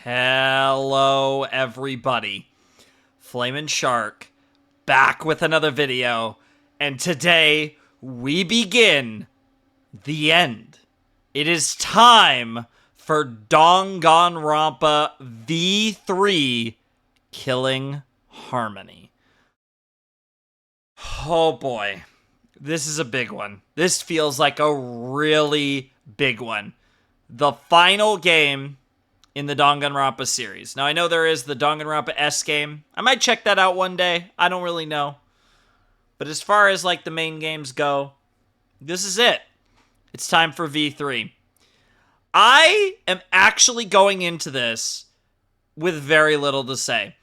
Hello, everybody. Flamin' Shark, back with another video, and today we begin the end. It is time for Danganronpa V3 Killing Harmony. Oh boy, this is a big one. This feels like a really big one. The final game in the Danganronpa series. Now, I know there is the Danganronpa S game. I might check that out one day. I don't really know. But as far as, like, the main games go, this is it. It's time for V3. I am actually going into this with very little to say.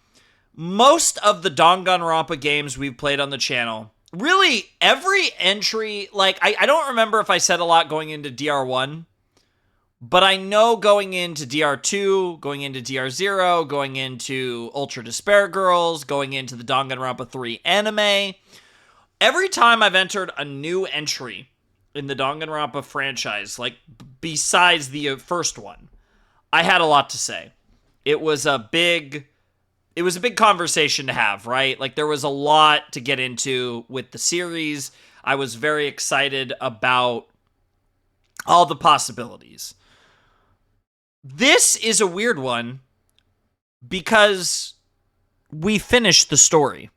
Most of the Danganronpa games we've played on the channel, really, every entry, like, I don't remember if I said a lot going into DR1, but I know going into DR2, going into DR0, going into Ultra Despair Girls, going into the Danganronpa 3 anime, every time I've entered a new entry in the Danganronpa franchise, like besides the first one, I had a lot to say. It was a big conversation to have, right? Like, there was a lot to get into with the series. I was very excited about all the possibilities. This is a weird one because we finished the story.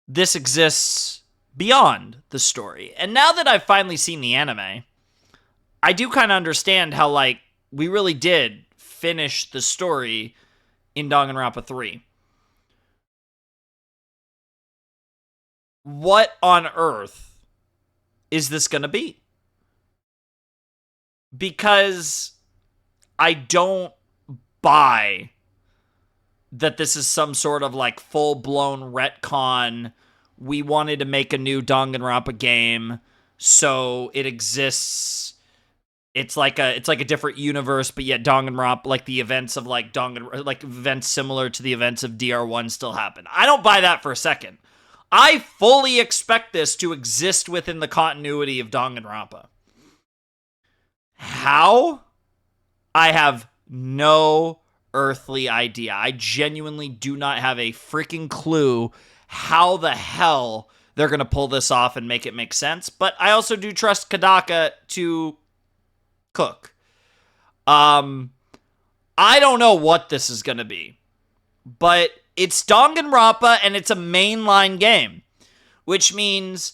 This exists beyond the story. And now that I've finally seen the anime, I do kind of understand how, like, we really did finish the story in Danganronpa 3. What on earth is this going to be? Because I don't buy that this is some sort of, like, full-blown retcon. We wanted to make a new Danganronpa game, so it exists. It's like a different universe, but yet Danganronpa, like, the events of, like, events similar to the events of DR1 still happen. I don't buy that for a second. I fully expect this to exist within the continuity of Danganronpa. How? I have no earthly idea. I genuinely do not have a freaking clue how the hell they're going to pull this off and make it make sense. But I also do trust Kadaka to cook. I don't know what this is going to be. But it's Danganronpa and it's a mainline game. Which means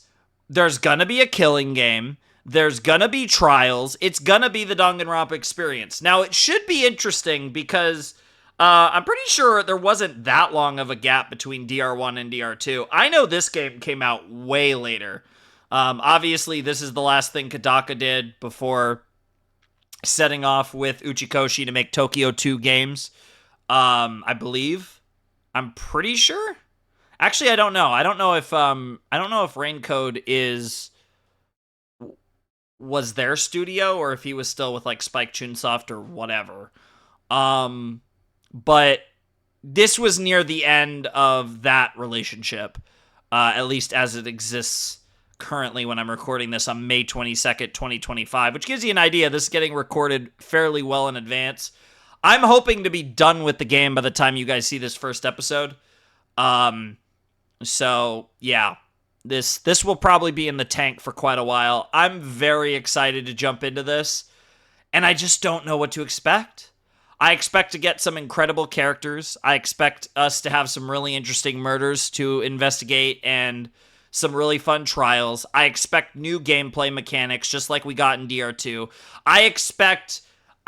there's going to be a killing game. There's gonna be trials. It's gonna be the Danganronpa experience. Now, it should be interesting because I'm pretty sure there wasn't that long of a gap between DR1 and DR2. I know this game came out way later. Obviously, this is the last thing Kadaka did before setting off with Uchikoshi to make Tokyo 2 games. I believe. I'm pretty sure. Actually, I don't know. I don't know if Raincode was their studio or if he was still with, like, Spike Chunsoft or whatever. But this was near the end of that relationship, at least as it exists currently when I'm recording this on May 22nd, 2025, which gives you an idea. This is getting recorded fairly well in advance. I'm hoping to be done with the game by the time you guys see this first episode. So, yeah. This will probably be in the tank for quite a while. I'm very excited to jump into this, and I just don't know what to expect. I expect to get some incredible characters. I expect us to have some really interesting murders to investigate and some really fun trials. I expect new gameplay mechanics, just like we got in DR2. I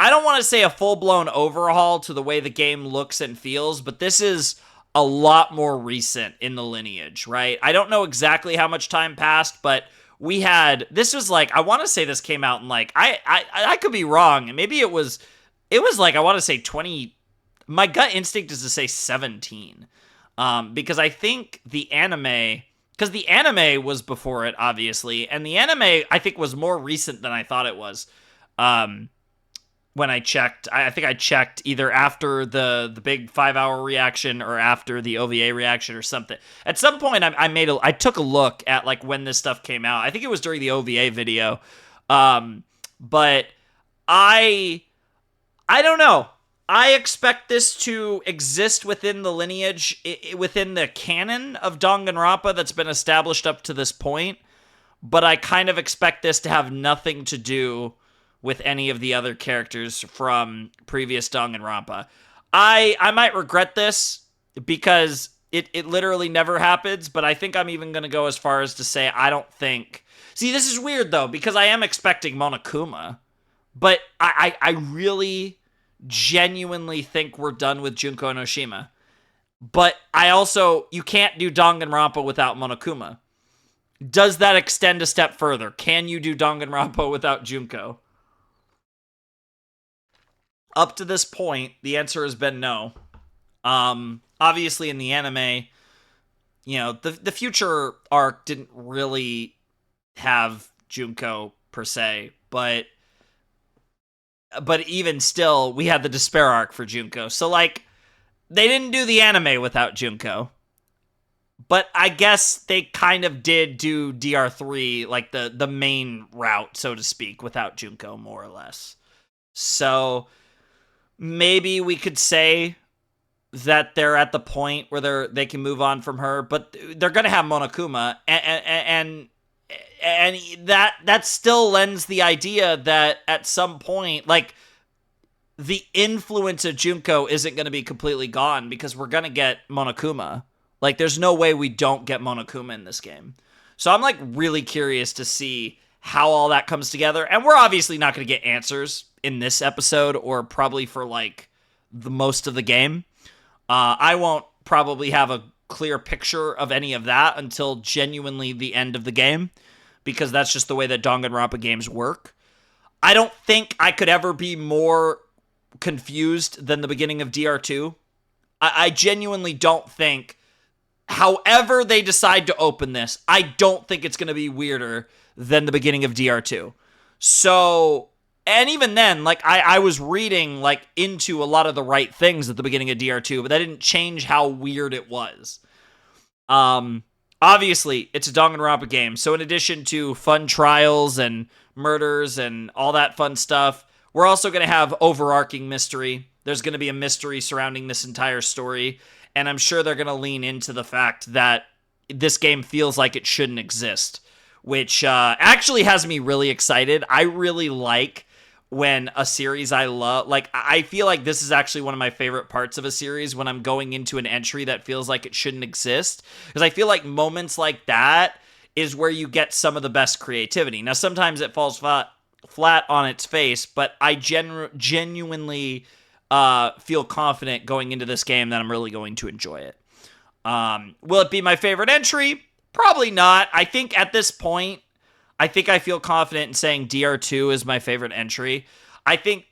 don't want to say a full-blown overhaul to the way the game looks and feels, but this is a lot more recent in the lineage, right? I don't know exactly how much time passed, but this was like, I want to say this came out in, like, I could be wrong, and maybe it was like, I want to say 20, my gut instinct is to say 17, because I think the anime was before it, obviously, and the anime, I think, was more recent than I thought it was, when I checked. I think I checked either after the big 5-hour reaction or after the OVA reaction or something. At some point, I took a look at, like, when this stuff came out. I think it was during the OVA video. But I don't know. I expect this to exist within the lineage, within the canon of Danganronpa that's been established up to this point, but I kind of expect this to have nothing to do with any of the other characters from previous Danganronpa. I might regret this because it literally never happens, but I think I'm even going to go as far as to say I don't think... See, this is weird, though, because I am expecting Monokuma, but I really genuinely think we're done with Junko Enoshima. But I also... You can't do Danganronpa without Monokuma. Does that extend a step further? Can you do Danganronpa without Junko? Up to this point, the answer has been no. Obviously, in the anime, the future arc didn't really have Junko per se, but even still, we had the despair arc for Junko. So, like, they didn't do the anime without Junko. But I guess they kind of did do DR3, like the main route, so to speak, without Junko, more or less. So maybe we could say that they're at the point where they can move on from her, but they're going to have Monokuma, and that still lends the idea that at some point, like, the influence of Junko isn't going to be completely gone because we're going to get Monokuma. Like, there's no way we don't get Monokuma in this game. So I'm, like, really curious to see how all that comes together. And we're obviously not going to get answers in this episode or probably for, like, the most of the game. I won't probably have a clear picture of any of that until genuinely the end of the game, because that's just the way that Danganronpa games work. I don't think I could ever be more confused than the beginning of DR2. I genuinely don't think... However they decide to open this, I don't think it's going to be weirder than the beginning of DR2. So, and even then, like, I was reading, like, into a lot of the right things at the beginning of DR2, but that didn't change how weird it was. Obviously, it's a Danganronpa game, so in addition to fun trials and murders and all that fun stuff, we're also going to have overarching mystery. There's going to be a mystery surrounding this entire story. And I'm sure they're going to lean into the fact that this game feels like it shouldn't exist, which actually has me really excited. I really like when a series I love, like, I feel like this is actually one of my favorite parts of a series, when I'm going into an entry that feels like it shouldn't exist. Because I feel like moments like that is where you get some of the best creativity. Now, sometimes it falls flat on its face, but I genuinely... feel confident going into this game that I'm really going to enjoy it. Will it be my favorite entry? Probably not. I think at this point, I feel confident in saying DR2 is my favorite entry. I think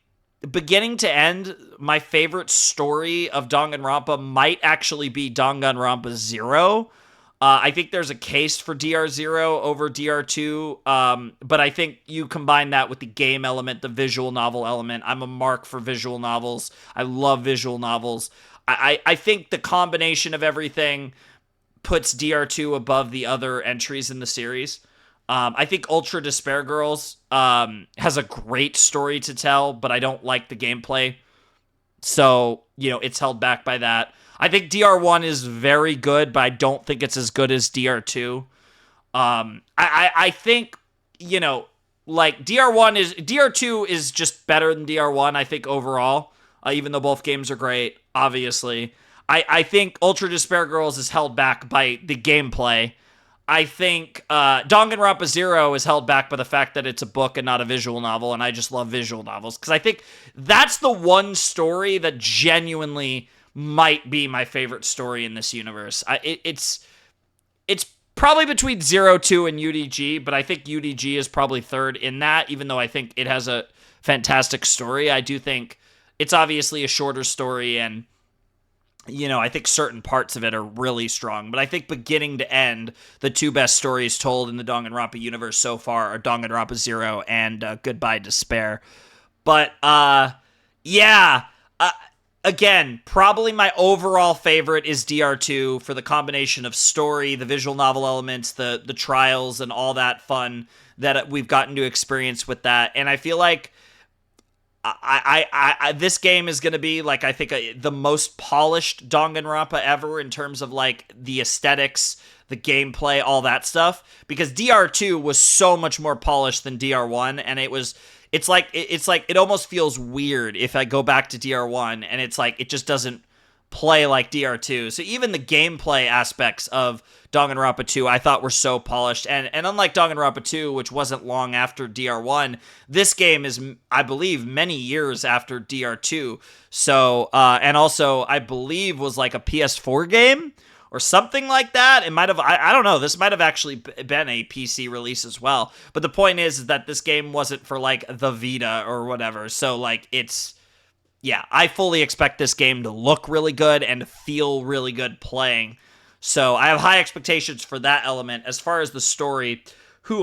beginning to end, my favorite story of Danganronpa might actually be Danganronpa 0. I think there's a case for DR0 over DR2, but I think you combine that with the game element, the visual novel element. I'm a mark for visual novels. I love visual novels. I think the combination of everything puts DR2 above the other entries in the series. I think Ultra Despair Girls has a great story to tell, but I don't like the gameplay. So, it's held back by that. I think DR1 is very good, but I don't think it's as good as DR2. I think, like, DR2 is just better than DR1, I think, overall, even though both games are great, obviously. I think Ultra Despair Girls is held back by the gameplay. I think Danganronpa 0 is held back by the fact that it's a book and not a visual novel, and I just love visual novels, because I think that's the one story that genuinely might be my favorite story in this universe. It's probably between 0-2 and UDG, but I think UDG is probably third in that, even though I think it has a fantastic story. I do think it's obviously a shorter story, and I think certain parts of it are really strong. But I think beginning to end, the two best stories told in the Danganronpa universe so far are Danganronpa 0 and Goodbye Despair. But, again, probably my overall favorite is DR2 for the combination of story, the visual novel elements, the trials, and all that fun that we've gotten to experience with that. And I feel like this game is going to be like, I think, the most polished Danganronpa ever in terms of like the aesthetics, the gameplay, all that stuff, because DR2 was so much more polished than DR1, and it's like it almost feels weird if I go back to DR1, and it's like it just doesn't play like DR2. So even the gameplay aspects of Danganronpa 2 I thought were so polished, and unlike Danganronpa 2, which wasn't long after DR1, this game is, I believe, many years after DR2. So and also I believe was like a PS4 game or something like that. It might have, I don't know, this might have actually been a PC release as well. But the point is that this game wasn't for like the Vita or whatever. So like yeah, I fully expect this game to look really good and to feel really good playing. So I have high expectations for that element. As far as the story, who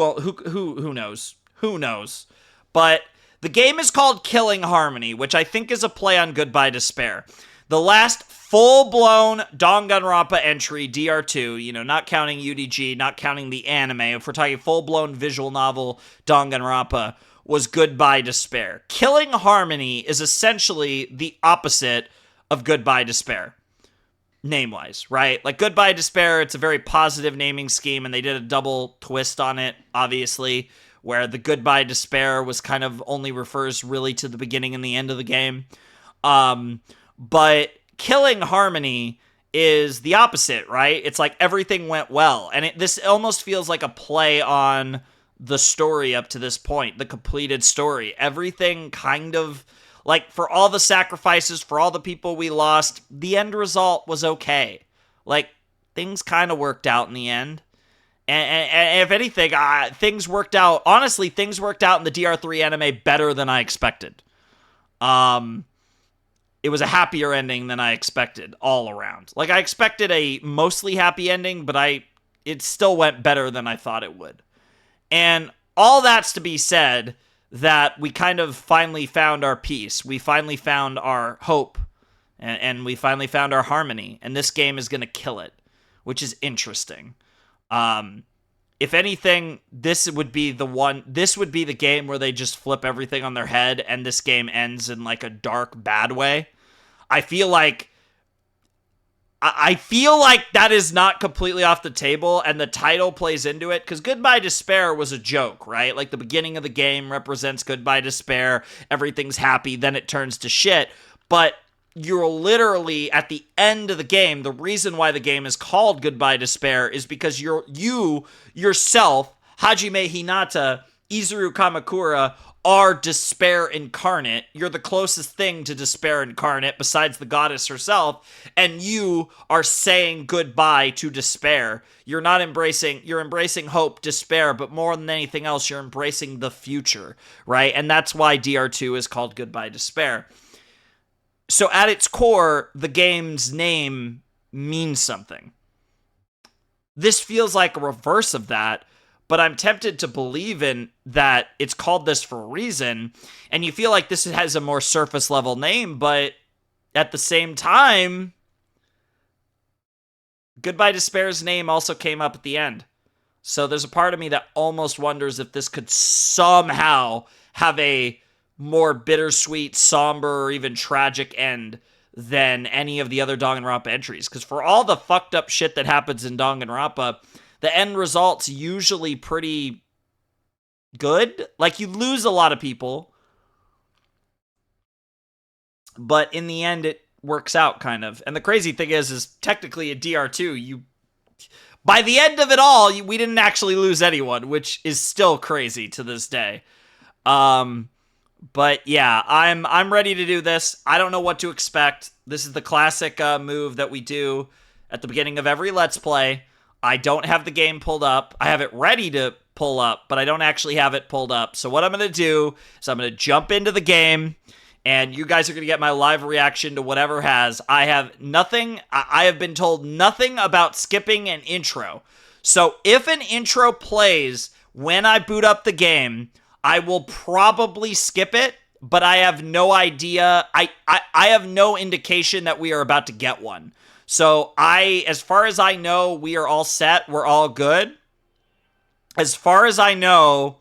knows? Who knows? But the game is called Killing Harmony, which I think is a play on Goodbye Despair. The last full-blown Danganronpa entry, DR2, not counting UDG, not counting the anime, if we're talking full-blown visual novel Danganronpa, was Goodbye Despair. Killing Harmony is essentially the opposite of Goodbye Despair, name-wise, right? Like, Goodbye Despair, it's a very positive naming scheme, and they did a double twist on it, obviously, where the Goodbye Despair was kind of only refers really to the beginning and the end of the game. But Killing Harmony is the opposite, right? It's like everything went well, and this almost feels like a play on the story up to this point, the completed story. Everything kind of, like, for all the sacrifices, for all the people we lost, the end result was okay. Like, things kind of worked out in the end. And if anything, things worked out, honestly, things worked out in the DR3 anime better than I expected. It was a happier ending than I expected all around. Like, I expected a mostly happy ending, but it still went better than I thought it would. And all that's to be said that we kind of finally found our peace. We finally found our hope, and we finally found our harmony, and this game is going to kill it, which is interesting. If anything, this would be the game where they just flip everything on their head, and this game ends in like a dark, bad way. I feel like that is not completely off the table, and the title plays into it, because Goodbye Despair was a joke, right? Like, the beginning of the game represents Goodbye Despair, everything's happy, then it turns to shit, but you're literally, at the end of the game, the reason why the game is called Goodbye Despair is because you yourself, Hajime Hinata, Izuru Kamakura, are despair incarnate. You're the closest thing to despair incarnate besides the goddess herself, and you are saying goodbye to despair. You're embracing hope, despair, but more than anything else, you're embracing the future, right? And that's why DR2 is called Goodbye Despair. So at its core, the game's name means something. This feels like a reverse of that, but I'm tempted to believe in that it's called this for a reason, and you feel like this has a more surface level name, but at the same time, Goodbye Despair's name also came up at the end. So there's a part of me that almost wonders if this could somehow have a more bittersweet, somber, or even tragic end than any of the other Danganronpa entries. Because for all the fucked up shit that happens in Danganronpa, the end result's usually pretty good. Like, you lose a lot of people, but in the end, it works out, kind of. And the crazy thing is technically at DR2, by the end of it all, we didn't actually lose anyone, which is still crazy to this day. But yeah, I'm ready to do this. I don't know what to expect. This is the classic move that we do at the beginning of every Let's Play. I don't have the game pulled up. I have it ready to pull up, but I don't actually have it pulled up. So what I'm going to do is I'm going to jump into the game, and you guys are going to get my live reaction to whatever has. I have been told nothing about skipping an intro. So if an intro plays when I boot up the game, I will probably skip it, but I have no idea. I have no indication that we are about to get one. So as far as I know, we are all set. We're all good. As far as I know,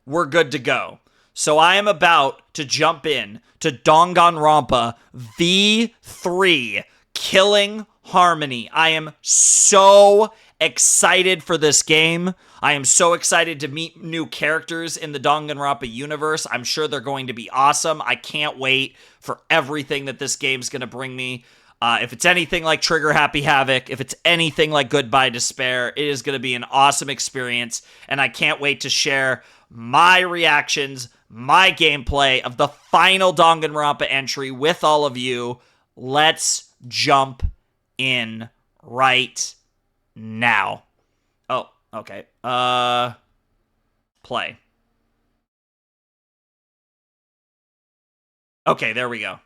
we're good to go. So I am about to jump in to Danganronpa V3 Killing Harmony. I am so excited for this game. I am so excited to meet new characters in the Danganronpa universe. I'm sure they're going to be awesome. I can't wait for everything that this game's going to bring me. If it's anything like Trigger Happy Havoc, if it's anything like Goodbye Despair, it is going to be an awesome experience, and I can't wait to share my reactions, my gameplay of the final Danganronpa entry with all of you. Let's jump in right now. Oh, okay. Play. Okay, there we go.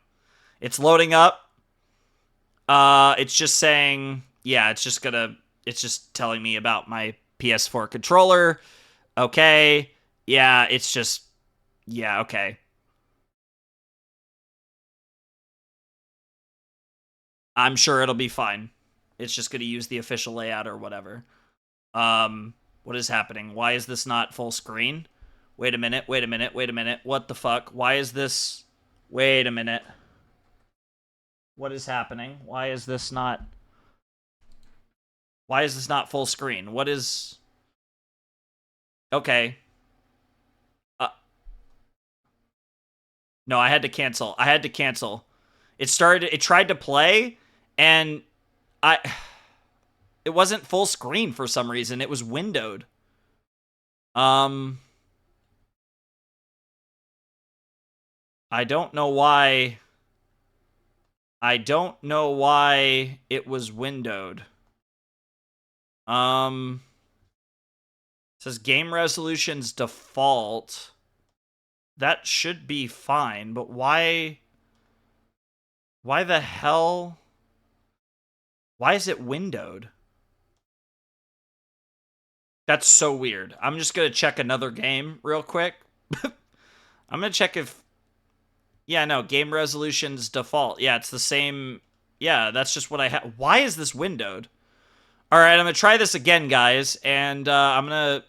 It's loading up. It's just saying, yeah, it's just telling me about my PS4 controller. Okay. Yeah, it's just, yeah, okay. I'm sure it'll be fine. It's just going to use the official layout or whatever. What is happening? Why is this not full screen? Wait a minute, wait a minute, wait a minute. What the fuck? Why is this... Wait a minute. What is happening? Why is this not... Why is this not full screen? What is... Okay. No, I had to cancel. I had to cancel. It tried to play, and it wasn't full screen for some reason. It was windowed. I don't know why. I don't know why it was windowed. It says game resolution's default. That should be fine, but why the hell? Why is it windowed? That's so weird. I'm just going to check another game real quick. I'm going to check if... Yeah, no, game resolution's default. Yeah, it's the same... Yeah, that's just what I have. Why is this windowed? All right, I'm going to try this again, guys, and I'm going to...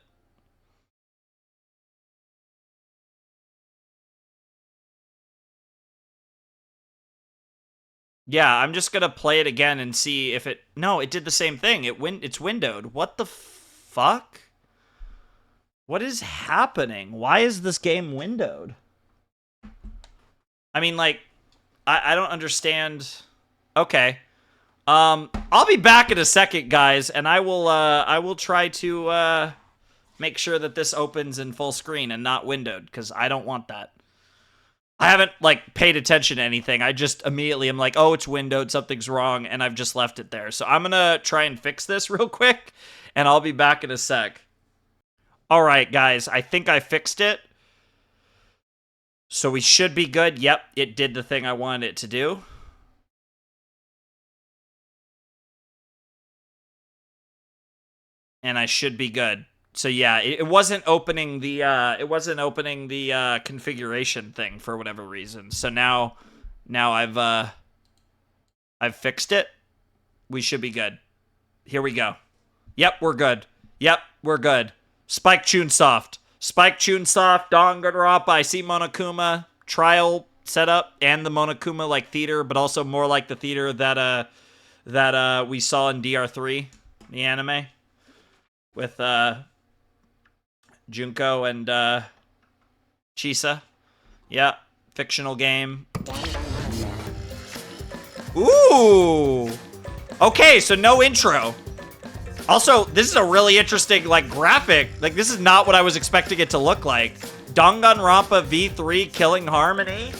Yeah, I'm just going to play it again and see if it... No, it did the same thing. It's windowed. What the fuck? What is happening? Why is this game windowed? I mean, like, I don't understand. Okay. I'll be back in a second, guys, and I will try to make sure that this opens in full screen and not windowed, because I don't want that. I haven't, like, paid attention to anything. I just immediately am like, oh, it's windowed, something's wrong, and I've just left it there. So I'm gonna try and fix this real quick, and I'll be back in a sec. Alright, guys, I think I fixed it. So we should be good. Yep, it did the thing I wanted it to do. And I should be good. So yeah, it wasn't opening the configuration thing for whatever reason. So now I've fixed it. We should be good. Here we go. Yep, we're good. Yep, we're good. Spike Chunsoft. Spike Chunsoft, Danganronpa. I see Monokuma trial setup and the Monokuma like theater, but also more like the theater that we saw in DR3, the anime, with Junko and Chisa. Yeah, fictional game. Ooh. Okay, so no intro. Also, this is a really interesting, like, graphic. Like, this is not what I was expecting it to look like. Danganronpa V3 Killing Harmony.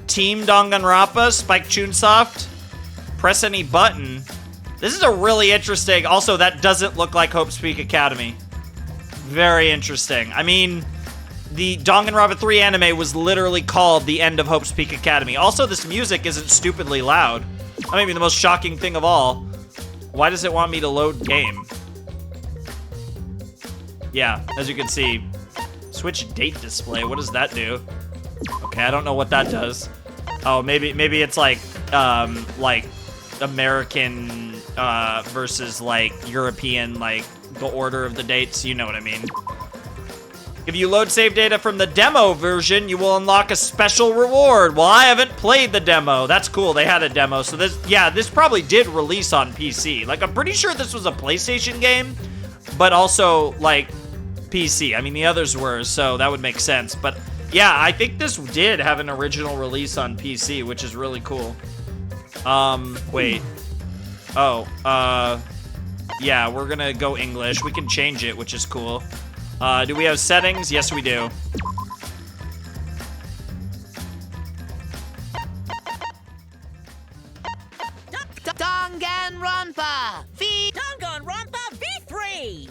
Team Danganronpa, Spike Chunsoft. Press any button. This is a really interesting... Also, that doesn't look like Hope's Peak Academy. Very interesting. I mean, the Danganronpa 3 anime was literally called The End of Hope's Peak Academy. Also, this music isn't stupidly loud. That may be the most shocking thing of all. Why does it want me to load game? Yeah, as you can see, switch date display. What does that do? Okay, I don't know what that does. Oh, maybe it's like American versus like European, like the order of the dates. You know what I mean? If you load save data from the demo version, you will unlock a special reward. Well, I haven't played the demo. That's cool. They had a demo. So this probably did release on PC. Like, I'm pretty sure this was a PlayStation game, but also, like, PC. I mean, the others were, so that would make sense. But, yeah, I think this did have an original release on PC, which is really cool. Wait. Oh, yeah, we're gonna go English. We can change it, which is cool. Do we have settings? Yes, we do. Danganronpa V3.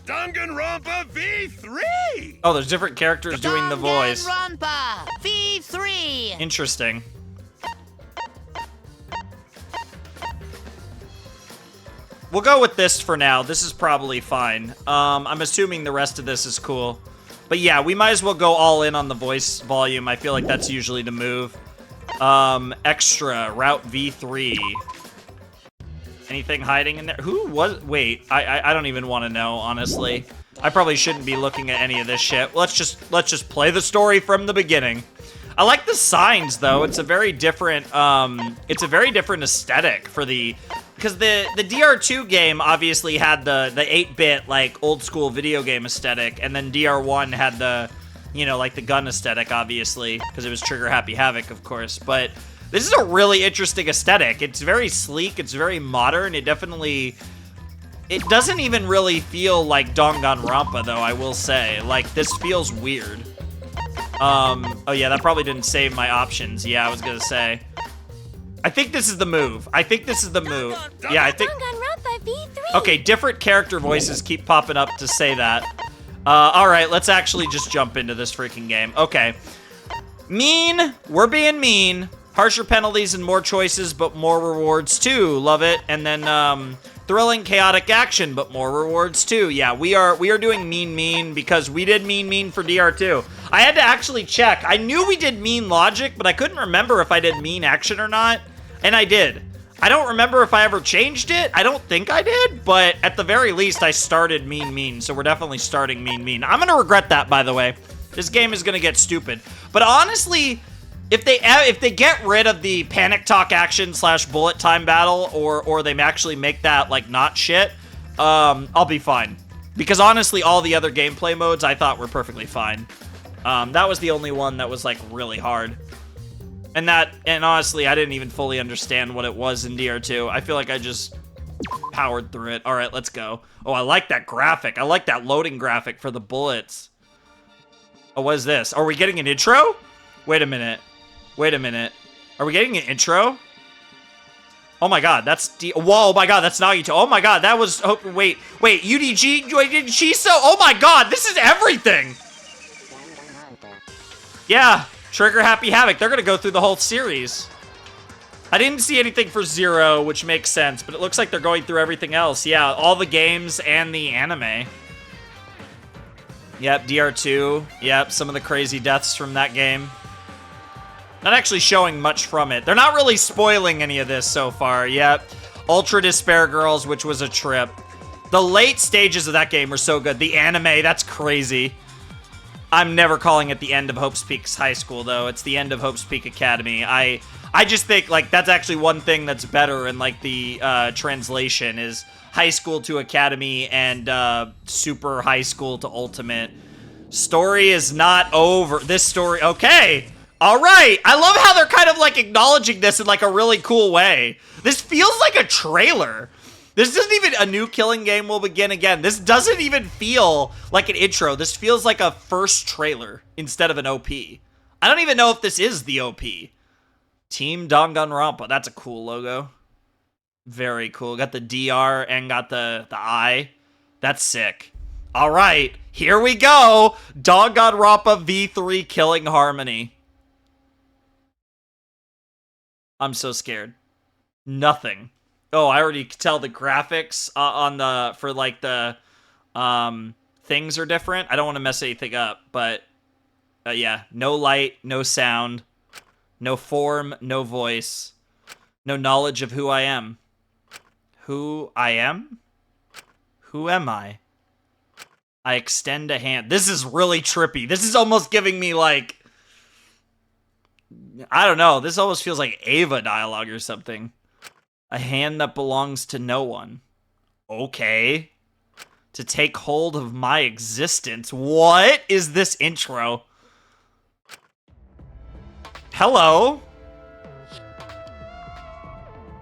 Danganronpa V3! Oh, there's different characters doing the voice. Danganronpa V3. Interesting. We'll go with this for now. This is probably fine. I'm assuming the rest of this is cool. But yeah, we might as well go all in on the voice volume. I feel like that's usually the move. Extra, Route V3. Anything hiding in there? Who was... Wait, I don't even want to know, honestly. I probably shouldn't be looking at any of this shit. Let's just play the story from the beginning. I like the signs, though. It's a very different, aesthetic for the... Because the DR2 game obviously had the 8-bit, like, old-school video game aesthetic, and then DR1 had the, you know, like, the gun aesthetic, obviously, because it was Trigger Happy Havoc, of course. But this is a really interesting aesthetic. It's very sleek. It's very modern. It definitely... It doesn't even really feel like Danganronpa, though, I will say. Like, this feels weird. Oh, yeah, that probably didn't save my options. Yeah, I was gonna say... I think this is the move. I think this is the move. Yeah, I think... Danganronpa V3. Okay, different character voices keep popping up to say that. Alright, let's actually just jump into this freaking game. Okay. Mean. We're being mean. Harsher penalties and more choices, but more rewards too. Love it. And then, thrilling, chaotic action, but more rewards too. Yeah, we are doing mean because we did mean for DR2. I had to actually check. I knew we did mean logic, but I couldn't remember if I did mean action or not. And I did. I don't remember if I ever changed it. I don't think I did, but at the very least, I started mean, so we're definitely starting mean. I'm gonna regret that, by the way. This game is gonna get stupid. But honestly, if they get rid of the panic talk action / bullet time battle, or they actually make that, like, not shit, I'll be fine. Because honestly, all the other gameplay modes I thought were perfectly fine. That was the only one that was, like, really hard. And honestly, I didn't even fully understand what it was in DR2. I feel like I just powered through it. All right, let's go. Oh, I like that graphic. I like that loading graphic for the bullets. Oh, what is this? Are we getting an intro? Wait a minute. Are we getting an intro? Oh my god, that's... Whoa, my god, that's Nagito. Oh my god, that was... Oh, wait, UDG? Shiso? Oh my god, this is everything! Yeah, Trigger Happy Havoc. They're gonna go through the whole series. I didn't see anything for Zero, which makes sense, but it looks like they're going through everything else. Yeah, all the games and the anime. Yep, DR2. Yep, some of the crazy deaths from that game. Not actually showing much from it. They're not really spoiling any of this so far. Yep. Ultra Despair Girls, which was a trip. The late stages of that game were so good. The anime, that's crazy. I'm never calling it the end of Hope's Peak High School, though. It's the end of Hope's Peak Academy. I just think, like, that's actually one thing that's better in, like, the translation is high school to academy and super high school to ultimate. Story is not over. This story... Okay. All right. I love how they're kind of, like, acknowledging this in, like, a really cool way. This feels like a trailer. This isn't even a new Killing Game will begin again. This doesn't even feel like an intro. This feels like a first trailer instead of an OP. I don't even know if this is the OP. Team Danganronpa. That's a cool logo. Very cool. Got the DR and got the I. That's sick. All right. Here we go. Danganronpa V3 Killing Harmony. I'm so scared. Nothing. Oh, I already could tell the graphics for like the things are different. I don't want to mess anything up, but yeah, no light, no sound, no form, no voice, no knowledge of who I am. Who I am? Who am I? I extend a hand. This is really trippy. This is almost giving me, like, I don't know. This almost feels like Ava dialogue or something. A hand that belongs to no one. Okay. To take hold of my existence. What is this intro? Hello?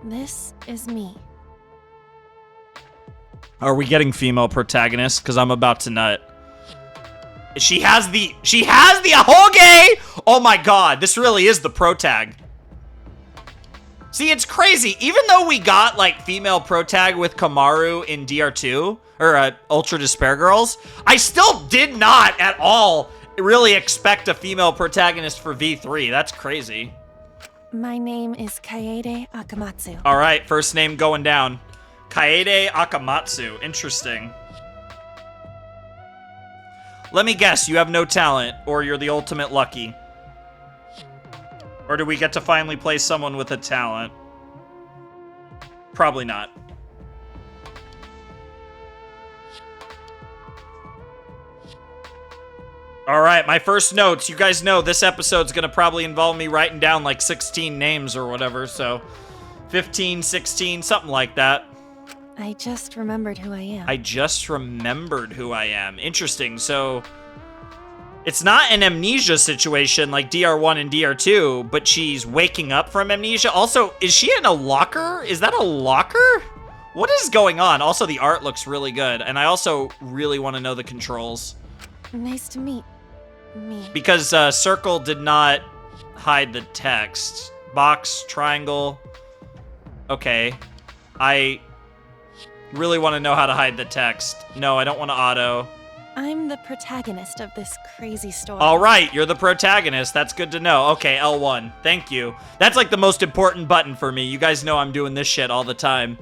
This is me. Are we getting female protagonist? Because I'm about to nut. She has the ahoge! Oh my god, this really is the protag. See, it's crazy. Even though we got, like, female protag with Kamaru in DR2, or Ultra Despair Girls, I still did not at all really expect a female protagonist for V3. That's crazy. My name is Kaede Akamatsu. All right, first name going down. Kaede Akamatsu. Interesting. Let me guess, you have no talent, or you're the ultimate lucky. Or do we get to finally play someone with a talent? Probably not. All right, my first notes. You guys know this episode's gonna probably involve me writing down like 16 names or whatever, so 15, 16, something like that. I just remembered who I am. I just remembered who I am. Interesting. So it's not an amnesia situation like DR1 and DR2, but she's waking up from amnesia. Also, is she in a locker? Is that a locker? What is going on? Also, the art looks really good, and I also really want to know the controls. Nice to meet me. Because circle did not hide the text. Box, triangle. Okay. I really want to know how to hide the text. No, I don't want to auto. I'm the protagonist of this crazy story. All right, you're the protagonist. That's good to know. Okay, L1. Thank you. That's like the most important button for me. You guys know I'm doing this shit all the time.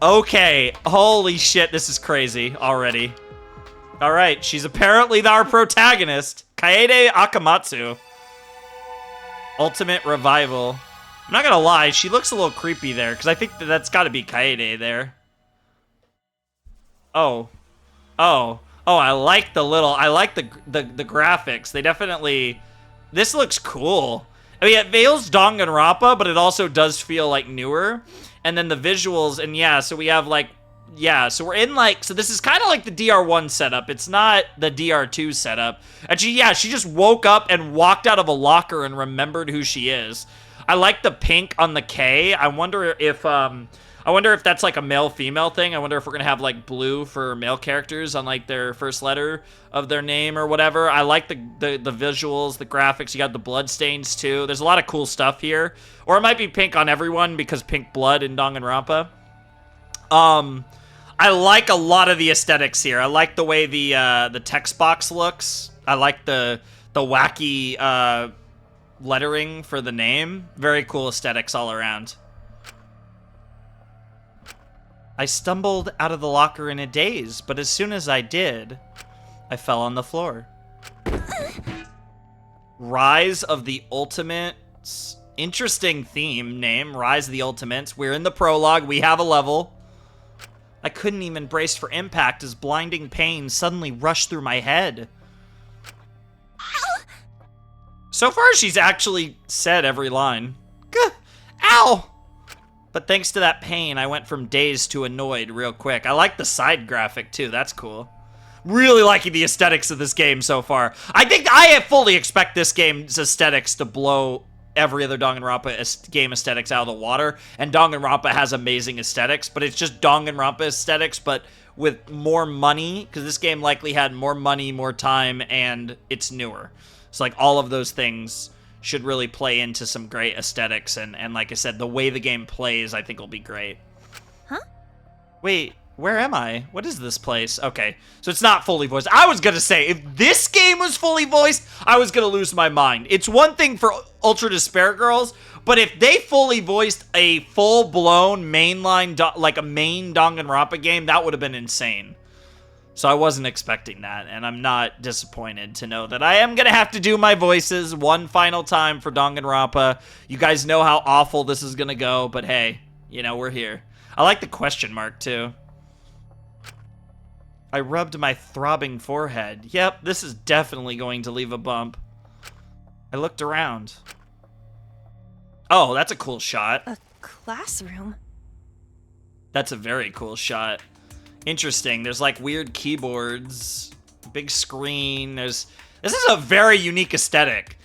Okay. Holy shit, this is crazy already. All right, she's apparently our protagonist. Kaede Akamatsu. Ultimate Revival. I'm not gonna lie, she looks a little creepy there, because I think that's gotta be Kaede there. Oh. Oh. Oh, I like the graphics. They definitely, this looks cool. I mean, it veils Danganronpa, but it also does feel like newer. And then the visuals, and yeah, so we have like, yeah, so we're in like, so this is kind of like the DR1 setup. It's not the DR2 setup. Actually, yeah, she just woke up and walked out of a locker and remembered who she is. I like the pink on the K. I wonder if that's like a male-female thing. I wonder if we're gonna have like blue for male characters on like their first letter of their name or whatever. I like the visuals, the graphics. You got the blood stains too. There's a lot of cool stuff here. Or it might be pink on everyone because pink blood in Danganronpa. I like a lot of the aesthetics here. I like the way the text box looks. I like the wacky lettering for the name. Very cool aesthetics all around. I stumbled out of the locker in a daze, but as soon as I did, I fell on the floor. Rise of the Ultimates. Interesting theme name, Rise of the Ultimates. We're in the prologue. We have a level. I couldn't even brace for impact as blinding pain suddenly rushed through my head. So far, she's actually said every line. Gah! Ow! But thanks to that pain, I went from dazed to annoyed real quick. I like the side graphic, too. That's cool. Really liking the aesthetics of this game so far. I fully expect this game's aesthetics to blow every other Danganronpa game aesthetics out of the water. And Danganronpa has amazing aesthetics, but it's just Danganronpa aesthetics, but with more money, because this game likely had more money, more time, and it's newer. So, like, all of those things should really play into some great aesthetics, and like I said, the way the game plays, I think will be great. Huh? Wait, where am I? What is this place? Okay, so it's not fully voiced. I was gonna say, if this game was fully voiced, I was gonna lose my mind. It's one thing for Ultra Despair Girls, but if they fully voiced a full-blown mainline, like a main Danganronpa game, that would have been insane. So I wasn't expecting that, and I'm not disappointed to know that I am going to have to do my voices one final time for Danganronpa. You guys know how awful this is going to go, but hey, you know, we're here. I like the question mark, too. I rubbed my throbbing forehead. Yep, this is definitely going to leave a bump. I looked around. Oh, that's a cool shot. A classroom? That's a very cool shot. Interesting. There's like weird keyboards, big screen. This is a very unique aesthetic.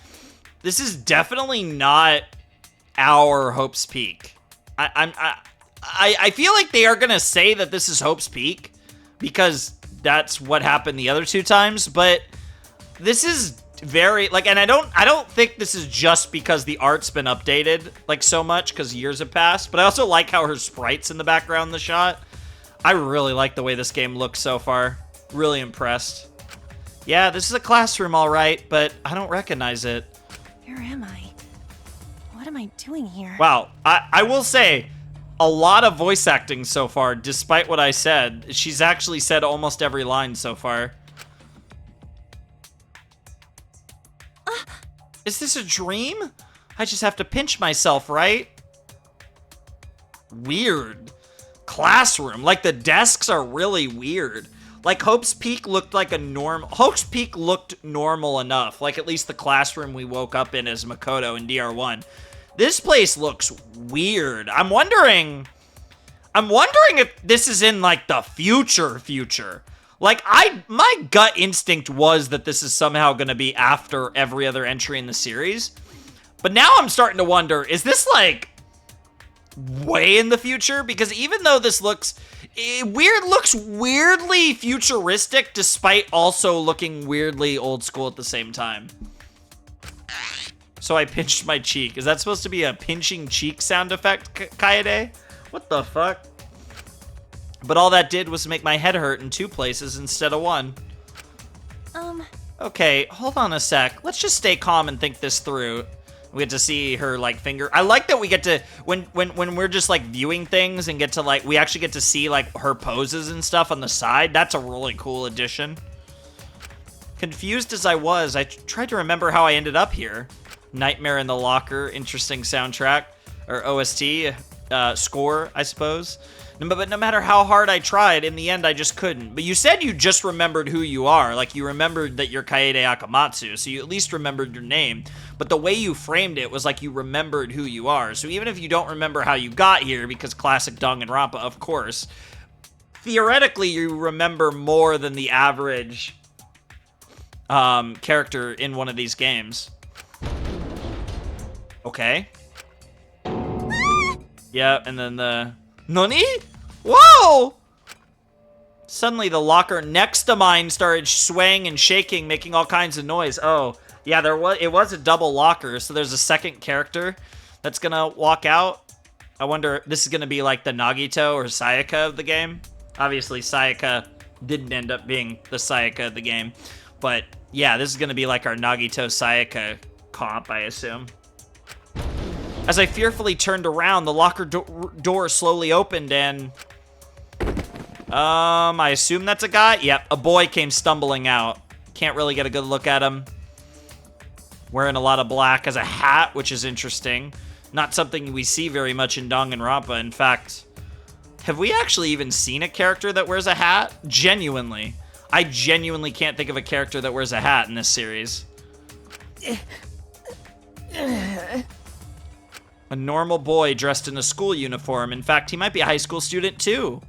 This is definitely not our Hope's Peak. I feel like they are gonna say that this is Hope's Peak because that's what happened the other 2 times, but this is very like, and I don't think this is just because the art's been updated like so much because years have passed, but I also like how her sprite's in the background in the shot. I really like the way this game looks so far. Really impressed. Yeah, this is a classroom, all right, but I don't recognize it. Where am I? What am I doing here? Wow, I will say, a lot of voice acting so far, despite what I said. She's actually said almost every line so far. Is this a dream? I just have to pinch myself, right? Weird. Classroom. Like, the desks are really weird. Like, Hope's Peak looked like a Hope's Peak looked normal enough. Like, at least the classroom we woke up in as Makoto in DR1. This place looks weird. I'm wondering if this is in, like, the future. Like, my gut instinct was that this is somehow going to be after every other entry in the series. But now I'm starting to wonder, is this, like, way in the future? Because even though this looks weirdly futuristic, despite also looking weirdly old school at the same time. So I pinched my cheek. Is that supposed to be a pinching cheek sound effect, Kaede? What the fuck? But all that did was make my head hurt in 2 places instead of 1. Okay, hold on a sec. Let's just stay calm and think this through. We get to see her, like, finger. I like that we get to, when we're just, like, viewing things and get to, like, we actually get to see, like, her poses and stuff on the side. That's a really cool addition. Confused as I was, I tried to remember how I ended up here. Nightmare in the Locker, interesting soundtrack, or OST, score, I suppose. But no matter how hard I tried, in the end, I just couldn't. But you said you just remembered who you are. Like, you remembered that you're Kaede Akamatsu, so you at least remembered your name. But the way you framed it was like you remembered who you are. So even if you don't remember how you got here, because classic Danganronpa, of course, theoretically, you remember more than the average character in one of these games. Okay. Yeah, and then the... Nani? Whoa! Suddenly the locker next to mine started swaying and shaking, making all kinds of noise. Oh, yeah, it was a double locker, so there's a second character that's gonna walk out. I wonder, this is gonna be like the Nagito or Sayaka of the game. Obviously, Sayaka didn't end up being the Sayaka of the game. But yeah, this is gonna be like our Nagito Sayaka comp, I assume. As I fearfully turned around, the locker door slowly opened and... I assume that's a guy? Yep, a boy came stumbling out. Can't really get a good look at him. Wearing a lot of black as a hat, which is interesting. Not something we see very much in Danganronpa. In fact, have we actually even seen a character that wears a hat? Genuinely. I genuinely can't think of a character that wears a hat in this series. A normal boy dressed in a school uniform. In fact, he might be a high school student too.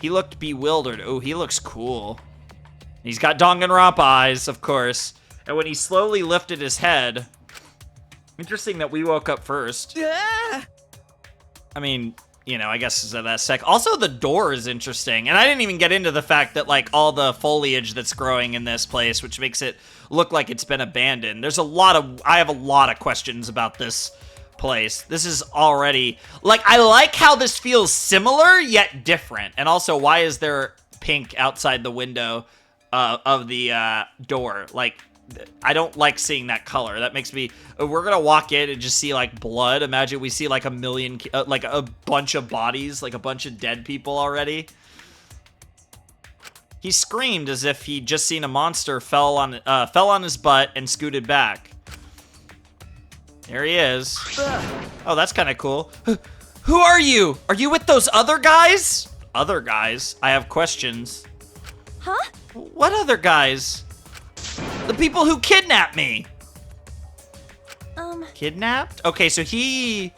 He looked bewildered. Oh, he looks cool. He's got Danganronpa eyes, of course. And when he slowly lifted his head... Interesting that we woke up first. I mean, you know, I guess it's that sec. Also, the door is interesting. And I didn't even get into the fact that, like, all the foliage that's growing in this place, which makes it look like it's been abandoned. I have a lot of questions about this place. This is already... Like, I like how this feels similar, yet different. And also, why is there pink outside the window of the door? Like, I don't like seeing that color. That makes me... We're gonna walk in and just see, like, blood. Imagine we see, like, a million... like, a bunch of bodies. Like, a bunch of dead people already. He screamed as if he'd just seen a monster fell on his butt and scooted back. There he is. Oh, that's kind of cool. Who are you? Are you with those other guys? Other guys? I have questions. Huh? What other guys? The people who kidnapped me. Kidnapped? Okay, so he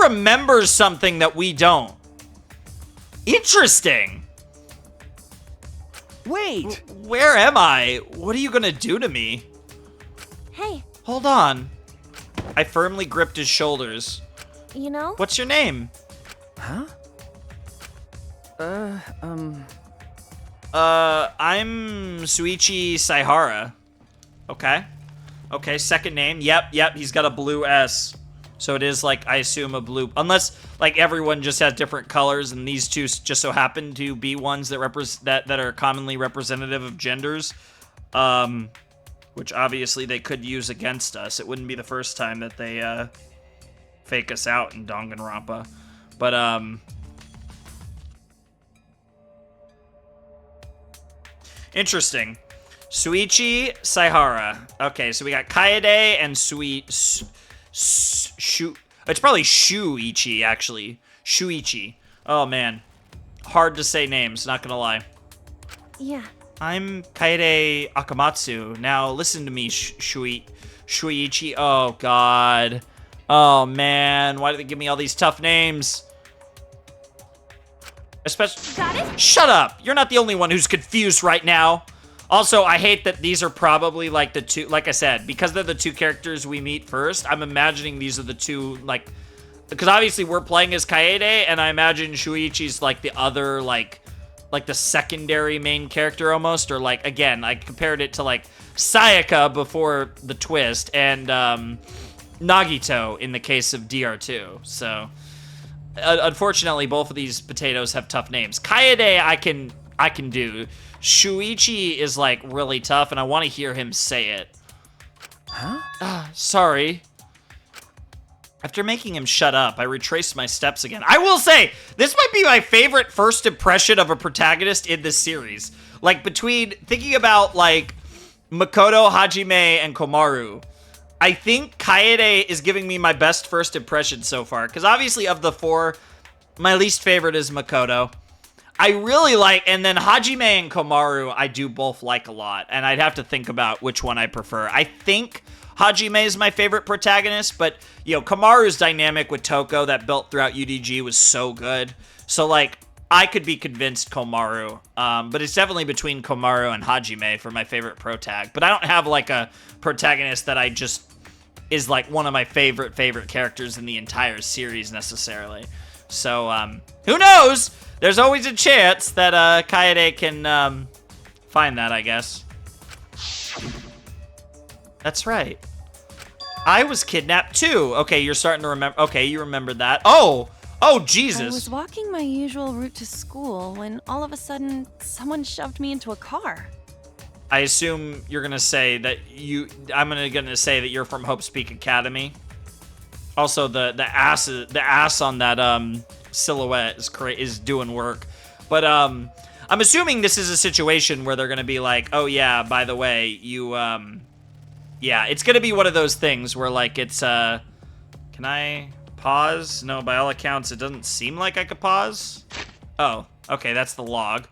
remembers something that we don't. Interesting. Wait! Where am I? What are you gonna do to me? Hey, Hold on. I firmly gripped his shoulders. you know? What's your name? Huh? I'm Suichi Saihara. Okay. Okay, second name. Yep, he's got a blue S. So it is, like, I assume a blue... Unless, like, everyone just has different colors, and these two just so happen to be ones that that are commonly representative of genders. Which, obviously, they could use against us. It wouldn't be the first time that they, fake us out in Danganronpa. But, Interesting. Suichi Saihara. Okay, so we got Kaede and Shu. It's probably Shuichi, actually. Shuichi. Oh, man. Hard to say names, not gonna lie. Yeah. I'm Kaede Akamatsu. Now, listen to me, Shuichi. Oh, God. Oh, man. Why did they give me all these tough names? Especially... Got it? Shut up! You're not the only one who's confused right now. Also, I hate that these are probably, like, the two... Like I said, because they're the two characters we meet first, I'm imagining these are the two, like... Because obviously we're playing as Kaede, and I imagine Shuichi's, like, the other, like the secondary main character almost. Or, like, again, I compared it to, like, Sayaka before the twist, and, Nagito in the case of DR2. So... Unfortunately, both of these potatoes have tough names. Kaede, I can do. Shuichi is, like, really tough, and I want to hear him say it. Huh? Sorry. After making him shut up, I retraced my steps again. I will say, this might be my favorite first impression of a protagonist in this series. Like, between thinking about, like, Makoto, Hajime, and Komaru, I think Kaede is giving me my best first impression so far. Because obviously of the four, my least favorite is Makoto. I really like, and then Hajime and Komaru I do both like a lot. And I'd have to think about which one I prefer. I think Hajime is my favorite protagonist. But, you know, Komaru's dynamic with Toko that built throughout UDG was so good. So, like, I could be convinced Komaru. But it's definitely between Komaru and Hajime for my favorite protag. But I don't have, like, a protagonist that I just... is like one of my favorite characters in the entire series necessarily. So, who knows? There's always a chance that Kaede can find that, I guess. That's right. I was kidnapped too. Okay, you're starting to remember. Okay, you remembered that. Oh, Jesus. I was walking my usual route to school when all of a sudden someone shoved me into a car. I assume you're gonna say that I'm gonna say that you're from Hope's Peak Academy. Also, the ass on that silhouette is doing work. But I'm assuming this is a situation where they're gonna be like, oh yeah, by the way, you yeah, it's gonna be one of those things where, like, it's can I pause? No, by all accounts, it doesn't seem like I could pause. Oh, okay, that's the log.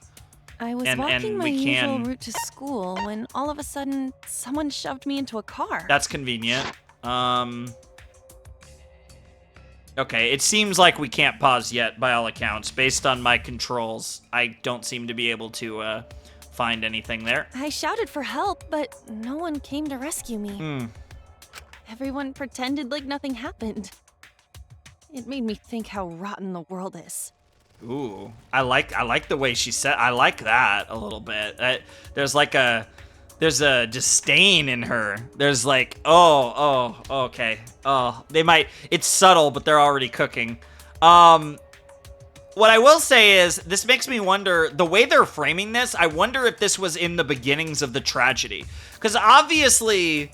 I was walking my usual route to school when all of a sudden someone shoved me into a car. That's convenient. Okay, it seems like we can't pause yet, by all accounts. Based on my controls, I don't seem to be able to find anything there. I shouted for help, but no one came to rescue me. Everyone pretended like nothing happened. It made me think how rotten the world is. Ooh, I like the way she said. I like that a little bit. There's a disdain in her. There's like, okay. Oh, they might. It's subtle, but they're already cooking. What I will say is, this makes me wonder, the way they're framing this, I wonder if this was in the beginnings of the tragedy. Because obviously...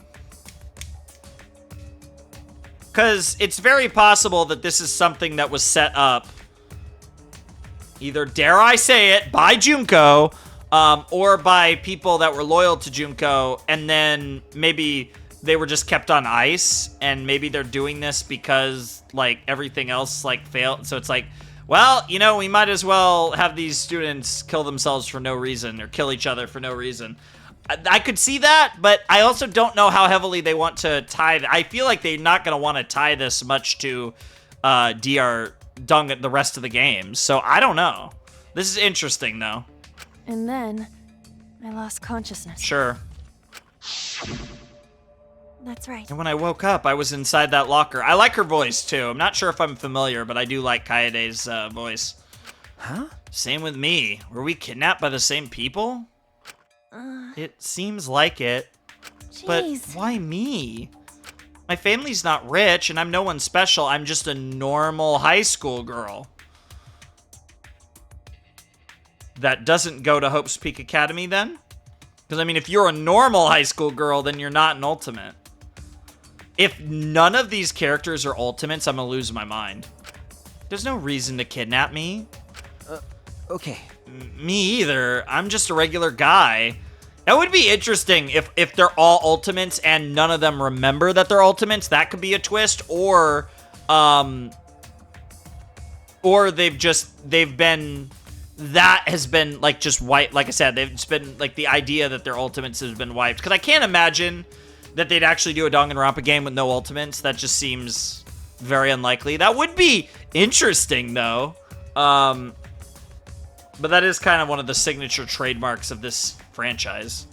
Because it's very possible that this is something that was set up, either, dare I say it, by Junko, or by people that were loyal to Junko, and then maybe they were just kept on ice, and maybe they're doing this because, like, everything else, like, failed. So it's like, Well, you know, we might as well have these students kill themselves for no reason, or kill each other for no reason. I could see that, but I also don't know how heavily they want to tie. I feel like they're not going to want to tie this much to the rest of the games. So I don't know. This is interesting, though. And then I lost consciousness. Sure. That's right. And when I woke up, I was inside that locker. I like her voice, too. I'm not sure if I'm familiar, but I do like Kaede's voice. Huh? Same with me. Were we kidnapped by the same people? It seems like it. But Jeez. why me? My family's not rich, and I'm no one special. I'm just a normal high school girl that doesn't go to Hope's Peak Academy, then? Because, I mean, if you're a normal high school girl, then you're not an ultimate. If none of these characters are ultimates, I'm gonna lose my mind. There's no reason to kidnap me. Okay. Me either. I'm just a regular guy. That would be interesting if they're all ultimates and none of them remember that they're ultimates. That could be a twist. Or they've been, that has been like just wiped. Like I said, they've been like the idea that their ultimates has been wiped. Because I can't imagine that they'd actually do a Danganronpa game with no ultimates. That just seems very unlikely. That would be interesting though. But that is kind of one of the signature trademarks of this franchise.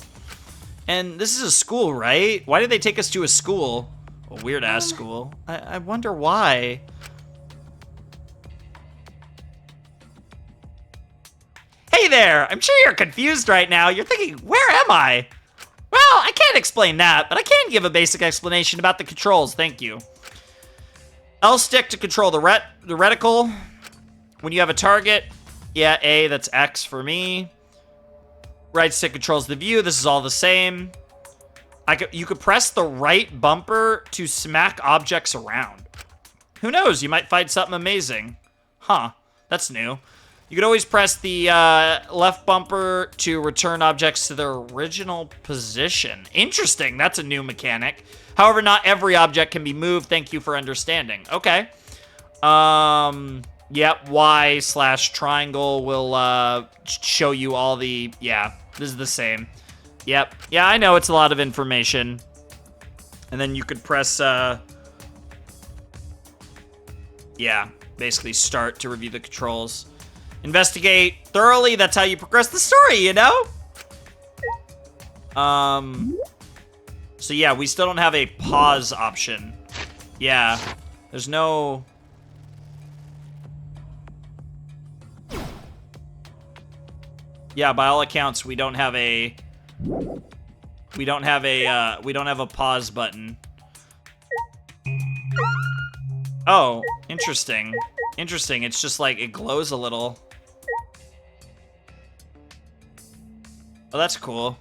And this is a school, right? Why did they take us to a school? A weird-ass school. I wonder why. Hey there! I'm sure you're confused right now. You're thinking, where am I? Well, I can't explain that, but I can give a basic explanation about the controls. Thank you. L stick to control the reticle. When you have a target, yeah, A, that's X for me. Right stick controls the view. This is all the same. You could press the right bumper to smack objects around. Who knows? You might find something amazing. Huh. That's new. You could always press the left bumper to return objects to their original position. Interesting. That's a new mechanic. However, not every object can be moved. Thank you for understanding. Okay. Yep, Y/triangle will show you all the... Yeah, this is the same. Yep. Yeah, I know it's a lot of information. And then you could press... Yeah, basically start to review the controls. Investigate thoroughly, that's how you progress the story, you know? So yeah, we still don't have a pause option. Yeah, there's no... Yeah, by all accounts, we don't have a pause button. Oh, interesting. Interesting. It's just like it glows a little. Oh, that's cool.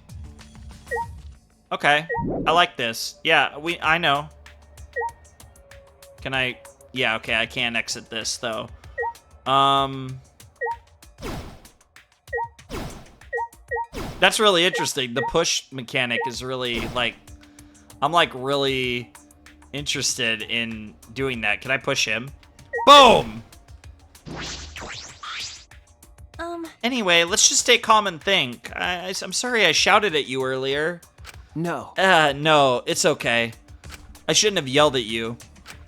Okay. I like this. Yeah, I know. Can I? Yeah, okay, I can't exit this though. That's really interesting. The push mechanic is really, like... I'm, like, really interested in doing that. Can I push him? Boom! Anyway, let's just stay calm and think. I'm sorry I shouted at you earlier. No. No, it's okay. I shouldn't have yelled at you.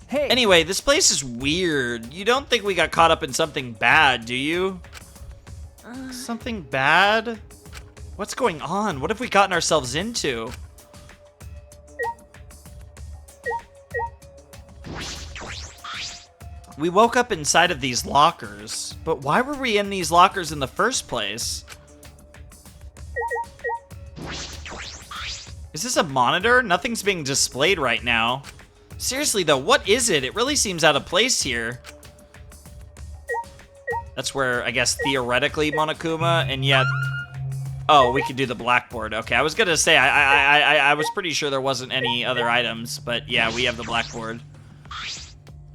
Hey. Anyway, this place is weird. You don't think we got caught up in something bad, do you? Something bad? What's going on? What have we gotten ourselves into? We woke up inside of these lockers, but why were we in these lockers in the first place? Is this a monitor? Nothing's being displayed right now. Seriously though, what is it? It really seems out of place here. That's where, I guess, theoretically Monokuma, and yet... Oh, we could do the blackboard. Okay, I was gonna say, I was pretty sure there wasn't any other items, but yeah, we have the blackboard.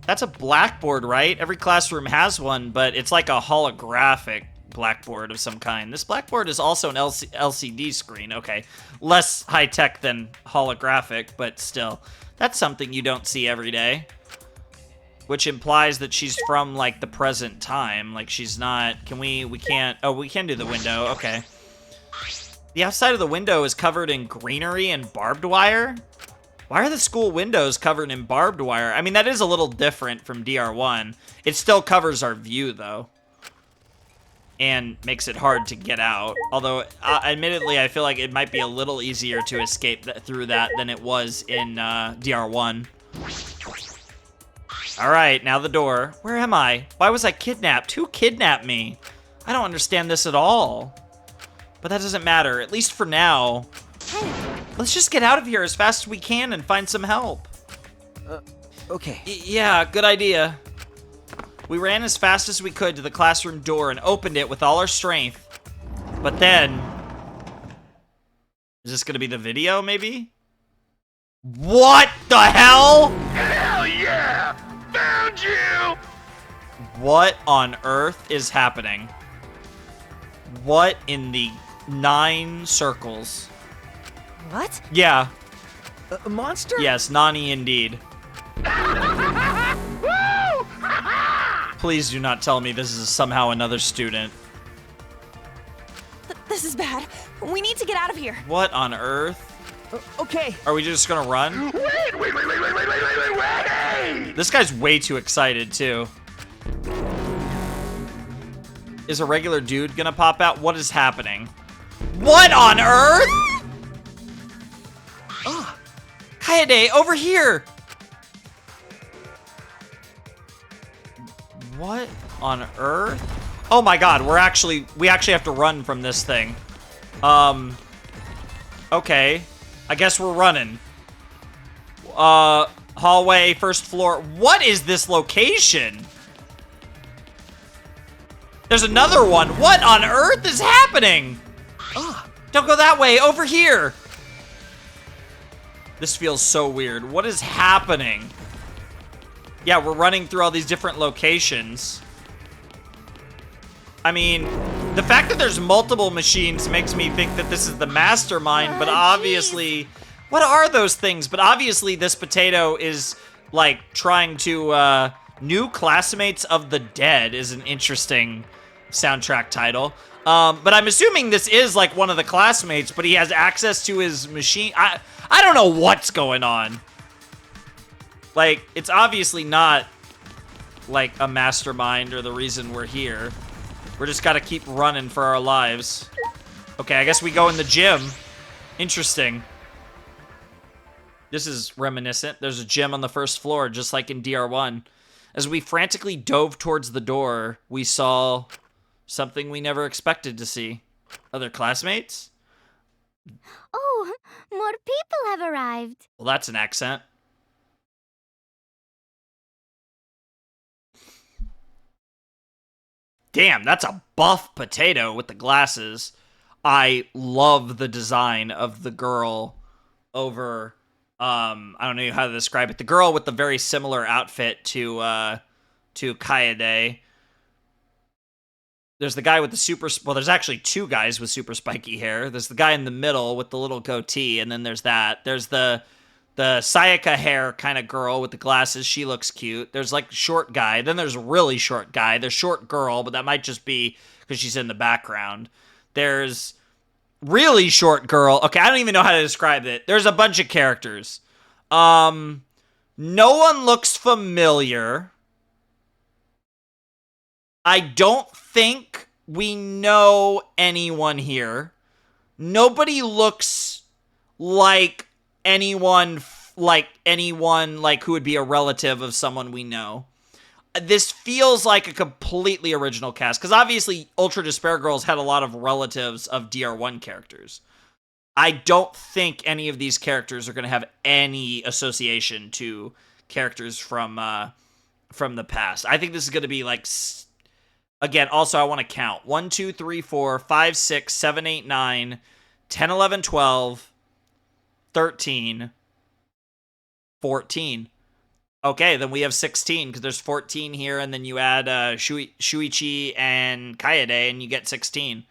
That's a blackboard, right? Every classroom has one, but it's like a holographic blackboard of some kind. This blackboard is also an LCD screen. Okay, less high-tech than holographic, but still. That's something you don't see every day. which implies that she's from, like, the present time. Like, she's not... we can't... Oh, we can do the window. Okay. The outside of the window is covered in greenery and barbed wire. Why are the school windows covered in barbed wire? I mean, that is a little different from DR1. It still covers our view, though. And makes it hard to get out. Although, admittedly, I feel like it might be a little easier to escape through that than it was in DR1. Alright, now the door. Where am I? Why was I kidnapped? Who kidnapped me? I don't understand this at all. But that doesn't matter, at least for now. Let's just get out of here as fast as we can and find some help. Okay. Yeah, good idea. We ran as fast as we could to the classroom door and opened it with all our strength. But then... Is this gonna be the video, maybe? What the hell? Hell yeah! Found you! What on earth is happening? What in the 9 circles? What? Yeah. A monster? Yes, Nani indeed. Please do not tell me this is somehow another student. This is bad. We need to get out of here. What on earth? Okay. Are we just gonna run? Wait! This guy's way too excited, too. Is a regular dude gonna pop out? What is happening? What on earth? Oh, Kaede, over here! What on earth? Oh my god, we actually have to run from this thing. Okay. I guess we're running. Hallway, first floor. What is this location? There's another one. What on earth is happening? Don't go that way, over here. This feels so weird. What is happening? Yeah, we're running through all these different locations. I mean, the fact that there's multiple machines makes me think that this is the mastermind, but obviously... What are those things? But obviously this potato is, like, trying to, New Classmates of the Dead is an interesting soundtrack title. But I'm assuming this is, like, one of the classmates, but he has access to his machine. I don't know what's going on. Like, it's obviously not, like, a mastermind or the reason we're here. We're just gotta keep running for our lives. Okay, I guess we go in the gym. Interesting. This is reminiscent. There's a gym on the first floor, just like in DR1. As we frantically dove towards the door, we saw something we never expected to see. Other classmates? Oh, more people have arrived. Well, that's an accent. Damn, that's a buff potato with the glasses. I love the design of the girl over, I don't know how to describe it. The girl with the very similar outfit to Kaede. There's the guy with the super, well, there's actually 2 guys with super spiky hair. There's the guy in the middle with the little goatee, and then there's that. There's the Sayaka hair kind of girl with the glasses. She looks cute. There's like short guy. Then there's a really short guy. There's short girl, but that might just be because she's in the background. There's really short girl. Okay, I don't even know how to describe it. There's a bunch of characters. No one looks familiar. I don't think we know anyone here. Nobody looks like anyone who would be a relative of someone we know. This feels like a completely original cast, because obviously Ultra Despair Girls had a lot of relatives of DR1 characters. I don't think any of these characters are going to have any association to characters from the past. I think this is going to be like, again, also I want to count 1, 2, 3, 4, 5, 6, 7, 8, 9, 10, 11, 12, 13, 14. Okay, then we have 16, because there's 14 here, and then you add Shuichi and Kaede, and you get 16.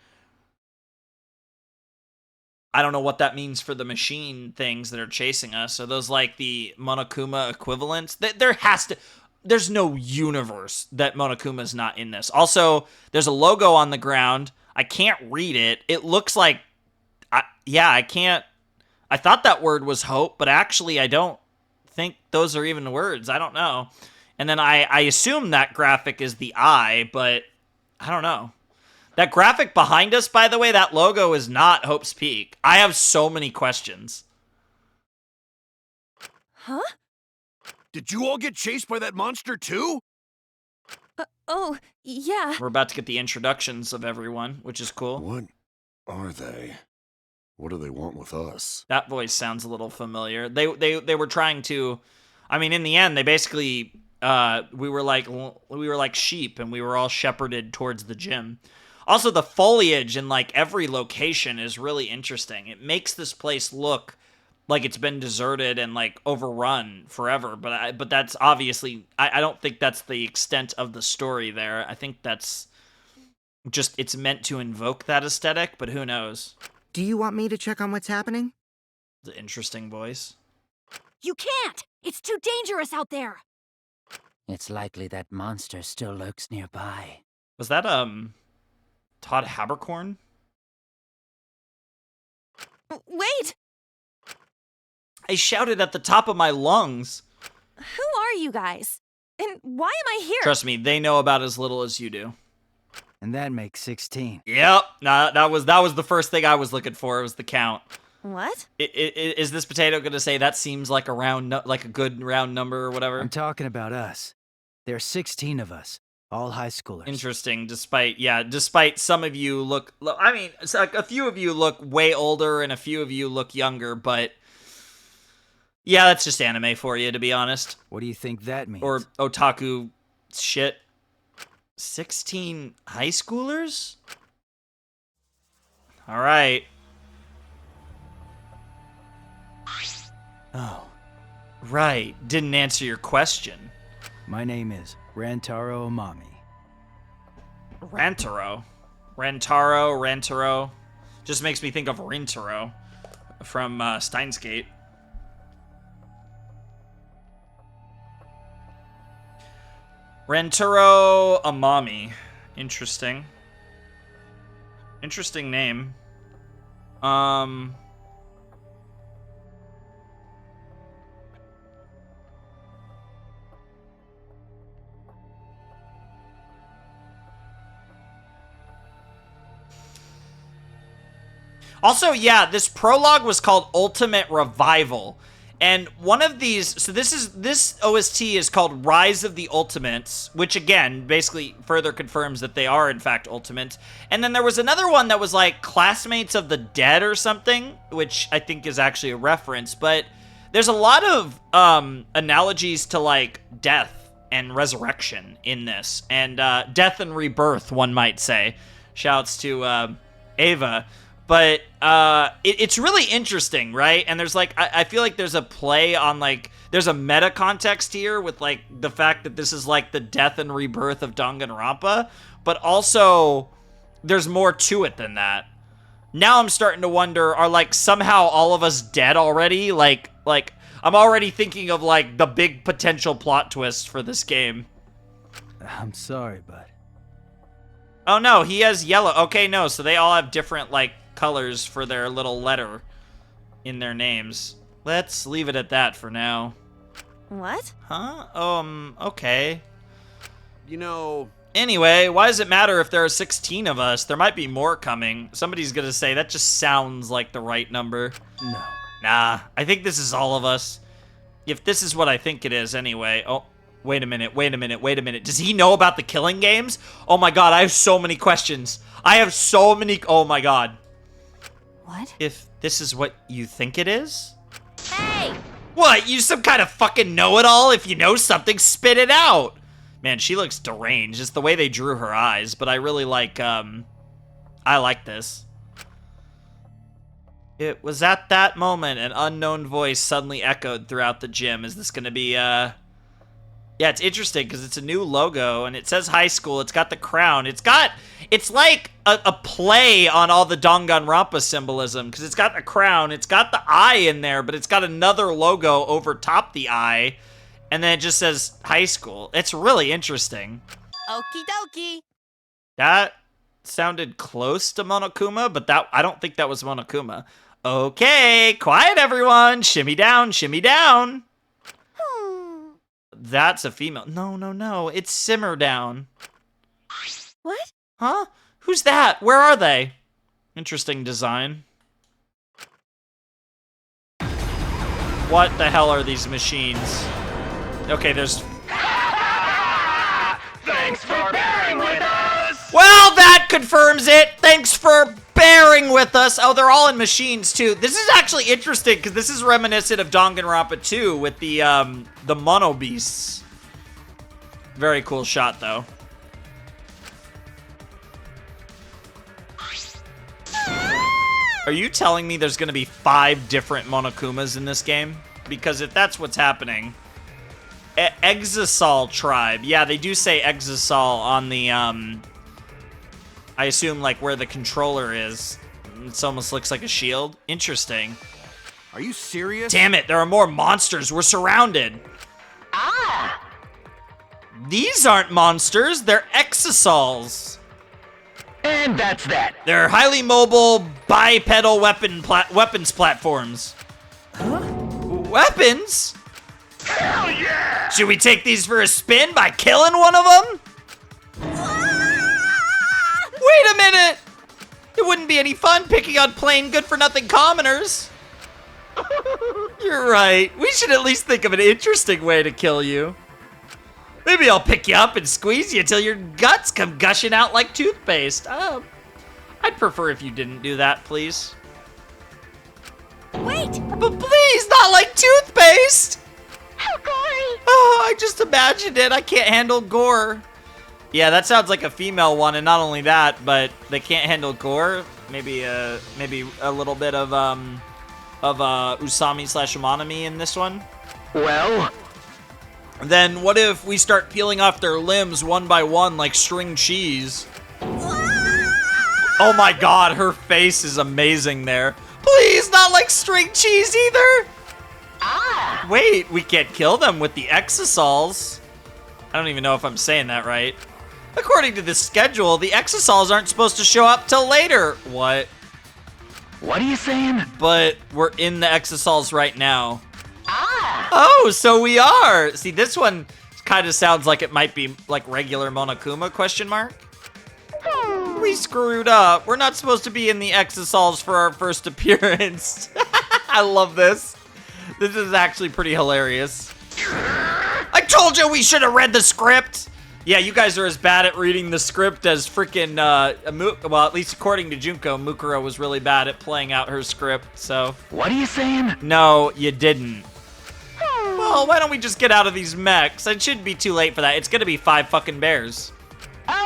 I don't know what that means for the machine things that are chasing us. Are those like the Monokuma equivalents? There has to... universe that Monokuma's not in this. Also, there's a logo on the ground. I can't read it. It looks like, I can't. I thought that word was hope, but actually I don't think those are even words. I don't know. And then I assume that graphic is the eye, but I don't know. That graphic behind us, by the way, that logo is not Hope's Peak. I have so many questions. Huh? Did you all get chased by that monster too? Oh, yeah. We're about to get the introductions of everyone, which is cool. What are they? What do they want with us? That voice sounds a little familiar. They were trying to, I mean, in the end, they basically, we were like sheep, and we were all shepherded towards the gym. Also, the foliage in like every location is really interesting. It makes this place look like it's been deserted and like overrun forever. But that's obviously, I don't think that's the extent of the story there. I think that's just, it's meant to invoke that aesthetic, but who knows? Do you want me to check on what's happening? The interesting voice. You can't! It's too dangerous out there! It's likely that monster still lurks nearby. Was that, Todd Habercorn? Wait! I shouted at the top of my lungs. Who are you guys? And why am I here? Trust me, they know about as little as you do. And that makes 16. Yep, nah, that was the first thing I was looking for. It was the count. What? Is this potato gonna say that seems like like a good round number or whatever? I'm talking about us. There are 16 of us, all high schoolers. Interesting. Despite some of you look, I mean, a few of you look way older and a few of you look younger, but yeah, that's just anime for you, to be honest. What do you think that means? Or otaku shit. 16 high schoolers? All right. Oh. Right. Didn't answer your question. My name is Rantaro Amami. Rantaro. Just makes me think of Rintaro from Steins Gate. Rantaro Amami. Interesting. Interesting name. Also, yeah, this prologue was called Ultimate Revival. And one of these, so this OST is called Rise of the Ultimates, which again, basically further confirms that they are in fact Ultimate. And then there was another one that was like Classmates of the Dead or something, which I think is actually a reference. But there's a lot of analogies to like death and resurrection in this. And death and rebirth, one might say. Shouts to Ava. But it's really interesting, right? And there's like, I feel like there's a play on like, there's a meta context here with like the fact that this is like the death and rebirth of Danganronpa, but also there's more to it than that. Now I'm starting to wonder, are like somehow all of us dead already? Like I'm already thinking of like the big potential plot twist for this game. I'm sorry, bud. Oh no, he has yellow. Okay, no, so they all have different like colors for their little letter in their names. Let's leave it at that for now. What? Huh? Okay. You know... Anyway, why does it matter if there are 16 of us? There might be more coming. Somebody's gonna say, that just sounds like the right number. No. Nah, I think this is all of us. If this is what I think it is anyway. Oh, wait a minute. Does he know about the killing games? Oh my god, I have so many questions. Oh my god. What? If this is what you think it is? Hey! What, you some kind of fucking know-it-all? If you know something, spit it out! Man, she looks deranged. It's the way they drew her eyes, but I really like, I like this. It was at that moment an unknown voice suddenly echoed throughout the gym. Is this gonna be, Yeah, it's interesting because it's a new logo and it says high school. It's got the crown. It's like a play on all the Danganronpa symbolism because it's got the crown. It's got the eye in there, but it's got another logo over top the eye. And then it just says high school. It's really interesting. Okie dokie. That sounded close to Monokuma, but I don't think that was Monokuma. Okay, quiet everyone. Shimmy down, shimmy down. That's a female. No. It's Simmer Down. What? Huh? Who's that? Where are they? Interesting design. What the hell are these machines? Okay, there's... Thanks for bearing with us! Well, that confirms it! Thanks for bearing with us! Oh, they're all in machines, too. This is actually interesting, because this is reminiscent of Danganronpa 2 with the Mono Beasts. Very cool shot, though. Are you telling me there's gonna be 5 different Monokumas in this game? Because if that's what's happening... Exisal tribe. Yeah, they do say Exisal on the, I assume, like, where the controller is. It almost looks like a shield. Interesting. Are you serious? Damn it, there are more monsters. We're surrounded. These aren't monsters. They're Exisals. And that's that. They're highly mobile, bipedal weapons platforms. Huh? Weapons? Hell yeah! Should we take these for a spin by killing one of them? Wait a minute! It wouldn't be any fun picking on plain good-for-nothing commoners. You're right. We should at least think of an interesting way to kill you. Maybe I'll pick you up and squeeze you till your guts come gushing out like toothpaste. I'd prefer if you didn't do that, please. Wait! But please, not like toothpaste! How gory! Oh, I just imagined it. I can't handle gore. Yeah, that sounds like a female one, and not only that, but they can't handle gore. Maybe a little bit of Usami/Umanami in this one. Well, Then what if we start peeling off their limbs one by one like string cheese? Oh my god, her face is amazing there. Please, not like string cheese either! Wait, we can't kill them with the Exisals. I don't even know if I'm saying that right. According to the schedule, the Exisals aren't supposed to show up till later. What? what are you saying? But we're in the Exisals right now. Oh, so we are. See, this one kind of sounds like it might be like regular Monokuma, question mark? We screwed up. We're not supposed to be in the Exisals for our first appearance. I love this. This is actually pretty hilarious. I told you we should have read the script. Yeah, you guys are as bad at reading the script as freaking, well, at least according to Junko, Mukuro was really bad at playing out her script, so. What are you saying? No, you didn't. Well, why don't we just get out of these mechs? It shouldn't be too late for that. It's gonna be 5 fucking bears.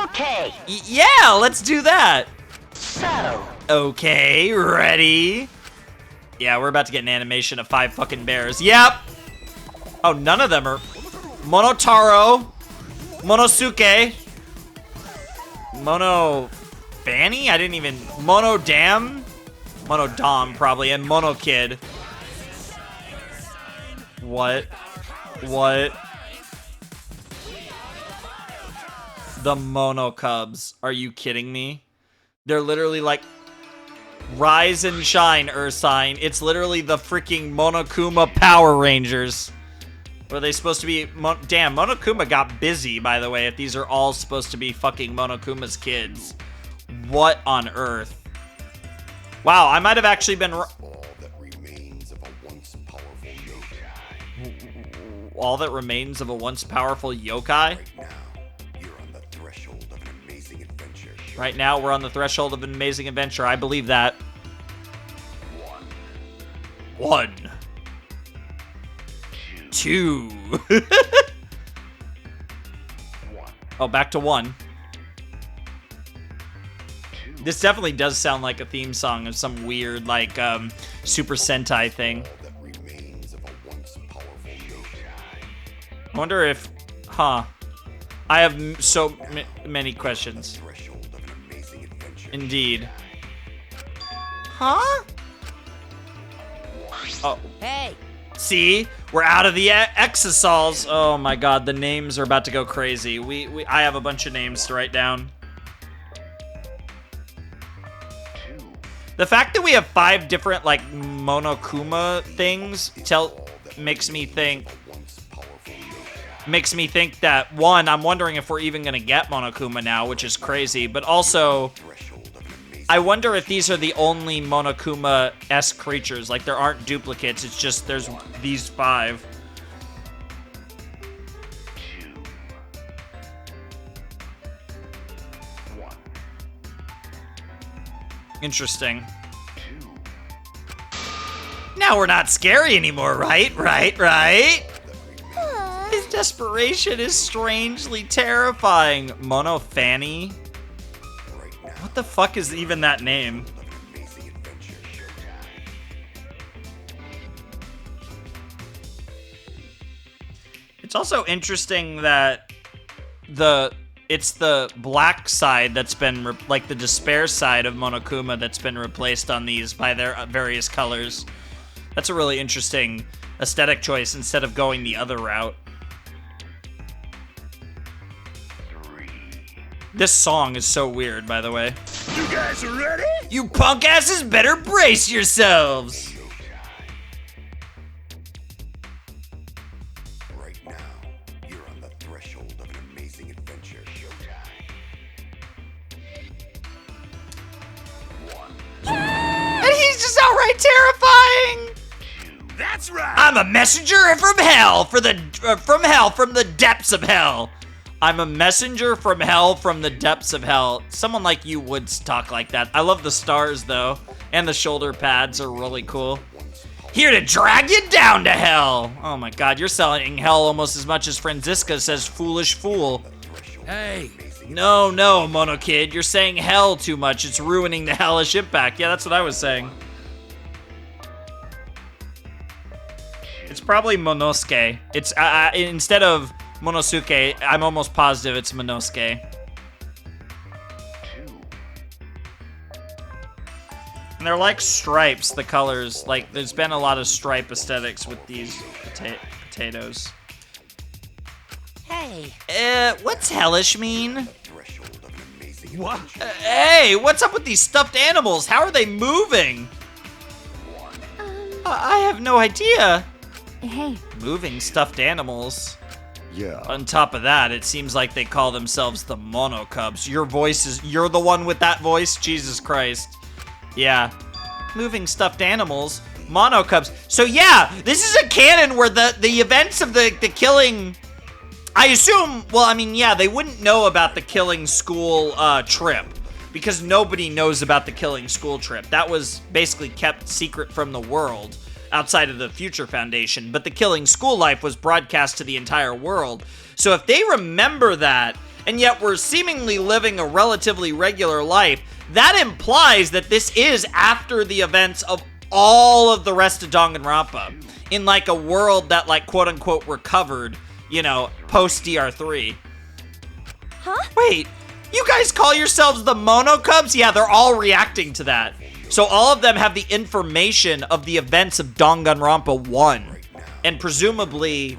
Okay. Yeah, let's do that. So, Okay, ready? Yeah, we're about to get an animation of 5 fucking bears. Yep. Oh, none of them are. Monotaro. Monosuke. Mono Fanny? I didn't even. Monodam? Monodam, probably. And Mono Kid. What? What? The Monokubs. Are you kidding me? They're literally like, rise and shine, Ursine. It's literally the freaking Monokuma Power Rangers. Were they supposed to be... Damn, Monokuma got busy, by the way, if these are all supposed to be fucking Monokuma's kids. What on earth? Wow, I might have actually been... All that remains of a once powerful yokai. All that remains of a once powerful yokai? Right now, you're on the threshold of an amazing adventure. Right now, we're on the threshold of an amazing adventure. I believe that. One. Two. Oh, back to 1. This definitely does sound like a theme song of some weird, like, Super Sentai thing. All that remains of a once powerful yokai. I wonder if... Huh. I have so many questions. Threshold of an amazing adventure. Indeed. Huh? Oh. Hey, See? We're out of the exosols. Oh my god, the names are about to go crazy. I have a bunch of names to write down. The fact that we have 5 different, like, Monokuma things makes me think that, one, I'm wondering if we're even gonna get Monokuma now, which is crazy, but also, I wonder if these are the only Monokuma-esque creatures. Like, there aren't duplicates, it's just there's these 5. Interesting. Now we're not scary anymore, right? His desperation is strangely terrifying. Mono Fanny? What the fuck is even that name? It's also interesting that it's the black side that's been, like the despair side of Monokuma that's been replaced on these by their various colors. That's a really interesting aesthetic choice instead of going the other route. This song is so weird, by the way. You guys are ready? You punk asses better brace yourselves! Right now, you're on the threshold of an amazing adventure. And he's just outright terrifying! That's right! I'm a messenger from hell, from the depths of hell. I'm a messenger from hell, from the depths of hell. Someone like you would talk like that. I love the stars, though. And the shoulder pads are really cool. Here to drag you down to hell. Oh my god, you're selling hell almost as much as Franziska says foolish fool. Hey! No, Mono Kid, you're saying hell too much. It's ruining the hellish impact. Yeah, that's what I was saying. It's probably Monosuke. It's instead of Monosuke, I'm almost positive it's Monosuke. And they're like stripes, the colors. Like, there's been a lot of stripe aesthetics with these potatoes. Hey. What's hellish mean? What? Hey, what's up with these stuffed animals? How are they moving? I have no idea. Hey. Moving stuffed animals. Yeah. On top of that, it seems like they call themselves the Monokubs. You're the one with that voice? Jesus Christ. Yeah. Moving stuffed animals. Monokubs. So yeah, this is a canon where the events of the killing... I assume, well, I mean, yeah, they wouldn't know about the killing school trip. Because nobody knows about the killing school trip. That was basically kept secret from the world. Outside of the Future Foundation, but the killing school life was broadcast to the entire world. So if they remember that, and yet we're seemingly living a relatively regular life, that implies that this is after the events of all of the rest of Danganronpa, in like a world that like quote-unquote recovered, you know, post-DR3. Huh? Wait, you guys call yourselves the Monokubs? Yeah, they're all reacting to that. So all of them have the information of the events of Danganronpa 1. And presumably,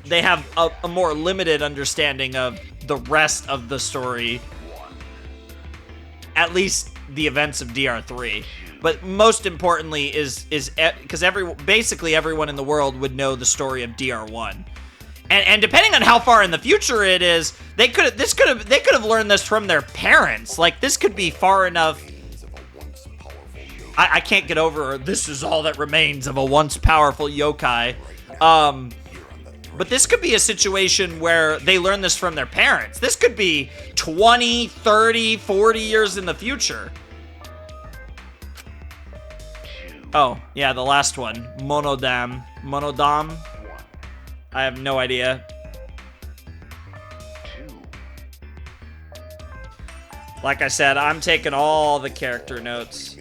they have a more limited understanding of the rest of the story. At least the events of DR3. But most importantly is because basically everyone in the world would know the story of DR1. And depending on how far in the future it is, they could have learned this from their parents. Like, this could be far enough. I can't get over this is all that remains of a once powerful yokai. But this could be a situation where they learn this from their parents. This could be 20, 30, 40 years in the future. Oh, yeah, the last one. Monodam. Monodam? I have no idea. Like I said, I'm taking all the character notes.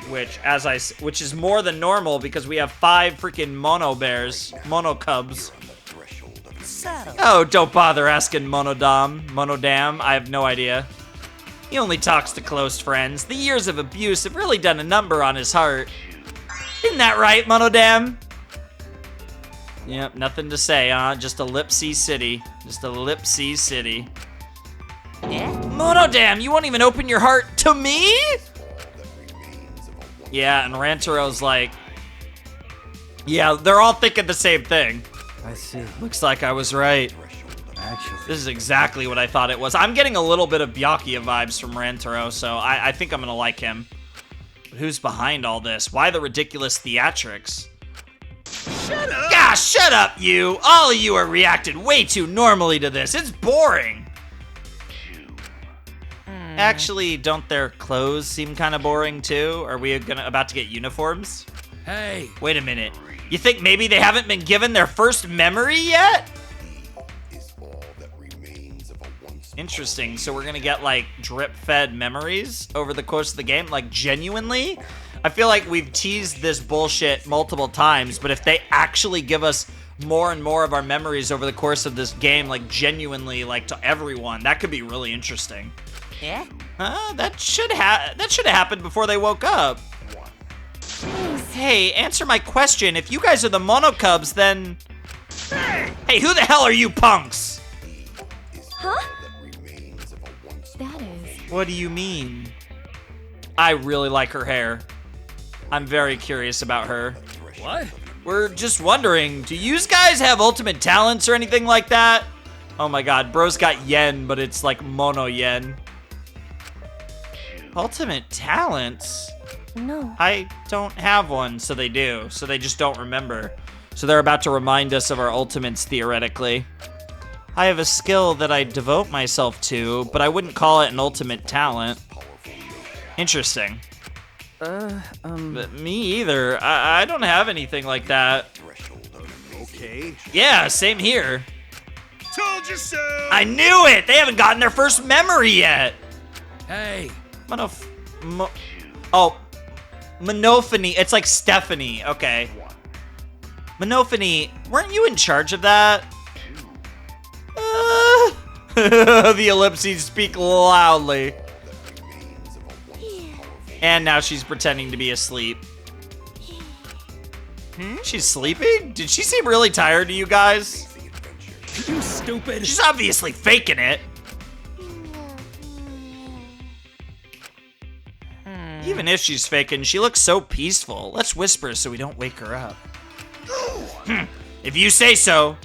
Which is more than normal because we have 5 freaking Monokubs. Oh, don't bother asking Monodam. I have no idea. He only talks to close friends. The years of abuse have really done a number on his heart. Isn't that right, Monodam? Yep, nothing to say, huh? Just a Lipsy city. Just a Lipsy city. Monodam, you won't even open your heart to me? Yeah, and Rantaro's like... Yeah, they're all thinking the same thing. I see. Looks like I was right. Actually, This is exactly what I thought it was. I'm getting a little bit of Byakuya vibes from Rantaro, so I think I'm gonna like him. But who's behind all this? Why the ridiculous theatrics? Shut up! Gosh, shut up, you! All of you are reacting way too normally to this. It's boring. Actually, don't their clothes seem kind of boring too? Are we about to get uniforms? hey, Wait a minute. You think maybe they haven't been given their first memory yet? Is all that remains of a once Interesting. So we're gonna get like drip-fed memories over the course of the game? Like genuinely? I feel like we've teased this bullshit multiple times, but if they actually give us more and more of our memories over the course of this game, like genuinely, like to everyone, that could be really interesting. Yeah? That should have happened before they woke up. Hey, answer my question. If you guys are the Monokubs, then... Hey, who the hell are you punks? Huh? that remains of a once That is. What do you mean? I really like her hair. I'm very curious about her. what? We're just wondering, do you guys have ultimate talents or anything like that? Oh my god, bro's got yen, but it's like mono yen. Ultimate talents? No. I don't have one, so they do. So they just don't remember. So they're about to remind us of our ultimates, theoretically. I have a skill that I devote myself to, but I wouldn't call it an ultimate talent. Interesting. But me either. I don't have anything like that. Okay. Yeah, same here. Told you so! I knew it! They haven't gotten their first memory yet! Hey, Monophony. It's like Stephanie. Okay. Monophony, weren't you in charge of that? The ellipses speak loudly. And now she's pretending to be asleep. She's sleeping? Did she seem really tired to you guys? you stupid. She's obviously faking it. Even if she's faking, she looks so peaceful. Let's whisper so we don't wake her up. If you say so.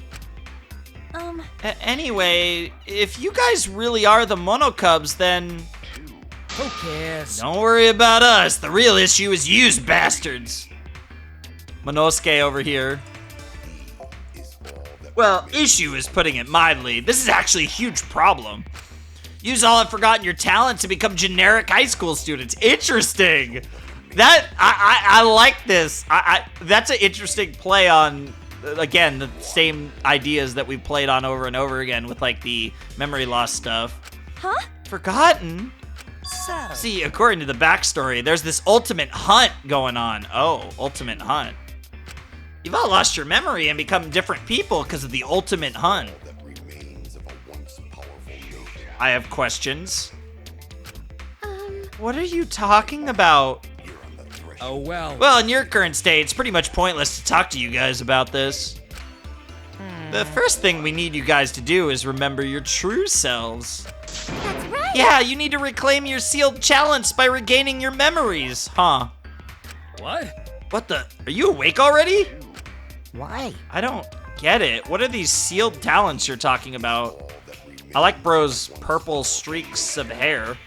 Anyway, if you guys really are the Monokubs, then Who cares? don't worry about us. The real issue is you bastards. Monosuke over here. Well, issue is putting it mildly. This is actually a huge problem. Yous all have forgotten your talent to become generic high school students. Interesting. That I like this. That's an interesting play on, again, the same ideas that we've played on over and over again with like the memory loss stuff. Huh? Forgotten? See, according to the backstory, there's this ultimate hunt going on. Oh, ultimate hunt. You've all lost your memory and become different people because of the ultimate hunt. that remains of a once powerful nation. I have questions. What are you talking about? Oh well. Well, in your current state, it's pretty much pointless to talk to you guys about this. The first thing we need you guys to do is remember your true selves. That's right. Yeah, you need to reclaim your sealed talents by regaining your memories, huh? What? What the? Are you awake already? Why? I don't get it. What are these sealed talents you're talking about? I like bro's purple streaks of hair.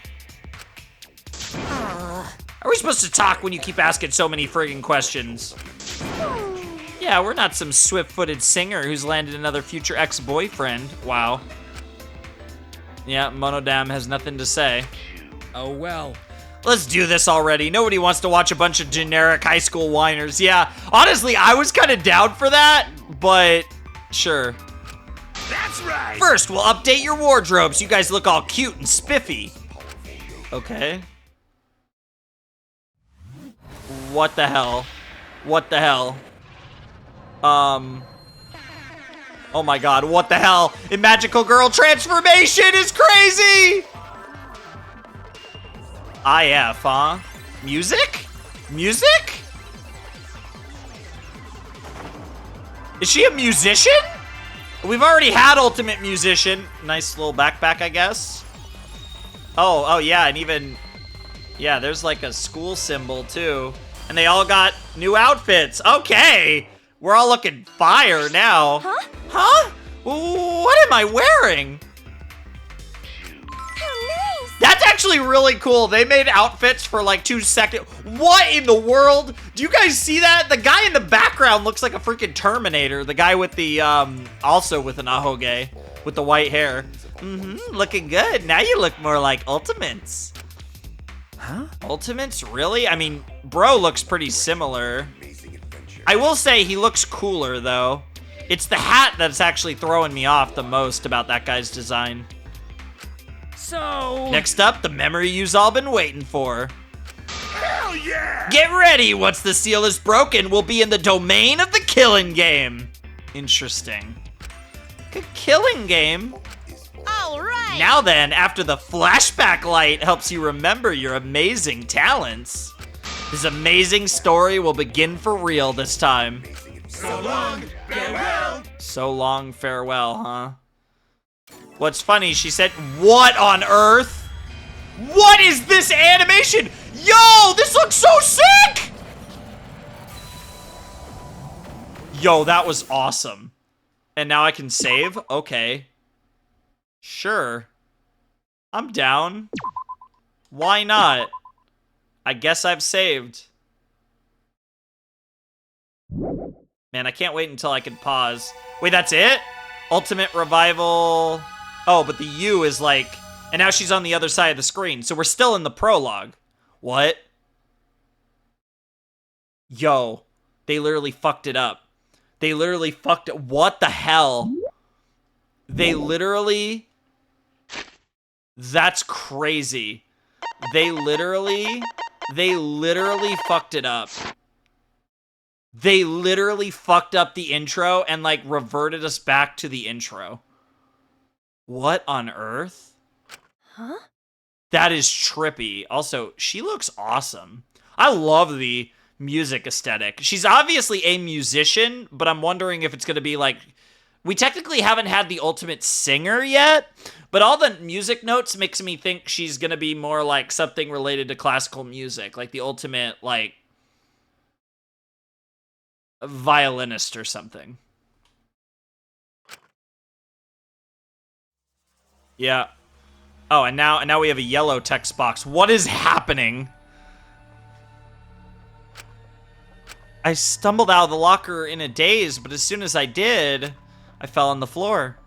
Are we supposed to talk when you keep asking so many friggin' questions? Yeah, we're not some swift-footed singer who's landed another future ex-boyfriend. Wow. Yeah, Monodam has nothing to say. Oh well. Let's do this already. Nobody wants to watch a bunch of generic high school whiners. Yeah, honestly, I was kind of down for that, but sure. That's right! First, we'll update your wardrobe so you guys look all cute and spiffy. Okay. What the hell? What the hell? Oh my god, what the hell? A magical girl transformation is crazy! IF, huh? Music? Music? Is she a musician? We've already had Ultimate Musician. Nice little backpack, I guess. Oh, yeah, and even... Yeah, there's like a school symbol, too. And they all got new outfits. Okay! We're all looking fire now. Huh? Huh? What am I wearing? How nice! That's actually really cool. They made outfits for like 2 seconds. What in the world? Do you guys see that? The guy in the background looks like a freaking Terminator. The guy with the, also with an ahoge, with the white hair. Looking good. Now you look more like Ultimates. Huh? Ultimates? Really? I mean, bro looks pretty similar. I will say he looks cooler, though. It's the hat that's actually throwing me off the most about that guy's design. So... Next up, the memory you've all been waiting for. Hell yeah! Get ready! Once the seal is broken, we'll be in the domain of the killing game. Interesting. A killing game? All right! Now then, after the flashback light helps you remember your amazing talents, this amazing story will begin for real this time. So long, farewell! So long, farewell, huh? What's funny, she said, what on earth? What is this animation? Yo, this looks so sick! Yo, that was awesome. And now I can save? Okay. Sure. I'm down. Why not? I guess I've saved. Man, I can't wait until I can pause. Wait, that's it? Ultimate Revival. Oh, but the U is like... And now she's on the other side of the screen. So we're still in the prologue. What? Yo. They literally fucked it up. They literally fucked it. What the hell? They literally... That's crazy. They literally fucked it up. They literally fucked up the intro and, like, reverted us back to the intro. What on earth? Huh? That is trippy. Also, she looks awesome. I love the music aesthetic. She's obviously a musician, but I'm wondering if it's going to be, like... We technically haven't had the ultimate singer yet, but all the music notes makes me think she's going to be more like something related to classical music, like the ultimate, like, violinist or something. Yeah. Oh, and now we have a yellow text box. What is happening? I stumbled out of the locker in a daze, but as soon as I did, I fell on the floor.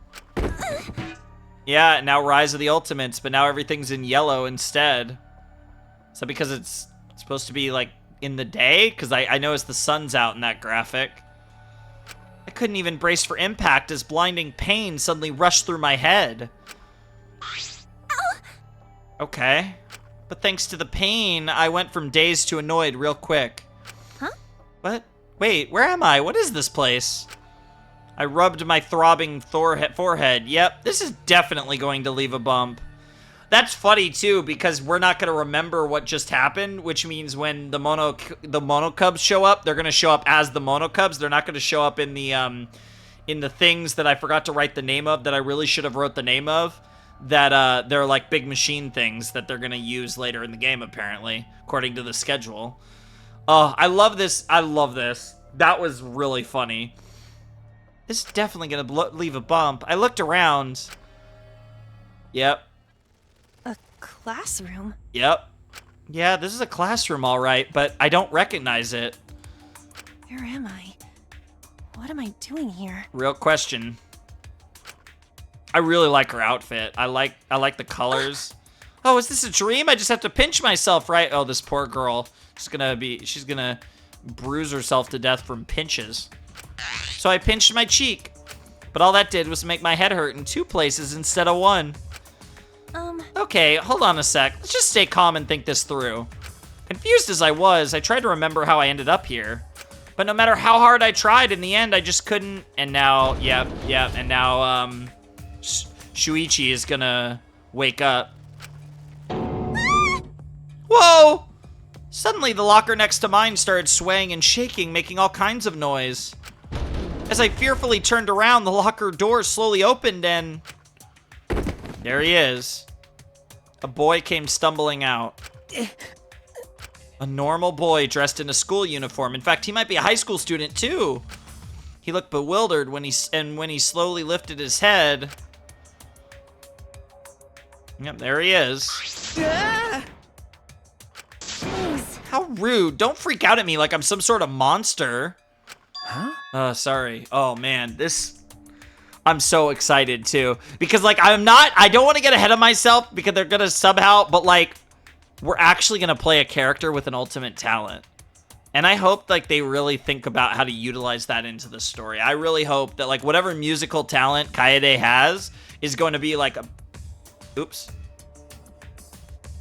Yeah, now Rise of the Ultimates, but now everything's in yellow instead. Is that because it's supposed to be, like, in the day? Because I noticed the sun's out in that graphic. I couldn't even brace for impact as blinding pain suddenly rushed through my head. Okay. But thanks to the pain, I went from dazed to annoyed real quick. Huh? What? Wait, where am I? What is this place? I rubbed my throbbing forehead. Yep, this is definitely going to leave a bump. That's funny, too, because we're not going to remember what just happened, which means when the Monokubs show up, they're going to show up as the Monokubs. They're not going to show up in the things that I forgot to write the name of that I really should have wrote the name of. That they're like big machine things that they're going to use later in the game, apparently, according to the schedule. Oh, I love this. I love this. That was really funny. This is definitely going to leave a bump. I looked around. Yep. A classroom? Yep. Yeah, this is a classroom, all right, but I don't recognize it. Where am I? What am I doing here? Real question. I really like her outfit. I like the colors. Oh, is this a dream? I just have to pinch myself, right? Oh, this poor girl. She's gonna bruise herself to death from pinches. So I pinched my cheek. But all that did was make my head hurt in 2 places instead of 1. Okay, hold on a sec. Let's just stay calm and think this through. Confused as I was, I tried to remember how I ended up here. But no matter how hard I tried, in the end, I just couldn't. And now, yep, and now, Shuichi is gonna wake up. Whoa! Suddenly, the locker next to mine started swaying and shaking, making all kinds of noise. As I fearfully turned around, the locker door slowly opened and... there he is. A boy came stumbling out. A normal boy dressed in a school uniform. In fact, he might be a high school student too. He looked bewildered when he slowly lifted his head. Yep, there he is. Jeez. How rude. Don't freak out at me like I'm some sort of monster. Huh? Sorry. Oh, man. I'm so excited, too. Because, like, I don't want to get ahead of myself because they're going to somehow, but, like, we're actually going to play a character with an ultimate talent. And I hope, like, they really think about how to utilize that into the story. I really hope that, like, whatever musical talent Kaede has is going to be, like, a... Oops.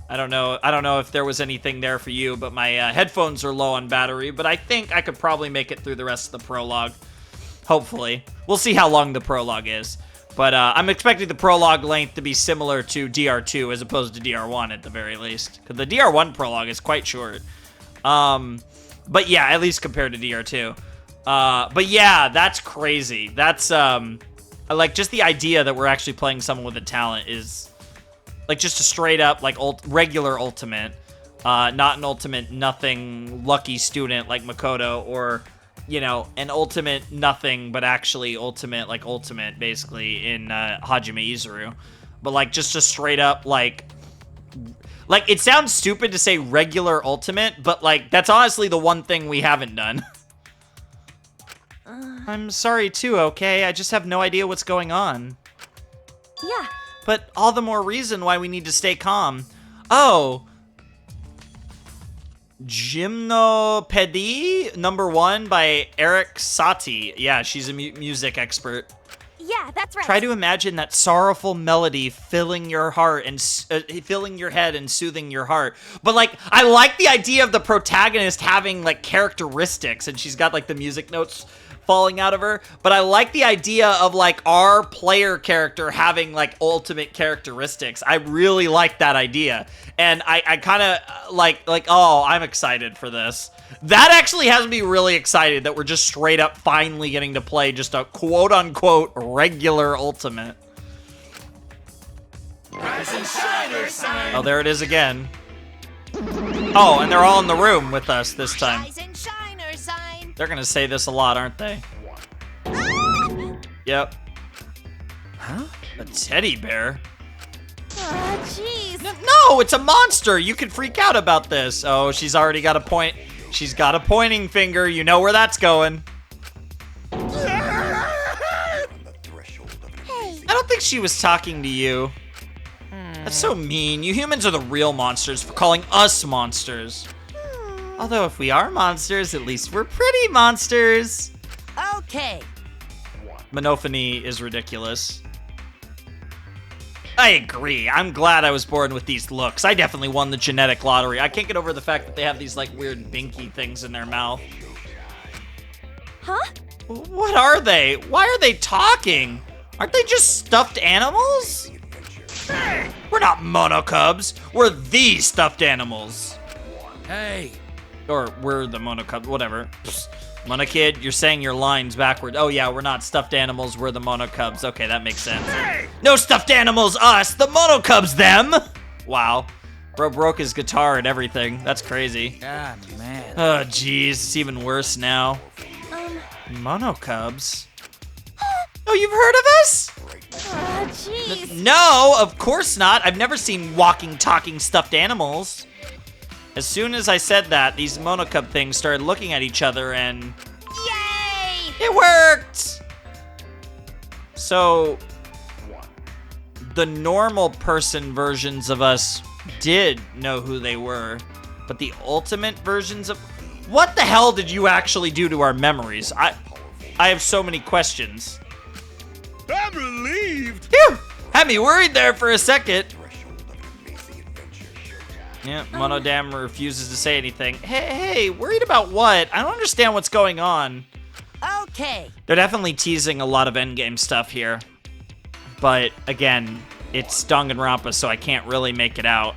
I don't know if there was anything there for you, but my headphones are low on battery, but I think I could probably make it through the rest of the prologue. Hopefully. We'll see how long the prologue is. But I'm expecting the prologue length to be similar to DR2 as opposed to DR1 at the very least. Because the DR1 prologue is quite short. But yeah, at least compared to DR2. But yeah, that's crazy. That's, like, just the idea that we're actually playing someone with a talent is... like, just a straight-up, like, regular ultimate. Not an ultimate nothing lucky student like Makoto, or, you know, an ultimate nothing, but actually ultimate, like, ultimate, basically, in Hajime Izuru. But, like, just a straight-up, like, it sounds stupid to say regular ultimate, but, like, that's honestly the one thing we haven't done. I'm sorry, too, okay? I just have no idea what's going on. Yeah. But all the more reason why we need to stay calm. Oh. Gymnopedie #1 by Eric Satie. Yeah, she's a music expert. Yeah, that's right. Try to imagine that sorrowful melody filling your heart and filling your head and soothing your heart. But, like, I like the idea of the protagonist having, like, characteristics, and she's got, like, the music notes falling out of her. But I like the idea of, like, our player character having, like, ultimate characteristics. I really like that idea. And I kind of, like, oh, I'm excited for this. That actually has me really excited that we're just straight up finally getting to play just a quote-unquote regular ultimate. Rise and shine, Earthsign. Oh, there it is again. Oh, and they're all in the room with us this time. Rise and shine, Earthsign. They're gonna say this a lot, aren't they? Yep. Huh? A teddy bear? Oh, jeez. No, it's a monster! You could freak out about this. Oh, she's already got a point. She's got a pointing finger. You know where that's going. On the threshold of an amazing I don't think she was talking to you. That's so mean. You humans are the real monsters for calling us monsters. Although if we are monsters, at least we're pretty monsters. Okay. Monophony is ridiculous. I agree. I'm glad I was born with these looks. I definitely won the genetic lottery. I can't get over the fact that they have these, like, weird binky things in their mouth. Huh? What are they? Why are they talking? Aren't they just stuffed animals? We're not Monokubs. We're the stuffed animals. Hey! Or we're the Monokubs, whatever. Psst. Monokid, you're saying your lines backward. Oh yeah, we're not stuffed animals, we're the Monokubs. Okay, that makes sense. No stuffed animals, us! The Monokubs, them! Wow. Bro broke his guitar and everything. That's crazy. Ah, man. Oh, jeez. It's even worse now. Monokubs? Oh, you've heard of us? Oh, jeez. No, of course not. I've never seen walking, talking stuffed animals. As soon as I said that, these Monokub things started looking at each other and... Yay! it worked! So... the normal person versions of us did know who they were, but the ultimate versions of... what the hell did you actually do to our memories? I have so many questions. I'm relieved. Phew! Had me worried there for a second. threshold of an amazing adventure. Yeah, Monodam refuses to say anything. Hey, worried about what? I don't understand what's going on. Okay. They're definitely teasing a lot of endgame stuff here. But, again, it's Danganronpa, so I can't really make it out.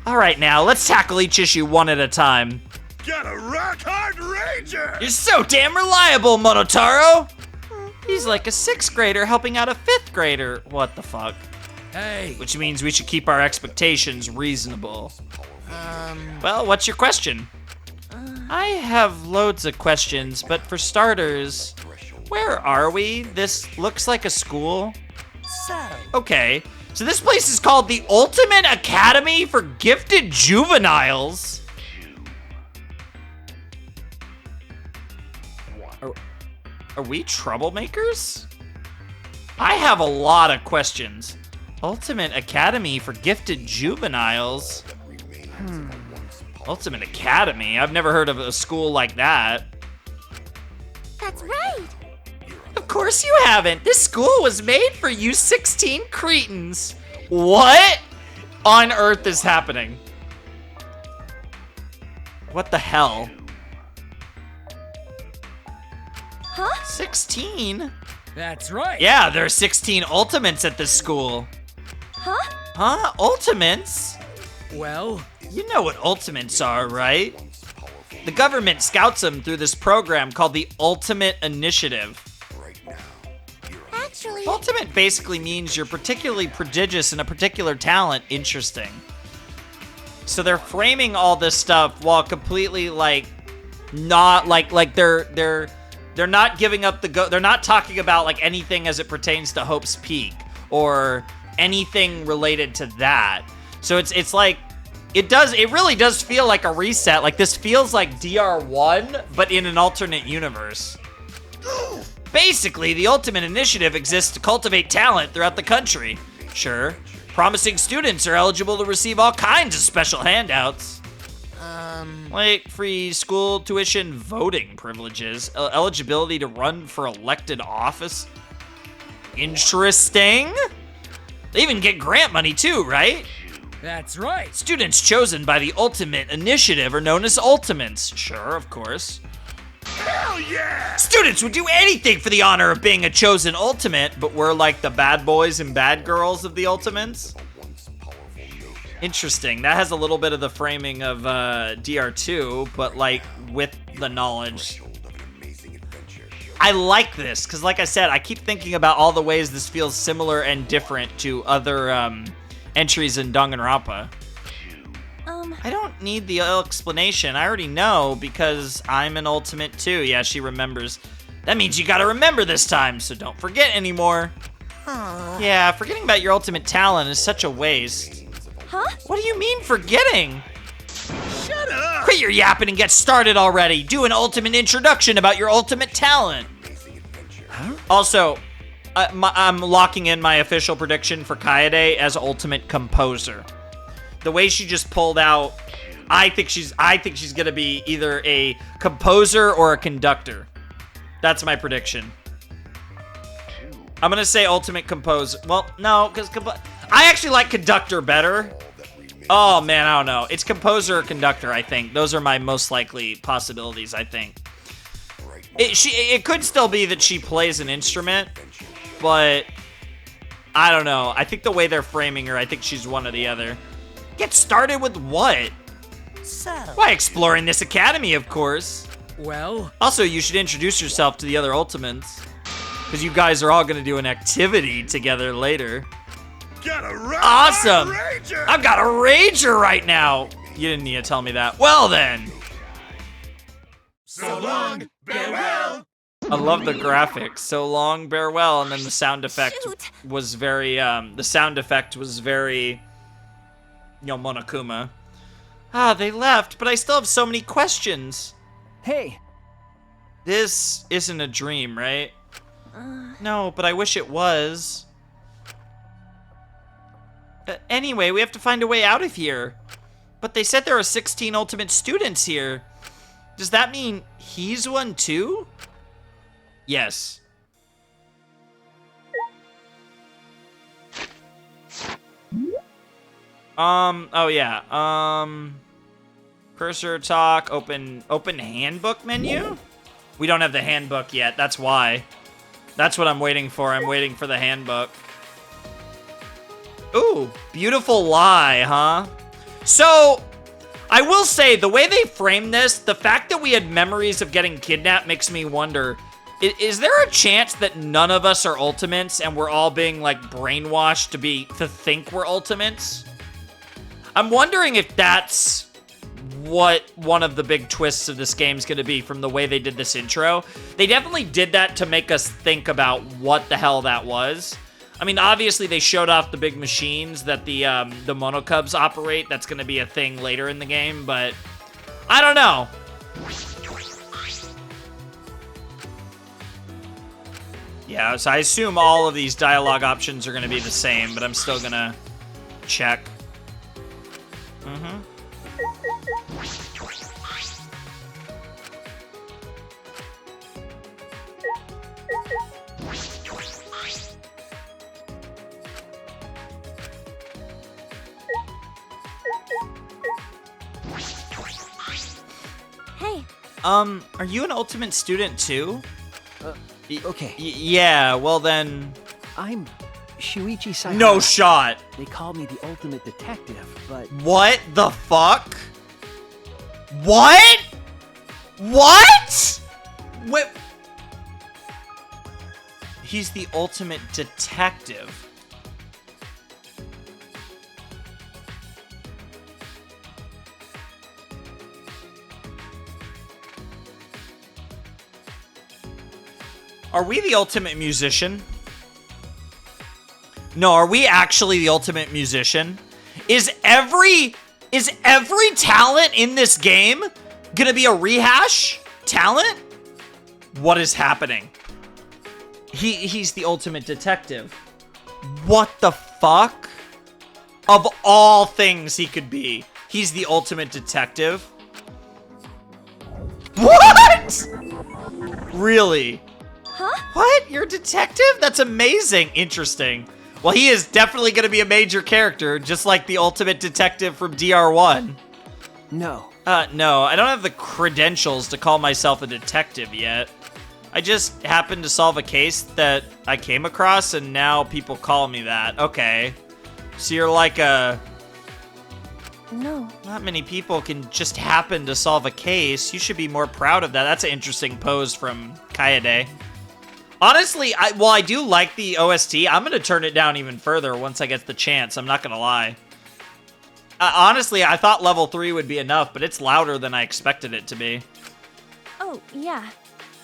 Alright now, let's tackle each issue one at a time. Got a rock hard ranger. You're so damn reliable, Monotaro! He's like a 6th grader helping out a 5th grader. What the fuck? Hey. Which means we should keep our expectations reasonable. Well, what's your question? I have loads of questions, but for starters, where are we? This looks like a school. Okay, so this place is called the Ultimate Academy for Gifted Juveniles. Are we troublemakers? I have a lot of questions. Ultimate Academy for Gifted Juveniles? Ultimate Academy? I've never heard of a school like that. That's right. Of course you haven't. This school was made for you 16 cretins. What on earth is happening? What the hell? Huh? 16? That's right. Yeah, there are 16 ultimates at this school. Huh? Huh? Ultimates? Well, You know what ultimates are, right? The government scouts them through this program called the Ultimate Initiative. Actually, Ultimate basically means you're particularly prodigious in a particular talent. Interesting. So they're framing all this stuff while completely not they're not giving up they're not talking about like anything as it pertains to Hope's Peak or anything related to that. So it's like it really does feel like a reset. Like this feels like DR1 but in an alternate universe. Basically, the Ultimate Initiative exists to cultivate talent throughout the country. Sure, promising students are eligible to receive all kinds of special handouts. Like free school tuition, voting privileges, eligibility to run for elected office. Interesting. They even get grant money too, right? that's right. Students chosen by the Ultimate Initiative are known as Ultimates. Sure, of course. Hell yeah! Students would do anything for the honor of being a chosen Ultimate, but we're like the bad boys and bad girls of the Ultimates. Interesting. That has a little bit of the framing of DR2, but like with the knowledge. I like this, because like I said, I keep thinking about all the ways this feels similar and different to other entries in Danganronpa. I don't need the explanation. I already know because I'm an Ultimate too. Yeah, she remembers. That means you gotta remember this time, so don't forget anymore. Yeah, forgetting about your ultimate talent is such a waste. huh? What do you mean forgetting? Shut up! Quit your yapping and get started already. Do an ultimate introduction about your ultimate talent. Also, I'm locking in my official prediction for Kaede as ultimate composer. The way she just pulled out, I think she's gonna be either a composer or a conductor. That's my prediction. I'm gonna say ultimate composer. Well, no, because I actually like conductor better. Oh man, I don't know. It's composer or conductor, I think. Those are my most likely possibilities, I think. It could still be that she plays an instrument, but I don't know. I think the way they're framing her, I think she's one or the other. Get started with what? Why, exploring this academy, of course. Well, Also, you should introduce yourself to the other Ultimates, because you guys are all going to do an activity together later. Got a right Awesome! rager! I've got a rager right now! You didn't need to tell me that. Well then! So long, farewell! I love the graphics. So long, farewell, and then the sound effect Shoot. was very, Monokuma. Ah, they left, but I still have so many questions. Hey, This isn't a dream, right? No, but I wish it was. Anyway, we have to find a way out of here. But they said there are 16 ultimate students here. Does that mean he's one too? Yes. Oh yeah. Cursor talk, open handbook menu? We don't have the handbook yet, that's why. That's what I'm waiting for. I'm waiting for the handbook. Ooh, beautiful lie, huh? So, I will say, the way they framed this, the fact that we had memories of getting kidnapped makes me wonder, Is there a chance that none of us are ultimates and we're all being like brainwashed to think we're ultimates? I'm wondering if that's what one of the big twists of this game is going to be from the way they did this intro. They definitely did that to make us think about what the hell that was. I mean, obviously they showed off the big machines that the Monokubs operate. That's going to be a thing later in the game, but I don't know. Yeah, so I assume all of these dialogue options are going to be the same, but I'm still going to check. Hey. Are you an ultimate student too? Okay. Yeah, well then... I'm Shuichi Saihara. No shot! They call me the ultimate detective, but... What the fuck? What? What? Wait... He's the ultimate detective. Are we the ultimate musician? No, are we actually the ultimate musician? Is every talent in this game gonna be a rehash talent? What is happening? He's the ultimate detective. What the fuck? Of all things he could be, he's the ultimate detective? What? Really? Huh? What? You're a detective? That's amazing. Interesting. Well, he is definitely going to be a major character, just like the ultimate detective from DR1. No. No, I don't have the credentials to call myself a detective yet. I just happened to solve a case that I came across, and now people call me that. Okay. So you're like a... No. Not many people can just happen to solve a case. You should be more proud of that. That's an interesting pose from Kaede. Honestly, I do like the OST. I'm going to turn it down even further once I get the chance. I'm not going to lie. Honestly, I thought level 3 would be enough, but it's louder than I expected it to be. Oh, yeah.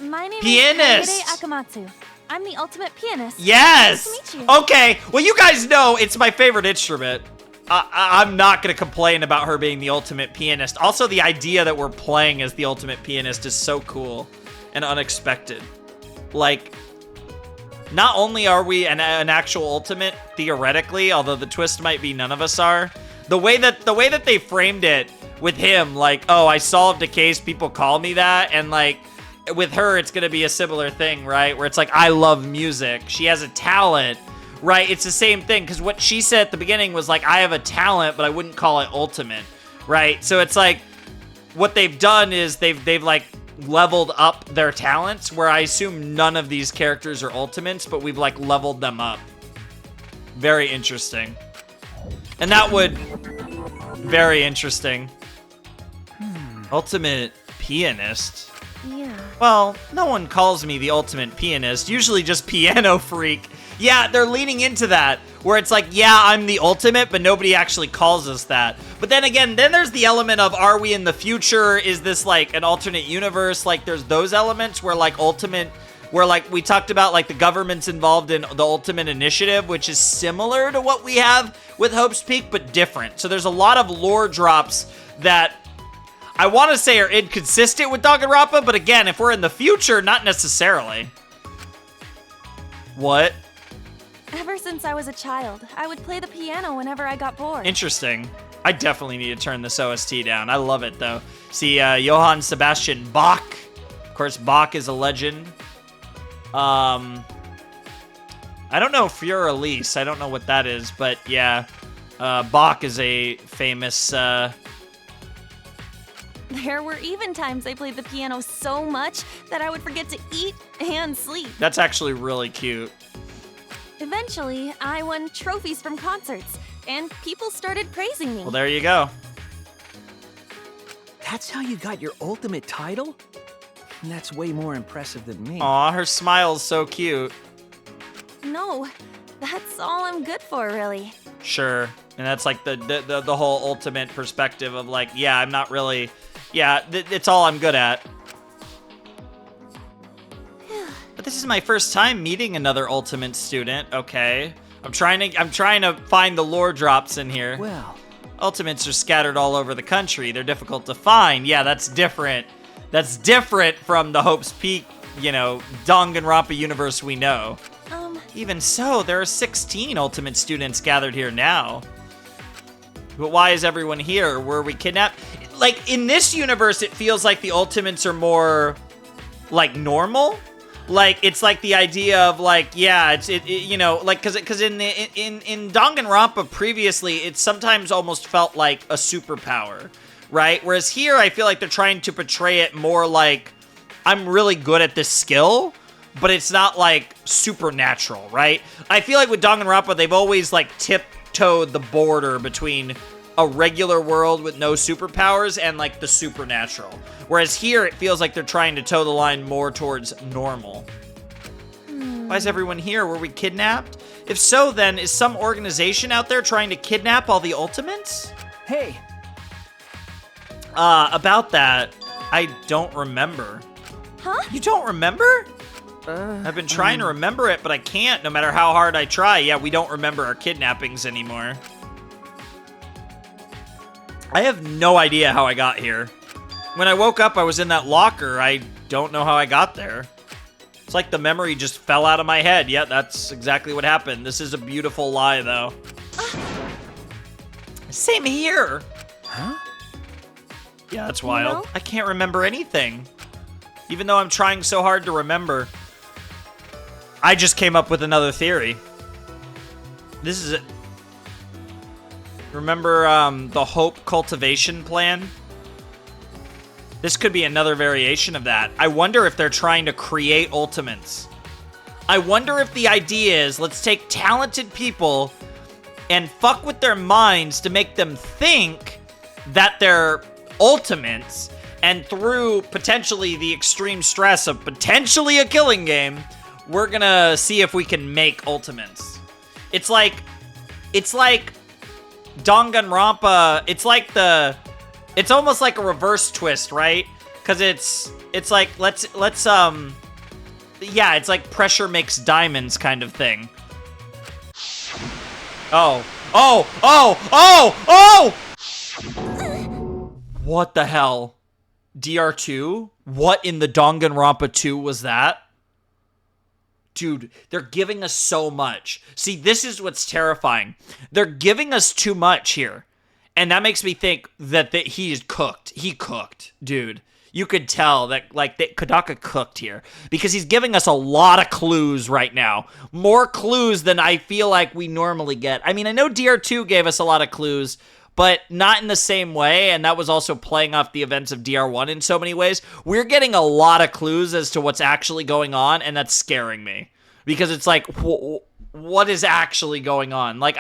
My name Pianist! is Kaede Akamatsu. I'm the ultimate pianist. Yes! Nice to meet you. Okay, well, you guys know it's my favorite instrument. I'm not going to complain about her being the ultimate pianist. Also, the idea that we're playing as the ultimate pianist is so cool and unexpected. Like, not only are we an actual ultimate, theoretically, although the twist might be none of us are, the way that they framed it with him, like, oh, I solved a case, people call me that, and like, with her, it's going to be a similar thing, right? Where it's like, I love music. She has a talent, right? It's the same thing, because what she said at the beginning was like, I have a talent, but I wouldn't call it ultimate, right? So it's like, what they've done is they've like leveled up their talents, where I assume none of these characters are ultimates, but we've like leveled them up. Very interesting. And that would... Very interesting. Ultimate pianist? Yeah. Well, no one calls me the ultimate pianist, usually just piano freak. Yeah, they're leaning into that, where it's like, yeah, I'm the ultimate, but nobody actually calls us that. But then again, then there's the element of, are we in the future? Is this like an alternate universe? Like, there's those elements where like ultimate, where like we talked about like the government's involved in the Ultimate Initiative, which is similar to what we have with Hope's Peak, but different. So there's a lot of lore drops that I want to say are inconsistent with Danganronpa, but again, if we're in the future, not necessarily. What? Ever since I was a child, I would play the piano whenever I got bored. Interesting. I definitely need to turn this OST down. I love it, though. See, Johann Sebastian Bach. Of course, Bach is a legend. I don't know Fur Elise. I don't know what that is, but yeah. Bach is a famous... There were even times I played the piano so much that I would forget to eat and sleep. That's actually really cute. Eventually, I won trophies from concerts, and people started praising me. Well, there you go. That's how you got your ultimate title? That's way more impressive than me. Aw, her smile's so cute. No, that's all I'm good for, really. Sure. And that's like the whole ultimate perspective of like, yeah, I'm not really, yeah, it's all I'm good at. But this is my first time meeting another ultimate student. Okay. I'm trying to find the lore drops in here. Well, Ultimates are scattered all over the country. They're difficult to find. Yeah, that's different. That's different from the Hope's Peak, Danganronpa universe we know. Even so, there are 16 ultimate students gathered here now. But why is everyone here? Were we kidnapped? Like, in this universe, it feels like the ultimates are more, like, normal. Like, it's like the idea of, like, yeah, because in Danganronpa previously, it sometimes almost felt like a superpower, right? Whereas here, I feel like they're trying to portray it more like, I'm really good at this skill, but it's not, like, supernatural, right? I feel like with Danganronpa, they've always, like, tiptoed the border between a regular world with no superpowers and, like, the supernatural. Whereas here, it feels like they're trying to toe the line more towards normal. Why is everyone here? Were we kidnapped? If so, then, is some organization out there trying to kidnap all the ultimates? hey, About that, I don't remember. Huh? You don't remember? I've been trying to remember it, but I can't, no matter how hard I try. Yeah, we don't remember our kidnappings anymore. I have no idea how I got here. When I woke up, I was in that locker. I don't know how I got there. It's like the memory just fell out of my head. Yeah, that's exactly what happened. This is a beautiful lie, though. Same here. huh? Yeah, that's wild. know? I can't remember anything. Even though I'm trying so hard to remember. I just came up with another theory. This is it. Remember the Hope cultivation plan? This could be another variation of that. I wonder if they're trying to create ultimates. I wonder if the idea is, let's take talented people and fuck with their minds to make them think that they're ultimates, and through potentially the extreme stress of potentially a killing game, we're gonna see if we can make ultimates. It's like Danganronpa, it's almost like a reverse twist, right? Because it's like, yeah, it's like pressure makes diamonds kind of thing. Oh. What the hell? DR2? What in the Danganronpa 2 was that? Dude, they're giving us so much. See, this is what's terrifying. They're giving us too much here. And that makes me think that he is cooked. He cooked, dude. You could tell that, like, that Kodaka cooked here. Because he's giving us a lot of clues right now. More clues than I feel like we normally get. I mean, I know DR2 gave us a lot of clues, but not in the same way, and that was also playing off the events of DR1 in so many ways. We're getting a lot of clues as to what's actually going on, and that's scaring me. Because it's like, what is actually going on? Like,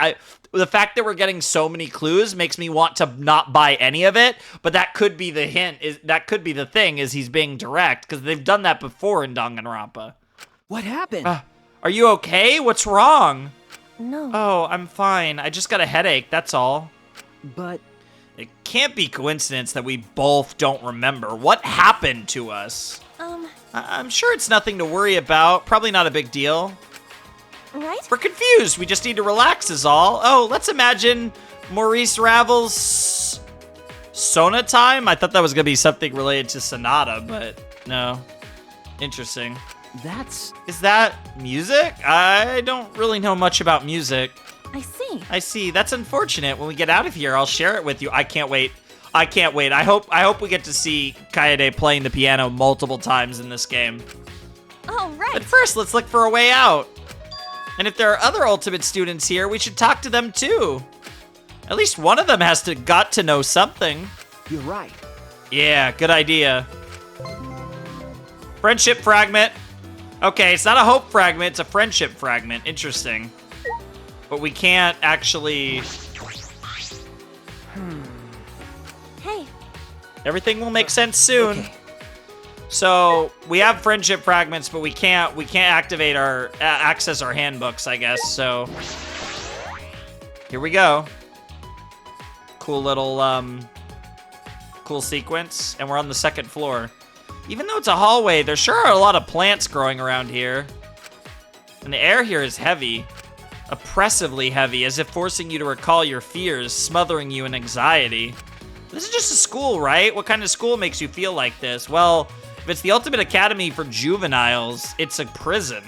the fact that we're getting so many clues makes me want to not buy any of it, but that could be the hint, that could be the thing, is he's being direct, because they've done that before in Danganronpa. What happened? Are you okay? What's wrong? No. Oh, I'm fine. I just got a headache, that's all. But It can't be coincidence that we both don't remember. What happened to us? I'm sure it's nothing to worry about. Probably not a big deal. Right? We're confused. We just need to relax is all. Oh, let's imagine Maurice Ravel's Sona time? I thought that was going to be something related to Sonata, but no. Interesting. Is that music? I don't really know much about music. I see. That's unfortunate. When we get out of here, I'll share it with you. I can't wait. I hope we get to see Kaede playing the piano multiple times in this game. Oh, right. But first, let's look for a way out. And if there are other Ultimate students here, we should talk to them too. At least one of them got to know something. you're right. Yeah, good idea. Friendship fragment. Okay, it's not a hope fragment, it's a friendship fragment. Interesting. But we can't actually... Hey. Everything will make sense soon. Okay. So we have friendship fragments, but we can't activate our access our handbooks, I guess. So here we go. Cool little cool sequence, and we're on the second floor. Even though it's a hallway, there sure are a lot of plants growing around here, and the air here is heavy, oppressively heavy, as if forcing you to recall your fears, smothering you in anxiety. This is just a school, right? What kind of school makes you feel like this? Well, if it's the ultimate academy for juveniles, it's a prison.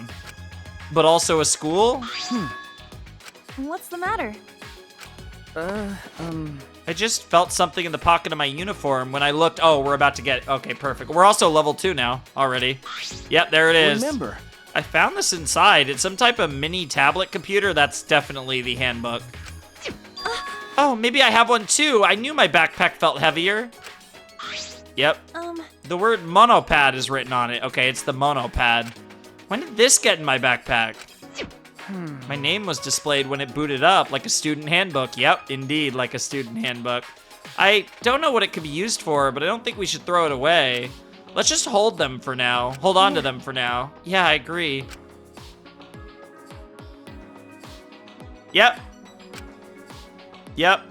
But also a school? What's the matter? I just felt something in the pocket of my uniform when I looked. Oh, we're about to get... Okay, perfect. We're also level 2 now, already. Yep, there it is. Remember. I found this inside. It's some type of mini tablet computer. That's definitely the handbook. Oh, maybe I have one too. I knew my backpack felt heavier. Yep. The word monopad is written on it. Okay, it's the monopad. When did this get in my backpack? My name was displayed when it booted up, like a student handbook. Yep, indeed, like a student handbook. I don't know what it could be used for, but I don't think we should throw it away. Let's just hold them for now. Hold on to them for now. Yeah, I agree. Yep. Yep.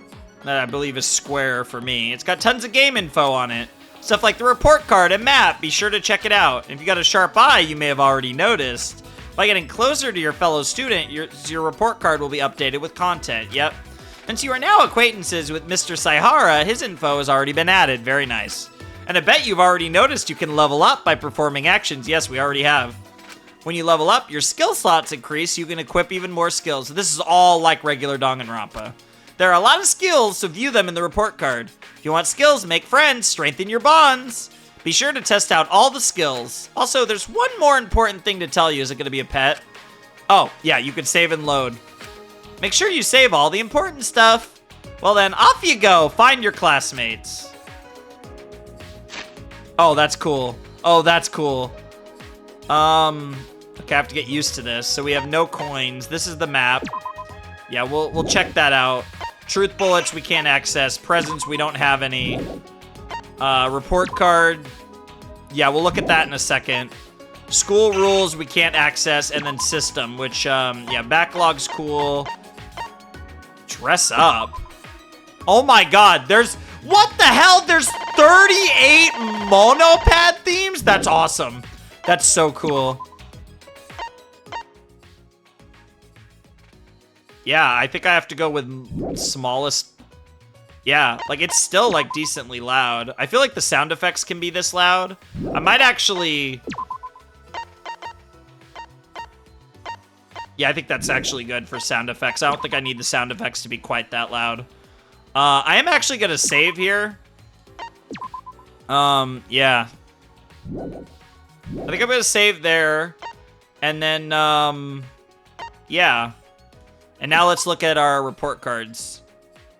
That I believe is square for me. It's got tons of game info on it. Stuff like the report card and map. Be sure to check it out. If you got a sharp eye, you may have already noticed. By getting closer to your fellow student, your report card will be updated with content. Yep. Since you are now acquaintances with Mr. Saihara, his info has already been added. Very nice. And I bet you've already noticed you can level up by performing actions. Yes, we already have. When you level up, your skill slots increase. You can equip even more skills. So this is all like regular Danganronpa. There are a lot of skills, so view them in the report card. If you want skills, make friends, strengthen your bonds. Be sure to test out all the skills. Also, there's one more important thing to tell you. Is it going to be a pet? Oh, yeah, you can save and load. Make sure you save all the important stuff. Well then, off you go. Find your classmates. Oh, that's cool. Oh, that's cool. Okay, I have to get used to this. So we have no coins. This is the map. Yeah, we'll check that out. Truth bullets we can't access. Presents we don't have any. Report card. Yeah, we'll look at that in a second. School rules we can't access, and then system, which yeah, backlog's cool. Dress up. Oh my god, there's what the hell? There's 38 monopad themes? That's awesome. That's so cool. Yeah, I think I have to go with smallest. Yeah, like it's still like decently loud. I feel like the sound effects can be this loud. I might actually... Yeah, I think that's actually good for sound effects. I don't think I need the sound effects to be quite that loud. I am actually gonna save here. Yeah. I think I'm gonna save there. And then, yeah. And now let's look at our report cards.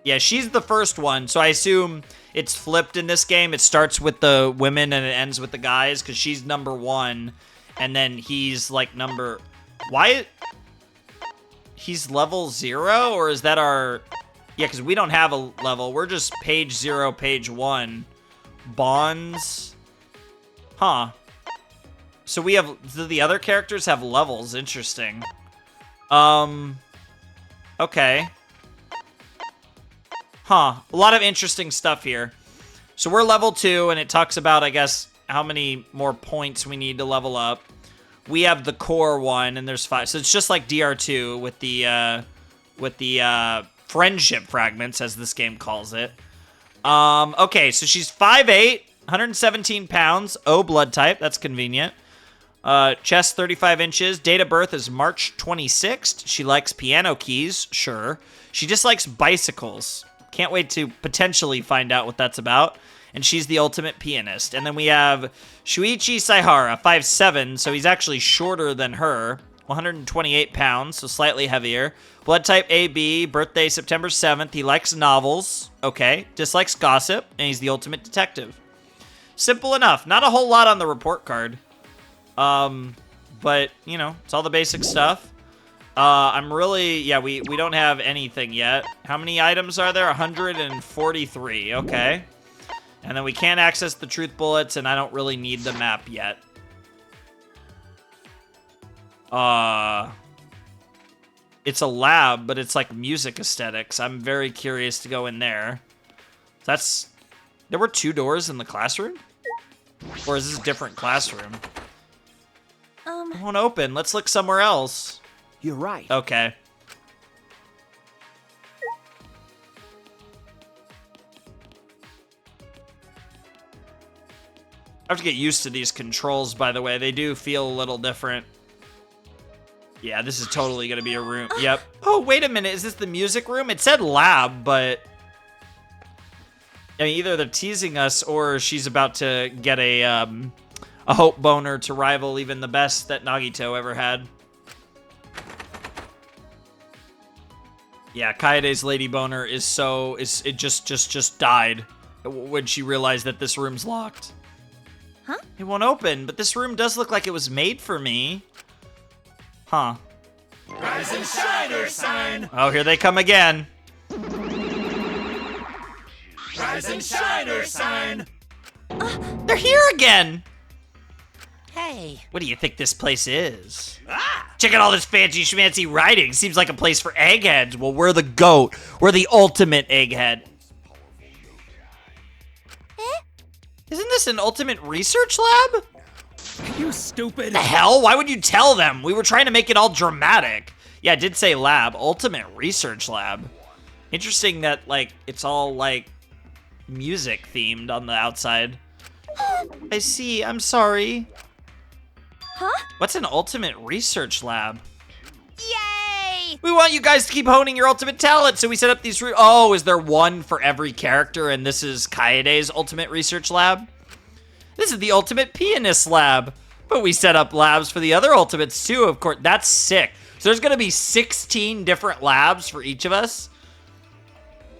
Yeah, she's the first one, so I assume it's flipped in this game. It starts with the women and it ends with the guys, because she's number 1, and then he's like number... Why? He's level 0, or is that our... Yeah, because we don't have a level. We're just page 0, page 1. Bonds. Huh. So we have... The other characters have levels. Interesting. Okay. Huh. A lot of interesting stuff here. So we're level 2, and it talks about, I guess, how many more points we need to level up. We have the core one, and there's 5. So it's just like DR2 with the friendship fragments, as this game calls it. Okay, so she's 5'8", 117 pounds. O blood type. That's convenient. Chest 35 inches. Date of birth is March 26th. She likes piano keys. Sure. She dislikes bicycles. Can't wait to potentially find out what that's about. And she's the ultimate pianist. And then we have Shuichi Saihara, 5'7", so he's actually shorter than her. 128 pounds, so slightly heavier. Blood type AB, birthday September 7th. He likes novels. Okay. Dislikes gossip, and he's the ultimate detective. Simple enough. Not a whole lot on the report card. But, you know, it's all the basic stuff. I'm really... Yeah, we don't have anything yet. How many items are there? 143. Okay. And then we can't access the truth bullets, and I don't really need the map yet. It's a lab, but it's like music aesthetics. I'm very curious to go in there. There were 2 doors in the classroom? Or is this a different classroom? It won't open. Let's look somewhere else. You're right. Okay. I have to get used to these controls, by the way. They do feel a little different. Yeah, this is totally going to be a room. Yep. Oh, wait a minute. Is this the music room? It said lab, but... I mean, either they're teasing us or she's about to get a hope boner to rival even the best that Nagito ever had. Yeah, Kaede's lady boner is so... it just died when she realized that this room's locked. Huh? It won't open, but this room does look like it was made for me. Huh. Rise and shine, Ursine! Oh, here they come again. Rise and shine, Ursine! They're here again! Hey. What do you think this place is? Check out all this fancy schmancy writing. Seems like a place for eggheads. Well, we're the GOAT. We're the ultimate egghead. Isn't this an ultimate research lab? You stupid. The hell? Why would you tell them? We were trying to make it all dramatic. Yeah, it did say lab. Ultimate research lab. Interesting that, like, it's all, like, music themed on the outside. I see. I'm sorry. Huh? What's an ultimate research lab? Yay! We want you guys to keep honing your ultimate talent, so we set up these... Oh, is there one for every character, and this is Kaede's ultimate research lab? This is the ultimate pianist lab. But we set up labs for the other ultimates, too, of course. That's sick. So there's going to be 16 different labs for each of us.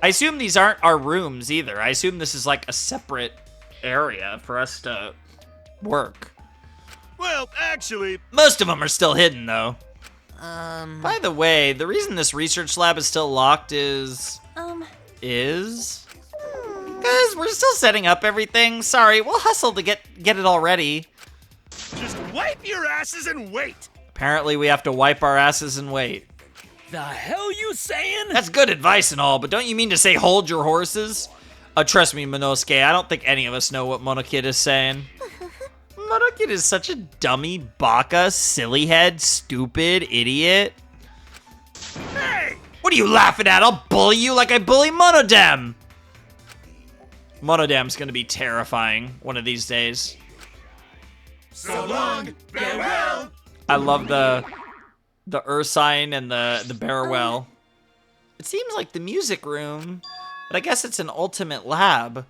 I assume these aren't our rooms, either. I assume this is, like, a separate area for us to work. Well, actually... Most of them are still hidden, though. By the way, the reason this research lab is still locked is... Because we're still setting up everything. Sorry, we'll hustle to get it all ready. Just wipe your asses and wait! Apparently, we have to wipe our asses and wait. The hell you saying? That's good advice and all, but don't you mean to say hold your horses? Trust me, Monosuke, I don't think any of us know what Monokid is saying. Monokid is such a dummy, baka, silly head, stupid, idiot. Hey! What are you laughing at? I'll bully you like I bully Monodem. Monodem's gonna be terrifying one of these days. So long, farewell! I love the Ursine and the Barrowell. It seems like the music room, but I guess it's an ultimate lab.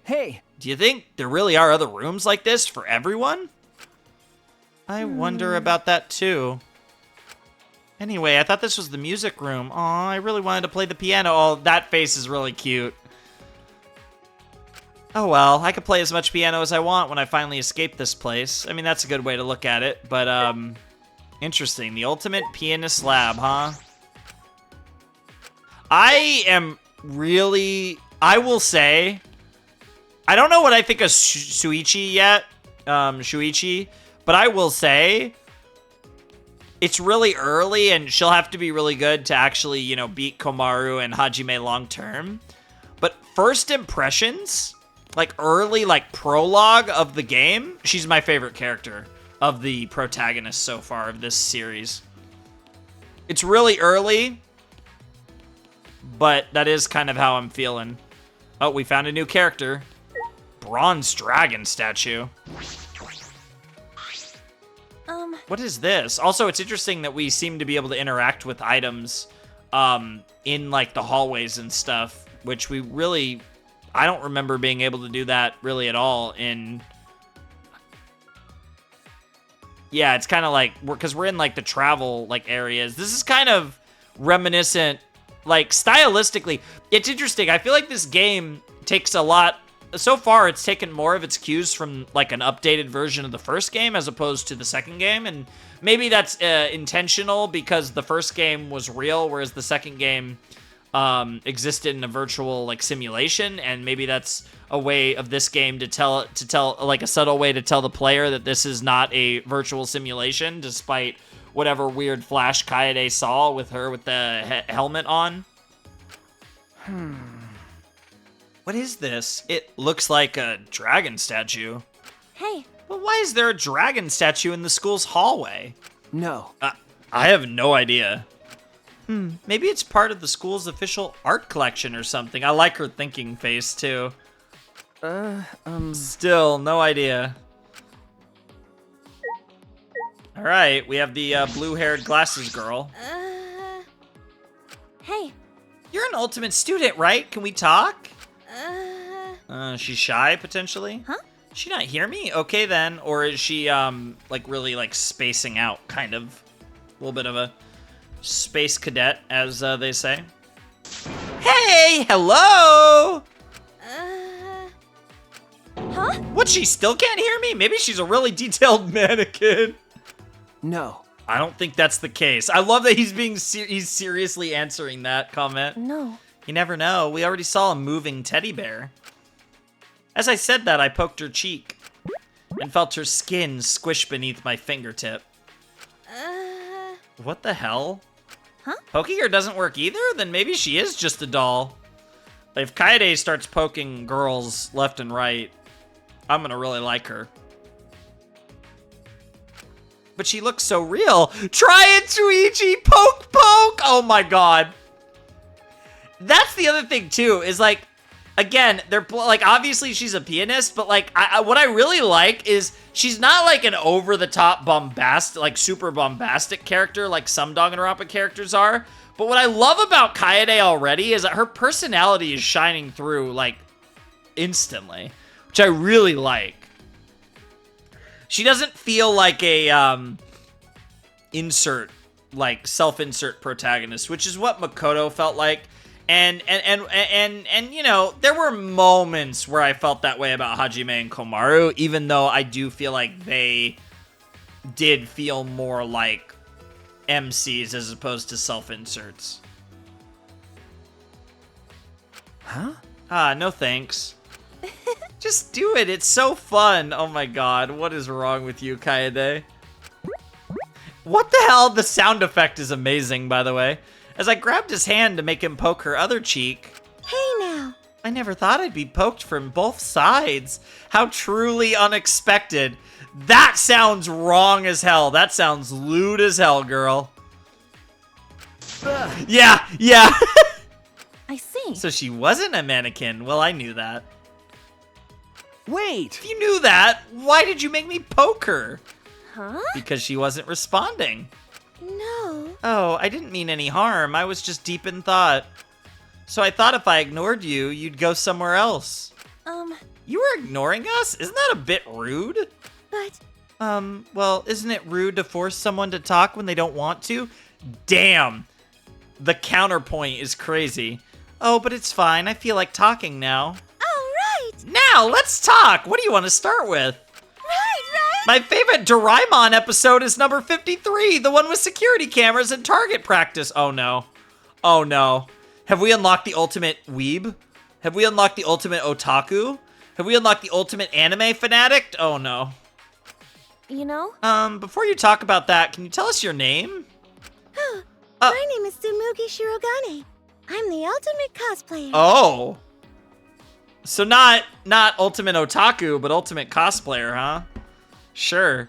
Hey, Do you think there really are other rooms like this for everyone? I wonder about that too. Anyway, I thought this was the music room. Aw, I really wanted to play the piano. Oh, that face is really cute. Oh well, I could play as much piano as I want when I finally escape this place. I mean, that's a good way to look at it, but interesting. The ultimate pianist lab, huh? I will say, I don't know what I think of Shuichi yet, but I will say, it's really early and she'll have to be really good to actually, you know, beat Komaru and Hajime long term. But first impressions, like early, like prologue of the game, she's my favorite character of the protagonists so far of this series. It's really early, but that is kind of how I'm feeling. Oh, we found a new character. Bronze dragon statue. What is this? Also, it's interesting that we seem to be able to interact with items in like the hallways and stuff, which we really, I don't remember being able to do that really at all in. Yeah, it's kind of like, because we're in like the travel like areas. This is kind of reminiscent, like stylistically. It's interesting. I feel like this game takes a lot. So far, it's taken more of its cues from like an updated version of the first game as opposed to the second game, and maybe that's intentional because the first game was real, whereas the second game existed in a virtual like simulation, and maybe that's a way of this game to tell like a subtle way to tell the player that this is not a virtual simulation, despite whatever weird flash Kaede saw with her with the helmet on. What is this? It looks like a dragon statue. Hey. But why is there a dragon statue in the school's hallway? No. I have no idea. Maybe it's part of the school's official art collection or something. I like her thinking face, too. Still, no idea. All right, we have the blue-haired glasses girl. Hey. You're an ultimate student, right? Can we talk? She's shy, potentially? Huh? Did she not hear me? Okay, then. Or is she, like, really, like, spacing out, kind of? A little bit of a space cadet, as they say. Hey! Hello! Huh? What, she still can't hear me? Maybe she's a really detailed mannequin. No. I don't think that's the case. I love that he's being he's seriously answering that comment. No. You never know. We already saw a moving teddy bear. As I said that, I poked her cheek and felt her skin squish beneath my fingertip. What the hell? Huh? Poking her doesn't work either? Then maybe she is just a doll. If Kaede starts poking girls left and right, I'm gonna really like her. But she looks so real. Try it, Shuichi! Poke, poke! Oh my god. That's the other thing, too, is like, again, they're like, obviously she's a pianist, but like, what I really like is she's not like an over-the-top bombastic, like super bombastic character like some Danganronpa characters are. But what I love about Kaede already is that her personality is shining through like instantly, which I really like. She doesn't feel like a self-insert protagonist, which is what Makoto felt like. And you know, there were moments where I felt that way about Hajime and Komaru, even though I do feel like they did feel more like MCs as opposed to self-inserts. Huh? No thanks. Just do it. It's so fun. Oh my god. What is wrong with you, Kaede? What the hell? The sound effect is amazing, by the way. As I grabbed his hand to make him poke her other cheek. Hey now. I never thought I'd be poked from both sides. How truly unexpected. That sounds wrong as hell. That sounds lewd as hell, girl. Yeah. I see. So she wasn't a mannequin. Well, I knew that. Wait! If you knew that, why did you make me poke her? Huh? Because she wasn't responding. No. Oh, I didn't mean any harm. I was just deep in thought. So I thought if I ignored you, you'd go somewhere else. You were ignoring us? Isn't that a bit rude? But... well, isn't it rude to force someone to talk when they don't want to? Damn. The counterpoint is crazy. Oh, but it's fine. I feel like talking now. All right. Now, let's talk. What do you want to start with? Right. My favorite Doraemon episode is number 53, the one with security cameras and target practice. Oh no. Oh no. Have we unlocked the ultimate weeb? Have we unlocked the ultimate otaku? Have we unlocked the ultimate anime fanatic? Oh no. You know? Before you talk about that, can you tell us your name? My name is Tsumugi Shirogane. I'm the ultimate cosplayer. Oh. So not ultimate otaku, but ultimate cosplayer, huh? Sure.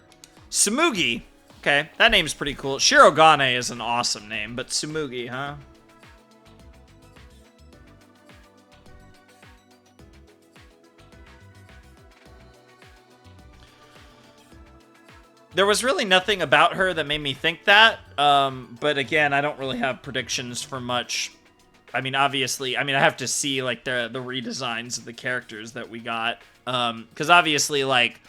Tsumugi. Okay, that name's pretty cool. Shirogane is an awesome name, but Tsumugi, huh? There was really nothing about her that made me think that, but again, I don't really have predictions for much. I mean, obviously, I have to see, like, the redesigns of the characters that we got, because obviously, like,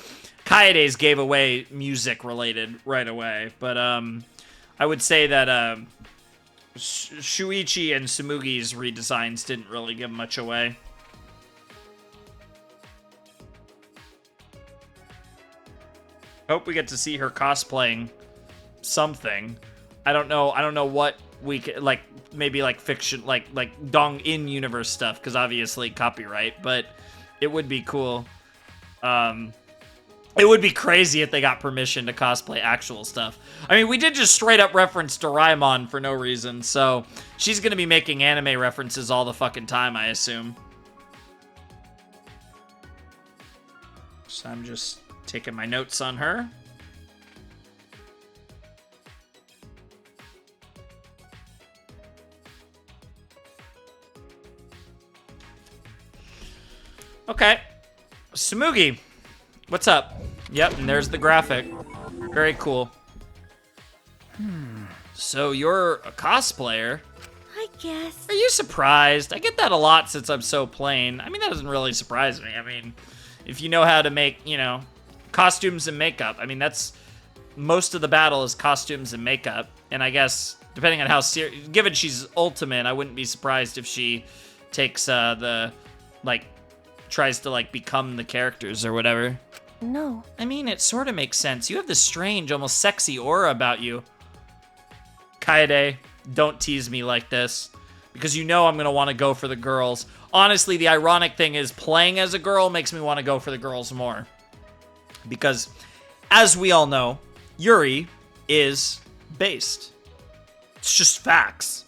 Kaede's gave away music-related right away, but I would say that Shuichi and Tsumugi's redesigns didn't really give much away. Hope we get to see her cosplaying something. I don't know what we could, like, maybe like fiction, like Dong in universe stuff, because obviously copyright, but it would be cool. It would be crazy if they got permission to cosplay actual stuff. I mean, we did just straight up reference Doraemon for no reason, so she's gonna be making anime references all the fucking time, I assume. So I'm just taking my notes on her. Okay. Tsumugi, what's up? Yep, and there's the graphic. Very cool. So you're a cosplayer? I guess. Are you surprised? I get that a lot since I'm so plain. I mean, that doesn't really surprise me. I mean, if you know how to make, you know, costumes and makeup. I mean, that's most of the battle is costumes and makeup. And I guess, depending on how serious, given she's ultimate, I wouldn't be surprised if she takes tries to, like, become the characters or whatever. No. I mean, it sort of makes sense. You have this strange, almost sexy aura about you. Kaede, don't tease me like this, because you know I'm going to want to go for the girls. Honestly, the ironic thing is playing as a girl makes me want to go for the girls more. Because, as we all know, Yuri is based. It's just facts.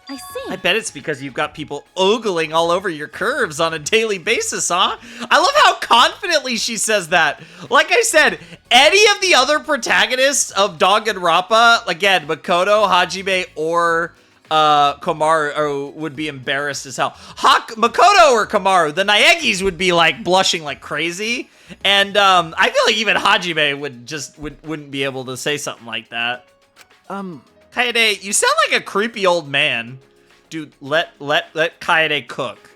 I see. I bet it's because you've got people ogling all over your curves on a daily basis, huh? I love how confidently she says that. Like I said, any of the other protagonists of Danganronpa, again, Makoto, Hajime, or Komaru would be embarrassed as hell. Makoto or Komaru, the Naegis would be like blushing like crazy. And I feel like even Hajime wouldn't be able to say something like that. Kaede, you sound like a creepy old man. Dude, let Kaede cook.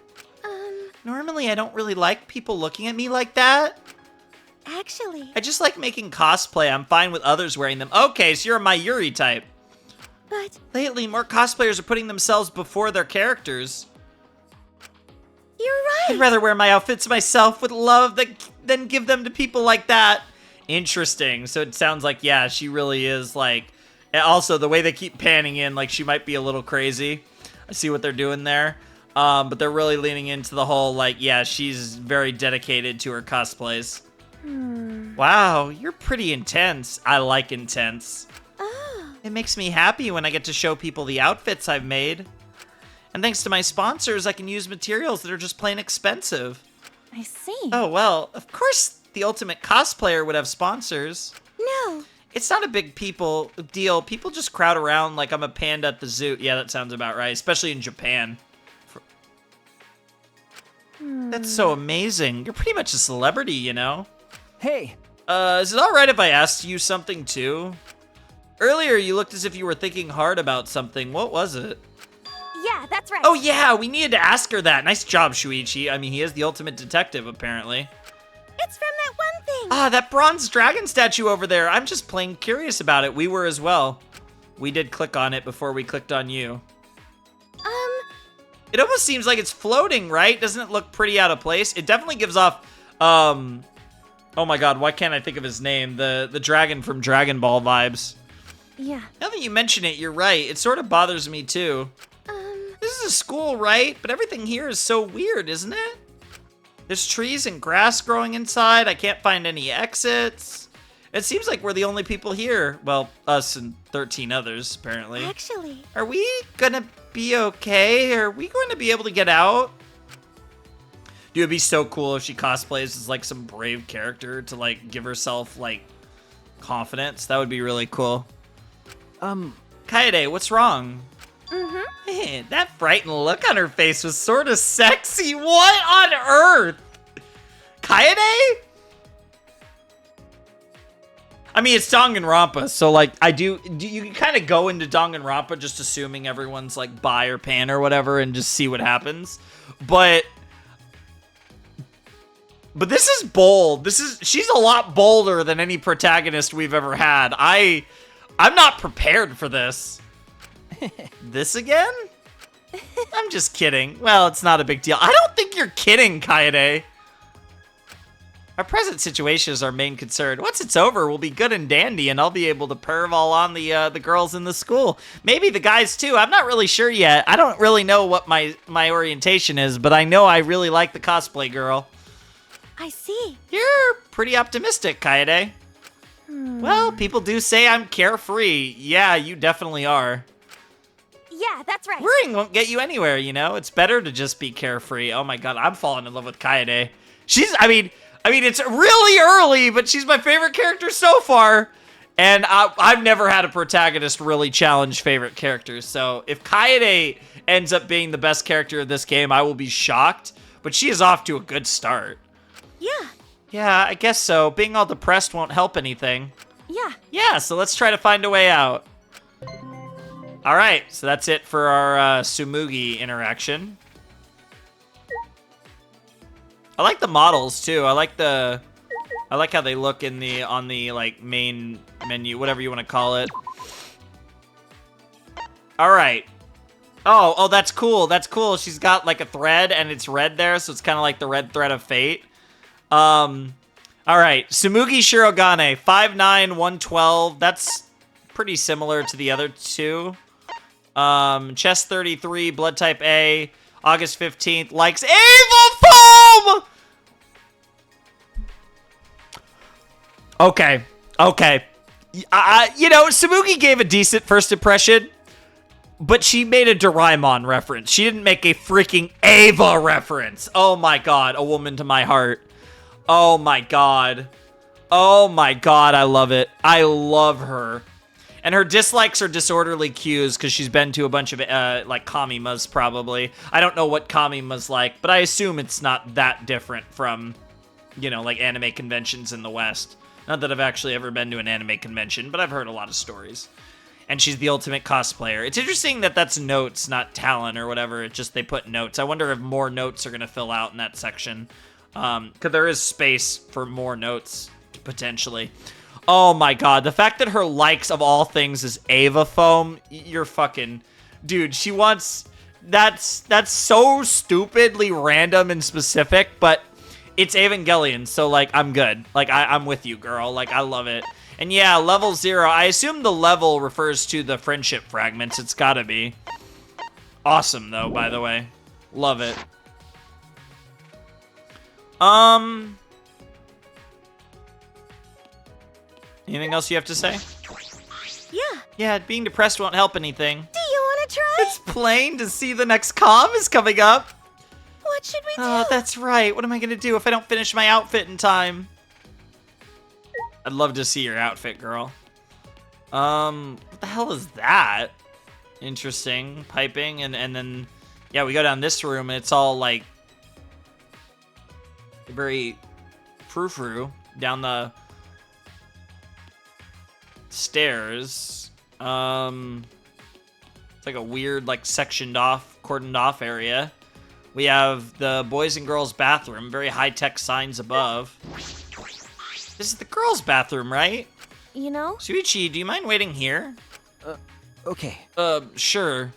Normally, I don't really like people looking at me like that. Actually. I just like making cosplay. I'm fine with others wearing them. Okay, so you're my Yuri type. But Lately, more cosplayers are putting themselves before their characters. you're right. I'd rather wear my outfits myself with love than give them to people like that. Interesting. So it sounds like, yeah, she really is like... And also, the way they keep panning in, like, she might be a little crazy. I see what they're doing there. But they're really leaning into the whole, like, yeah, she's very dedicated to her cosplays. Wow, you're pretty intense. I like intense. Oh. It makes me happy when I get to show people the outfits I've made. And thanks to my sponsors, I can use materials that are just plain expensive. I see. Oh, well, of course the ultimate cosplayer would have sponsors. No. It's not a big deal. People just crowd around like I'm a panda at the zoo. Yeah, that sounds about right, especially in Japan. That's so amazing. You're pretty much a celebrity, you know? Hey, Is it alright if I asked you something too? Earlier, you looked as if you were thinking hard about something. What was it? Yeah, that's right. Oh yeah, we needed to ask her that. Nice job, Shuichi. I mean, he is the ultimate detective, apparently. It's from that one thing. Ah, that bronze dragon statue over there. I'm just plain curious about it. We were as well. We did click on it before we clicked on you. It almost seems like it's floating, right? Doesn't it look pretty out of place? It definitely gives off, oh my god, why can't I think of his name? The dragon from Dragon Ball vibes. Yeah. Now that you mention it, you're right. It sort of bothers me too. This is a school, right? But everything here is so weird, isn't it? There's trees and grass growing inside. I can't find any exits. It seems like we're the only people here. Well, us and 13 others, apparently. Actually. Are we gonna be okay? Are we going to be able to get out? Dude, it'd be so cool if she cosplays as, like, some brave character to, like, give herself, like, confidence. That would be really cool. Kaede, what's wrong? Man, that frightened look on her face was sort of sexy. What on earth? Kaede? I mean, it's Danganronpa, so, like, you can kind of go into Danganronpa just assuming everyone's, like, bi or pan or whatever and just see what happens. But this is bold. She's a lot bolder than any protagonist we've ever had. I'm not prepared for this. This again? I'm just kidding. Well, it's not a big deal. I don't think you're kidding, Kaede. Our present situation is our main concern. Once it's over, we'll be good and dandy, and I'll be able to perv all on the girls in the school. Maybe the guys, too. I'm not really sure yet. I don't really know what my orientation is, but I know I really like the cosplay girl. I see. You're pretty optimistic, Kaede. Well, people do say I'm carefree. Yeah, you definitely are. Yeah, that's right. Worrying won't get you anywhere, you know? It's better to just be carefree. Oh my god, I'm falling in love with Kaede. I mean, it's really early, but she's my favorite character so far. And I've never had a protagonist really challenge favorite characters. So if Kaede ends up being the best character of this game, I will be shocked. But she is off to a good start. Yeah. Yeah, I guess so. Being all depressed won't help anything. Yeah. Yeah, so let's try to find a way out. All right, so that's it for our Tsumugi interaction. I like the models too. I like how they look on the like main menu, whatever you want to call it. All right. Oh, that's cool. That's cool. She's got like a thread and it's red there, so it's kind of like the red thread of fate. All right. Tsumugi Shirogane, 5'9", 112. That's pretty similar to the other two. Chest 33, blood type A, August 15th, likes Ava Foam! Okay. You know, Tsumugi gave a decent first impression, but she made a Doraemon reference. She didn't make a freaking Ava reference. Oh my god, a woman to my heart. Oh my god. Oh my god, I love it. I love her. And her dislikes are disorderly cues because she's been to a bunch of, like, kamimas, probably. I don't know what kamima's like, but I assume it's not that different from, you know, like, anime conventions in the West. Not that I've actually ever been to an anime convention, but I've heard a lot of stories. And she's the ultimate cosplayer. It's interesting that that's notes, not talent or whatever. It's just they put notes. I wonder if more notes are going to fill out in that section. Because there is space for more notes, potentially. Oh my god, the fact that her likes of all things is Ava Foam, you're fucking... Dude, she wants... That's so stupidly random and specific, but it's Evangelion, so, like, I'm good. Like, I'm with you, girl. Like, I love it. And yeah, level 0. I assume the level refers to the friendship fragments. It's gotta be. Awesome, though, by the way. Love it. Anything else you have to say? Yeah. Yeah, being depressed won't help anything. Do you want to try? It's plain to see the next comm is coming up. What should we do? Oh, that's right. What am I going to do if I don't finish my outfit in time? I'd love to see your outfit, girl. What the hell is that? Interesting. Piping, and then... Yeah, we go down this room, and it's all, like... very frou-frou down the... stairs. It's like a weird, like, sectioned off, cordoned off area. We have the boys and girls bathroom, very high-tech signs above. This is the girls' bathroom, right? You know? Shuichi, do you mind waiting here? Okay. Sure.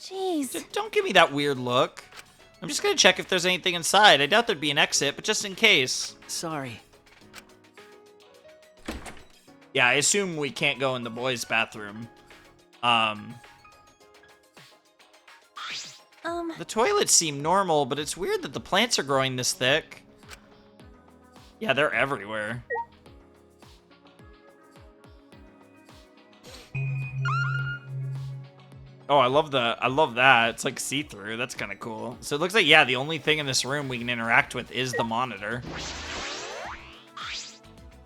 Jeez. Don't give me that weird look. I'm just gonna check if there's anything inside. I doubt there'd be an exit, but just in case. Sorry. Yeah, I assume we can't go in the boys' bathroom. The toilets seem normal, but it's weird that the plants are growing this thick. Yeah, they're everywhere. Oh, I love that. It's like see-through. That's kind of cool. So it looks like, yeah, the only thing in this room we can interact with is the monitor.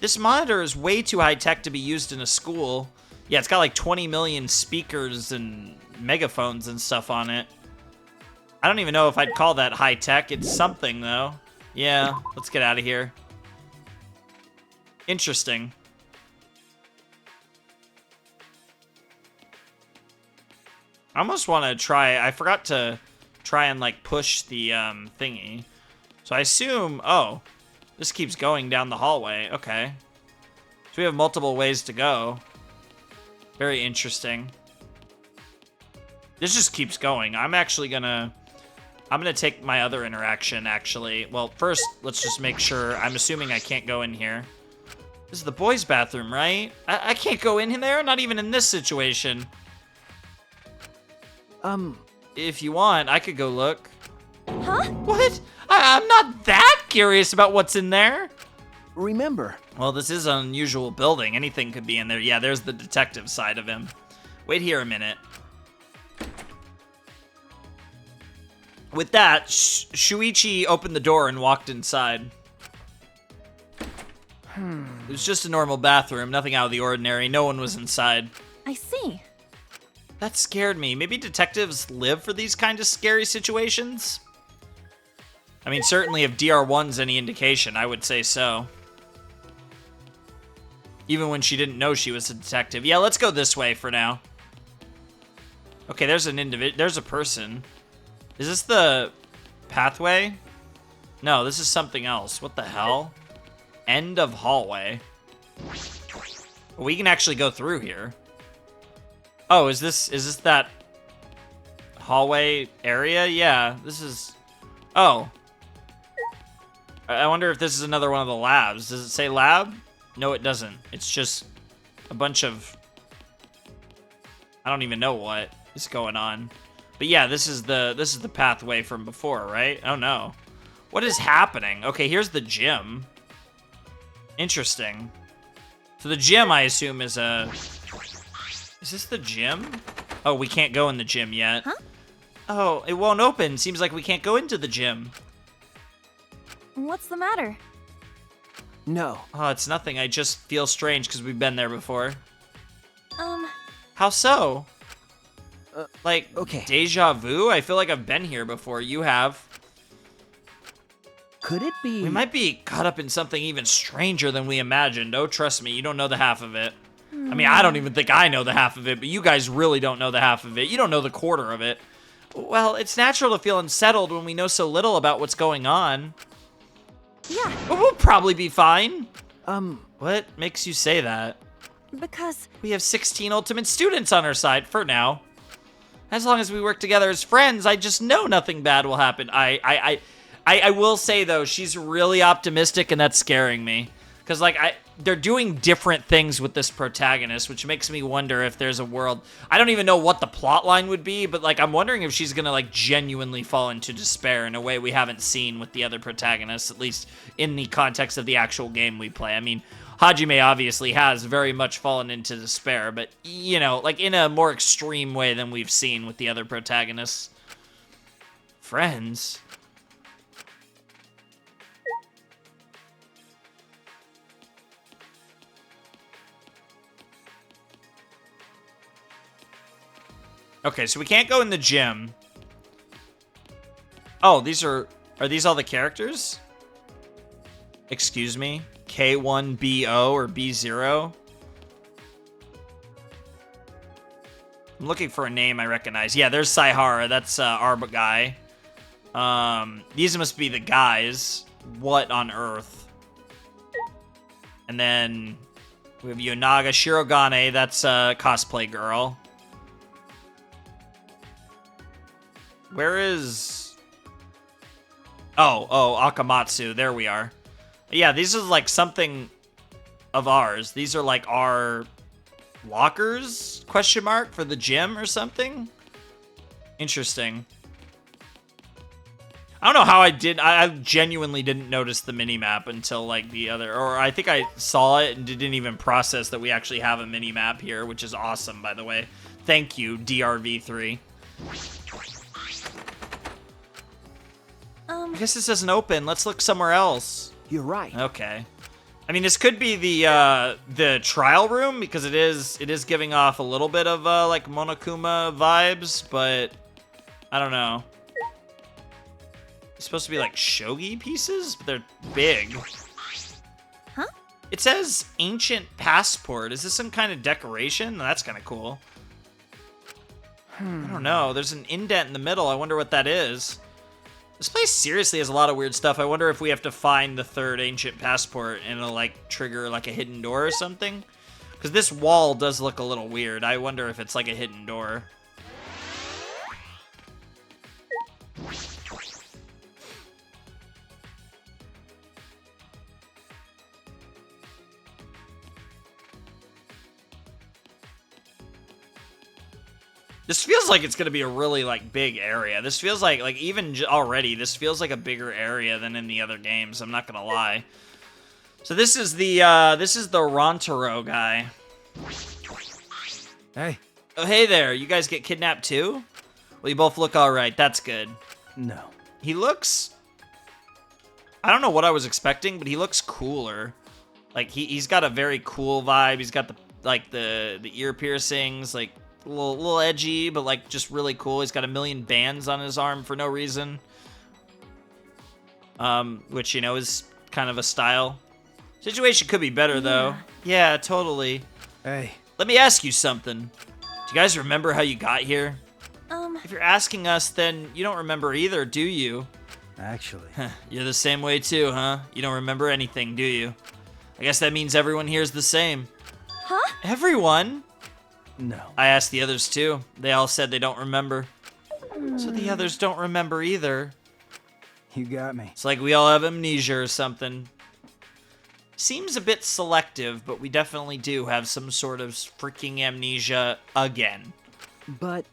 This monitor is way too high-tech to be used in a school. Yeah, it's got like 20 million speakers and megaphones and stuff on it. I don't even know if I'd call that high-tech. It's something, though. Yeah, let's get out of here. Interesting. I almost want to try... I forgot to try and, like, push the thingy. So I assume... Oh, this keeps going down the hallway. Okay. So we have multiple ways to go. Very interesting. This just keeps going. I'm actually gonna I'm gonna take my other interaction, actually. Well, first, let's just make sure. I'm assuming I can't go in here. This is the boys' bathroom, right? I can't go in there, not even in this situation. If you want, I could go look. Huh? What? I'm not that curious about what's in there. Remember, Well, this is an unusual building. Anything could be in there. Yeah, there's the detective side of him. Wait here a minute. With that, Shuichi opened the door and walked inside. It was just a normal bathroom, nothing out of the ordinary. No one was inside. I see. That scared me. Maybe detectives live for these kind of scary situations? I mean, certainly if DR1's any indication, I would say so. Even when she didn't know she was a detective. Yeah, let's go this way for now. Okay, there's a person. Is this the pathway? No, this is something else. What the hell? End of hallway. We can actually go through here. Oh, is this that hallway area? Yeah, this is... Oh. I wonder if this is another one of the labs. Does it say lab? No, it doesn't. It's just a bunch of... I don't even know what is going on. But yeah, this is the pathway from before, right? Oh no. What is happening? Okay, here's the gym. Interesting. So the gym, I assume, is a... Is this the gym? Oh, we can't go in the gym yet. Huh? Oh, it won't open. Seems like we can't go into the gym. What's the matter? no. Oh, it's nothing. I just feel strange because we've been there before. Um, How so? Like, okay. deja vu? I feel like I've been here before. You have. Could it be? We might be caught up in something even stranger than we imagined. Oh, trust me, you don't know the half of it. I mean, I don't even think I know the half of it, but you guys really don't know the half of it. You don't know the quarter of it. Well, it's natural to feel unsettled when we know so little about what's going on. yeah, But we'll probably be fine. Um, What makes you say that? because We have 16 ultimate students on our side for now. As long as we work together as friends, I just know nothing bad will happen. I will say, though, she's really optimistic, and that's scaring me. Because, like, they're doing different things with this protagonist, which makes me wonder if there's a world... I don't even know what the plot line would be, but, like, I'm wondering if she's gonna, like, genuinely fall into despair in a way we haven't seen with the other protagonists, at least in the context of the actual game we play. I mean, Hajime obviously has very much fallen into despair, but, you know, like, in a more extreme way than we've seen with the other protagonists. Friends? Okay, so we can't go in the gym. Oh, are these all the characters? Excuse me? K1BO or B0? I'm looking for a name I recognize. Yeah, there's Saihara. That's our guy. These must be the guys. What on earth? And then we have Yonaga Shirogane. That's a cosplay girl. Where is... Oh, Akamatsu. There we are. Yeah, these are like something of ours. These are like our lockers, question mark, for the gym or something? Interesting. I don't know how I genuinely didn't notice the mini-map until like the other... Or I think I saw it and didn't even process that we actually have a mini-map here, which is awesome, by the way. Thank you, DRV3. I guess this doesn't open. Let's look somewhere else. You're right. Okay. I mean, this could be the trial room because it is giving off a little bit of like Monokuma vibes, but I don't know. It's supposed to be like shogi pieces, but they're big. Huh? It says ancient passport. Is this some kind of decoration? That's kind of cool. I don't know. There's an indent in the middle. I wonder what that is. This place seriously has a lot of weird stuff. I wonder if we have to find the third ancient passport and it'll like trigger like a hidden door or something. Because this wall does look a little weird. I wonder if it's like a hidden door. This feels like it's going to be a really, like, big area. This feels like even already, this feels like a bigger area than in the other games. I'm not going to lie. So this is the Rontaro guy. Hey. Oh, hey there. You guys get kidnapped too? Well, you both look all right. That's good. No. He looks... I don't know what I was expecting, but he looks cooler. Like, he's got a very cool vibe. He's got the ear piercings, like, a little edgy, but, like, just really cool. He's got a million bands on his arm for no reason. Which, you know, is kind of a style. Situation could be better, though. Yeah, totally. Hey. Let me ask you something. Do you guys remember how you got here? If you're asking us, then you don't remember either, do you? Actually. You're the same way too, huh? You don't remember anything, do you? I guess that means everyone here's the same. Huh? Everyone? No. I asked the others too. They all said they don't remember. So the others don't remember either. You got me. It's like we all have amnesia or something. Seems a bit selective, but we definitely do have some sort of freaking amnesia again. But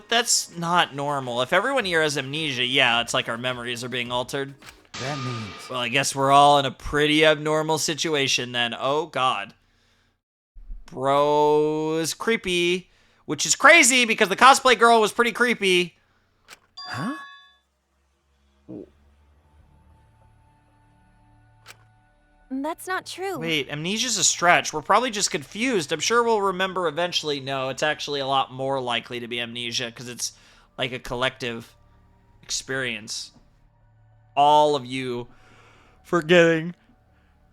that's not normal. If everyone here has amnesia, yeah, it's like our memories are being altered. that means... Well, I guess we're all in a pretty abnormal situation then. Oh, God. Bro is creepy, which is crazy because the cosplay girl was pretty creepy. Huh? That's not true. Wait, amnesia's a stretch. We're probably just confused. I'm sure we'll remember eventually. No, it's actually a lot more likely to be amnesia because it's like a collective experience. All of you forgetting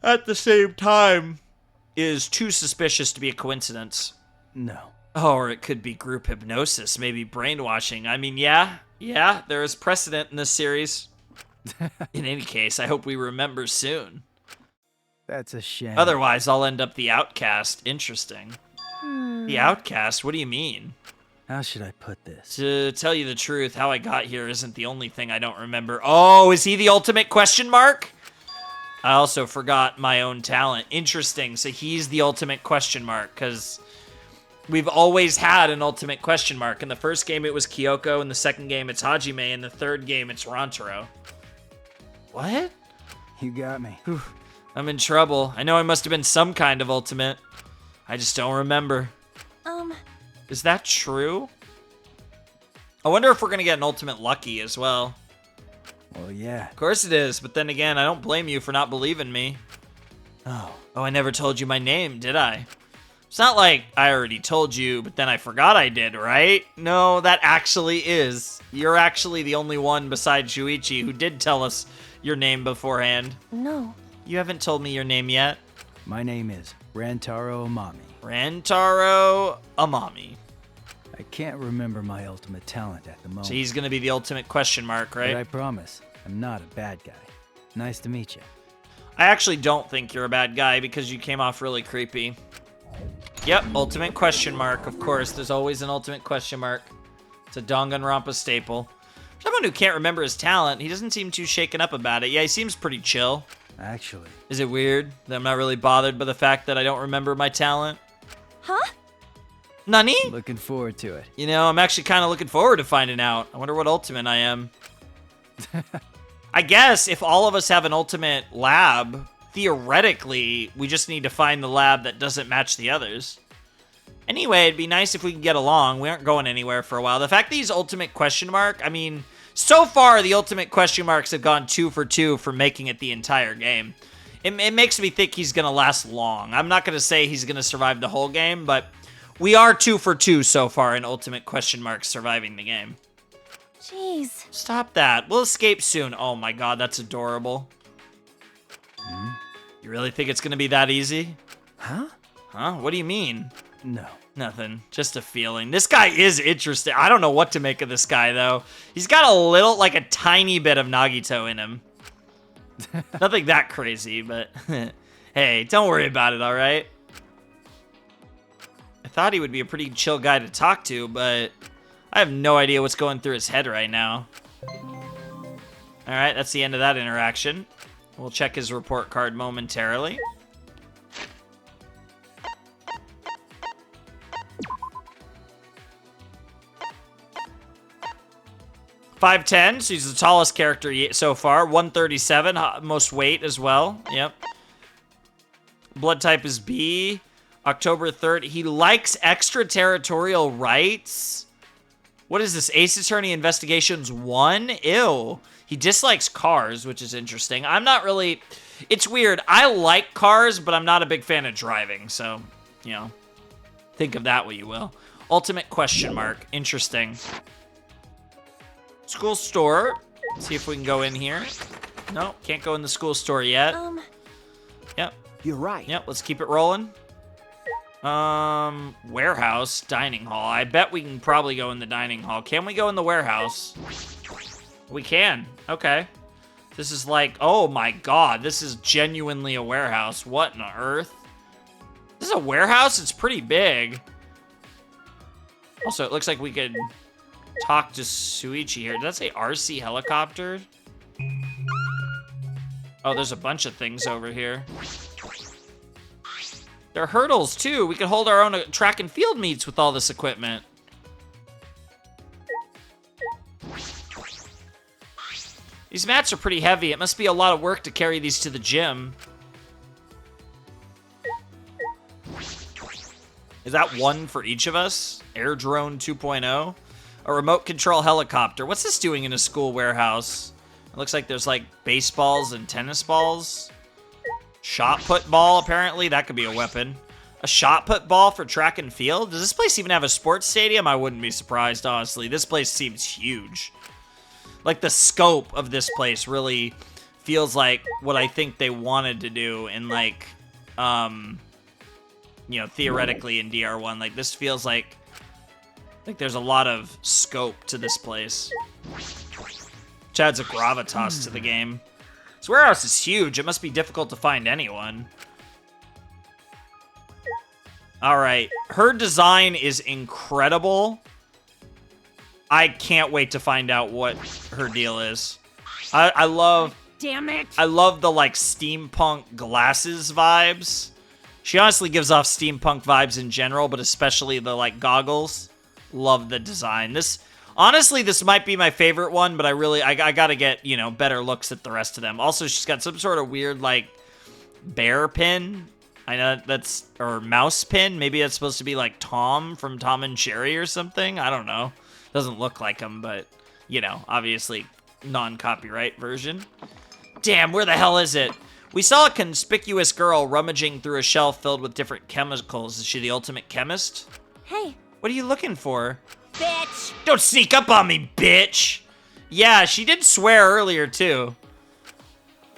at the same time is too suspicious to be a coincidence. No. Oh, or it could be group hypnosis, maybe brainwashing. I mean, yeah, there is precedent in this series. In any case, I hope we remember soon. That's a shame. Otherwise, I'll end up the outcast. Interesting. The outcast? What do you mean? How should I put this? To tell you the truth, how I got here isn't the only thing I don't remember. Oh, is he the ultimate question mark? I also forgot my own talent. Interesting. So he's the ultimate question mark, because we've always had an ultimate question mark. In the first game, it was Kyoko. In the second game, it's Hajime. In the third game, it's Rontaro. What? You got me. Whew. I'm in trouble. I know I must have been some kind of ultimate. I just don't remember. Is that true? I wonder if we're gonna get an ultimate lucky as well. Well, yeah. Of course it is, but then again, I don't blame you for not believing me. Oh, I never told you my name, did I? It's not like I already told you, but then I forgot I did, right? No, that actually is. You're actually the only one besides Shuichi who did tell us your name beforehand. No. You haven't told me your name yet. My name is Rantaro Amami. Rantaro Amami. I can't remember my ultimate talent at the moment. So he's gonna be the ultimate question mark, right? But I promise, I'm not a bad guy. Nice to meet you. I actually don't think you're a bad guy because you came off really creepy. Yep, ultimate question mark. Of course, there's always an ultimate question mark. It's a Danganronpa staple. Someone who can't remember his talent, he doesn't seem too shaken up about it. Yeah, he seems pretty chill. Actually. Is it weird that I'm not really bothered by the fact that I don't remember my talent? Huh? Nani? Looking forward to it. You know, I'm actually kind of looking forward to finding out. I wonder what ultimate I am. I guess if all of us have an ultimate lab, theoretically, we just need to find the lab that doesn't match the others. Anyway, it'd be nice if we could get along. We aren't going anywhere for a while. The fact that he's ultimate question mark, I mean, so far the ultimate question marks have gone 2 for 2 for making it the entire game. It makes me think he's going to last long. I'm not going to say he's going to survive the whole game, but we are 2 for 2 so far in ultimate question marks surviving the game. Jeez. Stop that. We'll escape soon. Oh my god, that's adorable. You really think it's going to be that easy? Huh? Huh? What do you mean? No. Nothing. Just a feeling. This guy is interesting. I don't know what to make of this guy, though. He's got a little, like a tiny bit of Nagito in him. Nothing that crazy, but hey, don't worry about it, all right? I thought he would be a pretty chill guy to talk to, but I have no idea what's going through his head right now. All right, that's the end of that interaction. We'll check his report card momentarily. 5'10", so he's the tallest character so far. 137, most weight as well. Yep. Blood type is B. October 3rd. He likes extraterritorial rights. What is this? Ace Attorney Investigations 1? Ew. He dislikes cars, which is interesting. I'm not really... It's weird. I like cars, but I'm not a big fan of driving. So, you know, think of that what you will. Ultimate question mark. Interesting. School store. Let's see if we can go in here. No, can't go in the school store yet. Yep. You're right. Yep, let's keep it rolling. Warehouse, dining hall. I bet we can probably go in the dining hall. Can we go in the warehouse? We can. Okay. This is like, oh my god, this is genuinely a warehouse. What on earth? This is a warehouse? It's pretty big. Also, it looks like we could talk to Suichi here. Did that say RC helicopter? Oh, there's a bunch of things over here. There are hurdles, too. We could hold our own track and field meets with all this equipment. These mats are pretty heavy. It must be a lot of work to carry these to the gym. Is that one for each of us? Air Drone 2.0? A remote control helicopter. What's this doing in a school warehouse? It looks like there's like baseballs and tennis balls. Shot put ball, apparently. That could be a weapon. A shot put ball for track and field? Does this place even have a sports stadium? I wouldn't be surprised, honestly. This place seems huge. Like, the scope of this place really feels like what I think they wanted to do in, like, you know, theoretically in DR1. Like, this feels like there's a lot of scope to this place. Which adds a gravitas to the game. This warehouse is huge. It must be difficult to find anyone. Alright. Her design is incredible. I can't wait to find out what her deal is. I love... Damn it! I love the, like, steampunk glasses vibes. She honestly gives off steampunk vibes in general, but especially the, like, goggles. Love the design. Honestly, this might be my favorite one, but I gotta get, you know, better looks at the rest of them. Also, she's got some sort of weird, like, bear pin. I know that's, or mouse pin. Maybe that's supposed to be like Tom from Tom and Jerry or something. I don't know. Doesn't look like him, but, you know, obviously non-copyright version. Damn, where the hell is it? We saw a conspicuous girl rummaging through a shelf filled with different chemicals. Is she the ultimate chemist? Hey. What are you looking for? Bitch! Don't sneak up on me, bitch! Yeah, she did swear earlier, too.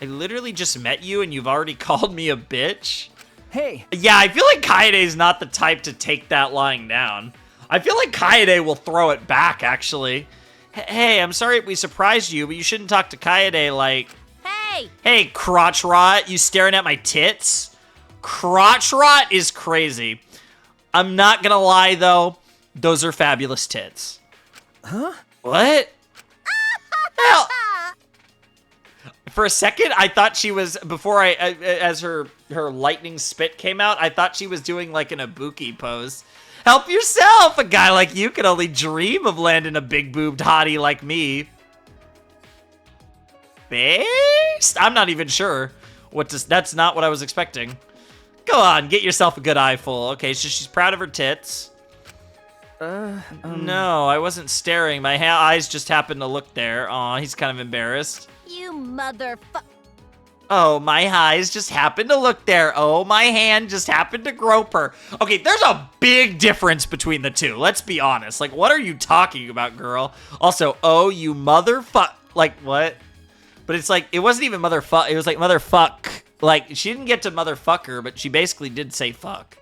I literally just met you and you've already called me a bitch? Hey! Yeah, I feel like Kaede's not the type to take that lying down. I feel like Kaede will throw it back, actually. Hey, I'm sorry we surprised you, but you shouldn't talk to Kaede like... Hey! Hey, crotch rot, you staring at my tits? Crotch rot is crazy. I'm not gonna lie, though. Those are fabulous tits. Huh? What? Hell. For a second, I thought she was, before as her lightning spit came out, I thought she was doing like an Ibuki pose. Help yourself! A guy like you could only dream of landing a big-boobed hottie like me. Based? I'm not even sure. That's not what I was expecting. Go on, get yourself a good eyeful. Okay, so she's proud of her tits. No, I wasn't staring. My eyes just happened to look there. Aw, he's kind of embarrassed. You motherfucker. Oh, my eyes just happened to look there. Oh, my hand just happened to grope her. Okay, there's a big difference between the two. Let's be honest. Like, what are you talking about, girl? Also, oh, you motherfuck. Like, what? But it's like, it wasn't even motherfuck. It was like motherfuck. Like, she didn't get to motherfucker, but she basically did say fuck.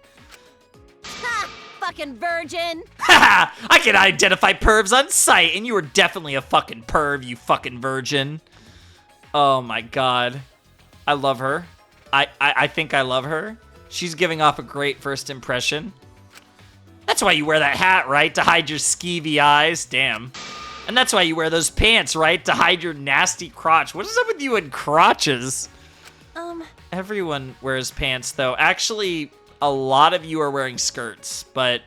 Ha! Fucking virgin. Ha! I can identify pervs on sight, and you were definitely a fucking perv, you fucking virgin. Oh my god. I love her. I think I love her. She's giving off a great first impression. That's why you wear that hat, right? To hide your skeevy eyes. Damn. And that's why you wear those pants, right? To hide your nasty crotch. What is up with you and crotches? Everyone wears pants, though. Actually, a lot of you are wearing skirts, but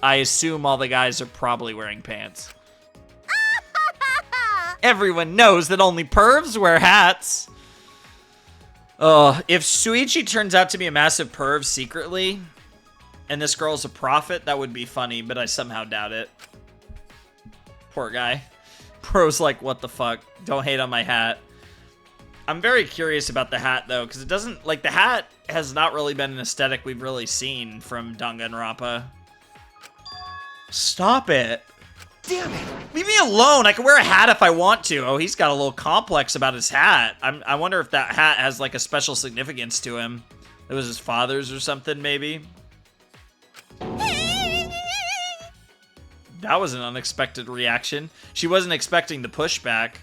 I assume all the guys are probably wearing pants. Everyone knows that only pervs wear hats. If Shuichi turns out to be a massive perv secretly, and this girl's a prophet, that would be funny, but I somehow doubt it. Poor guy. Bro's like, what the fuck? Don't hate on my hat. I'm very curious about the hat, though, because it doesn't... Like, the hat has not really been an aesthetic we've really seen from Danganronpa. Stop it. Damn it. Leave me alone. I can wear a hat if I want to. Oh, he's got a little complex about his hat. I wonder if that hat has, like, a special significance to him. It was his father's or something, maybe. That was an unexpected reaction. She wasn't expecting the pushback.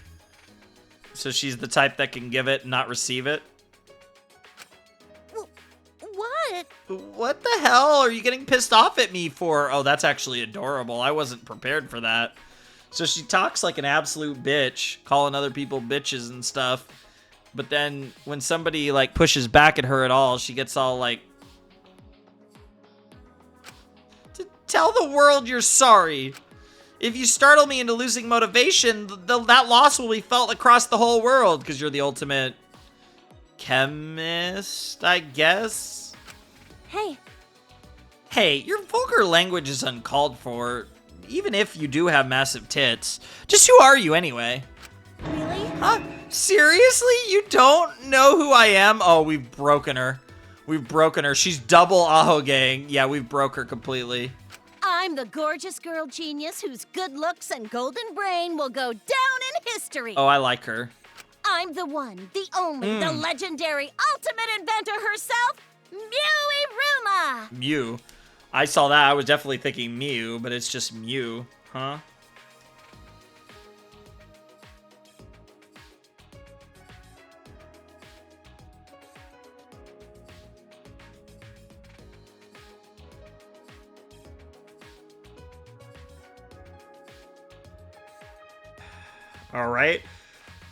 So she's the type that can give it and not receive it. What? What the hell are you getting pissed off at me for? Oh, that's actually adorable. I wasn't prepared for that. So she talks like an absolute bitch, calling other people bitches and stuff. But then when somebody like pushes back at her at all, she gets all like, tell the world you're sorry. If you startle me into losing motivation, that loss will be felt across the whole world because you're the ultimate chemist, I guess. Hey. Hey, your vulgar language is uncalled for, even if you do have massive tits. Just who are you anyway? Really? Huh? Seriously? You don't know who I am? Oh, we've broken her. We've broken her. She's double Aho gang. Yeah, we've broke her completely. I'm the gorgeous girl genius whose good looks and golden brain will go down in history. Oh, I like her. I'm the one, the only, the legendary ultimate inventor herself, Mew-Iruma. Mew. I saw that. I was definitely thinking Mew, but it's just Mew. Huh? All right.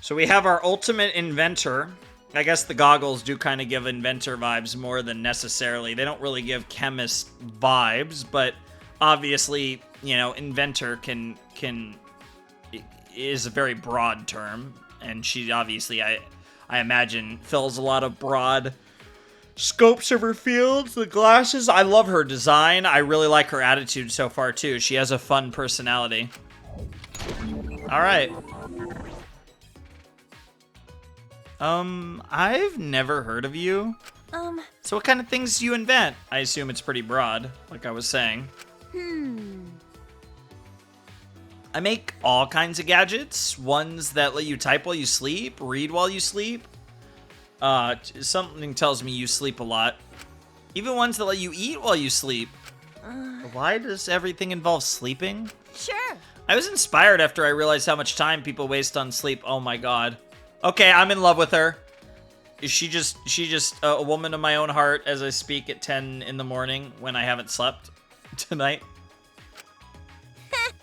So we have our ultimate inventor. I guess the goggles do kind of give inventor vibes more than necessarily. They don't really give chemist vibes, but obviously, you know, inventor is a very broad term, and she obviously, I imagine, fills a lot of broad scopes of her fields. The glasses, I love her design. I really like her attitude so far too. She has a fun personality. All right. I've never heard of you. So what kind of things do you invent? I assume it's pretty broad, like I was saying. I make all kinds of gadgets. Ones that let you type while you sleep, read while you sleep. Something tells me you sleep a lot. Even ones that let you eat while you sleep. Why does everything involve sleeping? Sure. I was inspired after I realized how much time people waste on sleep. Oh my god. Okay, I'm in love with her. Is she just a woman of my own heart as I speak at 10 in the morning when I haven't slept tonight?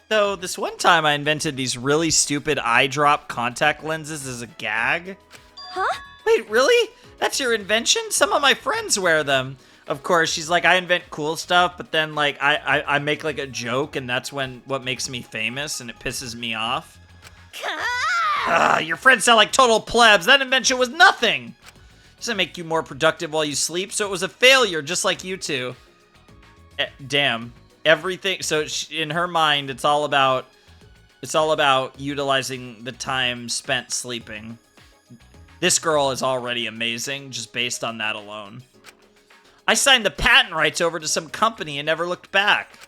So this one time I invented these really stupid eye drop contact lenses as a gag. Huh? Wait, really? That's your invention? Some of my friends wear them. Of course, she's like, I invent cool stuff, but then like I make like a joke, and that's what makes me famous, and it pisses me off. Your friends sound like total plebs. That invention was nothing. Doesn't make you more productive while you sleep, so it was a failure, just like you two. Damn. Everything. So in her mind, it's all about utilizing the time spent sleeping. This girl is already amazing, just based on that alone. I signed the patent rights over to some company and never looked back.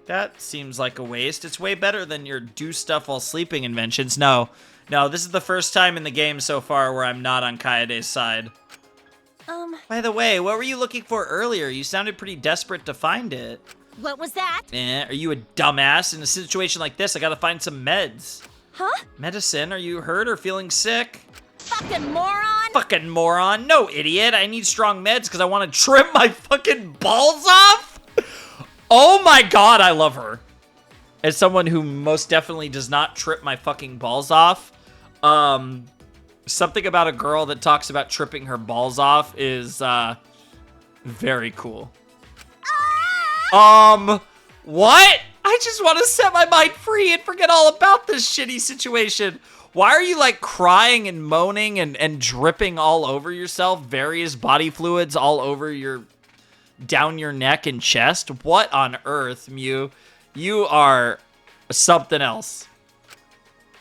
That seems like a waste. It's way better than your do stuff while sleeping inventions. No, this is the first time in the game so far where I'm not on Kaede's side. By the way, what were you looking for earlier? You sounded pretty desperate to find it. What was that? Are you a dumbass? In a situation like this, I gotta find some meds. Huh? Medicine? Are you hurt or feeling sick? Fucking moron! Fucking moron. No, idiot. I need strong meds because I want to trim my fucking balls off. Oh my god, I love her. As someone who most definitely does not trip my fucking balls off, something about a girl that talks about tripping her balls off is, very cool. What? I just want to set my mind free and forget all about this shitty situation. Why are you like crying and moaning and dripping all over yourself? Various body fluids all over down your neck and chest? What on earth, Mew? You are something else.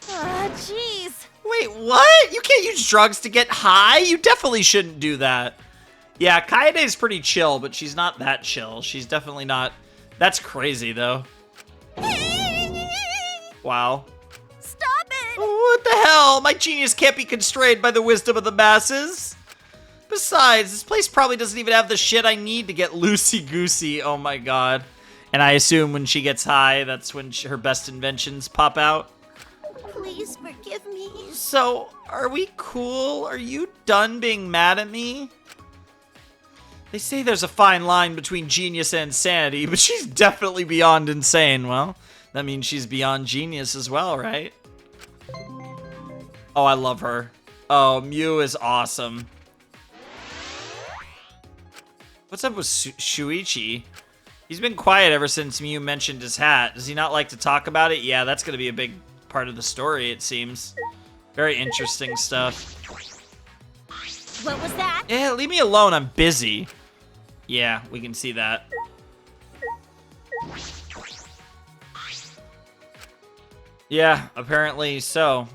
Jeez. Wait, what? You can't use drugs to get high? You definitely shouldn't do that. Yeah, Kaede's pretty chill, but she's not that chill. She's definitely not. That's crazy, though. Wow. Stop it! What the hell? My genius can't be constrained by the wisdom of the masses. Besides, this place probably doesn't even have the shit I need to get loosey-goosey. Oh my god. And I assume when she gets high, that's when her best inventions pop out. Please forgive me. So, are we cool? Are you done being mad at me? They say there's a fine line between genius and insanity, but she's definitely beyond insane. Well, that means she's beyond genius as well, right? Oh, I love her. Oh, Mew is awesome. What's up with Shuichi? He's been quiet ever since Mew mentioned his hat. Does he not like to talk about it? Yeah, that's going to be a big part of the story, it seems. Very interesting stuff. What was that? Yeah, leave me alone. I'm busy. Yeah, we can see that. Yeah, apparently so.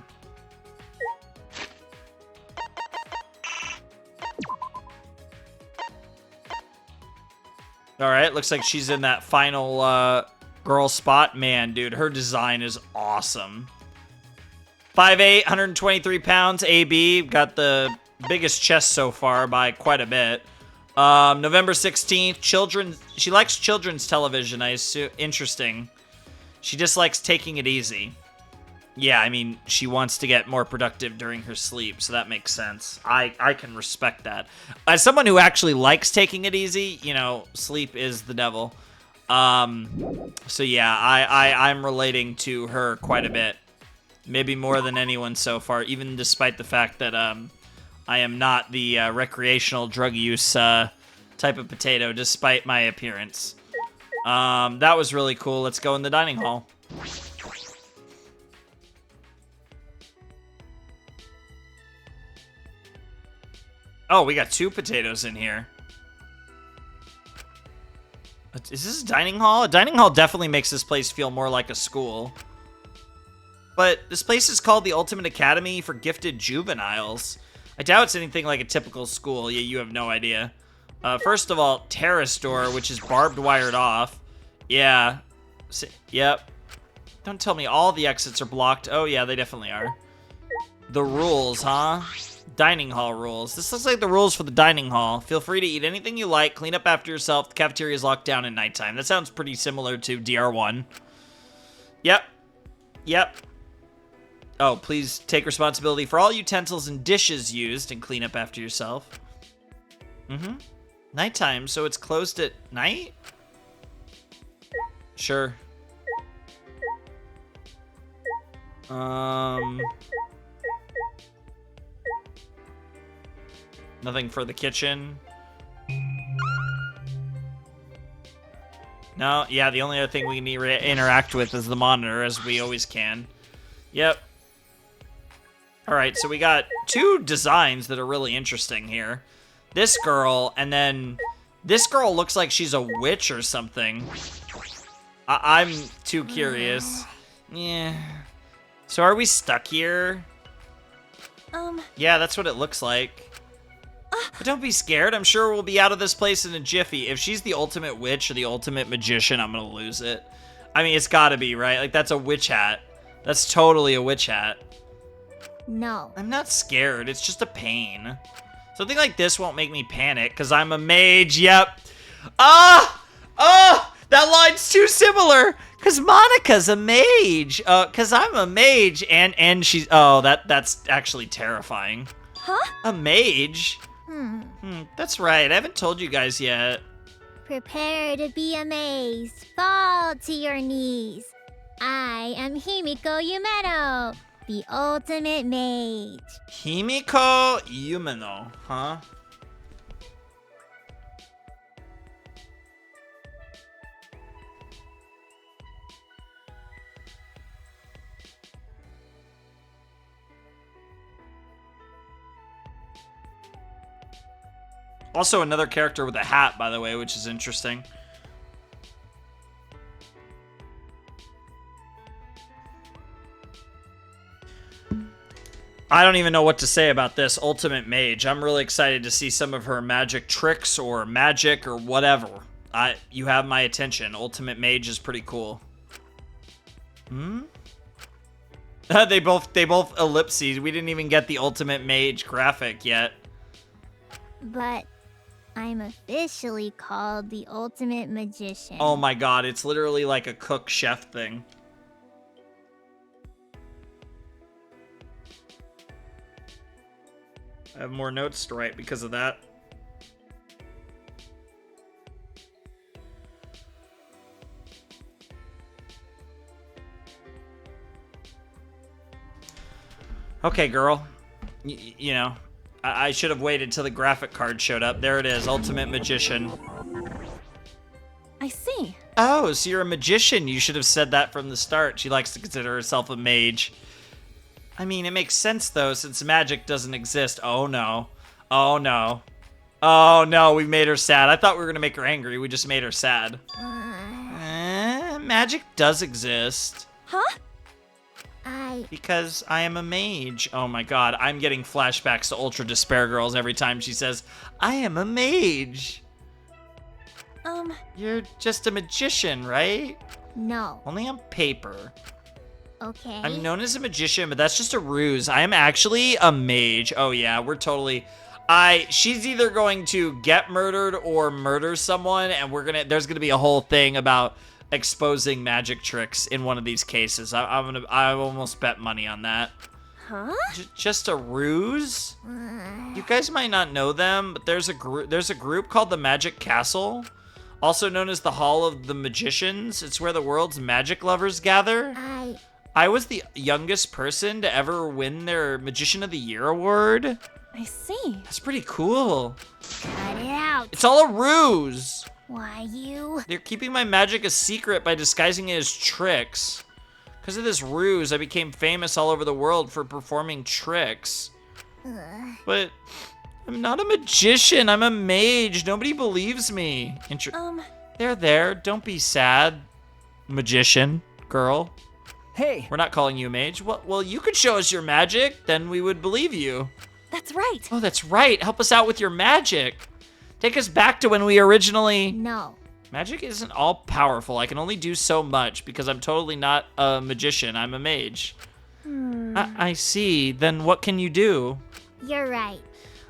Alright, looks like she's in that final girl spot. Man, dude, her design is awesome. 5'8", 123 pounds, AB. Got the biggest chest so far by quite a bit. November 16th, she likes children's television, I assume. Interesting. She just likes taking it easy. Yeah, I mean, she wants to get more productive during her sleep, so that makes sense. I can respect that. As someone who actually likes taking it easy, you know, sleep is the devil. So yeah, I'm relating to her quite a bit. Maybe more than anyone so far, even despite the fact that I am not the recreational drug use type of potato, despite my appearance. That was really cool. Let's go in the dining hall. Oh, we got 2 potatoes in here. Is this a dining hall? A dining hall definitely makes this place feel more like a school. But this place is called the Ultimate Academy for Gifted Juveniles. I doubt it's anything like a typical school. Yeah, you have no idea. First of all, terrace door, which is barbed wired off. Yeah. Yep. Don't tell me all the exits are blocked. Oh, yeah, they definitely are. The rules, huh? Dining hall rules. This looks like the rules for the dining hall. Feel free to eat anything you like. Clean up after yourself. The cafeteria is locked down at nighttime. That sounds pretty similar to DR1. Yep. Yep. Oh, please take responsibility for all utensils and dishes used and clean up after yourself. Mm-hmm. Nighttime, so it's closed at night? Sure. Nothing for the kitchen. No, yeah, the only other thing we need to interact with is the monitor, as we always can. Yep. Alright, so we got 2 designs that are really interesting here. This girl, and then this girl looks like she's a witch or something. I'm too curious. Yeah. So are we stuck here? Yeah, that's what it looks like. But don't be scared. I'm sure we'll be out of this place in a jiffy. If she's the ultimate witch or the ultimate magician, I'm gonna lose it. I mean, it's gotta be, right? Like, that's a witch hat. That's totally a witch hat. No. I'm not scared. It's just a pain. Something like this won't make me panic, because I'm a mage. Yep. That line's too similar. Because Monica's a mage. Because I'm a mage. And she's... Oh, that's actually terrifying. Huh? A mage? That's right. I haven't told you guys yet. Prepare to be amazed. Fall to your knees. I am Himiko Yumeno, the ultimate mage. Himiko Yumeno, huh? Also, another character with a hat, by the way, which is interesting. I don't even know what to say about this Ultimate Mage. I'm really excited to see some of her magic tricks or magic or whatever. You have my attention. Ultimate Mage is pretty cool. They both ellipses. We didn't even get the Ultimate Mage graphic yet. But I'm officially called the Ultimate Magician. Oh my god, it's literally like a cook chef thing. I have more notes to write because of that. Okay, girl. You know, I should have waited till the graphic card showed up. There it is, Ultimate Magician. I see. Oh, so you're a magician. You should have said that from the start. She likes to consider herself a mage. I mean, it makes sense, though, since magic doesn't exist. Oh, no. Oh, no. Oh, no, we made her sad. I thought we were going to make her angry. We just made her sad. Magic does exist. Huh? Because I am a mage. Oh, my God. I'm getting flashbacks to Ultra Despair Girls every time she says, I am a mage. You're just a magician, right? No. Only on paper. Okay. I'm known as a magician, but that's just a ruse. I am actually a mage. Oh yeah, we're totally... She's either going to get murdered or murder someone, and there's gonna be a whole thing about exposing magic tricks in one of these cases. I almost bet money on that. Huh? Just a ruse? You guys might not know them, but there's a group called the Magic Castle, also known as the Hall of the Magicians. It's where the world's magic lovers gather. I was the youngest person to ever win their Magician of the Year award. I see. That's pretty cool. Cut it out. It's all a ruse. Why you? They're keeping my magic a secret by disguising it as tricks. Because of this ruse, I became famous all over the world for performing tricks. But I'm not a magician. I'm a mage. Nobody believes me. There. Don't be sad, magician girl. Hey! We're not calling you a mage. Well, you could show us your magic, then we would believe you. That's right. Oh, that's right. Help us out with your magic. Take us back to when we originally... No. Magic isn't all powerful. I can only do so much because I'm totally not a magician. I'm a mage. I see. Then what can you do? You're right.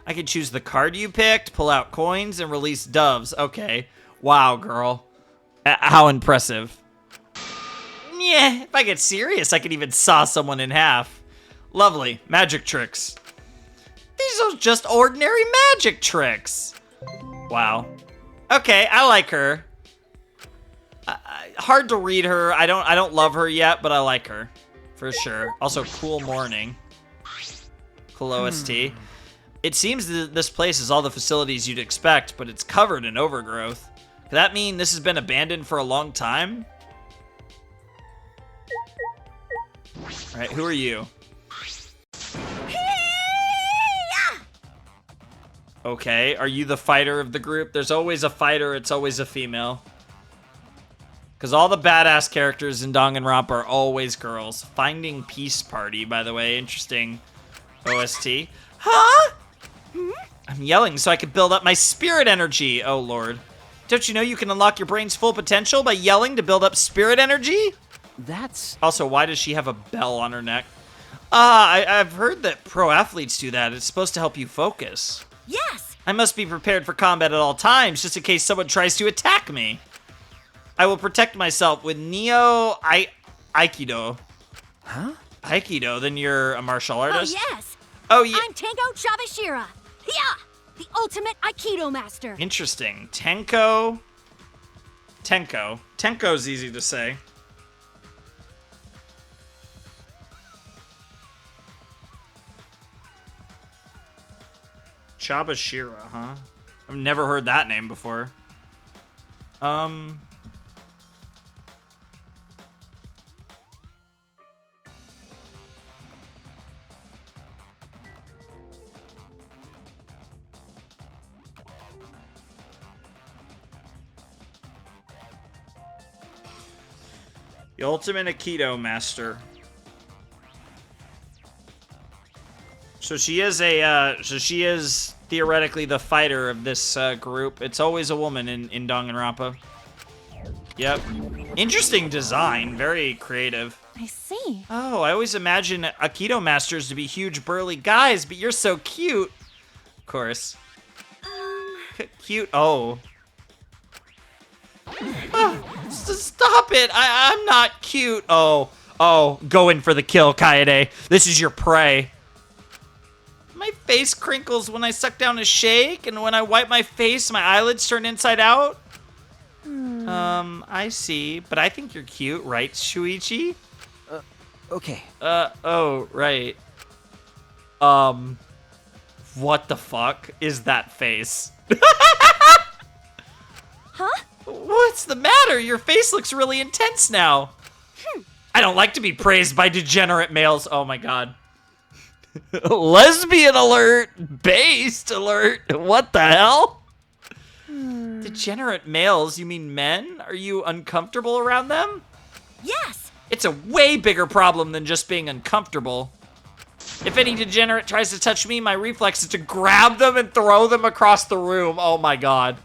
I can choose the card you picked, pull out coins, and release doves. Okay. Wow, girl. How impressive. Yeah, if I get serious, I could even saw someone in half. Lovely. Magic tricks. These are just ordinary magic tricks. Wow. Okay, I like her. Hard to read her. I don't love her yet, but I like her. For sure. Also, cool morning. Cool OST. It seems that this place has all the facilities you'd expect, but it's covered in overgrowth. Could that mean this has been abandoned for a long time? Alright, who are you? Okay, are you the fighter of the group? There's always a fighter, it's always a female. Because all the badass characters in Danganronpa are always girls. Finding Peace Party, by the way, interesting OST. Huh? I'm yelling so I can build up my spirit energy. Oh, Lord. Don't you know you can unlock your brain's full potential by yelling to build up spirit energy? That's... Also, why does she have a bell on her neck? I've heard that pro athletes do that. It's supposed to help you focus. Yes! I must be prepared for combat at all times, just in case someone tries to attack me. I will protect myself with Aikido. Huh? Aikido, then you're a martial artist? Oh, yes! Oh, yeah. I'm Tango Chabashira. Yeah! The ultimate Aikido master. Interesting. Tenko. Tenko's easy to say. Chabashira, huh? I've never heard that name before. The ultimate Aikido master. So she is theoretically the fighter of this group. It's always a woman in Danganronpa. Yep. Interesting design. Very creative. I see. Oh, I always imagine Aikido masters to be huge, burly guys, but you're so cute. Of course. Cute. Oh. Stop it. I'm not cute. Oh. Oh, go in for the kill, Kaede. This is your prey. My face crinkles when I suck down a shake, and when I wipe my face, my eyelids turn inside out. I see. But I think you're cute, right, Shuichi? Okay. Oh, right. What the fuck is that face? Huh? What's the matter? Your face looks really intense now. I don't like to be praised by degenerate males. Oh my god. Lesbian alert! Based alert! What the hell? Degenerate males? You mean men? Are you uncomfortable around them? Yes! It's a way bigger problem than just being uncomfortable. If any degenerate tries to touch me, my reflex is to grab them and throw them across the room. Oh my god.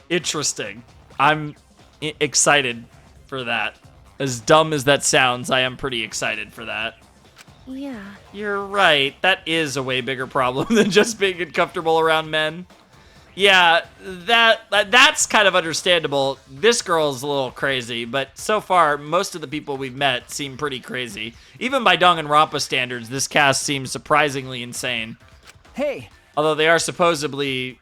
Interesting. I'm excited for that. As dumb as that sounds, I am pretty excited for that. Yeah. You're right. That is a way bigger problem than just being uncomfortable around men. Yeah, that's kind of understandable. This girl's a little crazy, but so far, most of the people we've met seem pretty crazy. Even by Danganronpa standards, this cast seems surprisingly insane. Hey! Although they are supposedly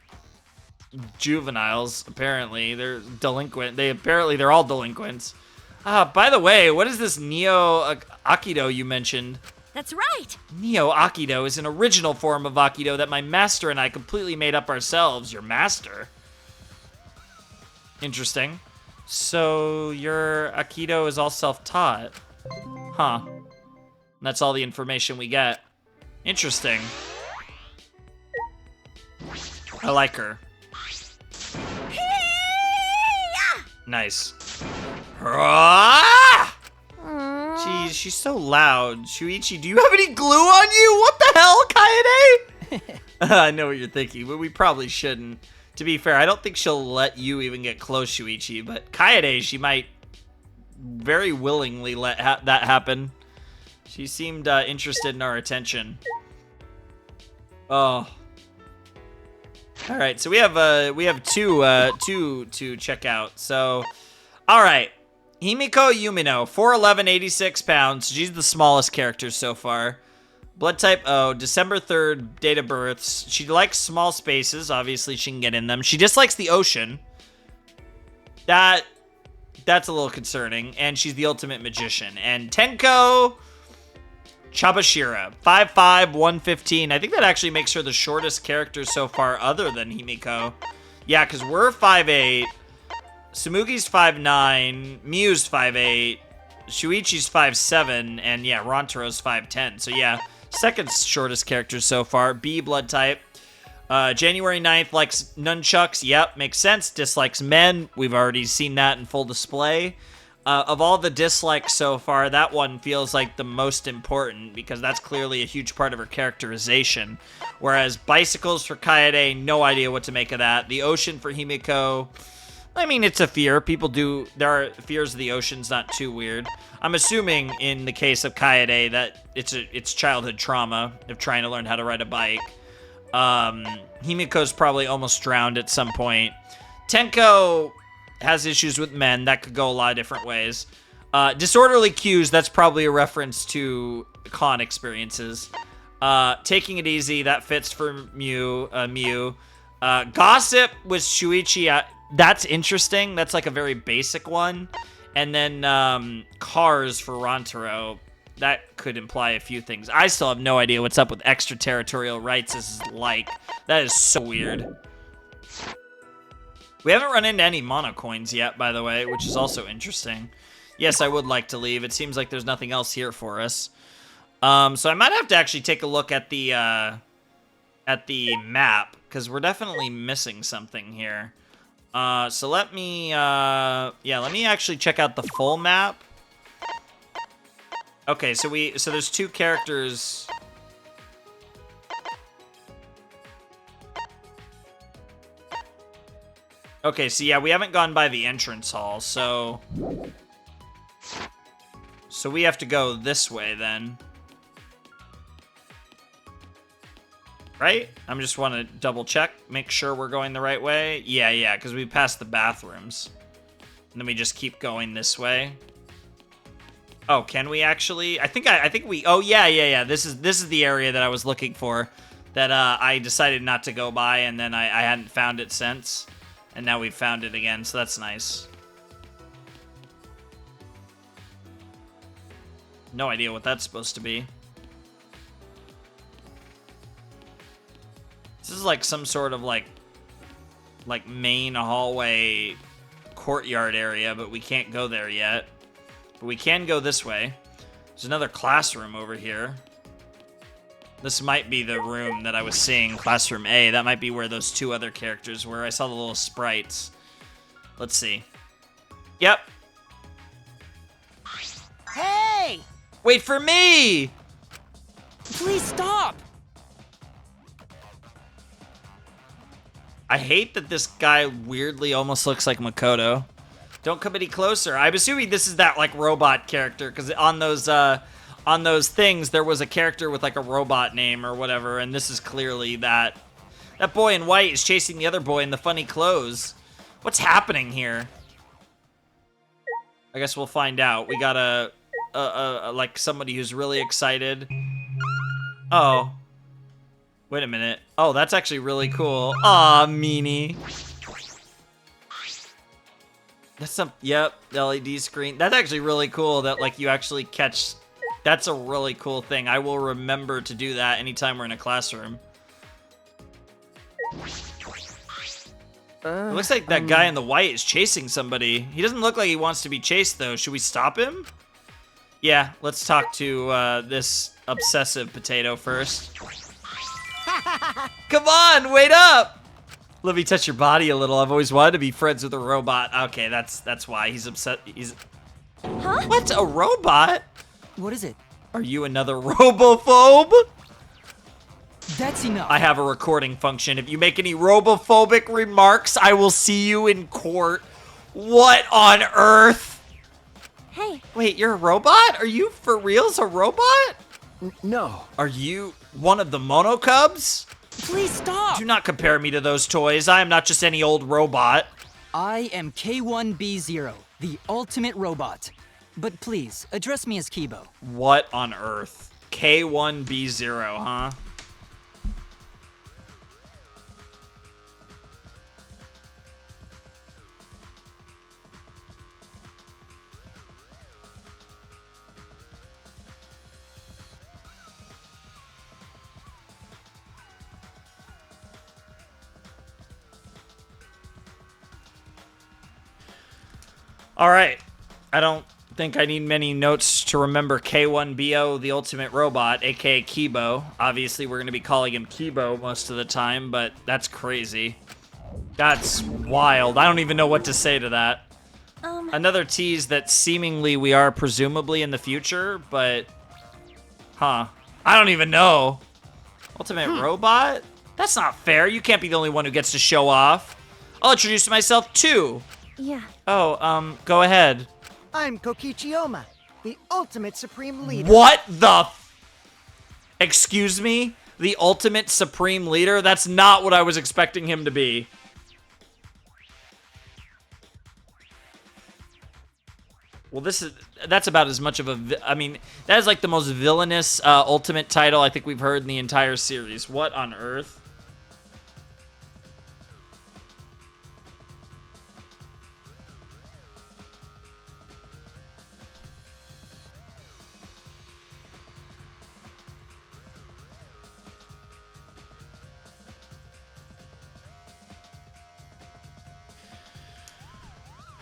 juveniles, apparently. They're delinquent. They're all delinquents. By the way, what is this Neo Aikido you mentioned? That's right. Neo Aikido is an original form of Aikido that my master and I completely made up ourselves. Your master? Interesting. So your Aikido is all self-taught. Huh. That's all the information we get. Interesting. I like her. Nice. Ah! Jeez, she's so loud. Shuichi, do you have any glue on you? What the hell, Kaede? I know what you're thinking, but we probably shouldn't. To be fair, I don't think she'll let you even get close, Shuichi, but Kaede, she might very willingly let that happen. She seemed interested in our attention. Oh. All right, so we have two to check out. So, all right. Himiko Yumino, 4'11", 86 pounds. She's the smallest character so far. Blood type O, December 3rd, date of birth. She likes small spaces. Obviously, she can get in them. She dislikes the ocean. That's a little concerning. And she's the ultimate magician. And Tenko Chabashira, 5'5", 115. I think that actually makes her the shortest character so far other than Himiko. Yeah, because we're 5'8". Sumugi's 5'9", Miu's 5'8", Shuichi's 5'7", and yeah, Rontaro's 5'10". So yeah, second shortest character so far. B blood type. January 9th likes nunchucks. Yep, makes sense. Dislikes men. We've already seen that in full display. Of all the dislikes so far, that one feels like the most important because that's clearly a huge part of her characterization. Whereas bicycles for Kaede, no idea what to make of that. The ocean for Himiko, I mean, it's a fear. People do. There are fears of the ocean's not too weird. I'm assuming in the case of Kaede that it's childhood trauma of trying to learn how to ride a bike. Himiko's probably almost drowned at some point. Tenko has issues with men. That could go a lot of different ways. Disorderly cues, that's probably a reference to con experiences. Taking it easy, that fits for Miu. Gossip with Shuichi, that's interesting. That's like a very basic one. And then cars for Rantaro, that could imply a few things. I still have no idea what's up with extraterritorial rights is like. That is so weird. We haven't run into any mono coins yet, by the way, which is also interesting. Yes, I would like to leave. It seems like there's nothing else here for us. So I might have to actually take a look at the map, because we're definitely missing something here. So let me, yeah, let me actually check out the full map. Okay, so there's 2 characters. Okay, so yeah, we haven't gone by the entrance hall, so we have to go this way then. Right? I just want to double check, make sure we're going the right way. Yeah, because we passed the bathrooms. And then we just keep going this way. Oh, can we actually? I think we, oh yeah. This is the area that I was looking for. That I decided not to go by, and then I hadn't found it since. And now we've found it again, so that's nice. No idea what that's supposed to be. This is like some sort of like main hallway courtyard area, but we can't go there yet. But we can go this way. There's another classroom over here. This might be the room that I was seeing, classroom A. That might be where those 2 other characters were. I saw the little sprites. Let's see. Yep. Hey! Wait for me! Please stop! I hate that this guy weirdly almost looks like Makoto. Don't come any closer. I'm assuming this is that, like, robot character, because on those things, there was a character with, like, a robot name or whatever, and this is clearly that. That boy in white is chasing the other boy in the funny clothes. What's happening here? I guess we'll find out. We got like, somebody who's really excited. Oh. Wait a minute. Oh, that's actually really cool. Aw, meanie. That's some, yep, LED screen. That's actually really cool that, like, you actually catch. That's a really cool thing. I will remember to do that anytime we're in a classroom. It looks like that guy in the white is chasing somebody. He doesn't look like he wants to be chased, though. Should we stop him? Yeah, let's talk to this obsessive potato first. Come on, wait up! Let me touch your body a little. I've always wanted to be friends with a robot. Okay, that's why he's upset. He's. Huh? What? A robot? What is it? Are you another robophobe? That's enough. I have a recording function. If you make any robophobic remarks, I will see you in court. What on earth? Hey. Wait, you're a robot? Are you for reals a robot? No. Are you one of the Monokubs? Please stop! Do not compare me to those toys. I am not just any old robot. I am K1B0, the ultimate robot. But please, address me as Kibo. What on earth? K1B0, huh? All right. I don't think I need many notes to remember K1BO, the ultimate robot, aka Kibo. Obviously, we're going to be calling him Kibo most of the time, but that's crazy. That's wild. I don't even know what to say to that. Another tease that seemingly we are presumably in the future, but... Huh. I don't even know. Ultimate robot? That's not fair. You can't be the only one who gets to show off. I'll introduce myself too. Yeah. Oh, go ahead. I'm Kokichiyama, the ultimate supreme leader. What the Excuse me? The ultimate supreme leader? That's not what I was expecting him to be. Well, that's about as much of a, I mean, that is like the most villainous ultimate title I think we've heard in the entire series. What on earth?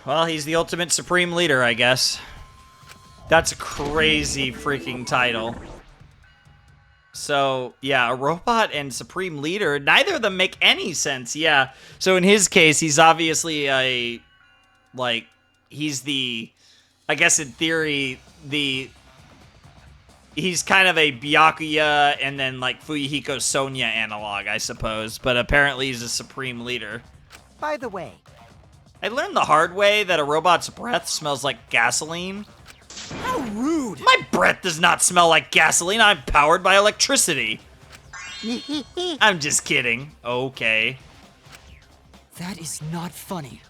Well, he's the ultimate supreme leader, I guess. That's a crazy freaking title. So, yeah, a robot and Supreme Leader, neither of them make any sense, yeah. So in his case, he's obviously he's the, I guess in theory, he's kind of a Byakuya and then like Fuyuhiko Sonya analog, I suppose. But apparently he's a Supreme Leader. By the way, I learned the hard way that a robot's breath smells like gasoline. how rude! My breath does not smell like gasoline. I'm powered by electricity. I'm just kidding. Okay. That is not funny.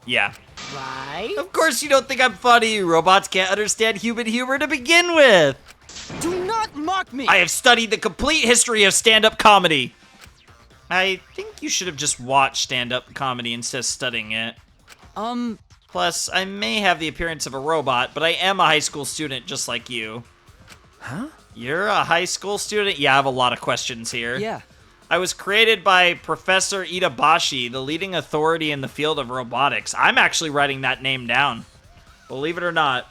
Yeah. Right? Of course you don't think I'm funny. Robots can't understand human humor to begin with. Do not mock me! I have studied the complete history of stand-up comedy. I think you should have just watched stand-up comedy instead of studying it. Plus, I may have the appearance of a robot, but I am a high school student just like you. Huh? You're a high school student? Yeah, I have a lot of questions here. Yeah. I was created by Professor Itabashi, the leading authority in the field of robotics. I'm actually writing that name down. Believe it or not.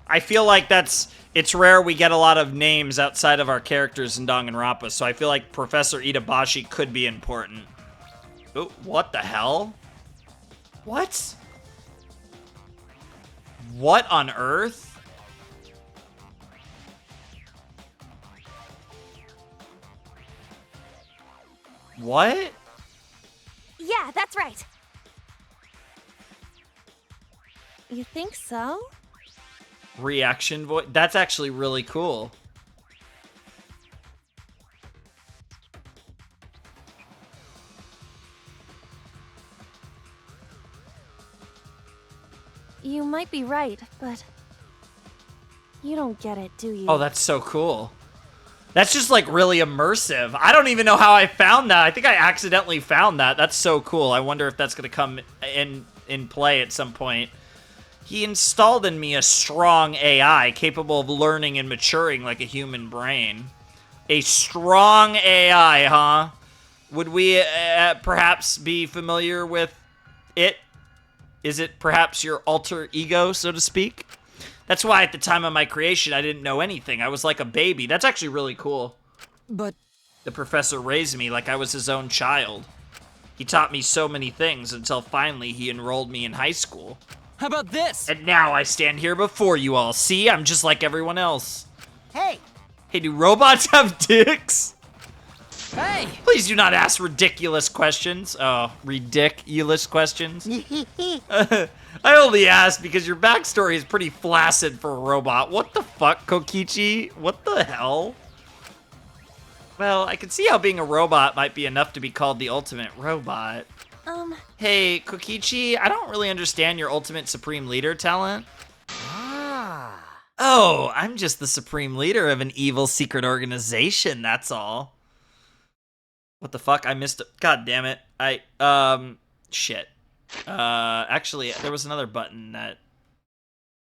I feel like it's rare we get a lot of names outside of our characters in Danganronpa, so I feel like Professor Itabashi could be important. Oh, what the hell? What? What on earth? What? Yeah, that's right. You think so? Reaction voice? That's actually really cool. You might be right, but you don't get it, do you? Oh, that's so cool. That's just like really immersive. I don't even know how I found that. I think I accidentally found that. That's so cool. I wonder if that's going to come in play at some point. He installed in me a strong AI capable of learning and maturing like a human brain. A strong AI, huh? Would we perhaps be familiar with it? Is it perhaps your alter ego, so to speak? That's why at the time of my creation, I didn't know anything. I was like a baby. That's actually really cool. But The professor raised me like I was his own child. He taught me so many things until finally he enrolled me in high school. how about this? And now I stand here before you all. See, I'm just like everyone else. Hey, Hey, do robots have dicks? Hey! Please do not ask ridiculous questions. Oh, ridiculous questions? I only ask because your backstory is pretty flaccid for a robot. What the fuck, Kokichi? What the hell? Well, I can see how being a robot might be enough to be called the ultimate robot. Hey, Kokichi, I don't really understand your ultimate supreme leader talent. Oh, I'm just the supreme leader of an evil secret organization, that's all. What the fuck? I missed it. God damn it. Shit. Actually, there was another button that...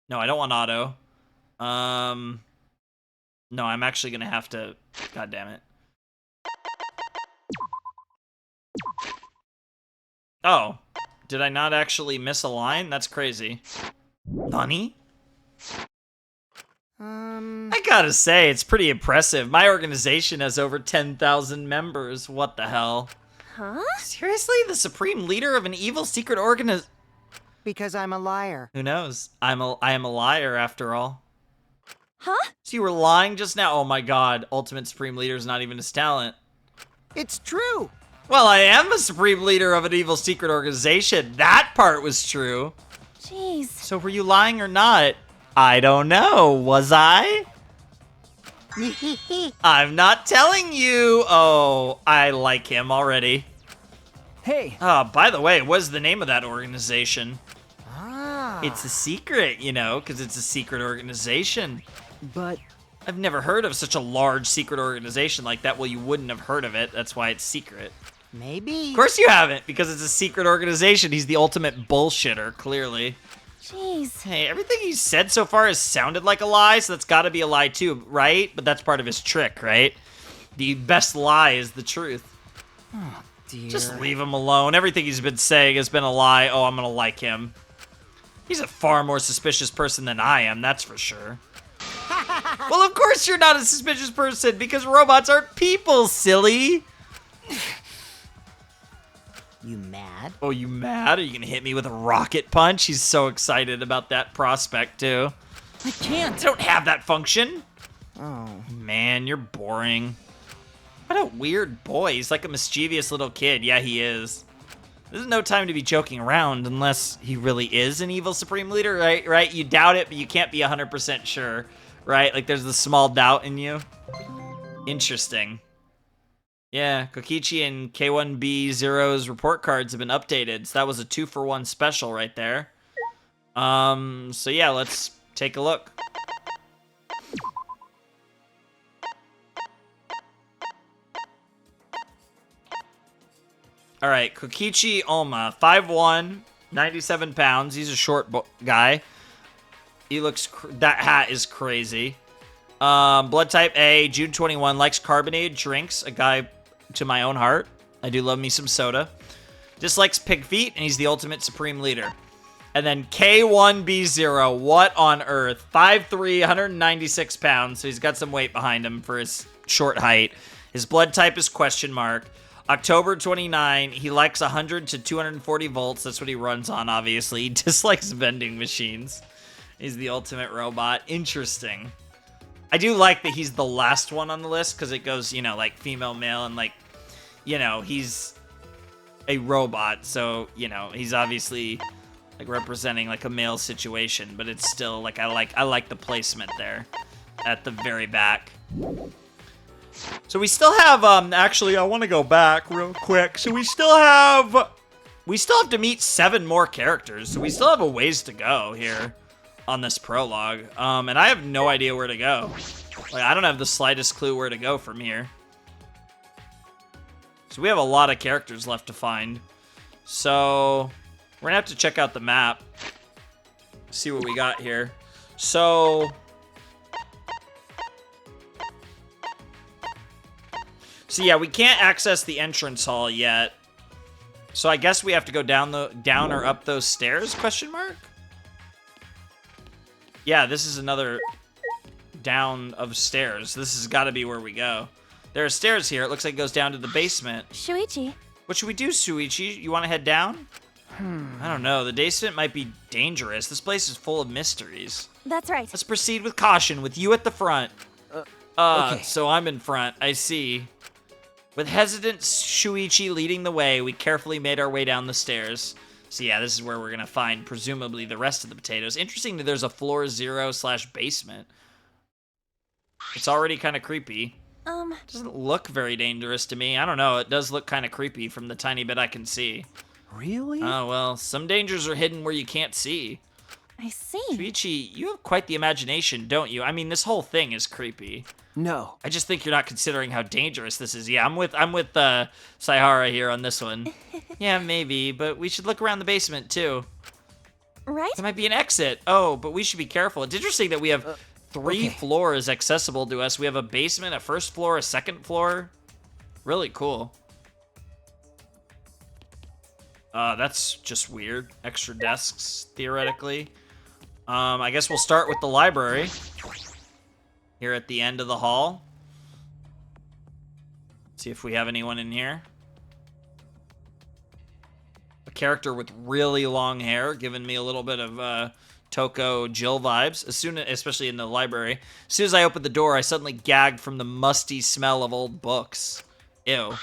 No, I don't want auto. No, I'm actually gonna have to... God damn it. Oh. Did I not actually miss a line? That's crazy. Nani? I gotta say, it's pretty impressive. My organization has over 10,000 members. What the hell? Huh? Seriously? The supreme leader of an evil secret because I'm a liar. Who knows? I am a liar after all. Huh? So you were lying just now? Oh my god, ultimate supreme leader is not even his talent. It's true. Well, I am a supreme leader of an evil secret organization. That part was true. Jeez. So were you lying or not? I don't know. Was I? I'm not telling you. Oh, I like him already. Hey, By the way, what's the name of that organization? Ah. It's a secret, you know, because it's a secret organization. but I've never heard of such a large secret organization like that. Well, you wouldn't have heard of it. That's why it's secret. Maybe. Of course you haven't, because it's a secret organization. He's the ultimate bullshitter, clearly. Jeez. Hey, everything he's said so far has sounded like a lie, so that's gotta be a lie too, right? But that's part of his trick, right? The best lie is the truth. Oh, dear. Just leave him alone. Everything he's been saying has been a lie. Oh, I'm gonna like him. He's a far more suspicious person than I am, that's for sure. Well, of course you're not a suspicious person, because robots aren't people, silly. You mad? Oh, you mad? Are you gonna hit me with a rocket punch? He's so excited about that prospect, too. I can't. I don't have that function. Oh. Man, you're boring. What a weird boy. He's like a mischievous little kid. Yeah, he is. This is no time to be joking around unless he really is an evil Supreme Leader, right? Right? You doubt it, but you can't be 100% sure, right? Like, there's the small doubt in you. Interesting. Yeah, Kokichi and K1B0's report cards have been updated, so that was a 2-for-1 special right there. So yeah, let's take a look. All right, Kokichi Oma, 5'1", 97 pounds. He's a short guy. He looks, that hat is crazy. Blood type A, June 21, likes carbonated drinks, a guy to my own heart. I do love me some soda. Dislikes pig feet, and he's the ultimate supreme leader. And then K1B0, what on earth? 5'3", 196 pounds, so he's got some weight behind him for his short height. His blood type is question mark. October 29, he likes 100 to 240 volts. That's what he runs on, obviously. He dislikes vending machines. He's the ultimate robot. Interesting. I do like that he's the last one on the list because it goes, you know, like female, male, and like, you know, he's a robot. So, you know, he's obviously like representing like a male situation, but it's still like, I like the placement there at the very back. So we still have, actually, I want to go back real quick. So we still have to meet 7 more characters. So we still have a ways to go here on this prologue. And I have no idea where to go. Like, I don't have the slightest clue where to go from here. So we have a lot of characters left to find. So we're gonna have to check out the map. See what we got here. So yeah, we can't access the entrance hall yet. So I guess we have to go down or up those stairs, question mark? Yeah, this is another down of stairs. This has got to be where we go. There are stairs here. It looks like it goes down to the basement. Shuichi. What should we do, Shuichi? You want to head down? I don't know. The basement might be dangerous. This place is full of mysteries. That's right. Let's proceed with caution, with you at the front. Okay. So I'm in front. I see. With hesitant Shuichi leading the way, we carefully made our way down the stairs. So yeah, this is where we're going to find, presumably, the rest of the potatoes. Interesting that there's a floor 0/basement. It's already kind of creepy. Doesn't look very dangerous to me. I don't know. It does look kind of creepy from the tiny bit I can see. Really? Oh, well, some dangers are hidden where you can't see. I see. Shuichi, you have quite the imagination, don't you? I mean, this whole thing is creepy. No. I just think you're not considering how dangerous this is. Yeah, I'm with Saihara here on this one. Yeah, maybe, but we should look around the basement too. Right? There might be an exit. Oh, but we should be careful. It's interesting that we have 3 floors accessible to us. We have a basement, a first floor, a second floor. Really cool. That's just weird. Extra desks, theoretically. I guess we'll start with the library. Here at the end of the hall. See if we have anyone in here. A character with really long hair, giving me a little bit of Toko Jill vibes. Especially in the library. As soon as I opened the door, I suddenly gagged from the musty smell of old books. Ew.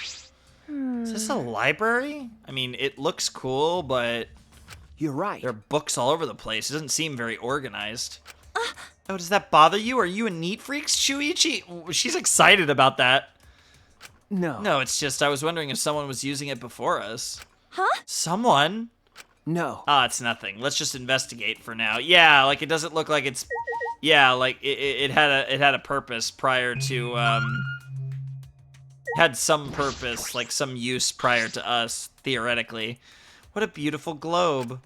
Is this a library? I mean, it looks cool, but You're right. there are books all over the place. It doesn't seem very organized. Oh, does that bother you? Are you a neat freak, Shuichi? She's excited about that. No. No, it's just I was wondering if someone was using it before us. Huh? Someone? No. Ah, it's nothing. Let's just investigate for now. Yeah, like it doesn't look like it's. Yeah, like it had a purpose prior to had some purpose, like some use prior to us, theoretically. What a beautiful globe.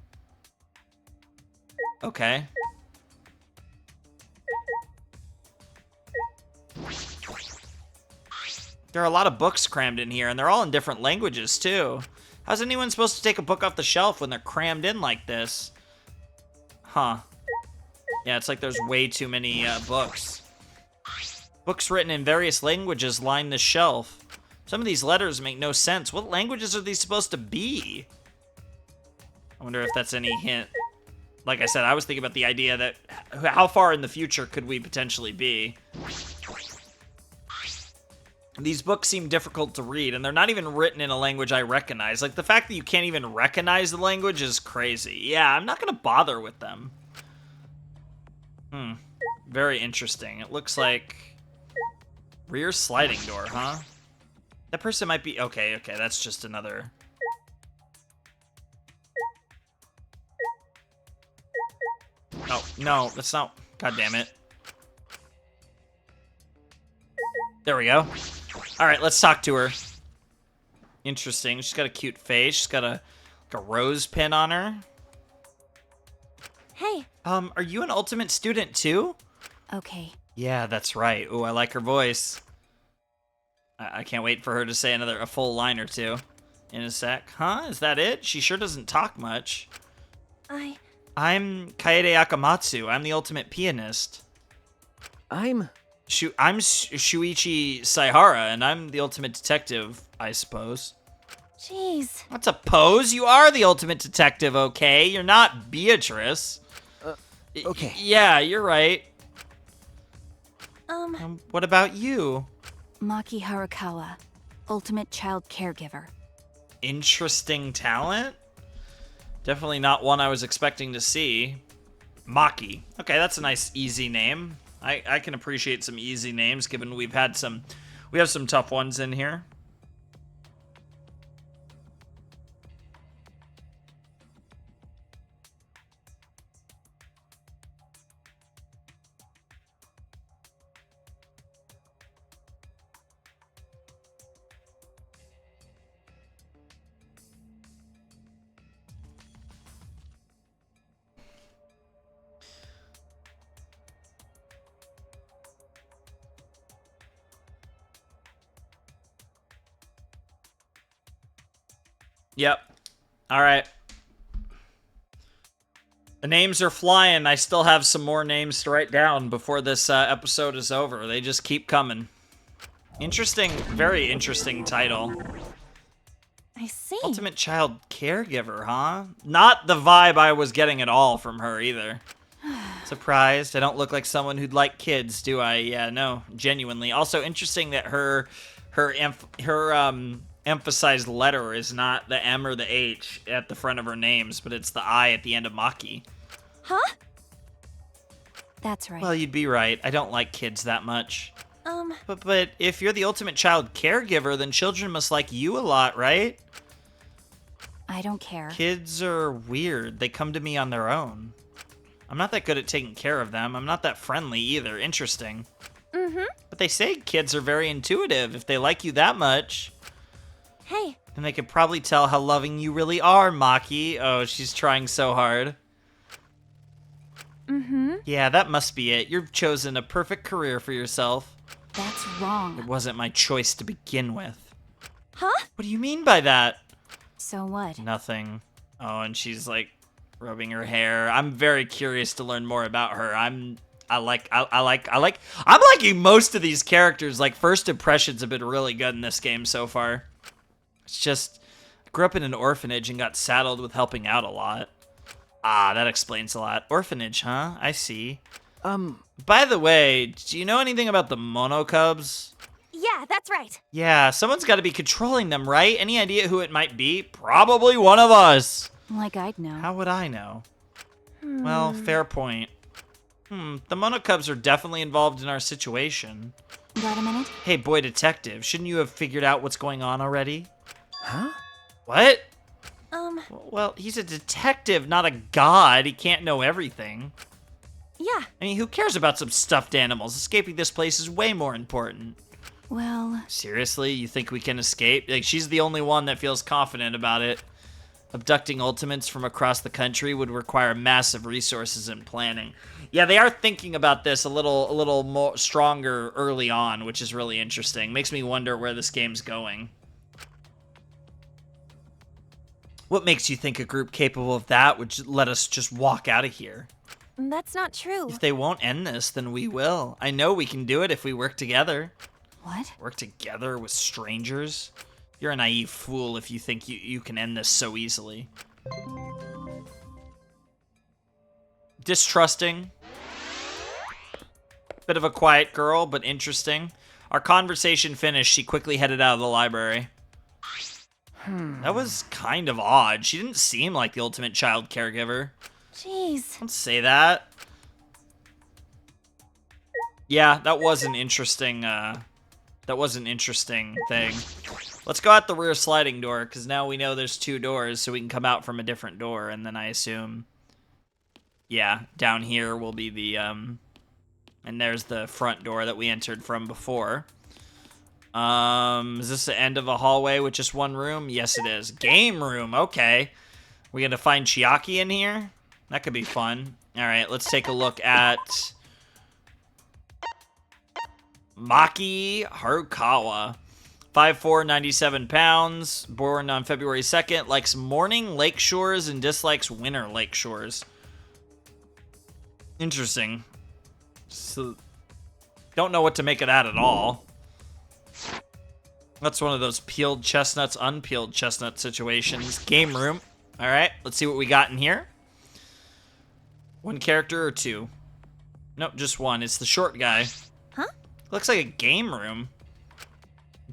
Okay. There are a lot of books crammed in here, and they're all in different languages, too. How's anyone supposed to take a book off the shelf when they're crammed in like this? Huh. Yeah, it's like there's way too many books. Books written in various languages line the shelf. Some of these letters make no sense. What languages are these supposed to be? I wonder if that's any hint. Like I said, I was thinking about the idea that how far in the future could we potentially be? These books seem difficult to read, and they're not even written in a language I recognize. Like, the fact that you can't even recognize the language is crazy. Yeah, I'm not going to bother with them. Very interesting. It looks like... rear sliding door, huh? That person might be... Okay, that's just another... Oh, no, that's not... God damn it. There we go. Alright, let's talk to her. Interesting. She's got a cute face. She's got a rose pin on her. Hey. Are you an ultimate student too? Okay. Yeah, that's right. Ooh, I like her voice. I can't wait for her to say a full line or two in a sec. Huh? Is that it? She sure doesn't talk much. I'm Kaede Akamatsu. I'm the ultimate pianist. I'm Shuichi Saihara, and I'm the ultimate detective, I suppose. Jeez. What's a pose? You are the ultimate detective, okay? You're not Beatrice. Okay. Yeah, you're right. What about you? Maki Harukawa, ultimate child caregiver. Interesting talent? Definitely not one I was expecting to see. Maki. Okay, that's a nice, easy name. I can appreciate some easy names, given we have some tough ones in here. Yep. All right. The names are flying. I still have some more names to write down before this episode is over. They just keep coming. Interesting, very interesting title. I see. Ultimate child caregiver, huh? Not the vibe I was getting at all from her either. Surprised. I don't look like someone who'd like kids, do I? Yeah, no, genuinely. Also interesting that her emphasized letter is not the M or the H at the front of her names, but it's the I at the end of Maki. Huh? That's right. Well, you'd be right. I don't like kids that much. But if you're the ultimate child caregiver, then children must like you a lot, right? I don't care. Kids are weird. They come to me on their own. I'm not that good at taking care of them. I'm not that friendly either. Interesting. But they say kids are very intuitive. If they like you that much... Hey. Then they could probably tell how loving you really are, Maki. Oh, she's trying so hard. Yeah, that must be it. You've chosen a perfect career for yourself. That's wrong. It wasn't my choice to begin with. Huh? What do you mean by that? So what? Nothing. Oh, and she's like rubbing her hair. I'm very curious to learn more about her. I'm liking most of these characters. Like, first impressions have been really good in this game so far. It's just, I grew up in an orphanage and got saddled with helping out a lot. Ah, that explains a lot. Orphanage, huh? I see. By the way, do you know anything about the Monokubs? Yeah, that's right. Yeah, someone's got to be controlling them, right? Any idea who it might be? Probably one of us. Like I'd know. How would I know? Well, fair point. The Monokubs are definitely involved in our situation. Got a minute? Hey, boy detective, shouldn't you have figured out what's going on already? Huh? What? Well, he's a detective, not a god. He can't know everything. Yeah. I mean, who cares about some stuffed animals? Escaping this place is way more important. Well... Seriously? You think we can escape? Like, she's the only one that feels confident about it. Abducting ultimates from across the country would require massive resources and planning. Yeah, they are thinking about this a little more stronger early on, which is really interesting. Makes me wonder where this game's going. What makes you think a group capable of that would let us just walk out of here? That's not true. If they won't end this, then we will. I know we can do it if we work together. What? Work together with strangers? You're a naive fool if you think you can end this so easily. Distrusting. Bit of a quiet girl, but interesting. Our conversation finished, she quickly headed out of the library. That was kind of odd. She didn't seem like the ultimate child caregiver. Jeez. Don't say that. Yeah, that was an interesting, thing. Let's go out the rear sliding door, because now we know there's 2 doors, so we can come out from a different door, and then I assume, yeah, down here will be the, and there's the front door that we entered from before. Is this the end of a hallway with just 1 room? Yes, it is. Game room, okay. We gonna find Chiaki in here? That could be fun. Alright, let's take a look at Maki Harukawa. 5'4", 97 pounds, born on February 2nd, likes morning lake shores and dislikes winter lake shores. Interesting. So, don't know what to make of that at all. That's one of those peeled chestnuts, unpeeled chestnut situations. Game room. Alright, let's see what we got in here. 1 character or 2? Nope, just 1. It's the short guy. Huh? Looks like a game room.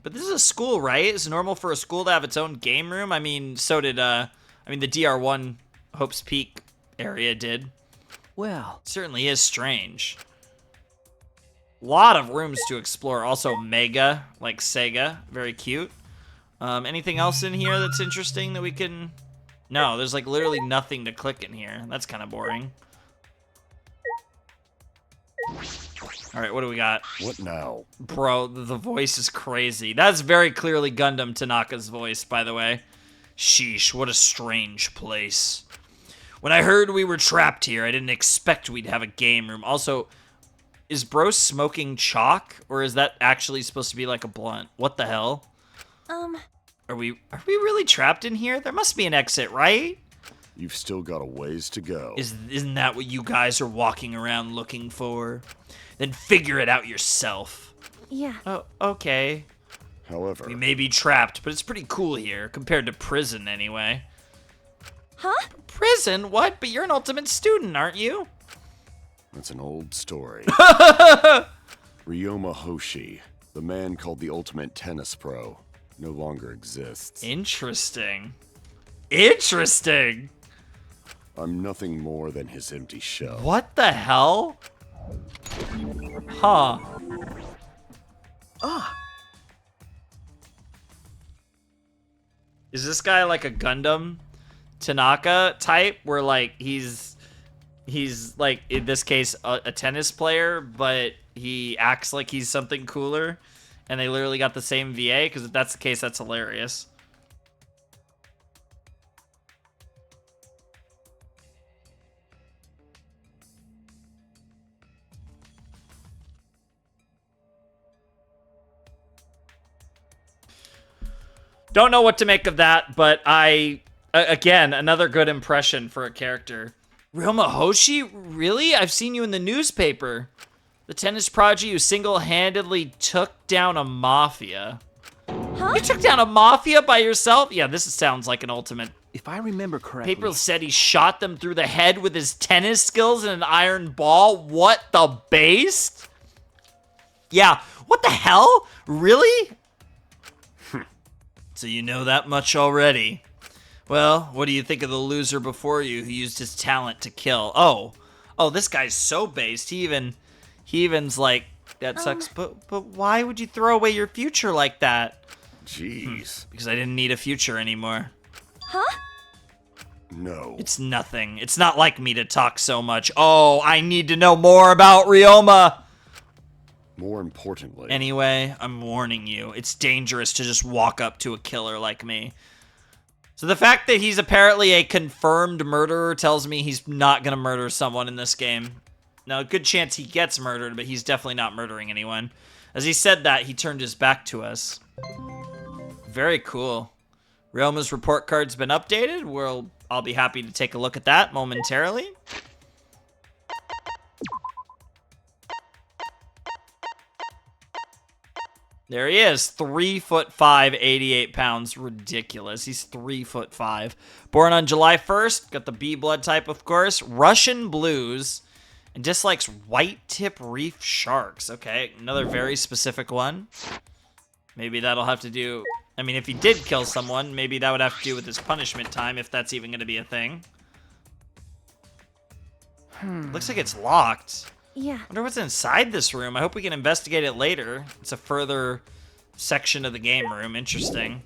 But this is a school, right? It's normal for a school to have its own game room. I mean, so did, the DR1 Hope's Peak area did. Well, Certainly is strange. Lot of rooms to explore. Also mega, like Sega. Very cute. Anything else in here that's interesting that we can... No, there's like literally nothing to click in here. That's kind of boring. Alright, what do we got? What now? Bro, the voice is crazy. That's very clearly Gundam Tanaka's voice, by the way. Sheesh, what a strange place. When I heard we were trapped here, I didn't expect we'd have a game room. Also, is bro smoking chalk? Or is that actually supposed to be like a blunt? What the hell? Are we really trapped in here? There must be an exit, right? You've still got a ways to go. Isn't that what you guys are walking around looking for? Then figure it out yourself. Yeah. Oh, okay. However, We may be trapped, but it's pretty cool here, compared to prison anyway. Huh? Prison? What? But you're an ultimate student, aren't you? that's an old story. Ryoma Hoshi, the man called the Ultimate Tennis Pro, no longer exists. Interesting. Interesting! I'm nothing more than his empty shell. What the hell? Huh. Is this guy like a Gundam Tanaka type, where like he's like, in this case, a tennis player, but he acts like he's something cooler, and they literally got the same VA? Because if that's the case, that's hilarious. Don't know what to make of that, but again, another good impression for a character. Ryoma Hoshi? Really? I've seen you in the newspaper. The tennis prodigy who single-handedly took down a mafia. Huh? You took down a mafia by yourself? Yeah, this sounds like an ultimate. if I remember correctly... Paper said he shot them through the head with his tennis skills and an iron ball. What the based? Yeah, what the hell? Really? So you know that much already. Well, what do you think of the loser before you who used his talent to kill? Oh, this guy's so based. He even's like, that sucks. But why would you throw away your future like that? Jeez. Because I didn't need a future anymore. Huh? No. It's nothing. It's not like me to talk so much. Oh, I need to know more about Ryoma. More importantly... Anyway, I'm warning you. It's dangerous to just walk up to a killer like me. So the fact that he's apparently a confirmed murderer tells me he's not going to murder someone in this game. Now, a good chance he gets murdered, but he's definitely not murdering anyone. As he said that, he turned his back to us. Very cool. Realma's report card's been updated. I'll be happy to take a look at that momentarily. There he is, 3'5", 88 pounds. Ridiculous. He's 3'5". Born on July 1st. Got the B blood type, of course. Russian blues. And dislikes white tip reef sharks. Okay, another very specific one. Maybe that'll have to do... I mean, if he did kill someone, maybe that would have to do with his punishment time, if that's even going to be a thing. Looks like it's locked. Yeah. Wonder what's inside this room. I hope we can investigate it later. It's a further section of the game room. Interesting.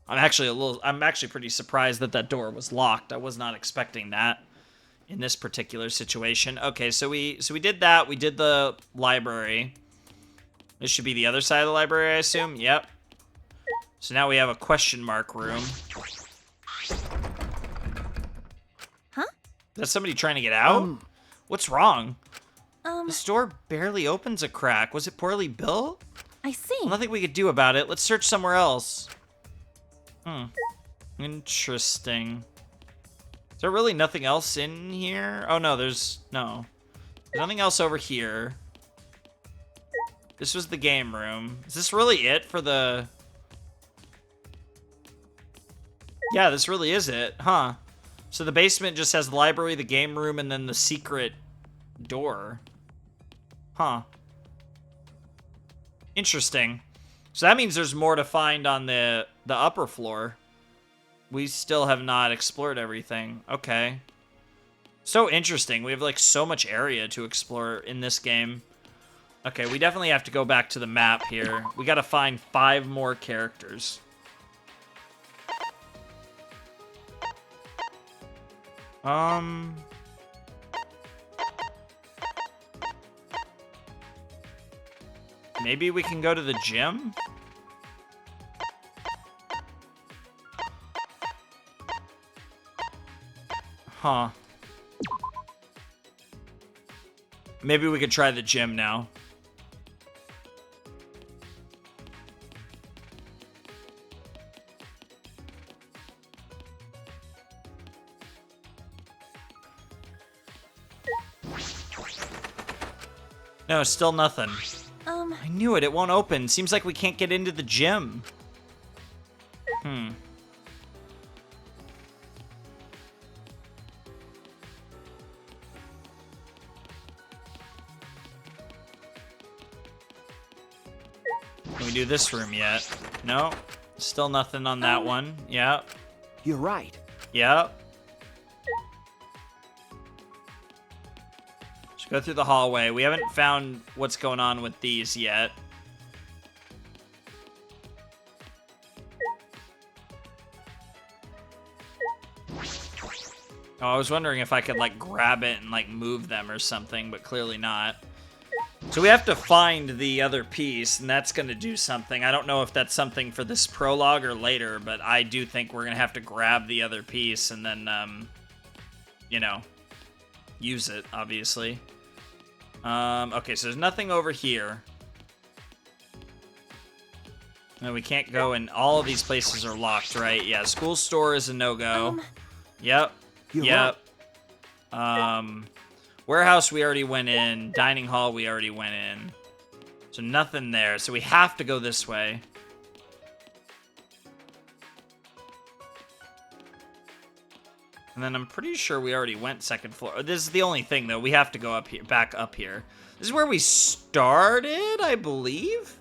I'm actually pretty surprised that that door was locked. I was not expecting that in this particular situation. Okay, so we did that. We did the library. This should be the other side of the library, I assume. Yep. So now we have a question mark room. That's somebody trying to get out? What's wrong? This door barely opens a crack. Was it poorly built? I see. Well, nothing we could do about it. Let's search somewhere else. Interesting. Is there really nothing else in here? Oh, no, there's nothing else over here. This was the game room. Is this really it for the... Yeah, this really is it, huh? So the basement just has the library, the game room, and then the secret door. Huh. Interesting. So that means there's more to find on the upper floor. We still have not explored everything. Okay. So interesting. We have like so much area to explore in this game. Okay, we definitely have to go back to the map here. We gotta find 5 more characters. Maybe we can go to the gym? Huh. Maybe we could try the gym now. No, still nothing. I knew it. It won't open. Seems like we can't get into the gym. Can we do this room yet? No. Still nothing on that one. Yep. You're right. Yep. Just go through the hallway. We haven't found what's going on with these yet. Oh, I was wondering if I could, like, grab it and, like, move them or something, but clearly not. So we have to find the other piece, and that's going to do something. I don't know if that's something for this prologue or later, but I do think we're going to have to grab the other piece and then, you know, use it, obviously. Okay, so there's nothing over here. No, we can't go in. All of these places are locked, right? Yeah, school store is a no-go. Yep. Yep. Warehouse we already went in. Dining hall we already went in. So nothing there. So we have to go this way. And then I'm pretty sure we already went second floor. This is the only thing, though. We have to go up here, back up here. This is where we started, I believe.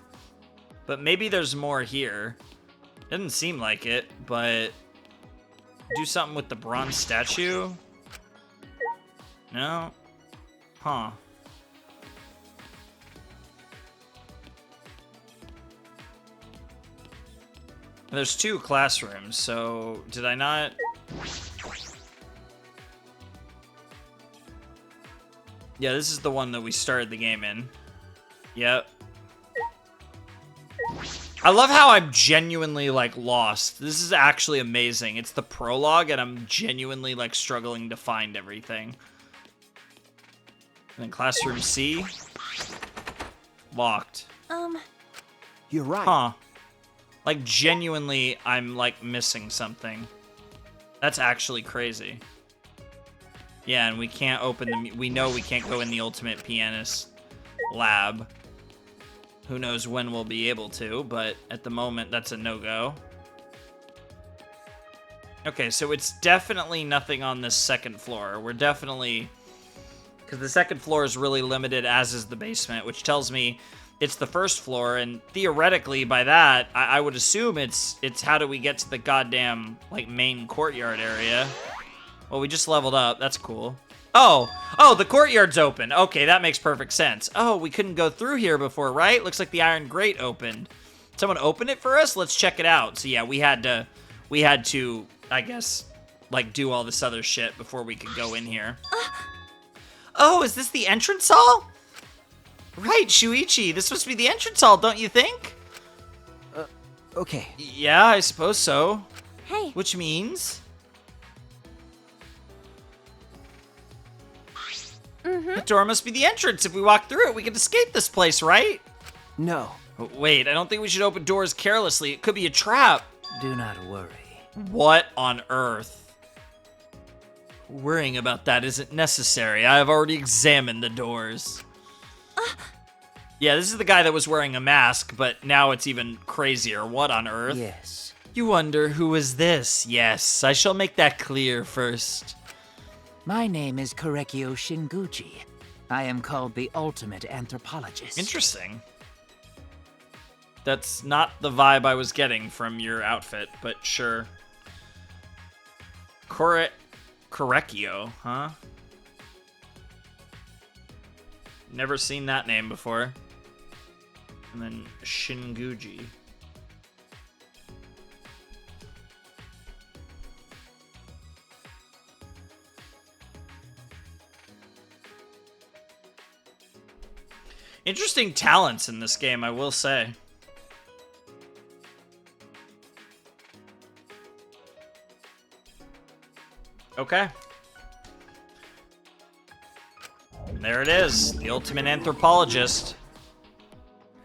But maybe there's more here. Doesn't seem like it, but... Do something with the bronze statue? No? Huh. There's 2 classrooms, so did I not... Yeah, this is the one that we started the game in. Yep. I love how I'm genuinely, like, lost. This is actually amazing. It's the prologue, and I'm genuinely, like, struggling to find everything. And then classroom C. Locked. You're right. Huh. Like, genuinely, I'm, like, missing something. That's actually crazy. Yeah, and we can't open the... We know we can't go in the Ultimate Pianist lab. Who knows when we'll be able to, but at the moment, that's a no-go. Okay, so it's definitely nothing on this second floor. We're definitely... Because the second floor is really limited, as is the basement, which tells me it's the first floor, and theoretically, by that, I would assume it's how do we get to the goddamn, like, main courtyard area. Well, we just leveled up. That's cool. Oh, the courtyard's open. Okay, that makes perfect sense. Oh, we couldn't go through here before, right? Looks like the iron grate opened. Someone opened it for us? Let's check it out. So yeah, we had to, I guess, like, do all this other shit before we could go in here. Oh, is this the entrance hall? Right, Shuichi, this must be the entrance hall, don't you think? Okay. Yeah, I suppose so. Hey. Which means... The door must be the entrance. If we walk through it, we can escape this place, right? No. Wait, I don't think we should open doors carelessly. It could be a trap. Do not worry. What on earth? Worrying about that isn't necessary. I have already examined the doors. Yeah, this is the guy that was wearing a mask, but now it's even crazier. What on earth? Yes. You wonder who is this? Yes, I shall make that clear first. My name is Korekio Shinguchi. I am called the Ultimate Anthropologist. Interesting. That's not the vibe I was getting from your outfit, but sure. Korekio, huh? Never seen that name before. And then Shinguji. Interesting talents in this game, I will say. Okay. There it is, the Ultimate Anthropologist.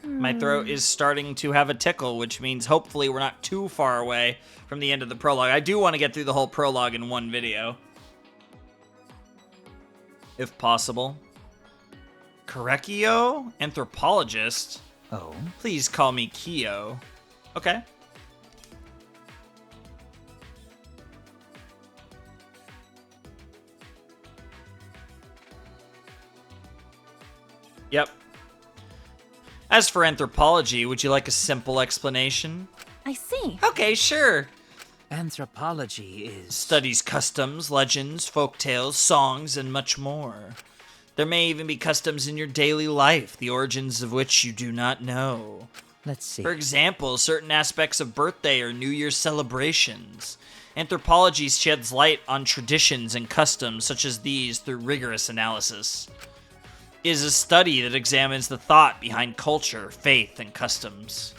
My throat is starting to have a tickle, which means hopefully we're not too far away from the end of the prologue. I do want to get through the whole prologue in one video. If possible. Korekio? Anthropologist? Oh? Please call me Kyo. Okay. Yep. As for anthropology, would you like a simple explanation? I see. Okay, sure. Anthropology is... Studies customs, legends, folktales, songs, and much more. There may even be customs in your daily life, the origins of which you do not know. Let's see. For example, certain aspects of birthday or New Year's celebrations. Anthropology sheds light on traditions and customs such as these through rigorous analysis. It is a study that examines the thought behind culture, faith, and customs.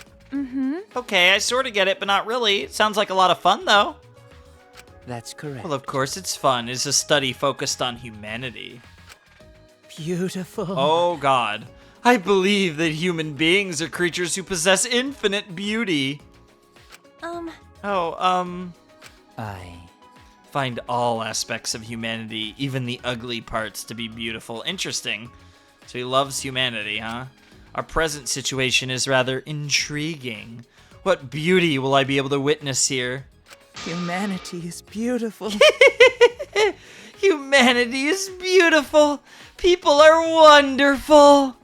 Okay, I sort of get it, but not really. It sounds like a lot of fun, though. That's correct. Well, of course it's fun. It's a study focused on humanity. Beautiful. Oh, God. I believe that human beings are creatures who possess infinite beauty. I find all aspects of humanity, even the ugly parts, to be beautiful. Interesting. So he loves humanity, huh? Our present situation is rather intriguing. What beauty will I be able to witness here? Humanity is beautiful. Humanity is beautiful. People are wonderful.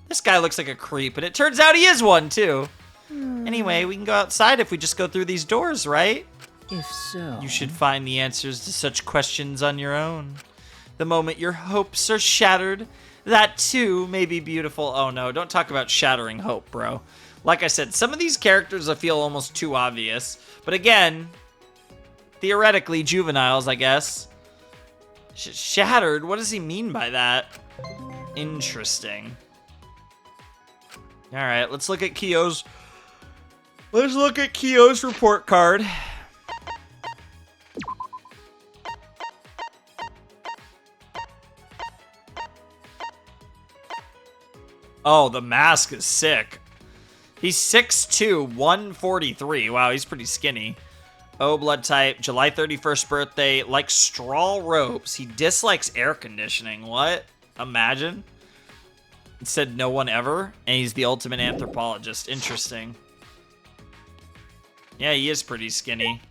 This guy looks like a creep, and it turns out he is one, too. Anyway, we can go outside if we just go through these doors, right? If so... You should find the answers to such questions on your own. The moment your hopes are shattered, that too may be beautiful. Oh no, don't talk about shattering hope, bro. Like I said, some of these characters I feel almost too obvious. But again, theoretically juveniles, I guess. Shattered? What does he mean by that? Interesting. Alright, let's look at Kyo's Let's look at Kyo's report card. Oh, the mask is sick. He's 6'2", 143. Wow, he's pretty skinny. O blood type, July 31st birthday, likes straw ropes. He dislikes air conditioning. What? Imagine. It said no one ever, and he's the ultimate anthropologist. Interesting. Yeah, he is pretty skinny.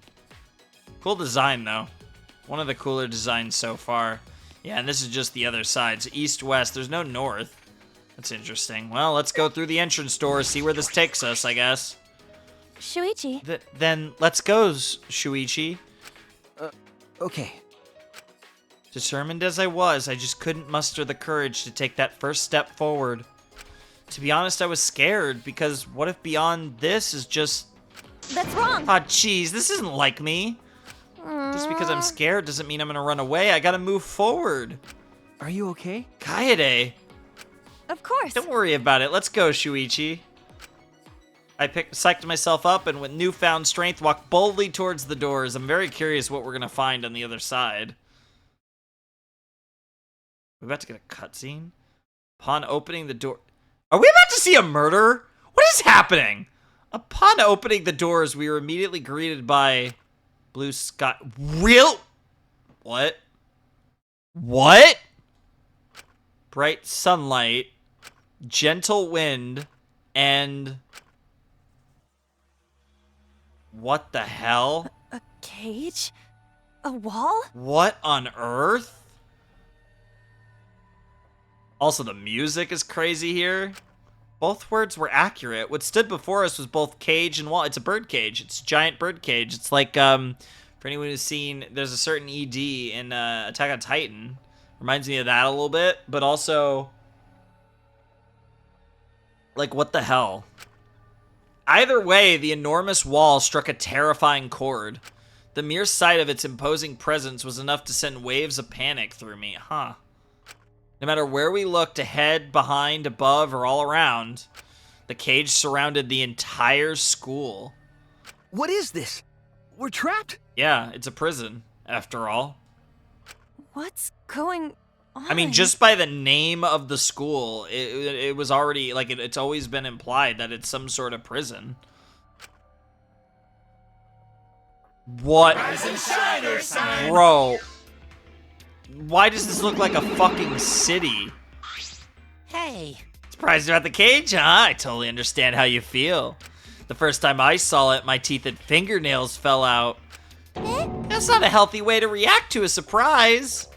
Cool design, though. One of the cooler designs so far. Yeah, and this is just the other side. So east-west, there's no north. That's interesting. Well, let's go through the entrance door, see where this takes us, I guess. Shuichi. Then let's go, Shuichi. Okay. Determined as I was, I just couldn't muster the courage to take that first step forward. To be honest, I was scared, because what if beyond this is just... That's wrong. Ah, jeez, this isn't like me. Just because I'm scared doesn't mean I'm gonna run away. I gotta move forward. Are you okay? Kaede. Of course. Don't worry about it. Let's go, Shuichi. I psyched myself up and with newfound strength walked boldly towards the doors. I'm very curious what we're gonna find on the other side. We're about to get a cutscene? Upon opening the door... Are we about to see a murder? What is happening? Upon opening the doors, we were immediately greeted by blue sky... Real... What? What? Bright sunlight, gentle wind, and... What the hell? A cage? A wall? What on earth? Also, the music is crazy here. Both words were accurate. What stood before us was both cage and wall. It's a bird cage. It's a giant bird cage. It's like, for anyone who's seen, there's a certain ED in Attack on Titan. Reminds me of that a little bit, but also, like, what the hell? Either way, the enormous wall struck a terrifying chord. The mere sight of its imposing presence was enough to send waves of panic through me. Huh. No matter where we looked, ahead, behind, above, or all around, the cage surrounded the entire school. What is this? We're trapped? Yeah, it's a prison, after all. What's going on? I mean, just by the name of the school, it was already, like, it's always been implied that it's some sort of prison. What? Rise and shine, Ursan! Bro. Why does this look like a fucking city? Hey. Surprised you're at the cage, huh? I totally understand how you feel. The first time I saw it, my teeth and fingernails fell out. That's not a healthy way to react to a surprise.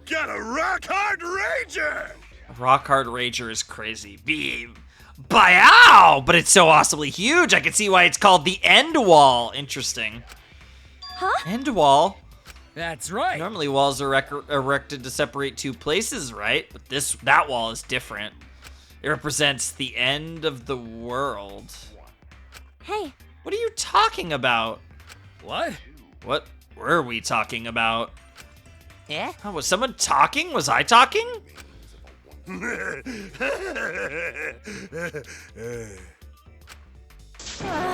Got a rock-hard rager! A rock-hard rager is crazy. Bow! But it's so awesomely huge, I can see why it's called the End Wall. Interesting. Huh? End Wall? That's right. Normally walls are erected to separate two places, right? But that wall is different. It represents the end of the world. Hey. What are you talking about? What? What were we talking about? Yeah? Oh, was someone talking? Was I talking?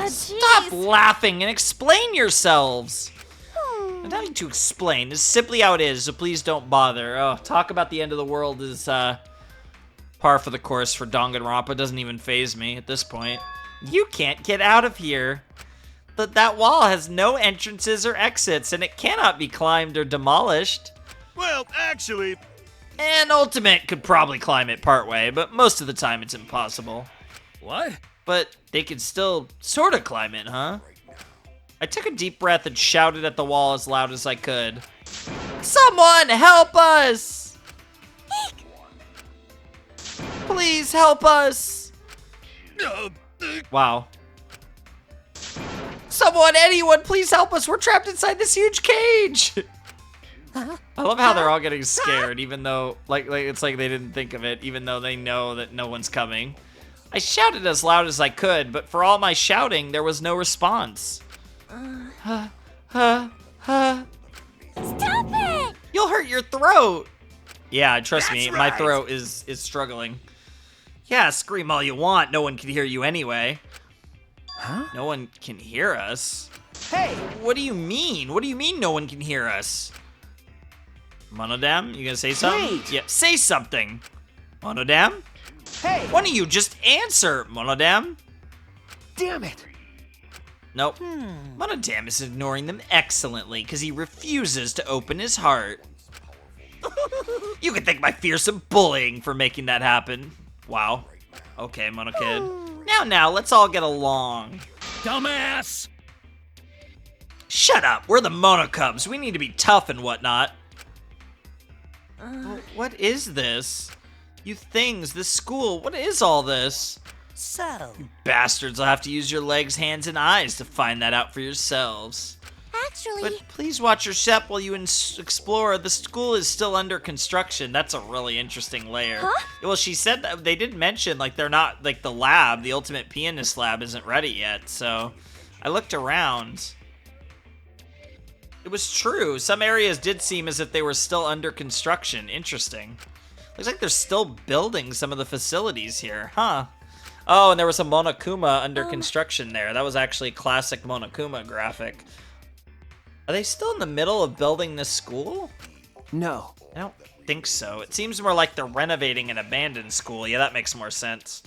Stop laughing and explain yourselves. I don't need to explain. This is simply how it is, so please don't bother. Oh, talk about the end of the world is par for the course for Danganronpa. Doesn't even faze me at this point. You can't get out of here. That wall has no entrances or exits, and it cannot be climbed or demolished. Well, actually... An Ultimate could probably climb it partway, but most of the time it's impossible. What? But they could still sort of climb it, huh? I took a deep breath and shouted at the wall as loud as I could. Someone help us! Please help us! Wow. Someone, anyone, please help us! We're trapped inside this huge cage! I love how they're all getting scared, even though, like it's like they didn't think of it, even though they know that no one's coming. I shouted as loud as I could, but for all my shouting, there was no response. Stop it! You'll hurt your throat! Yeah, trust me, That's my right. throat is struggling. Yeah, scream all you want, no one can hear you anyway. No one can hear us? Hey! What do you mean? What do you mean no one can hear us? Monodam, you gonna say something? Wait. Yeah, say something. Monodam? Hey! Why don't you just answer, Monodam? Damn it! Nope. Monodam is ignoring them excellently because he refuses to open his heart. You can thank my fearsome bullying for making that happen. Wow. Okay, Monokid. Now, let's all get along. Dumbass! Shut up. We're the Monokubs. We need to be tough and whatnot. What is this? You things, this school, what is all this? So, Bastards will have to use your legs, hands, and eyes to find that out for yourselves. Actually, But please watch your step while you explore. The school is still under construction. That's a really interesting layer. Huh? Well, she said that they did mention, like, they're not, like, the lab, the Ultimate Pianist lab isn't ready yet. So I looked around. It was true. Some areas did seem as if they were still under construction. Interesting. Looks like they're still building some of the facilities here. Huh. Oh, and there was a Monokuma under construction there. That was actually a classic Monokuma graphic. Are they still in the middle of building this school? no. I don't think so. It seems more like they're renovating an abandoned school. Yeah, that makes more sense.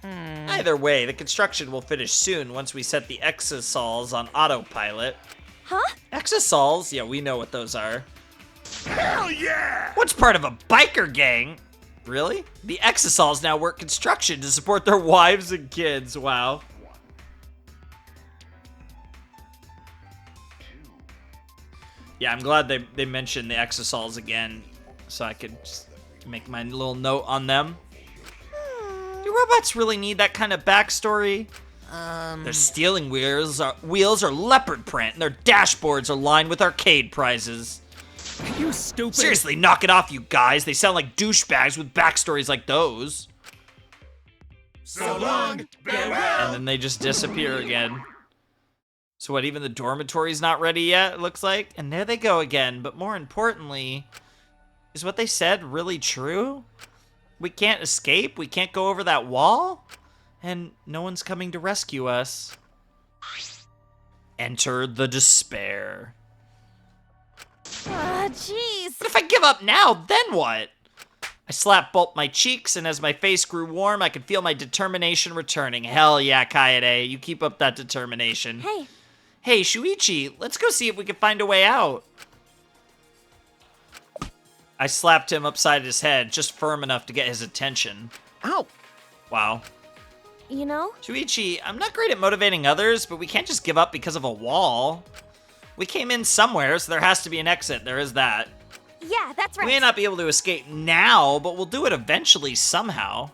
Either way, the construction will finish soon once we set the exosols on autopilot. huh? Exosols? Yeah, we know what those are. Hell yeah! What's part of a biker gang? Really? The exosols now work construction to support their wives and kids. Wow. Yeah, I'm glad they mentioned the exosols again, so I could just make my little note on them. Do robots really need that kind of backstory? Their steering wheels are leopard print, and their dashboards are lined with arcade prizes. You stupid! Seriously, knock it off, you guys. They sound like douchebags with backstories like those. So long, farewell! And then they just disappear again. So what, even the dormitory's not ready yet, it looks like? And there they go again. But more importantly, is what they said really true? We can't escape? We can't go over that wall? And no one's coming to rescue us. Enter the despair. Jeez. But if I give up now, then what? I slapped both my cheeks, and as my face grew warm, I could feel my determination returning. Hell yeah, Kaede. You keep up that determination. Hey. Hey, Shuichi, let's go see if we can find a way out. I slapped him upside his head, just firm enough to get his attention. Ow! Wow. You know? Shuichi, I'm not great at motivating others, but we can't just give up because of a wall. We came in somewhere, so there has to be an exit. There is that. Yeah, that's right. We may not be able to escape now, but we'll do it eventually somehow.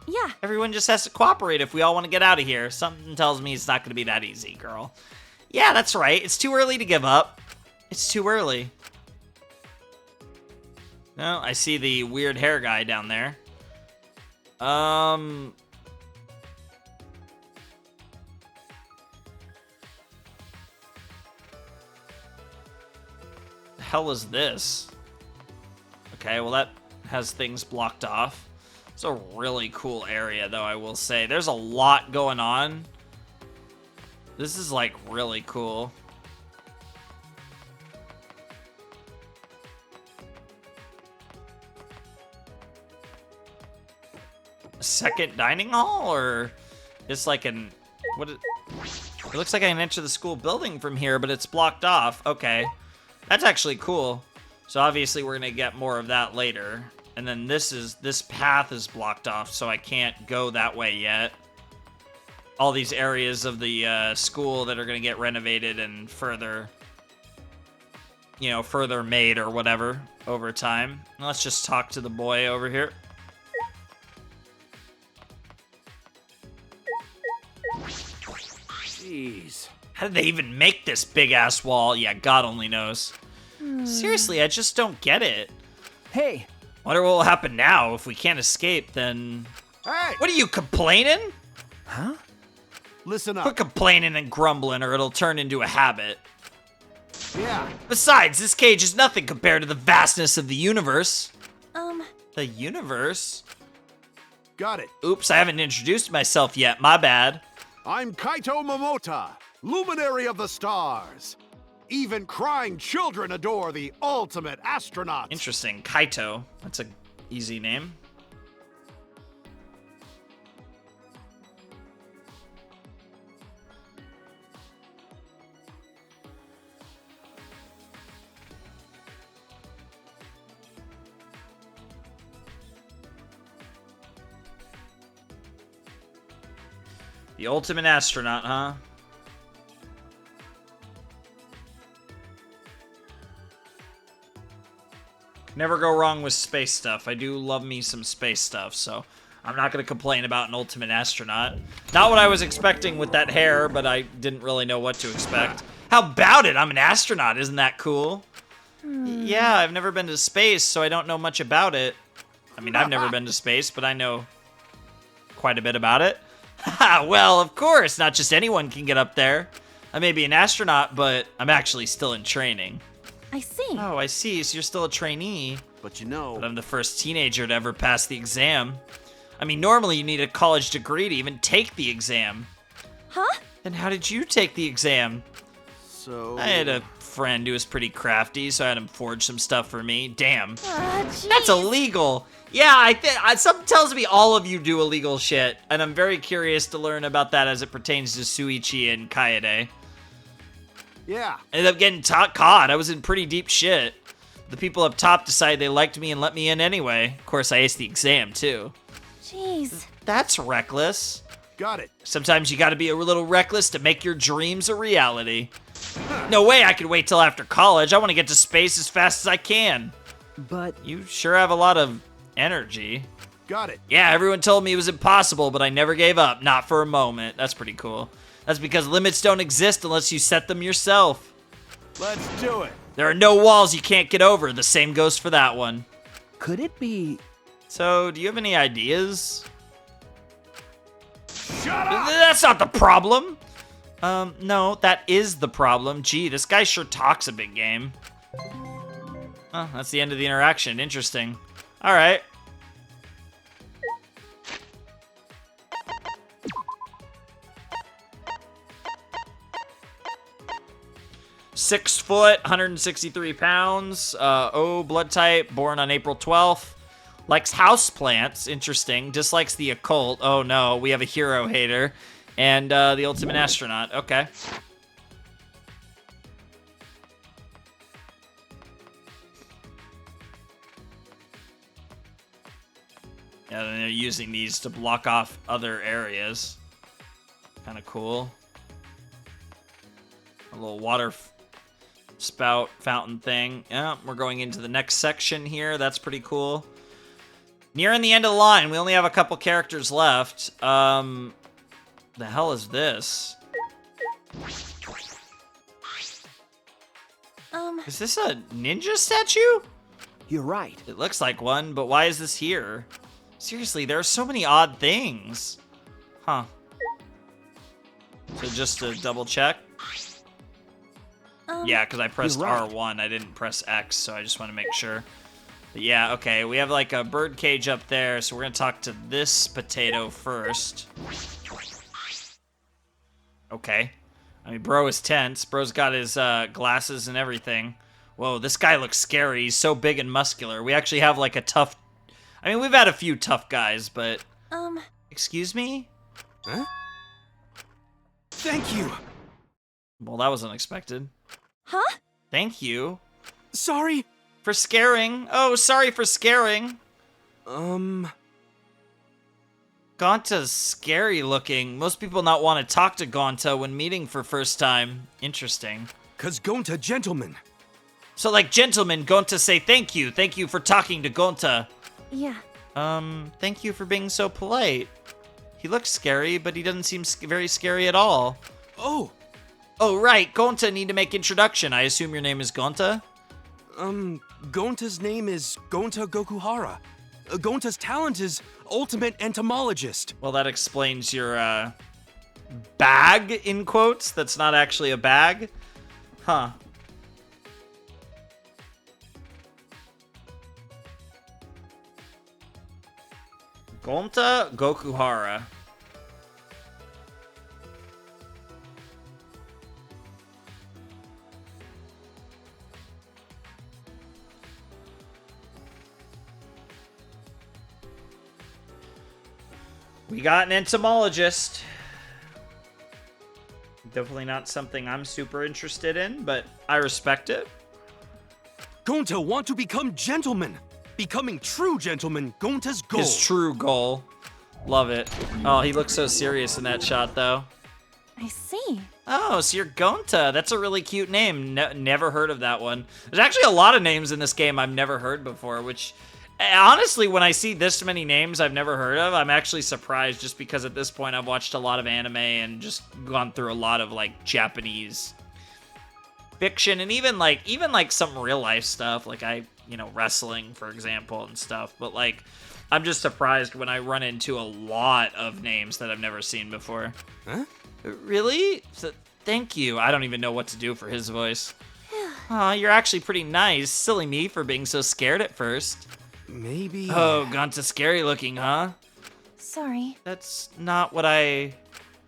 Yeah. Everyone just has to cooperate if we all want to get out of here. Something tells me it's not going to be that easy, girl. Yeah, that's right. It's too early to give up. It's too early. No, I see the weird hair guy down there. The hell is this? Okay, well that has things blocked off. It's a really cool area, though, I will say. There's a lot going on. This is, like, really cool. A second dining hall, or it's like an... What? It looks like I can enter the school building from here, but it's blocked off. Okay. That's actually cool. So obviously we're gonna get more of that later. And then this path is blocked off, so I can't go that way yet. All these areas of the school that are gonna get renovated and further, you know, further made or whatever over time. Let's just talk to the boy over here. Jeez. How did they even make this big ass wall? Yeah, God only knows. Seriously, I just don't get it. Hey! Wonder what will happen now. If we can't escape, then... Hey! What are you, complaining? Huh? Listen up. Quit complaining and grumbling or it'll turn into a habit. Yeah. Besides, this cage is nothing compared to the vastness of the universe. The universe? Got it. Oops, I haven't introduced myself yet. My bad. I'm Kaito Momota, luminary of the stars. Even crying children adore the ultimate astronaut. Interesting. Kaito. That's a easy name. The ultimate astronaut, huh? Never go wrong with space stuff. I do love me some space stuff, so I'm not going to complain about an ultimate astronaut. Not what I was expecting with that hair, but I didn't really know what to expect. How about it? I'm an astronaut. Isn't that cool? Yeah, I've never been to space, so I don't know much about it. I mean, I've never been to space, but I know quite a bit about it. Well, of course, not just anyone can get up there. I may be an astronaut, but I'm actually still in training. I see. Oh, I see. So you're still a trainee. But you know... But I'm the first teenager to ever pass the exam. I mean, normally you need a college degree to even take the exam. Huh? Then how did you take the exam? So... I had a friend who was pretty crafty, so I had him forge some stuff for me. Damn. Jeez. That's illegal. Yeah, something tells me all of you do illegal shit, and I'm very curious to learn about that as it pertains to Suichi and Kaede. Yeah. I ended up getting caught. I was in pretty deep shit. The people up top decided they liked me and let me in anyway. Of course, I aced the exam, too. Jeez. That's reckless. Got it. Sometimes you gotta be a little reckless to make your dreams a reality. No way I could wait till after college. I want to get to space as fast as I can. But You sure have a lot of energy. Got it. Yeah, everyone told me it was impossible, but I never gave up. Not for a moment. That's pretty cool. That's because limits don't exist unless you set them yourself. Let's do it. There are no walls you can't get over. The same goes for that one. could it be... So, do you have any ideas? Shut up! That's not the problem. No, that is the problem. Gee, this guy sure talks a big game. Oh, that's the end of the interaction. Interesting. All right. Six foot, 163 pounds. Blood type, born on April 12th. Likes houseplants. Interesting. Dislikes the occult. Oh no, we have a hero hater. And the ultimate astronaut. Okay. Yeah, and they're using these to block off other areas. Kind of cool. A little water spout fountain thing. Yeah, we're going into the next section here. That's pretty cool. Nearing the end of the line. We only have a couple characters left. The hell is this? Is this a ninja statue? You're right. It looks like one, but why is this here? Seriously, there are so many odd things. Huh. So just to double check. Yeah, because I pressed right. R1. I didn't press X, so I just want to make sure. But yeah, okay. We have like a bird cage up there, so we're going to talk to this potato first. Okay. I mean, bro is tense. Bro's got his glasses and everything. Whoa, this guy looks scary. He's so big and muscular. We actually have like a tough... I mean, we've had a few tough guys, but... Excuse me? Huh? Thank you. Well, that was unexpected. Huh? Thank you. Sorry. For scaring. Oh, sorry for scaring. Gonta's scary looking. Most people not want to talk to Gonta when meeting for first time. Interesting. 'Cause Gonta gentleman. So like gentlemen, Gonta say thank you. Thank you for talking to Gonta. Yeah. Thank you for being so polite. He looks scary, but he doesn't seem very scary at all. Oh. Oh, right. Gonta need to make introduction. I assume your name is Gonta? Gonta's name is Gonta Gokuhara. Gonta's talent is ultimate entomologist. Well, that explains your, bag, in quotes. That's not actually a bag. Huh. Gonta Gokuhara. We got an entomologist. Definitely not something I'm super interested in, but I respect it. Gonta want to become gentlemen. Becoming true gentlemen, Gonta's goal. His true goal. Love it. Oh, he looks so serious in that shot, though. I see. Oh, so you're Gonta. That's a really cute name. Never heard of that one. There's actually a lot of names in this game I've never heard before, which, honestly, when I see this many names I've never heard of, I'm actually surprised just because at this point I've watched a lot of anime and just gone through a lot of, like, Japanese fiction and even some real life stuff, like wrestling, for example, and stuff. But, like, I'm just surprised when I run into a lot of names that I've never seen before. Huh? Really? So, thank you. I don't even know what to do for his voice. Aw, you're actually pretty nice. Silly me for being so scared at first. Maybe... Oh, Gonta scary looking, huh? Sorry. That's not what I...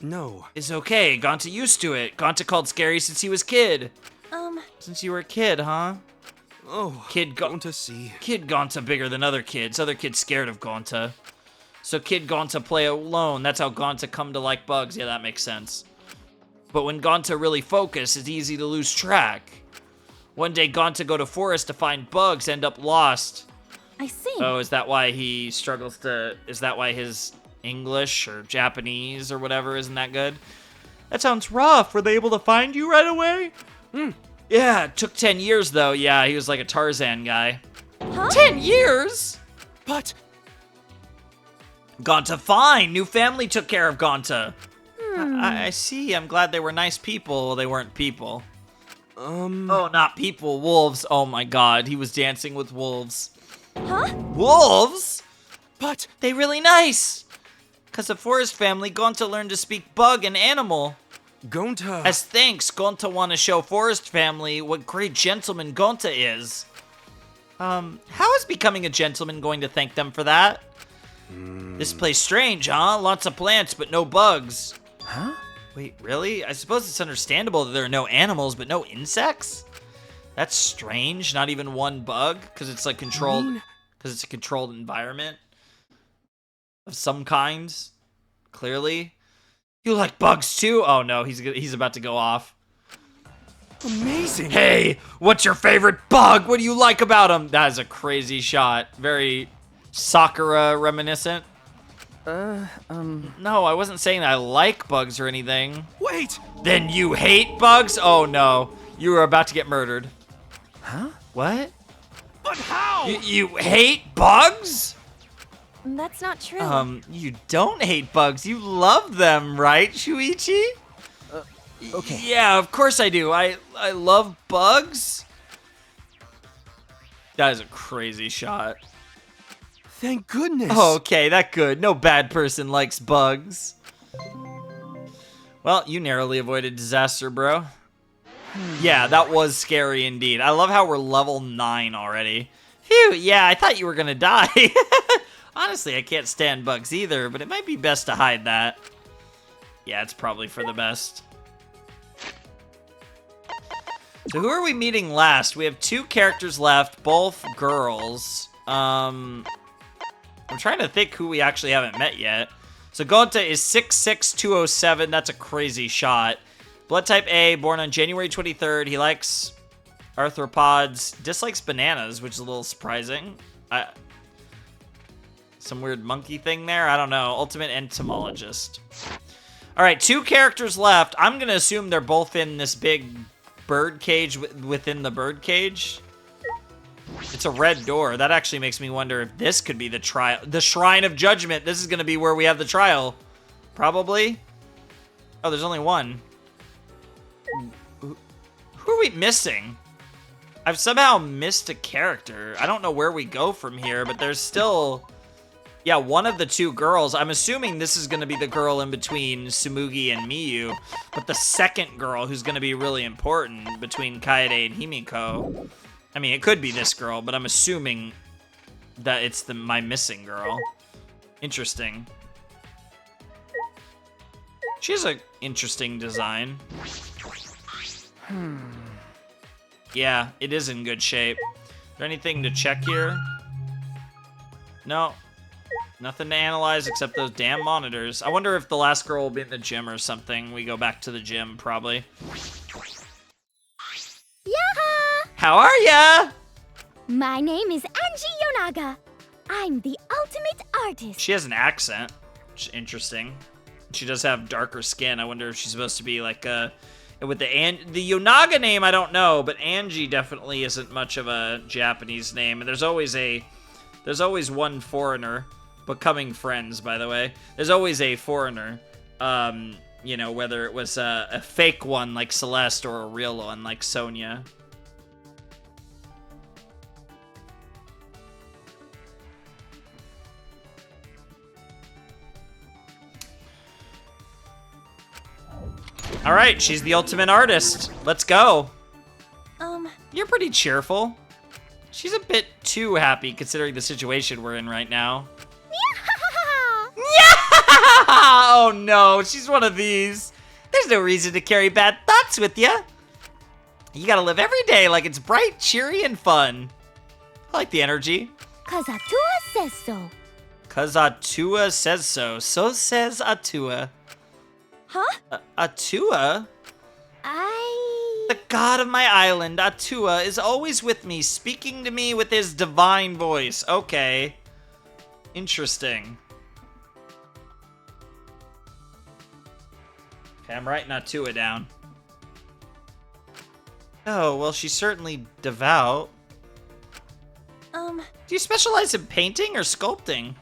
No. Is okay. Gonta used to it. Gonta called scary since he was kid. Since you were a kid, huh? Oh, Kid Gonta see. Kid Gonta bigger than other kids. Other kids scared of Gonta. So Kid Gonta play alone. That's how Gonta come to like bugs. Yeah, that makes sense. But when Gonta really focus, it's easy to lose track. One day Gonta go to forest to find bugs, end up lost. I see. Oh, is that why he struggles to... Is that why his English or Japanese or whatever isn't that good? That sounds rough. Were they able to find you right away? Yeah, it took 10 years though. Yeah, he was like a Tarzan guy. Huh? 10 years? But... Gonta fine. New family took care of Gonta. I see. I'm glad they were nice people. Well, they weren't people. Oh, not people. Wolves. Oh my god. He was dancing with wolves. Huh? Wolves? But... They really nice. Because of Forest family, Gonta learned to speak bug and animal. Gonta... As thanks, Gonta want to show Forest family what great gentleman Gonta is. How is becoming a gentleman going to thank them for that? This place strange, huh? Lots of plants, but no bugs. Huh? Wait, really? I suppose it's understandable that there are no animals, but no insects? That's strange. Not even one bug? Because it's like controlled... Because it's a controlled environment? Of some kind? Clearly. You like bugs too? Oh no, he's about to go off. Amazing. Hey, what's your favorite bug? What do you like about him? That is a crazy shot. Very Sakura reminiscent. No, I wasn't saying I like bugs or anything. Wait! Then you hate bugs? Oh no, you were about to get murdered. Huh? What? But how? You hate bugs? That's not true. You don't hate bugs. You love them, right, Shuichi? Okay. Yeah, of course I do. I love bugs. That is a crazy shot. Thank goodness. Oh, okay, that good. No bad person likes bugs. Well, you narrowly avoided disaster, bro. Yeah, that was scary indeed. I love how we're level 9 already. Phew, yeah, I thought you were gonna die. Honestly, I can't stand bugs either, but it might be best to hide that. Yeah, it's probably for the best. So who are we meeting last? We have 2 characters left, both girls. I'm trying to think who we actually haven't met yet. So Gonta is 6'6", 207. That's a crazy shot. Blood type A, born on January 23rd. He likes arthropods, dislikes bananas, which is a little surprising. Some weird monkey thing there. I don't know. Ultimate entomologist. All right, 2 characters left. I'm going to assume they're both in this big bird cage within the bird cage. It's a red door. That actually makes me wonder if this could be the trial. The Shrine of Judgment. This is going to be where we have the trial. Probably. Oh, there's only one. Who are we missing? I've somehow missed a character. I don't know where we go from here, but there's still... Yeah, one of the 2 girls. I'm assuming this is going to be the girl in between Tsumugi and Miyu. But the second girl who's going to be really important between Kaede and Himiko. I mean, it could be this girl, but I'm assuming that it's my missing girl. Interesting. She has an interesting design. Yeah, it is in good shape. Is there anything to check here? No. Nothing to analyze except those damn monitors. I wonder if the last girl will be in the gym or something. We go back to the gym, probably. Yaha! How are ya? My name is Angie Yonaga. I'm the ultimate artist. She has an accent, which is interesting. She does have darker skin. I wonder if she's supposed to be like with the Yonaga name, I don't know, but Angie definitely isn't much of a Japanese name. And there's always one foreigner. Becoming friends, by the way. There's always a foreigner. You know, whether it was a fake one like Celeste or a real one like Sonia. All right, she's the ultimate artist. Let's go. You're pretty cheerful. She's a bit too happy considering the situation we're in right now. Oh no, she's one of these. There's no reason to carry bad thoughts with you. You gotta live every day like it's bright, cheery, and fun. I like the energy. Cause Atua says so. Cause Atua says so. So says Atua. Huh? Atua? The god of my island, Atua, is always with me, speaking to me with his divine voice. Okay. Interesting. Okay, I'm writing Atua down. Oh, well, she's certainly devout. Do you specialize in painting or sculpting?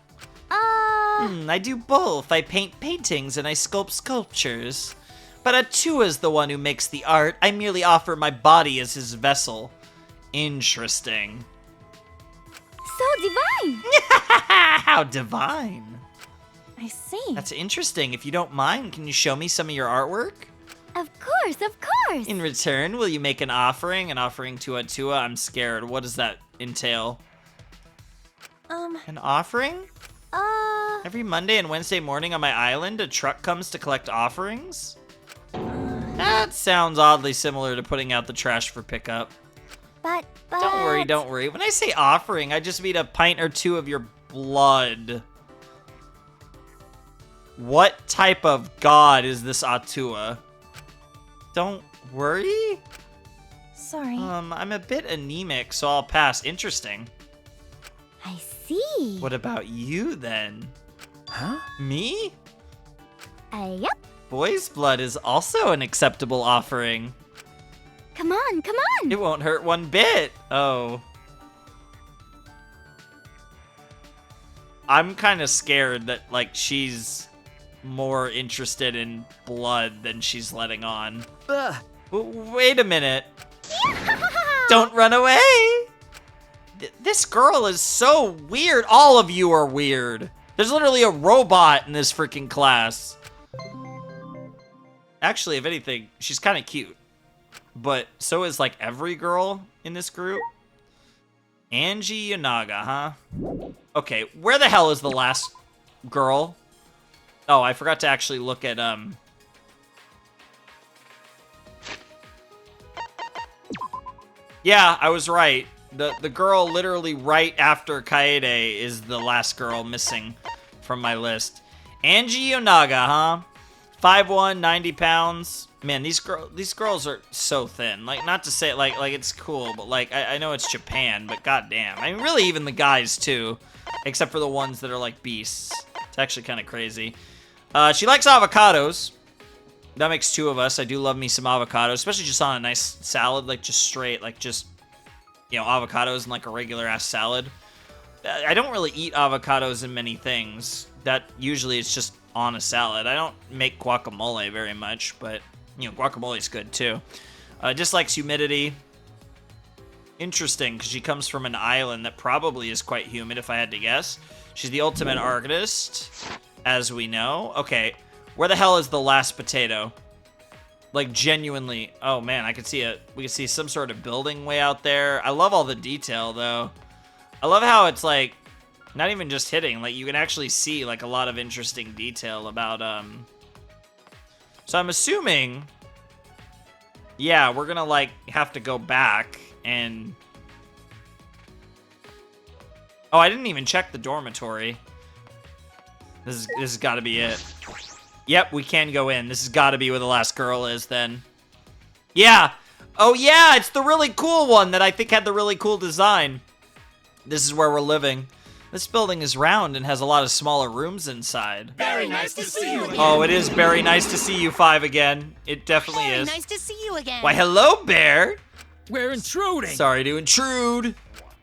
I do both. I paint paintings and I sculpt sculptures. But Atua's the one who makes the art. I merely offer my body as his vessel. Interesting. So divine! How divine. I see. That's interesting. If you don't mind, can you show me some of your artwork? Of course, of course! In return, will you make an offering to Atua? I'm scared. What does that entail? An offering? Every Monday and Wednesday morning on my island, a truck comes to collect offerings? That sounds oddly similar to putting out the trash for pickup. But... Don't worry, don't worry. When I say offering, I just mean a pint or two of your blood. What type of god is this Atua? Don't worry? Sorry. I'm a bit anemic, so I'll pass. Interesting. I see. What about you, then? Huh? Me? Yep. Boy's blood is also an acceptable offering. Come on, come on! It won't hurt one bit. Oh. I'm kind of scared that, like, she's more interested in blood than she's letting on. Wait a minute. Don't run away! This girl is so weird. All of you are weird. There's literally a robot in this freaking class. Actually, if anything, she's kind of cute. But so is, like, every girl in this group. Angie Yonaga, huh? Okay, where the hell is the last girl? Oh, I forgot to actually look at, Yeah, I was right. The girl literally right after Kaede is the last girl missing from my list. Angie Yonaga, huh? 5'1", 90 pounds. Man, these girls are so thin. Like, not to say like it's cool, but like I know it's Japan, but goddamn. I mean, really, even the guys too, except for the ones that are like beasts. It's actually kind of crazy. She likes avocados. That makes two of us. I do love me some avocados, especially just on a nice salad, like just straight, like just, you know, avocados in like a regular ass salad. I don't really eat avocados in many things. That usually it's just on a salad. I don't make guacamole very much, but you know, guacamole's good too. Dislikes humidity. Interesting, because she comes from an island that probably is quite humid, if I had to guess. She's the ultimate artist, as we know. Okay, where the hell is the last potato? Like, genuinely. Oh man, we can see some sort of building way out there. I love all the detail though. I love how it's like not even just hitting, like you can actually see like a lot of interesting detail about so I'm assuming, yeah, we're gonna like have to go back and, oh, I didn't even check the dormitory. This has got to be it. Yep, we can go in. This has got to be where the last girl is then. Yeah. Oh yeah, it's the really cool one that I think had the really cool design. This is where we're living. This building is round and has a lot of smaller rooms inside. Very nice to see you again. Oh, it is very nice to see you, 5 again. It definitely is. Nice to see you again. Why, hello, Bear. We're intruding. Sorry to intrude.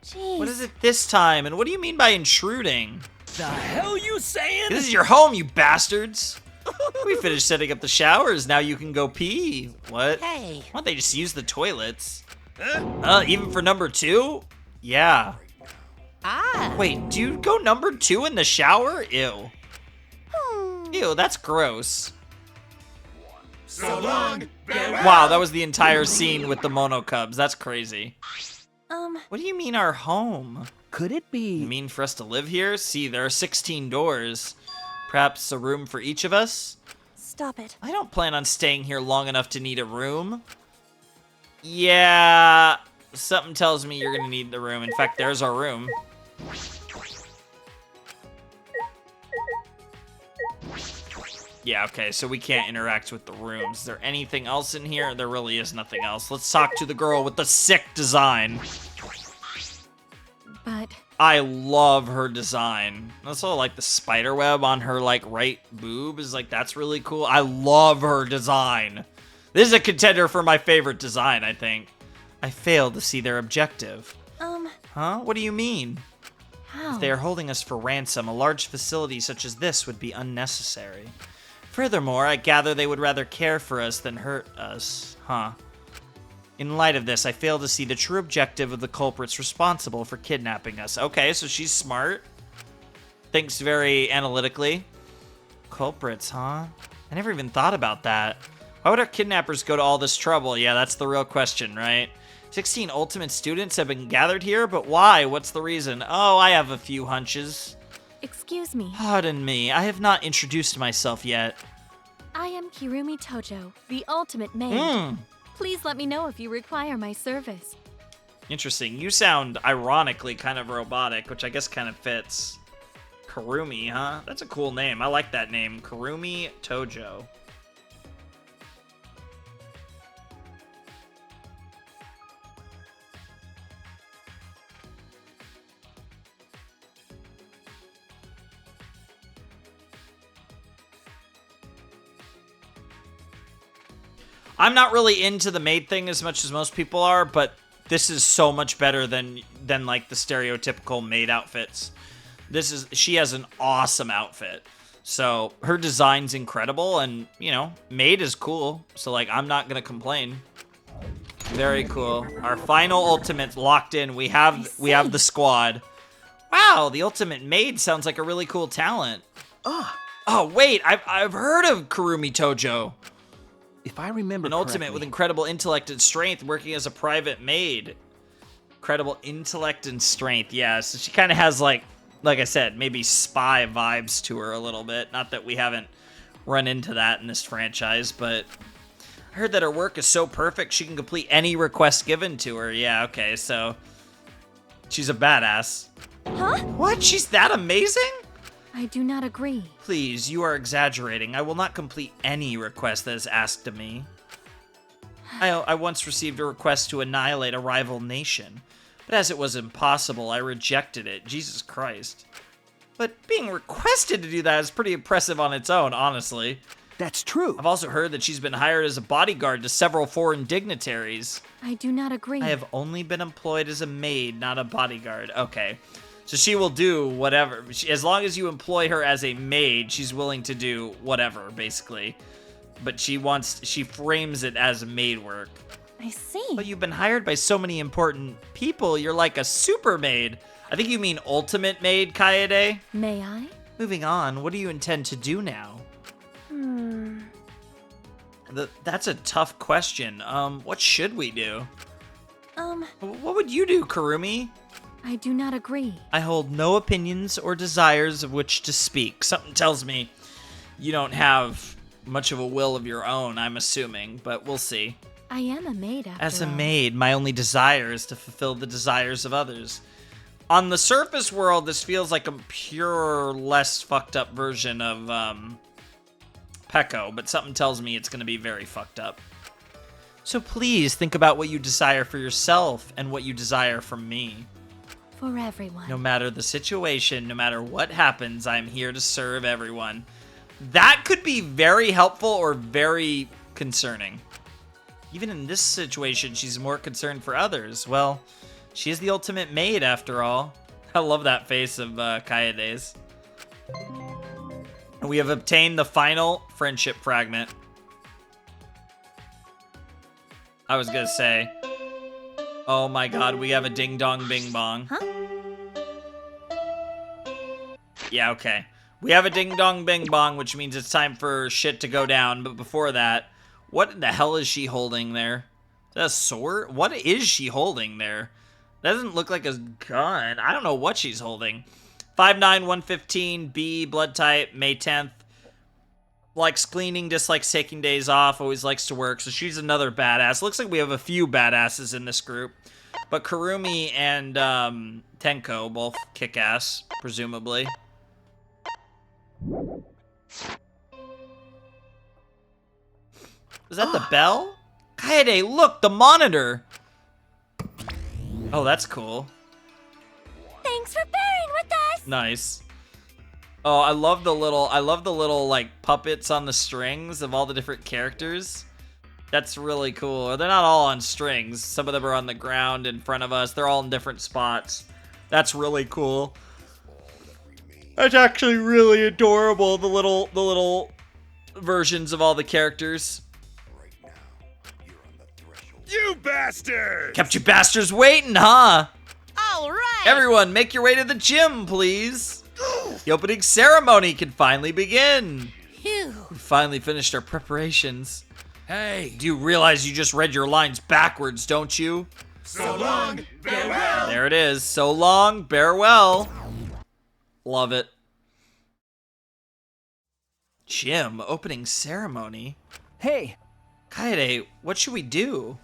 Jeez. What is it this time? And what do you mean by intruding? The hell you saying? This is your home, you bastards. We finished setting up the showers. Now you can go pee. What? Hey. Why don't they just use the toilets? Even for number 2? Yeah. Ah. Wait, do you go number 2 in the shower? Ew. Ew, that's gross. So long. Wow, that was the entire scene with the Monokubs. That's crazy. Um, What do you mean our home? Could it You be? mean for us to live here? See, there are 16 doors. Perhaps a room for each of us? stop it. I don't plan on staying here long enough to need a room. Yeah, something tells me you're gonna need the room. In fact, there's our room. Yeah, okay, so we can't interact with the rooms. Is there anything else in here? There really is nothing else. Let's talk to the girl with the sick design. But I love her design. Also, like the spider web on her like right boob is like, that's really cool. I love her design. This is a contender for my favorite design, I think. I failed to see their objective. Huh? What do you mean? how? If they are holding us for ransom, a large facility such as this would be unnecessary. Furthermore, I gather they would rather care for us than hurt us. Huh. In light of this, I fail to see the true objective of the culprits responsible for kidnapping us. Okay, so she's smart. Thinks very analytically. Culprits, huh? I never even thought about that. Why would our kidnappers go to all this trouble? Yeah, that's the real question, right? 16 ultimate students have been gathered here, but why? What's the reason? Oh, I have a few hunches. Excuse me. Pardon me, I have not introduced myself yet. I am Kirumi Tojo, the ultimate maid. Please let me know if you require my service. Interesting. You sound ironically kind of robotic, which I guess kind of fits. Kirumi, huh? That's a cool name. I like that name. Kirumi Tojo. I'm not really into the maid thing as much as most people are, but this is so much better than like the stereotypical maid outfits. She has an awesome outfit. So her design's incredible, and you know, maid is cool. So like, I'm not gonna complain. Very cool. Our final ultimate's locked in. We have the squad. Wow, the ultimate maid sounds like a really cool talent. Oh wait, I've heard of Kirumi Tojo. If I remember An ultimate correctly, with incredible intellect and strength, working as a private maid. Incredible intellect and strength, yeah. So she kind of has like I said, maybe spy vibes to her a little bit. Not that we haven't run into that in this franchise, but I heard that her work is so perfect she can complete any request given to her. Yeah, okay, so she's a badass. Huh? What? She's that amazing? I do not agree. Please, you are exaggerating. I will not complete any request that is asked of me. I once received a request to annihilate a rival nation, but as it was impossible, I rejected it. Jesus Christ. But being requested to do that is pretty impressive on its own, honestly. that's true. I've also heard that she's been hired as a bodyguard to several foreign dignitaries. I do not agree. I have only been employed as a maid, not a bodyguard. Okay. So she will do whatever. As long as you employ her as a maid, she's willing to do whatever, basically. But she frames it as maid work. I see. But you've been hired by so many important people, you're like a super maid. I think you mean ultimate maid, Kaede. May I? Moving on, what do you intend to do now? That's a tough question. What should we do? What would you do, Kirumi? I do not agree. I hold no opinions or desires of which to speak. Something tells me you don't have much of a will of your own, I'm assuming, but we'll see. I am a maid after As a all. maid, my only desire is to fulfill the desires of others. On the surface world, this feels like a pure, less fucked up version of Pecco, but something tells me it's going to be very fucked up. So please think about what you desire for yourself and what you desire from me. For everyone. No matter the situation, no matter what happens, I'm here to serve everyone. That could be very helpful or very concerning. Even in this situation, she's more concerned for others. Well, she is the ultimate maid, after all. I love that face of Kaede's. And we have obtained the final friendship fragment. I was gonna say, oh my god, we have a ding dong bing bong. Huh? Yeah, okay. We have a ding dong bing bong, which means it's time for shit to go down. But before that, what the hell is she holding there? Is that a sword? What is she holding there? That doesn't look like a gun. I don't know what she's holding. 5'9", 115, B, blood type, May 10th. Likes cleaning, dislikes taking days off, always likes to work. So she's another badass. Looks like we have a few badasses in this group. But Kurumi and Tenko both kick ass, presumably. Is that the bell? Kaede, look, the monitor. Oh, that's cool. Thanks for bearing with us. Nice. Oh, I love the little like puppets on the strings of all the different characters. That's really cool. They're not all on strings. Some of them are on the ground in front of us. They're all in different spots. That's really cool. That's actually really adorable. The little versions of all the characters. You bastard! Kept you bastards waiting, huh? All right. Everyone, make your way to the gym, please. The opening ceremony can finally begin. Phew. We finally finished our preparations. Hey, Do you realize you just read your lines backwards, don't you? So long, farewell! There it is. So long, bear well. Love it. Gym, opening ceremony. Hey, Kaede, what should we do?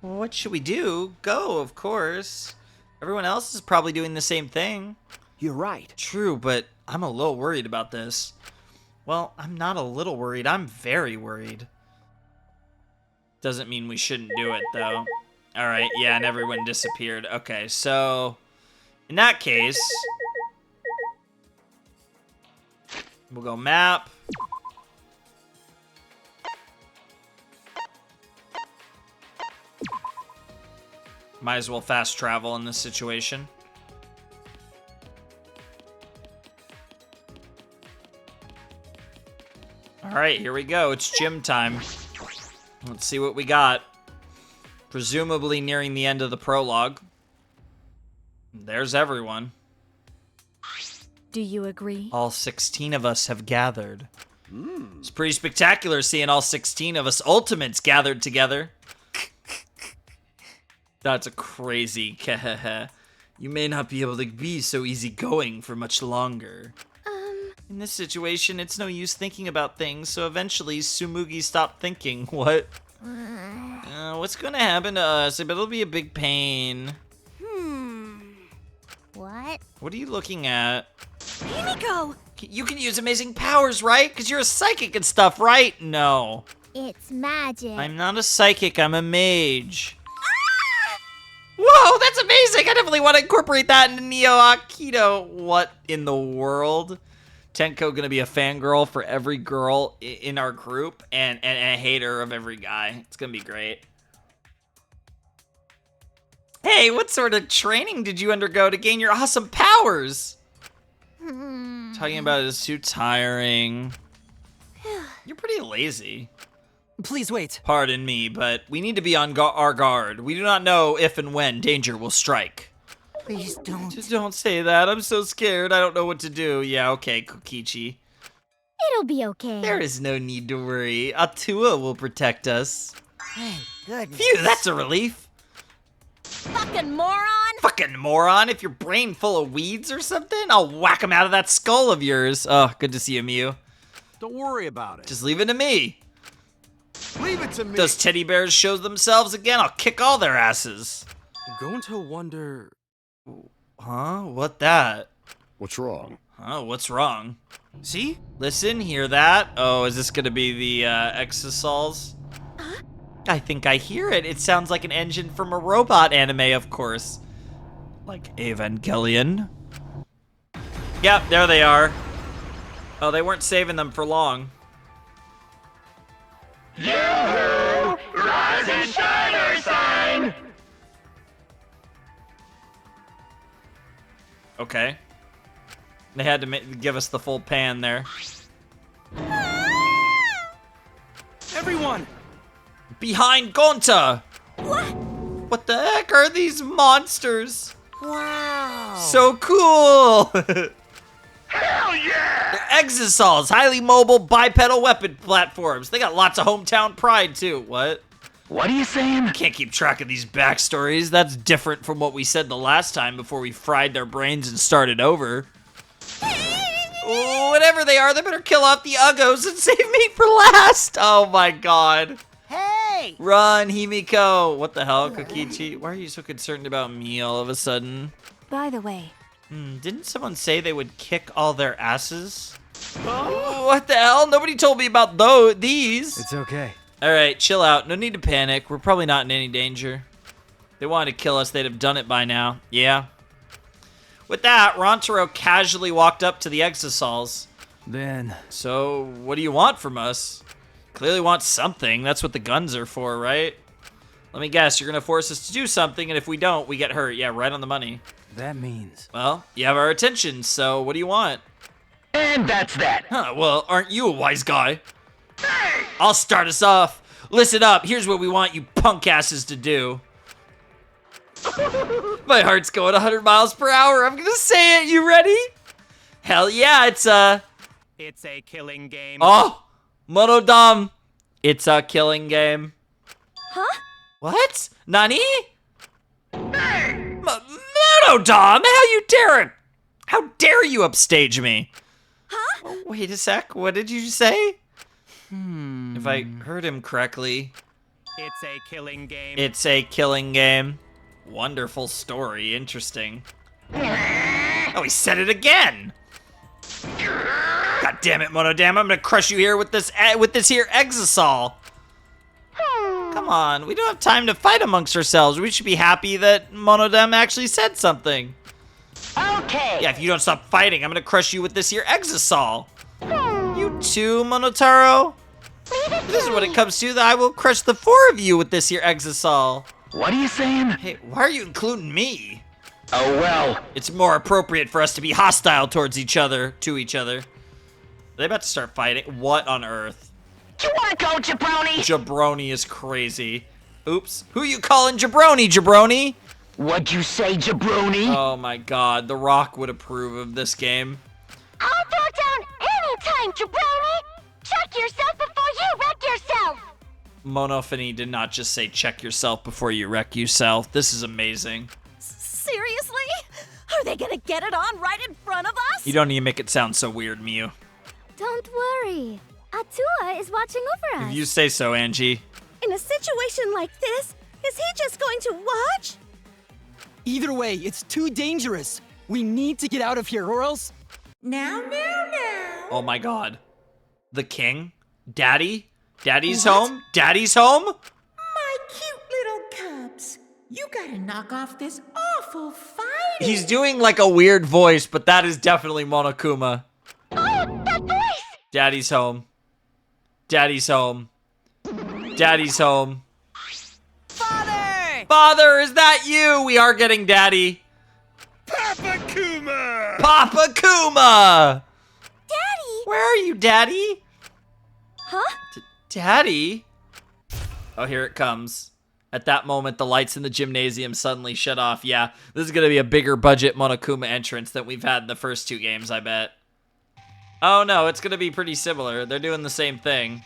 What should we do? Go, of course. Everyone else is probably doing the same thing. You're right. True, but I'm a little worried about this. Well, I'm not a little worried. I'm very worried. Doesn't mean we shouldn't do it, though. All right, yeah, and everyone disappeared. Okay, so in that case, we'll go map. Might as well fast travel in this situation. All right, here we go. It's gym time. Let's see what we got. Presumably nearing the end of the prologue. There's everyone. Do you agree? All 16 of us have gathered. It's pretty spectacular seeing all 16 of us ultimates gathered together. That's a crazy You may not be able to be so easygoing for much longer. In this situation, it's no use thinking about things, so eventually Tsumugi stopped thinking. What? What's gonna happen to us? I bet it'll be a big pain. What? What are you looking at? Himiko! You can use amazing powers, right? Because you're a psychic and stuff, right? No. It's magic. I'm not a psychic, I'm a mage. Whoa, that's amazing! I definitely want to incorporate that into Neo Aikido. What in the world? Tenko gonna be a fangirl for every girl in our group and a hater of every guy. It's gonna be great. Hey, what sort of training did you undergo to gain your awesome powers? Talking about it is too tiring. You're pretty lazy. please wait. Pardon me, but we need to be on our guard. We do not know if and when danger will strike. Please don't. Just don't say that. I'm so scared. I don't know what to do. Yeah, okay, Kokichi. It'll be okay. There is no need to worry. Atua will protect us. Thank goodness. Phew, that's a relief. Fucking moron! Fucking moron. If your brain full of weeds or something, I'll whack him out of that skull of yours. Oh, good to see you, Mew. Don't worry about it. Just leave it to me. Leave it to me. Those teddy bears show themselves again, I'll kick all their asses. I'm going to wonder... Huh? What that? What's wrong? Oh, what's wrong? See? Listen, hear that? Oh, is this gonna be the Exosols? I think I hear it. It sounds like an engine from a robot anime, of course. Like Evangelion. Yep, there they are. Oh, they weren't saving them for long. Yoo-hoo! Rise and shine, our sign! Okay. They had to give us the full pan there. Everyone! Behind Gonta! What? What the heck are these monsters? Wow. So cool! Hell yeah! They're Exosols, highly mobile bipedal weapon platforms. They got lots of hometown pride too. What? What are you saying? Can't keep track of these backstories. That's different from what we said the last time before we fried their brains and started over. Whatever they are, they better kill off the Uggos and save me for last. Oh my god. Hey! Run, Himiko. What the hell, Kokichi? Why are you so concerned about me all of a sudden? By the way, Didn't someone say they would kick all their asses? Oh, what the hell? Nobody told me about these. It's okay. All right, chill out. No need to panic. We're probably not in any danger. If they wanted to kill us, they'd have done it by now. Yeah. With that, Rontaro casually walked up to the Exosols. Then... So, what do you want from us? Clearly want something. That's what the guns are for, right? Let me guess, you're going to force us to do something, and if we don't, we get hurt. Yeah, right on the money. That means... Well, you have our attention, so what do you want? And that's that. Huh, well, aren't you a wise guy? I'll start us off. Listen up, here's what we want you punk asses to do. My heart's going 100 miles per hour. I'm gonna say it. You ready? Hell yeah, it's a killing game. Oh, Monodam. It's a killing game. Huh? What? Nani? Monodam, how dare you upstage me? Huh? Oh, wait a sec, what did you say? If I heard him correctly. It's a killing game. It's a killing game. Wonderful story, interesting. Oh, he said it again. God damn it, Monodam, I'm gonna crush you here with this here Exosol. Come on, we don't have time to fight amongst ourselves. We should be happy that Monodam actually said something. Okay. Yeah, if you don't stop fighting, I'm gonna crush you with this here Exosol. You too, Monotaro? This is what it comes to, that I will crush the four of you with this here Exosol. What are you saying? Hey, why are you including me? Oh, well. It's more appropriate for us to be hostile towards each other, to each other. Are they about to start fighting? What on earth? You wanna go, Jabroni? Jabroni is crazy. Oops. Who you calling Jabroni, Jabroni? What'd you say, Jabroni? Oh my god, The Rock would approve of this game. I'll throw down anytime, Jabroni! Check yourself before you wreck yourself! Monofany did not just say check yourself before you wreck yourself. This is amazing. Seriously? Are they gonna get it on right in front of us? You don't need to make it sound so weird, Miu. Don't worry. Atua is watching over us. If you say so, Angie. In a situation like this, is he just going to watch? Either way, it's too dangerous. We need to get out of here, or else... Now. Oh my god. The king? Daddy? Daddy's home? Daddy's home? My cute little cubs. You gotta knock off this awful fighting. He's doing like a weird voice, but that is definitely Monokuma. Oh, that voice! Daddy's home. Daddy's home. Daddy's home. Father! Father, is that you? We are getting Daddy. Papa Kuma! Papa Kuma! Daddy! Where are you, Daddy? Huh? Daddy? Oh, here it comes. At that moment, the lights in the gymnasium suddenly shut off. Yeah, this is going to be a bigger budget Monokuma entrance than we've had in the first two games, I bet. Oh no, it's going to be pretty similar. They're doing the same thing.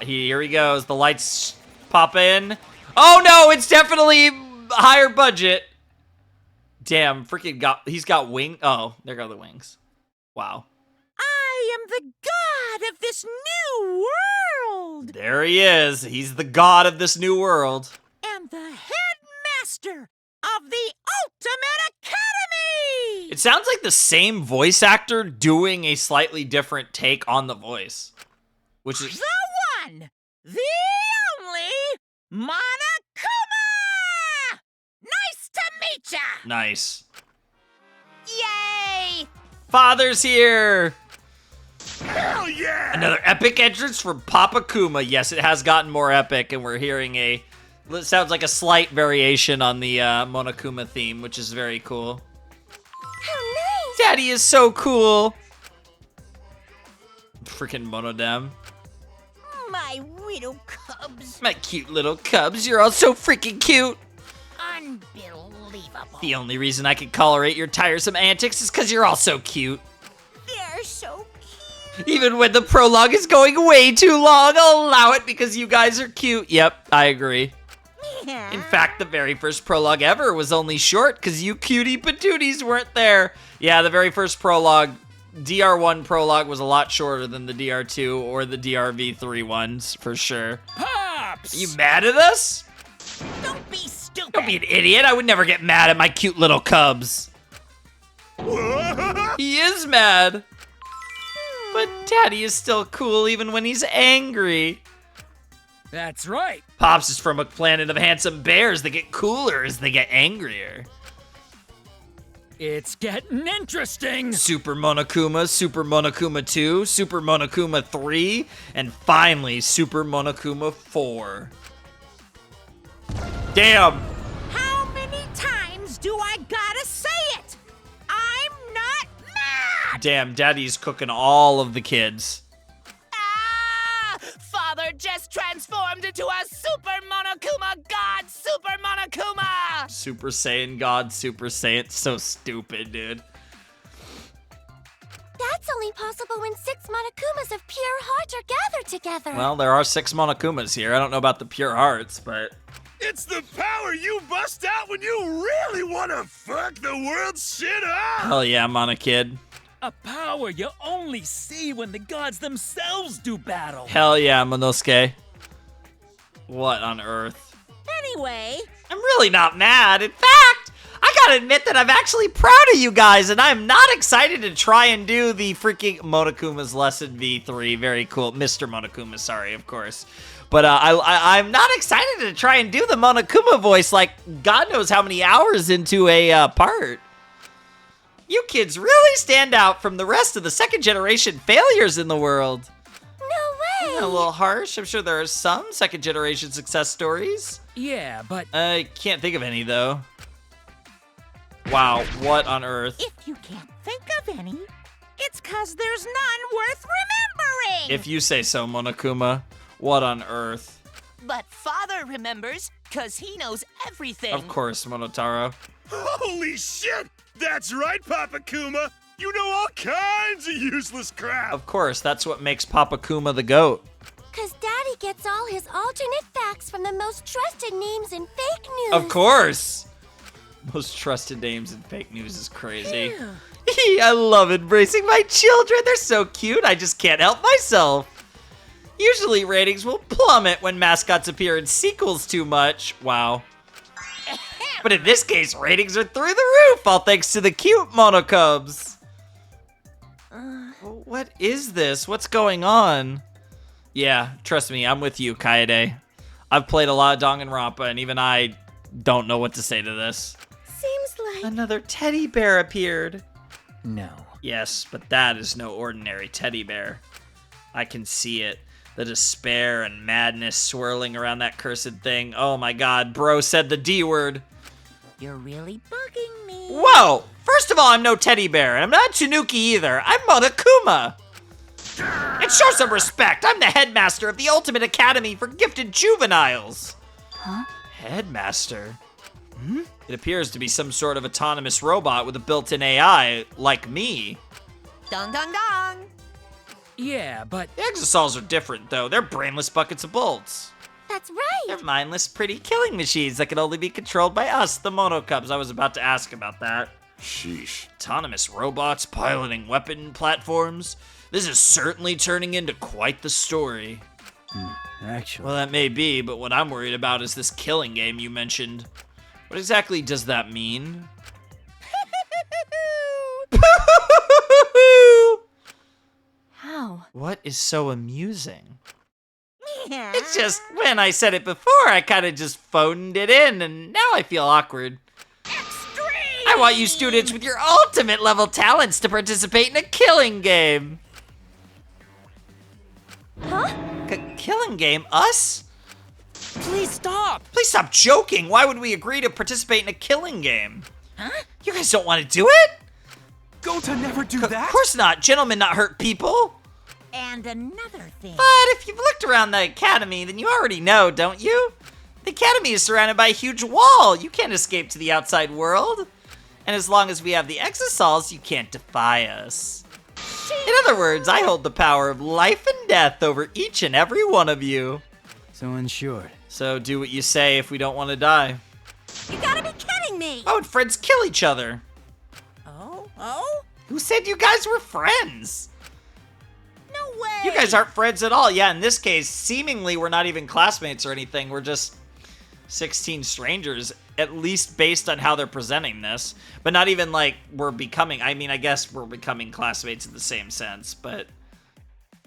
Here he goes. The lights pop in. Oh no, it's definitely higher budget. Damn, he's got wing. Oh, there go the wings. Wow. I am the god of this new world! There he is. He's the god of this new world. And the headmaster of the Ultimate Academy! It sounds like the same voice actor doing a slightly different take on the voice. Which is... The one, the only, Monokuma! Nice to meet ya! Nice. Yay! Father's here! Hell yeah! Another epic entrance from Papa Kuma. Yes, it has gotten more epic, and we're hearing it sounds like a slight variation on the Monokuma theme, which is very cool. How nice! Daddy is so cool! Freaking Monodam. My little cubs. My cute little cubs, you're all so freaking cute! Unbelievable. The only reason I can tolerate your tiresome antics is because you're all so cute. They're so cute. Even when the prologue is going way too long, I'll allow it because you guys are cute. Yep, I agree. In fact, the very first prologue ever was only short because you cutie patooties weren't there. Yeah, the very first prologue, DR1 prologue, was a lot shorter than the DR2 or the DRV3 ones, for sure. Pops! Are you mad at us? Don't be stupid! Don't be an idiot. I would never get mad at my cute little cubs. He is mad. But Daddy is still cool even when he's angry. That's right. Pops is from a planet of handsome bears that get cooler as they get angrier. It's getting interesting. Super Monokuma, Super Monokuma 2, Super Monokuma 3, and finally Super Monokuma 4. Damn! How many times do I gotta say it? I'm not mad! Damn, Daddy's cooking all of the kids. Ah! Father just transformed into a Super Monokuma God, Super Monokuma! Super Saiyan God, Super Saiyan. So stupid, dude. That's only possible when 6 Monokumas of pure heart are gathered together. Well, there are 6 Monokumas here. I don't know about the pure hearts, but... It's the power you bust out when you really want to fuck the world's shit up! Hell yeah, Monokid. A power you only see when the gods themselves do battle. Hell yeah, Monosuke. What on earth? Anyway, I'm really not mad. In fact, I gotta admit that I'm actually proud of you guys, and I'm not excited to try and do the freaking Monokuma's Lesson V3. Very cool. Mr. Monokuma, sorry, of course. But I'm not excited to try and do the Monokuma voice like God knows how many hours into a part. You kids really stand out from the rest of the second generation failures in the world. No way! A little harsh. I'm sure there are some second generation success stories. Yeah, but... I can't think of any, though. Wow, what on earth? if you can't think of any, it's 'cause there's none worth remembering! If you say so, Monokuma. What on earth? But Father remembers, 'cause he knows everything. Of course, Monotaro. Holy shit! That's right, Papa Kuma! You know all kinds of useless crap! Of course, that's what makes Papa Kuma the GOAT. 'Cause Daddy gets all his alternate facts from the most trusted names in fake news. Of course! Most trusted names in fake news is crazy. I love embracing my children. They're so cute, I just can't help myself. Usually ratings will plummet when mascots appear in sequels too much. Wow. But in this case, ratings are through the roof, all thanks to the cute Monokubs. What is this? What's going on? Yeah, trust me, I'm with you, Kaede. I've played a lot of Danganronpa, and even I don't know what to say to this. Seems like... Another teddy bear appeared. No. Yes, but that is no ordinary teddy bear. I can see it. The despair and madness swirling around that cursed thing. Oh my god, bro said the D word. You're really bugging me. Whoa! First of all, I'm no teddy bear, and I'm not Tanuki either. I'm Monokuma. And show some respect. I'm the headmaster of the Ultimate Academy for Gifted Juveniles. Huh? Headmaster? It appears to be some sort of autonomous robot with a built-in AI, like me. Dong dong dong. Yeah, but... The Exosols are different, though. They're brainless buckets of bolts. That's right. They're mindless, pretty killing machines that can only be controlled by us, the Monokubs. I was about to ask about that. Sheesh. Autonomous robots piloting weapon platforms. This is certainly turning into quite the story. Actually... Well, that may be, but what I'm worried about is this killing game you mentioned. What exactly does that mean? How? What is so amusing? It's just, when I said it before, I kind of just phoned it in, and now I feel awkward. Extreme! I want you students with your ultimate level talents to participate in a killing game. Huh? Killing game? Us? Please stop! Please stop joking. Why would we agree to participate in a killing game? Huh? You guys don't want to do it? Gota never do that? Of course not. Gentlemen not hurt people. And another thing. But if you've looked around the academy, then you already know, don't you? The academy is surrounded by a huge wall. You can't escape to the outside world. And as long as we have the exosols, you can't defy us. In other words, I hold the power of life and death over each and every one of you. So unsure. So do what you say if we don't want to die. You gotta be kidding me! Why would friends kill each other? Oh? Who said you guys were friends? No way! You guys aren't friends at all. Yeah, in this case, seemingly we're not even classmates or anything. We're just 16 strangers, at least based on how they're presenting this. But not even like we're becoming, I mean, I guess we're becoming classmates in the same sense. But,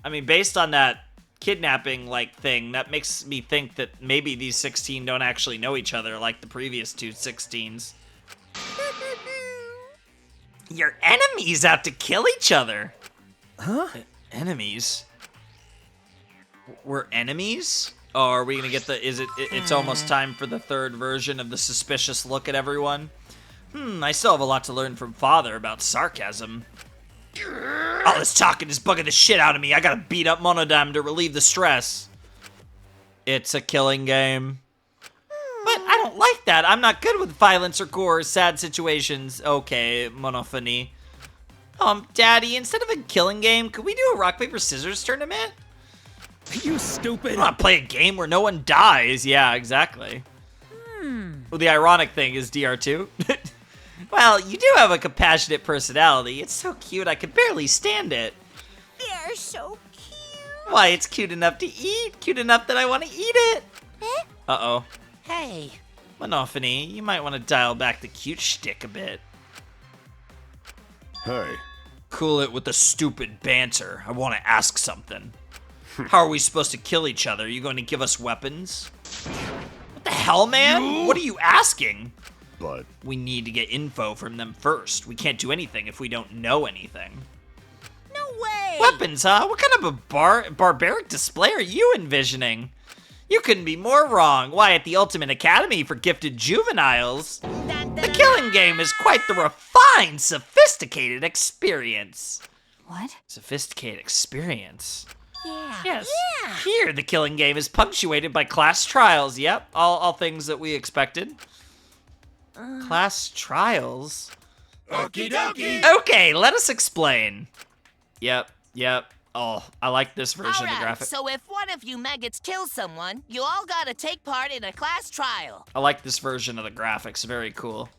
I mean, based on that kidnapping like thing, that makes me think that maybe these 16 don't actually know each other like the previous two 16s. Your enemies out to kill each other. Huh? Enemies? We're enemies? Oh, are we gonna get the, it's almost time for the third version of the suspicious look at everyone? I still have a lot to learn from Father about sarcasm. All this talking is bugging the shit out of me. I gotta beat up Monodam to relieve the stress. It's a killing game. But I don't like that. I'm not good with violence or gore or sad situations. Okay, Monophony. Daddy, instead of a killing game, could we do a rock, paper, scissors tournament? You stupid! I'm not playing a game where no one dies. Yeah, exactly. Well, the ironic thing is DR2. Well, you do have a compassionate personality. It's so cute, I could barely stand it. They're so cute. Why, it's cute enough to eat. Cute enough that I want to eat it. Uh-oh. Hey. Monophony, you might want to dial back the cute shtick a bit. Hey. Cool it with the stupid banter. I want to ask something. How are we supposed to kill each other? Are you going to give us weapons? What the hell, man? What are you asking? But we need to get info from them first. We can't do anything if we don't know anything. No way! Weapons, huh? What kind of a barbaric display are you envisioning? You couldn't be more wrong. Why, at the Ultimate Academy for Gifted Juveniles, the killing game is quite the refined, sophisticated experience. What? Sophisticated experience? Yeah. Yes. Yeah. Here, the killing game is punctuated by class trials. Yep, all things that we expected. Class trials? Okie dokie! Okay, let us explain. Yep. Oh, I like this version of the graphic. So if one of you maggots kills someone, you all gotta take part in a class trial. I like this version of the graphics, very cool.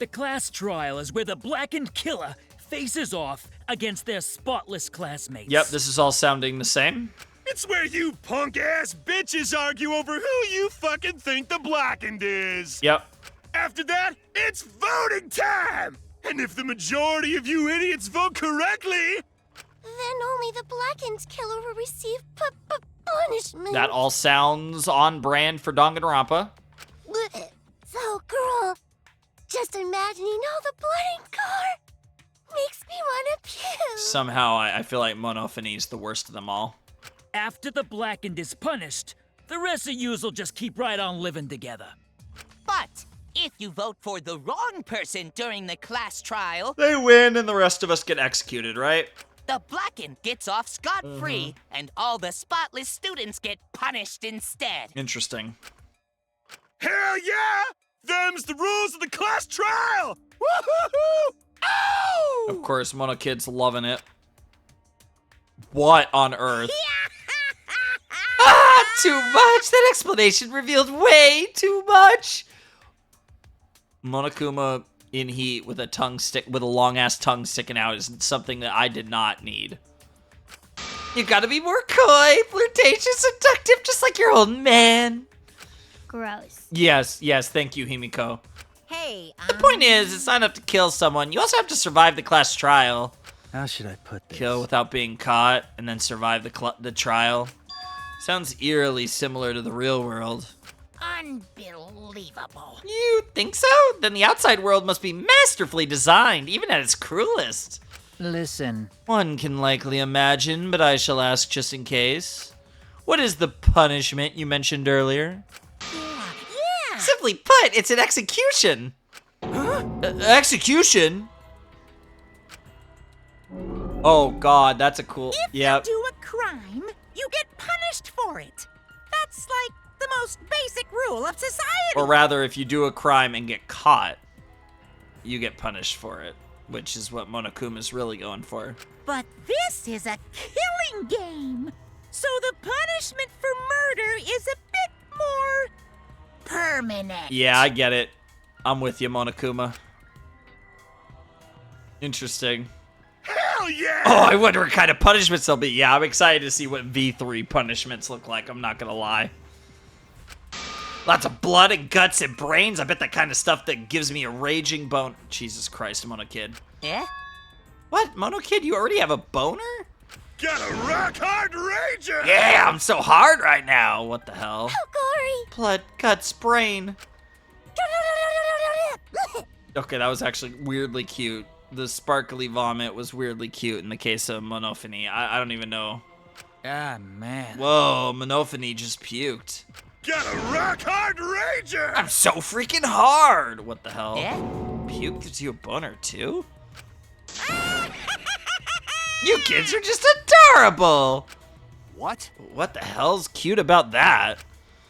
The class trial is where the blackened killer faces off against their spotless classmates. Yep, this is all sounding the same. It's where you punk-ass bitches argue over who you fucking think the blackened is. Yep. After that, it's voting time! And if the majority of you idiots vote correctly, then only the blackened killer will receive punishment. That all sounds on brand for Danganronpa. So, girl, just imagining all the blood and gore makes me want to puke. Somehow, I feel like Monophony is the worst of them all. After the blackened is punished, the rest of yous will just keep right on living together. But if you vote for the wrong person during the class trial, They win and the rest of us get executed, right? the blackened gets off scot-free, and all the spotless students get punished instead. Interesting. hell yeah! Them's the rules of the class trial! Woo-hoo-hoo! Ow! Of course, Monokid's loving it. What on earth? Too much! That explanation revealed way too much! Monokuma in heat with a long-ass tongue sticking out is something that I did not need. You gotta be more coy, flirtatious, seductive, just like your old man. Gross. Yes, thank you, Himiko. Hey, The point is, it's not enough to kill someone. You also have to survive the class trial. How should I put this? Kill without being caught, and then survive the trial. Sounds eerily similar to the real world. unbelievable. You think so? Then the outside world must be masterfully designed, even at its cruelest. Listen. One can likely imagine, but I shall ask just in case. What is the punishment you mentioned earlier? Yeah. Simply put, it's an execution. Huh? Execution? Oh god, that's a cool... If you do a crime, you get punished for it. That's like the most basic rule of society. Or rather, if you do a crime and get caught, you get punished for it, which is what Monokuma's really going for. But this is a killing game, so the punishment for murder is a bit more permanent. Yeah, I get it. I'm with you, Monokuma. Interesting. Hell yeah! Oh, I wonder what kind of punishments there'll be. Yeah, I'm excited to see what V3 punishments look like. I'm not gonna lie. Lots of blood and guts and brains. I bet that kind of stuff that gives me a raging bone. Jesus Christ, Monokid. Yeah? What? Monokid, you already have a boner? Got a rock-hard rager! Yeah, I'm so hard right now. What the hell? Oh, gory. Blood, guts, brain. Okay, that was actually weirdly cute. The sparkly vomit was weirdly cute in the case of Monophony. I don't even know. Ah, man. Whoa, Monophony just puked. Got a rock-hard rager! I'm so freaking hard! What the hell? Yeah? Puke gives you a boner too? You kids are just adorable! What? What the hell's cute about that?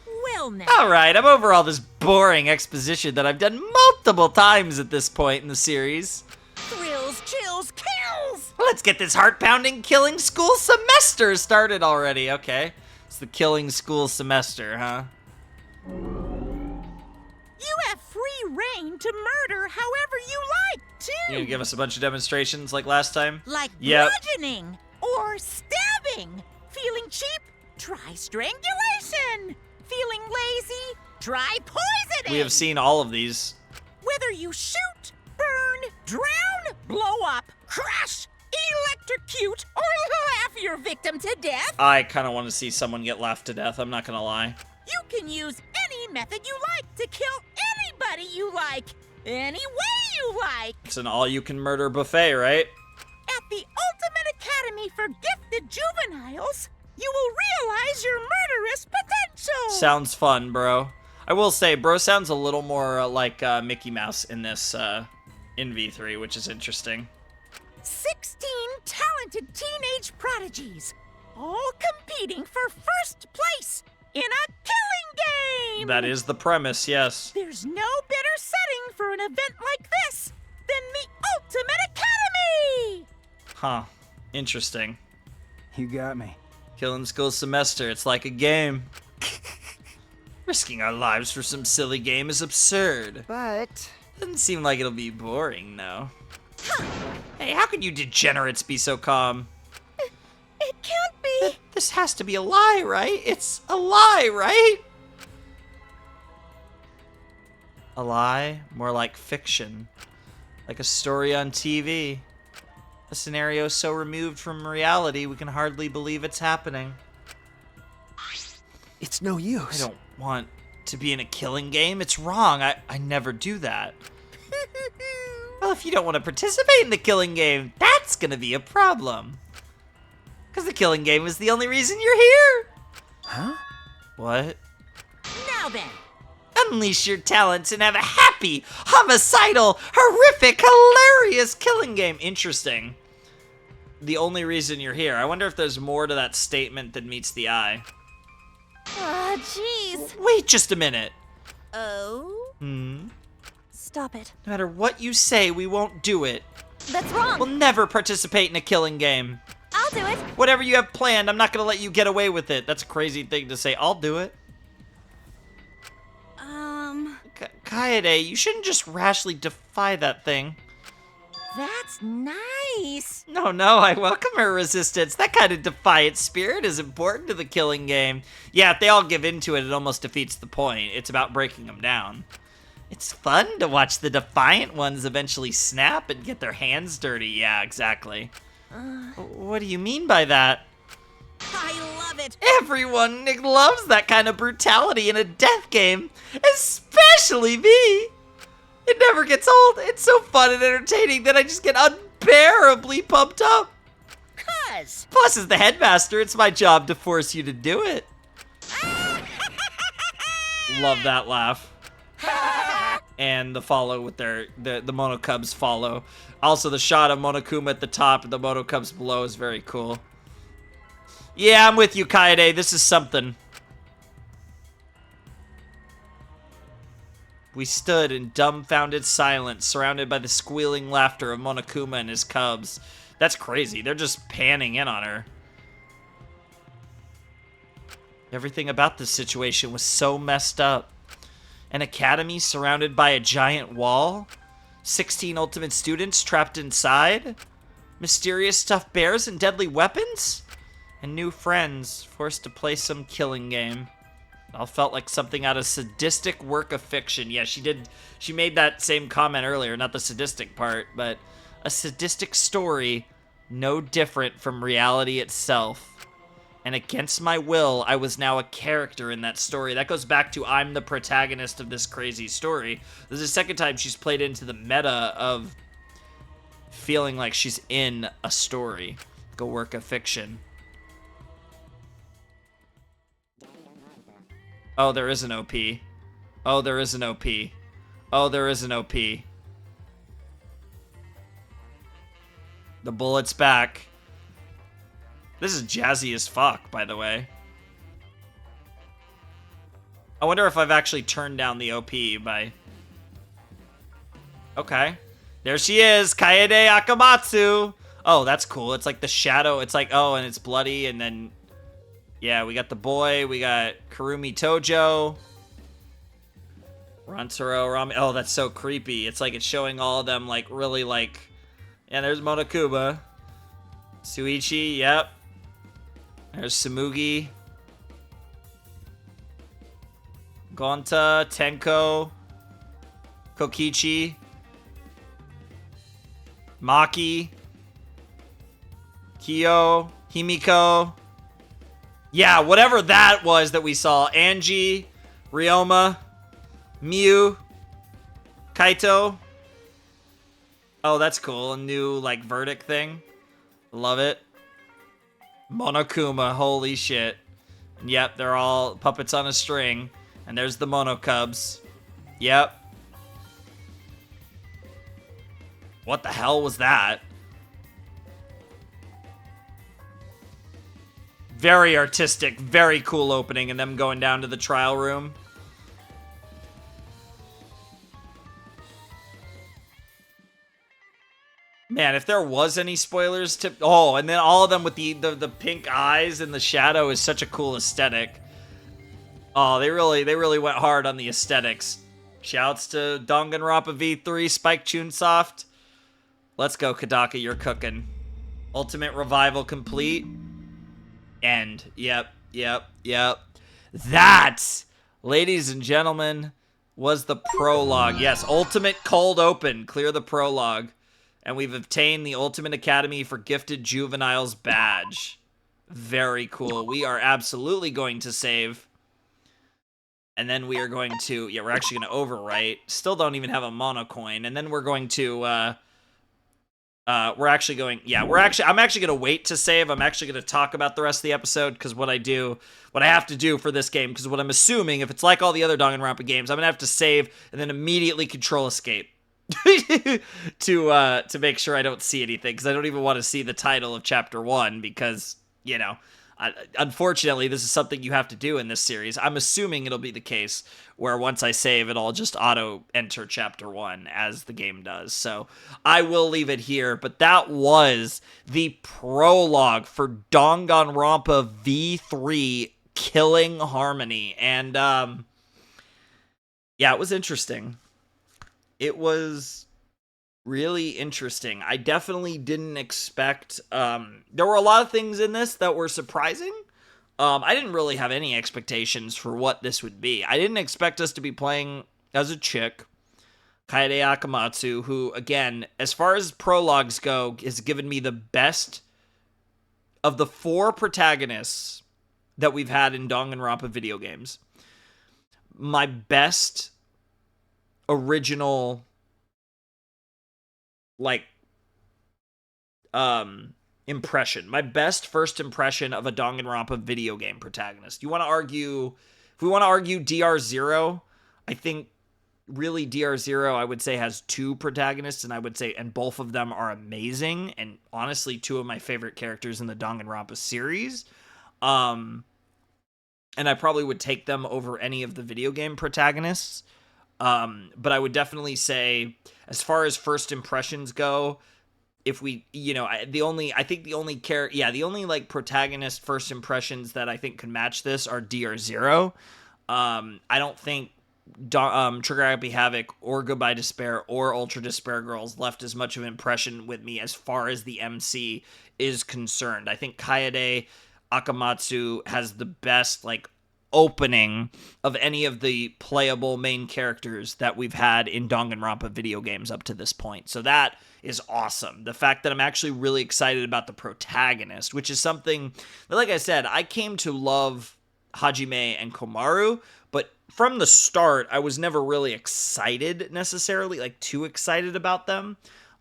Well now. Alright, I'm over all this boring exposition that I've done multiple times at this point in the series. Thrills, chills, kills! Let's get this heart-pounding killing school semester started already. Okay. It's the killing school semester, huh? You have free reign to murder however you like, too. You gonna give us a bunch of demonstrations like last time? Like Yep. bludgeoning or stabbing. Feeling cheap? Try strangulation. Feeling lazy? Try poisoning. We have seen all of these. Whether you shoot, burn, drown, blow up, crush, electrocute, or laugh your victim to death, I kind of want to see someone get laughed to death, I'm not gonna lie. you can use any method you like to kill anybody you like, any way you like. It's an all-you-can-murder buffet, right? At the Ultimate Academy for Gifted Juveniles, you will realize your murderous potential. Sounds fun, bro. I will say, bro sounds a little more like Mickey Mouse in this, in V3, which is interesting. 16 talented teenage prodigies, all competing for first place in a killing game. That is the premise, yes. There's no better setting for an event like this than the Ultimate Academy. Huh. Interesting. You got me. Killing school semester, it's like a game. Risking our lives for some silly game is absurd. But... Doesn't seem like it'll be boring, though. Hey, how can you degenerates be so calm? It can't be. This has to be a lie, right? It's a lie, right? A lie? More like fiction. Like a story on TV. A scenario so removed from reality we can hardly believe it's happening. It's no use. I don't want to be in a killing game. It's wrong. I never do that. Well, if you don't want to participate in the killing game, that's gonna be a problem. Because the killing game is the only reason you're here. Huh? What? Now then. Unleash your talents and have a happy, homicidal, horrific, hilarious killing game. Interesting. The only reason you're here. I wonder if there's more to that statement than meets the eye. Ah, jeez. Wait just a minute. Oh? Stop it. No matter what you say, we won't do it. That's wrong. We'll never participate in a killing game. I'll do it. Whatever you have planned, I'm not gonna let you get away with it. That's a crazy thing to say. I'll do it. Um... Kaede, you shouldn't just rashly defy that thing. That's nice. No, I welcome her resistance. That kind of defiant spirit is important to the killing game. Yeah, if they all give into it, it almost defeats the point. It's about breaking them down. It's fun to watch the defiant ones eventually snap and get their hands dirty. Yeah, exactly. What do you mean by that? I love it. Everyone loves that kind of brutality in a death game, especially me. It never gets old. It's so fun and entertaining that I just get unbearably pumped up. Plus, as the headmaster, it's my job to force you to do it. Love that laugh. And the follow with the Monokubs follow. Also, the shot of Monokuma at the top and the Monokubs below is very cool. Yeah, I'm with you, Kaede. This is something. We stood in dumbfounded silence, surrounded by the squealing laughter of Monokuma and his cubs. That's crazy. They're just panning in on her. Everything about this situation was so messed up. An academy surrounded by a giant wall? 16 ultimate students trapped inside? Mysterious stuffed bears and deadly weapons? And new friends forced to play some killing game. It all felt like something out of sadistic work of fiction. Yeah, she did. She made that same comment earlier, not the sadistic part, but a sadistic story no different from reality itself. And against my will, I was now a character in that story. That goes back to I'm the protagonist of this crazy story. This is the second time she's played into the meta of feeling like she's in a story, like a work of fiction. Oh, there is an OP. Oh, there is an OP. Oh, there is an OP. The bullet's back. This is jazzy as fuck, by the way. I wonder if I've actually turned down the OP by... Okay. There she is, Kaede Akamatsu. Oh, that's cool. It's like the shadow. It's like, oh, and it's bloody, and then... Yeah, we got the boy. We got Kurumi Tojo. Rantaro Rami. Oh, that's so creepy. It's like it's showing all of them, like, really, like... Yeah, there's Monokuma. Suichi, yep. There's Samugi. Gonta, Tenko. Kokichi. Maki. Kyo. Himiko. Yeah, whatever that was that we saw. Angie. Ryoma. Miu. Kaito. Oh, that's cool. A new, like, verdict thing. Love it. Monokuma. Holy shit. And yep, they're all puppets on a string. And there's the Monokubs. Yep. What the hell was that? Very artistic, very cool opening, and them going down to the trial room. Man, if there was any spoilers to... Oh, and then all of them with the pink eyes and the shadow is such a cool aesthetic. Oh, they really went hard on the aesthetics. Shouts to Danganronpa V3, Spike Chunsoft. Let's go, Kadaka, you're cooking. Ultimate Revival complete. End. Yep. That, ladies and gentlemen, was the prologue. Yes, Ultimate Cold Open. Clear the prologue. And we've obtained the Ultimate Academy for Gifted Juveniles badge. Very cool. We are absolutely going to save. And then we are going to... Yeah, we're actually going to overwrite. Still don't even have a mono coin. And then we're going to... I'm actually going to wait to save. I'm actually going to talk about the rest of the episode, because what I have to do for this game, because what I'm assuming, if it's like all the other Danganronpa games, I'm going to have to save and then immediately control escape. to make sure I don't see anything, because I don't even want to see the title of chapter 1, because, you know, unfortunately this is something you have to do in this series. I'm assuming it'll be the case where once I save, it'll just auto enter chapter 1 as the game does. So I will leave it here, but that was the prologue for Danganronpa V3 Killing Harmony. And yeah, it was interesting. It was really interesting. I definitely didn't expect, there were a lot of things in this that were surprising. I didn't really have any expectations for what this would be. I didn't expect us to be playing as a chick, Kaede Akamatsu, who, again, as far as prologues go, has given me the best of the 4 protagonists that we've had in Danganronpa video games. My best original, like, impression. My best first impression of a Danganronpa video game protagonist. If we want to argue DR0, I think really DR0, I would say, has 2 protagonists, and both of them are amazing, and honestly 2 of my favorite characters in the Danganronpa series. And I probably would take them over any of the video game protagonists. But I would definitely say, as far as first impressions go, if we, the only like protagonist first impressions that I think can match this are DR0. I don't think Trigger Happy Havoc or Goodbye Despair or Ultra Despair Girls left as much of an impression with me as far as the MC is concerned. I think Kaede Akamatsu has the best, like, opening of any of the playable main characters that we've had in Danganronpa video games up to this point. So that is awesome. The fact that I'm actually really excited about the protagonist, which is something that, like I said, I came to love Hajime and Komaru, but from the start, I was never really excited necessarily, like too excited about them.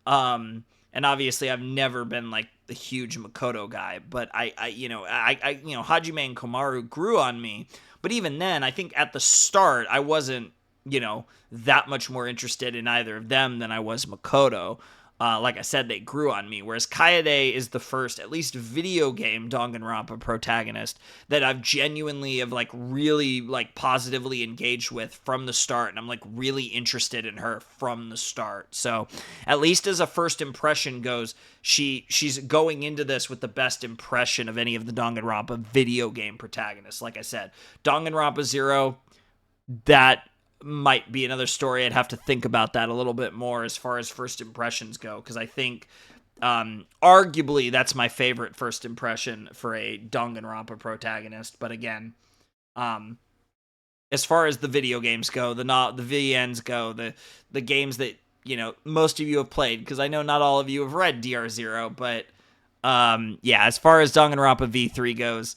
And obviously I've never been like the huge Makoto guy, but I Hajime and Komaru grew on me. But even then, I think at the start, I wasn't, that much more interested in either of them than I was Makoto. Like I said, they grew on me, whereas Kaede is the first, at least video game Danganronpa protagonist that I've genuinely really positively engaged with from the start, and I'm like really interested in her from the start. So at least as a first impression goes, she's going into this with the best impression of any of the Danganronpa video game protagonists. Like I said, Danganronpa 0, that might be another story. I'd have to think about that a little bit more as far as first impressions go, because I think arguably that's my favorite first impression for a Danganronpa protagonist. But again, as far as the video games go, the VNs go, the games that most of you have played, because I know not all of you have read DR0, but as far as Danganronpa V3 goes,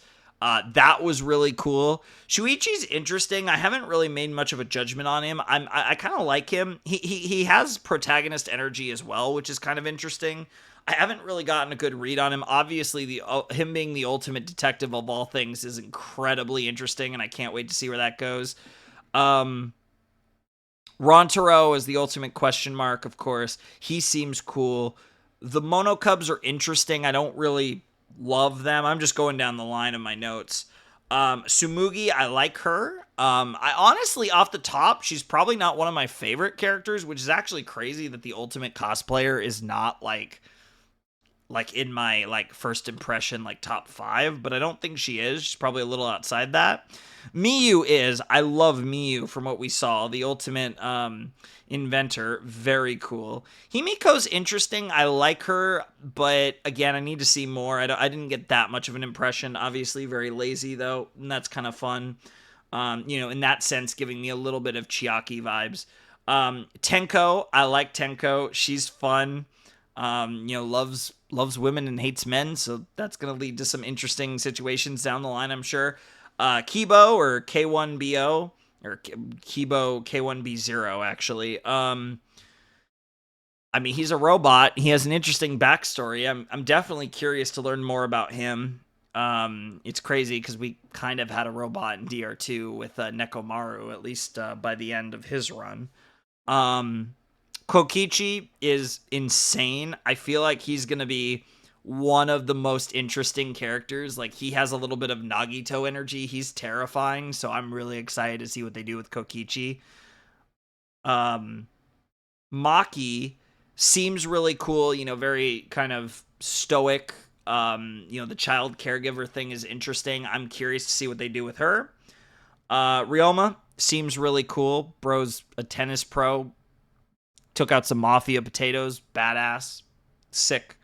that was really cool. Shuichi's interesting. I haven't really made much of a judgment on him. I kind of like him. He has protagonist energy as well, which is kind of interesting. I haven't really gotten a good read on him. Obviously, him being the ultimate detective of all things is incredibly interesting, and I can't wait to see where that goes. Rontaro is the ultimate question mark, of course. He seems cool. The Monokubs are interesting. I don't really love them. I'm just going down the line of my notes. Sumugi, I like her. I honestly, off the top, she's probably not one of my favorite characters, which is actually crazy that the ultimate cosplayer is not like in my first impression top 5, but I don't think she is. She's probably a little outside that. Miyu is. I love Miyu from what we saw. The ultimate inventor. Very cool. Himiko's interesting. I like her, but again, I need to see more. I didn't get that much of an impression. Obviously, very lazy though, and that's kind of fun. In that sense, giving me a little bit of Chiaki vibes. Tenko, I like Tenko. She's fun. Loves women and hates men, so that's gonna lead to some interesting situations down the line, I'm sure. Kibo, or K1BO, or Kibo K1B0, actually. He's a robot. He has an interesting backstory. I'm definitely curious to learn more about him. It's crazy because we kind of had a robot in DR2 with Nekomaru, at least by the end of his run. Kokichi is insane. I feel like he's going to be one of the most interesting characters. He has a little bit of Nagito energy. He's terrifying, so I'm really excited to see what they do with Kokichi. Maki seems really cool, very kind of stoic. The child caregiver thing is interesting. I'm curious to see what they do with her. Ryoma seems really cool. Bro's a tennis pro. took out some mafia potatoes. Badass. Sick.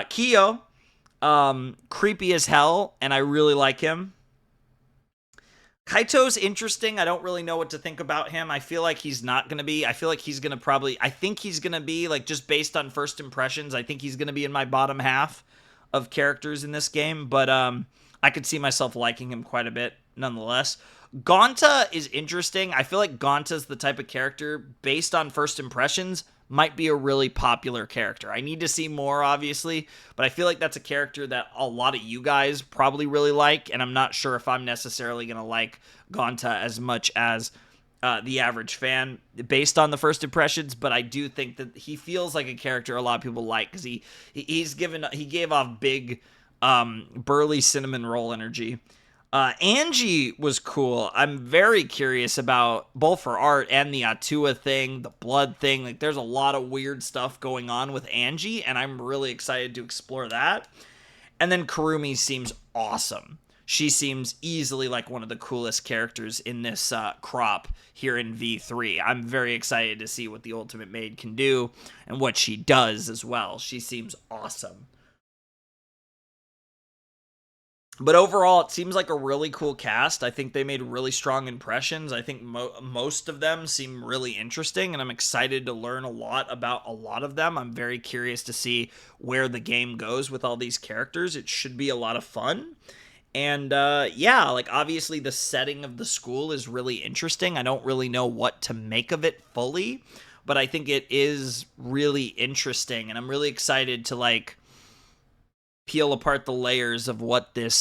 Kyo, creepy as hell, and I really like him. Kaito's interesting. I don't really know what to think about him. I feel like he's not going to be. I feel like he's going to probably... I think he's going to be, like, just based on first impressions, I think he's going to be in my bottom half of characters in this game. But I could see myself liking him quite a bit, nonetheless. Gonta is interesting. I feel like Gonta's the type of character, based on first impressions, might be a really popular character. I need to see more, obviously, but I feel like that's a character that a lot of you guys probably really like, and I'm not sure if I'm necessarily going to like Gonta as much as the average fan based on the first impressions, but I do think that he feels like a character a lot of people like, because he gave off big, burly cinnamon roll energy. Angie was cool. I'm very curious about both her art and the Atua thing, the blood thing. Like, there's a lot of weird stuff going on with Angie, and I'm really excited to explore that. And then Kurumi seems awesome. She seems easily like one of the coolest characters in this crop here in V3. I'm very excited to see what the Ultimate Maid can do and what she does as well. She seems awesome. But overall, it seems like a really cool cast. I think they made really strong impressions. I think most of them seem really interesting, and I'm excited to learn a lot about a lot of them. I'm very curious to see where the game goes with all these characters. It should be a lot of fun. And yeah, like, obviously the setting of the school is really interesting. I don't really know what to make of it fully, but I think it is really interesting, and I'm really excited to, like, peel apart the layers of what this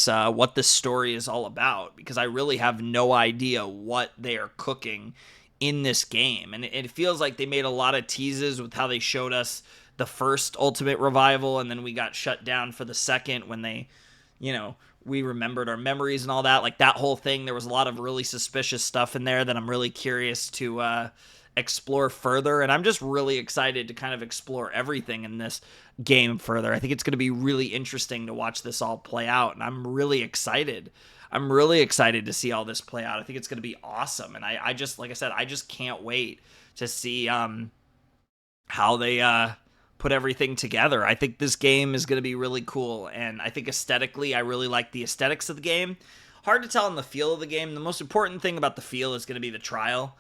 story is all about, because I really have no idea what they are cooking in this game. And it feels like they made a lot of teases with how they showed us the first Ultimate Revival, and then we got shut down for the second when they, you know, we remembered our memories and all that. Like, that whole thing, there was a lot of really suspicious stuff in there that I'm really curious to explore further, and I'm just really excited to kind of explore everything in this game further. I think it's going to be really interesting to watch this all play out, and I'm really excited. I'm really excited to see all this play out. I think it's going to be awesome, and I just, like I said, I just can't wait to see how they put everything together. I think this game is going to be really cool, and I think aesthetically, I really like the aesthetics of the game. Hard to tell on the feel of the game. The most important thing about the feel is going to be the trial.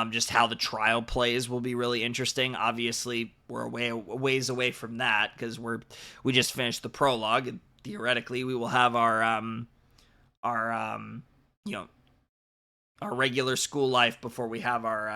Just how the trial plays will be really interesting. Obviously, we're a ways away from that, because we just finished the prologue, and theoretically we will have our regular school life before we have our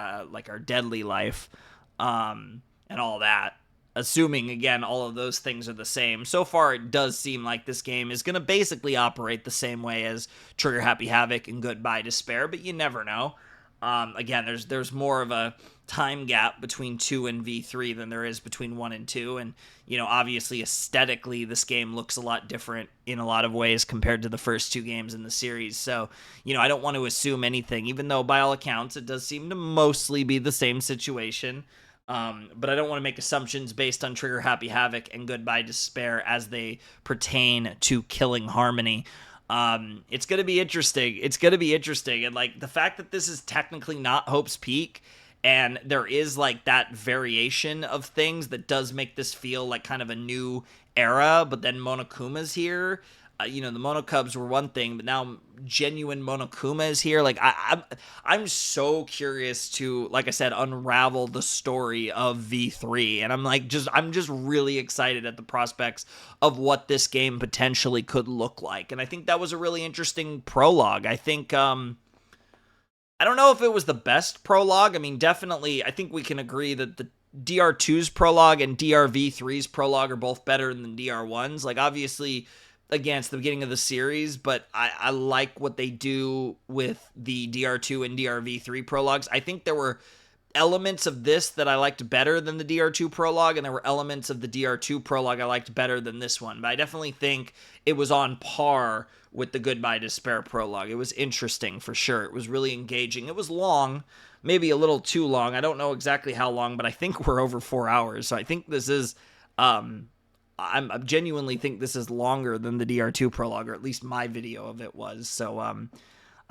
our deadly life, and all that. Assuming, again, all of those things are the same. So far, it does seem like this game is going to basically operate the same way as Trigger Happy Havoc and Goodbye Despair, but you never know. Again, there's more of a time gap between 2 and V3 than there is between 1 and 2, and, you know, obviously aesthetically this game looks a lot different in a lot of ways compared to the first 2 games in the series. So, you know, I don't want to assume anything, even though by all accounts it does seem to mostly be the same situation. But I don't want to make assumptions based on Trigger Happy Havoc and Goodbye Despair as they pertain to Killing Harmony. It's going to be interesting. It's going to be interesting. And, like, the fact that this is technically not Hope's Peak, and there is, like, that variation of things that does make this feel like kind of a new era, but then Monokuma's here. You know, the Monokubs were one thing, but now genuine Monokuma is here. Like, I'm so curious to, like I said, unravel the story of V3, and I'm just really excited at the prospects of what this game potentially could look like. And I think that was a really interesting prologue. I think I don't know if it was the best prologue. I mean, definitely, I think we can agree that the DR2's prologue and DRV3's prologue are both better than DR1's. Like, obviously, again, it's the beginning of the series, but I like what they do with the DR2 and DRV3 prologues. I think there were elements of this that I liked better than the DR2 prologue, and there were elements of the DR2 prologue I liked better than this one. But I definitely think it was on par with the Goodbye Despair prologue. It was interesting, for sure. It was really engaging. It was long, maybe a little too long. I don't know exactly how long, but I think we're over 4 hours. So I think this is... I genuinely think this is longer than the DR2 prologue, or at least my video of it was. So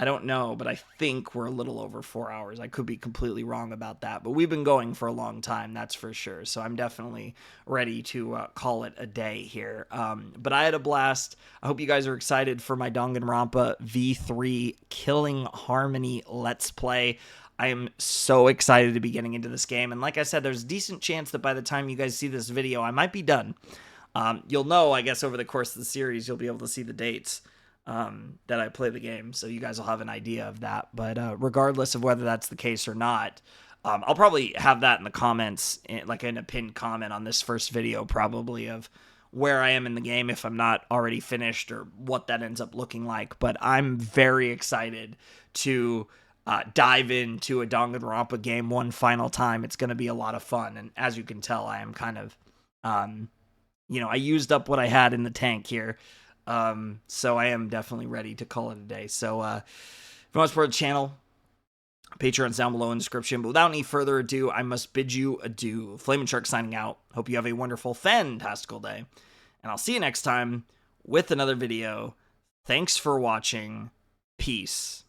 I don't know, but I think we're a little over 4 hours. I could be completely wrong about that, but we've been going for a long time, that's for sure. So I'm definitely ready to call it a day here. But I had a blast. I hope you guys are excited for my Danganronpa V3 Killing Harmony Let's Play. I am so excited to be getting into this game. And like I said, there's a decent chance that by the time you guys see this video, I might be done. You'll know, I guess, over the course of the series, you'll be able to see the dates that I play the game, so you guys will have an idea of that. But regardless of whether that's the case or not, I'll probably have that in the comments, like in a pinned comment on this first video, probably, of where I am in the game if I'm not already finished or what that ends up looking like. But I'm very excited to dive into a Danganronpa game one final time. It's going to be a lot of fun, and as you can tell, I am kind of, I used up what I had in the tank here. So I am definitely ready to call it a day. So, if you want to support the channel, Patreon's down below in the description. But without any further ado, I must bid you adieu. Flamin' Shark signing out. Hope you have a wonderful, fantastical day. And I'll see you next time with another video. Thanks for watching. Peace.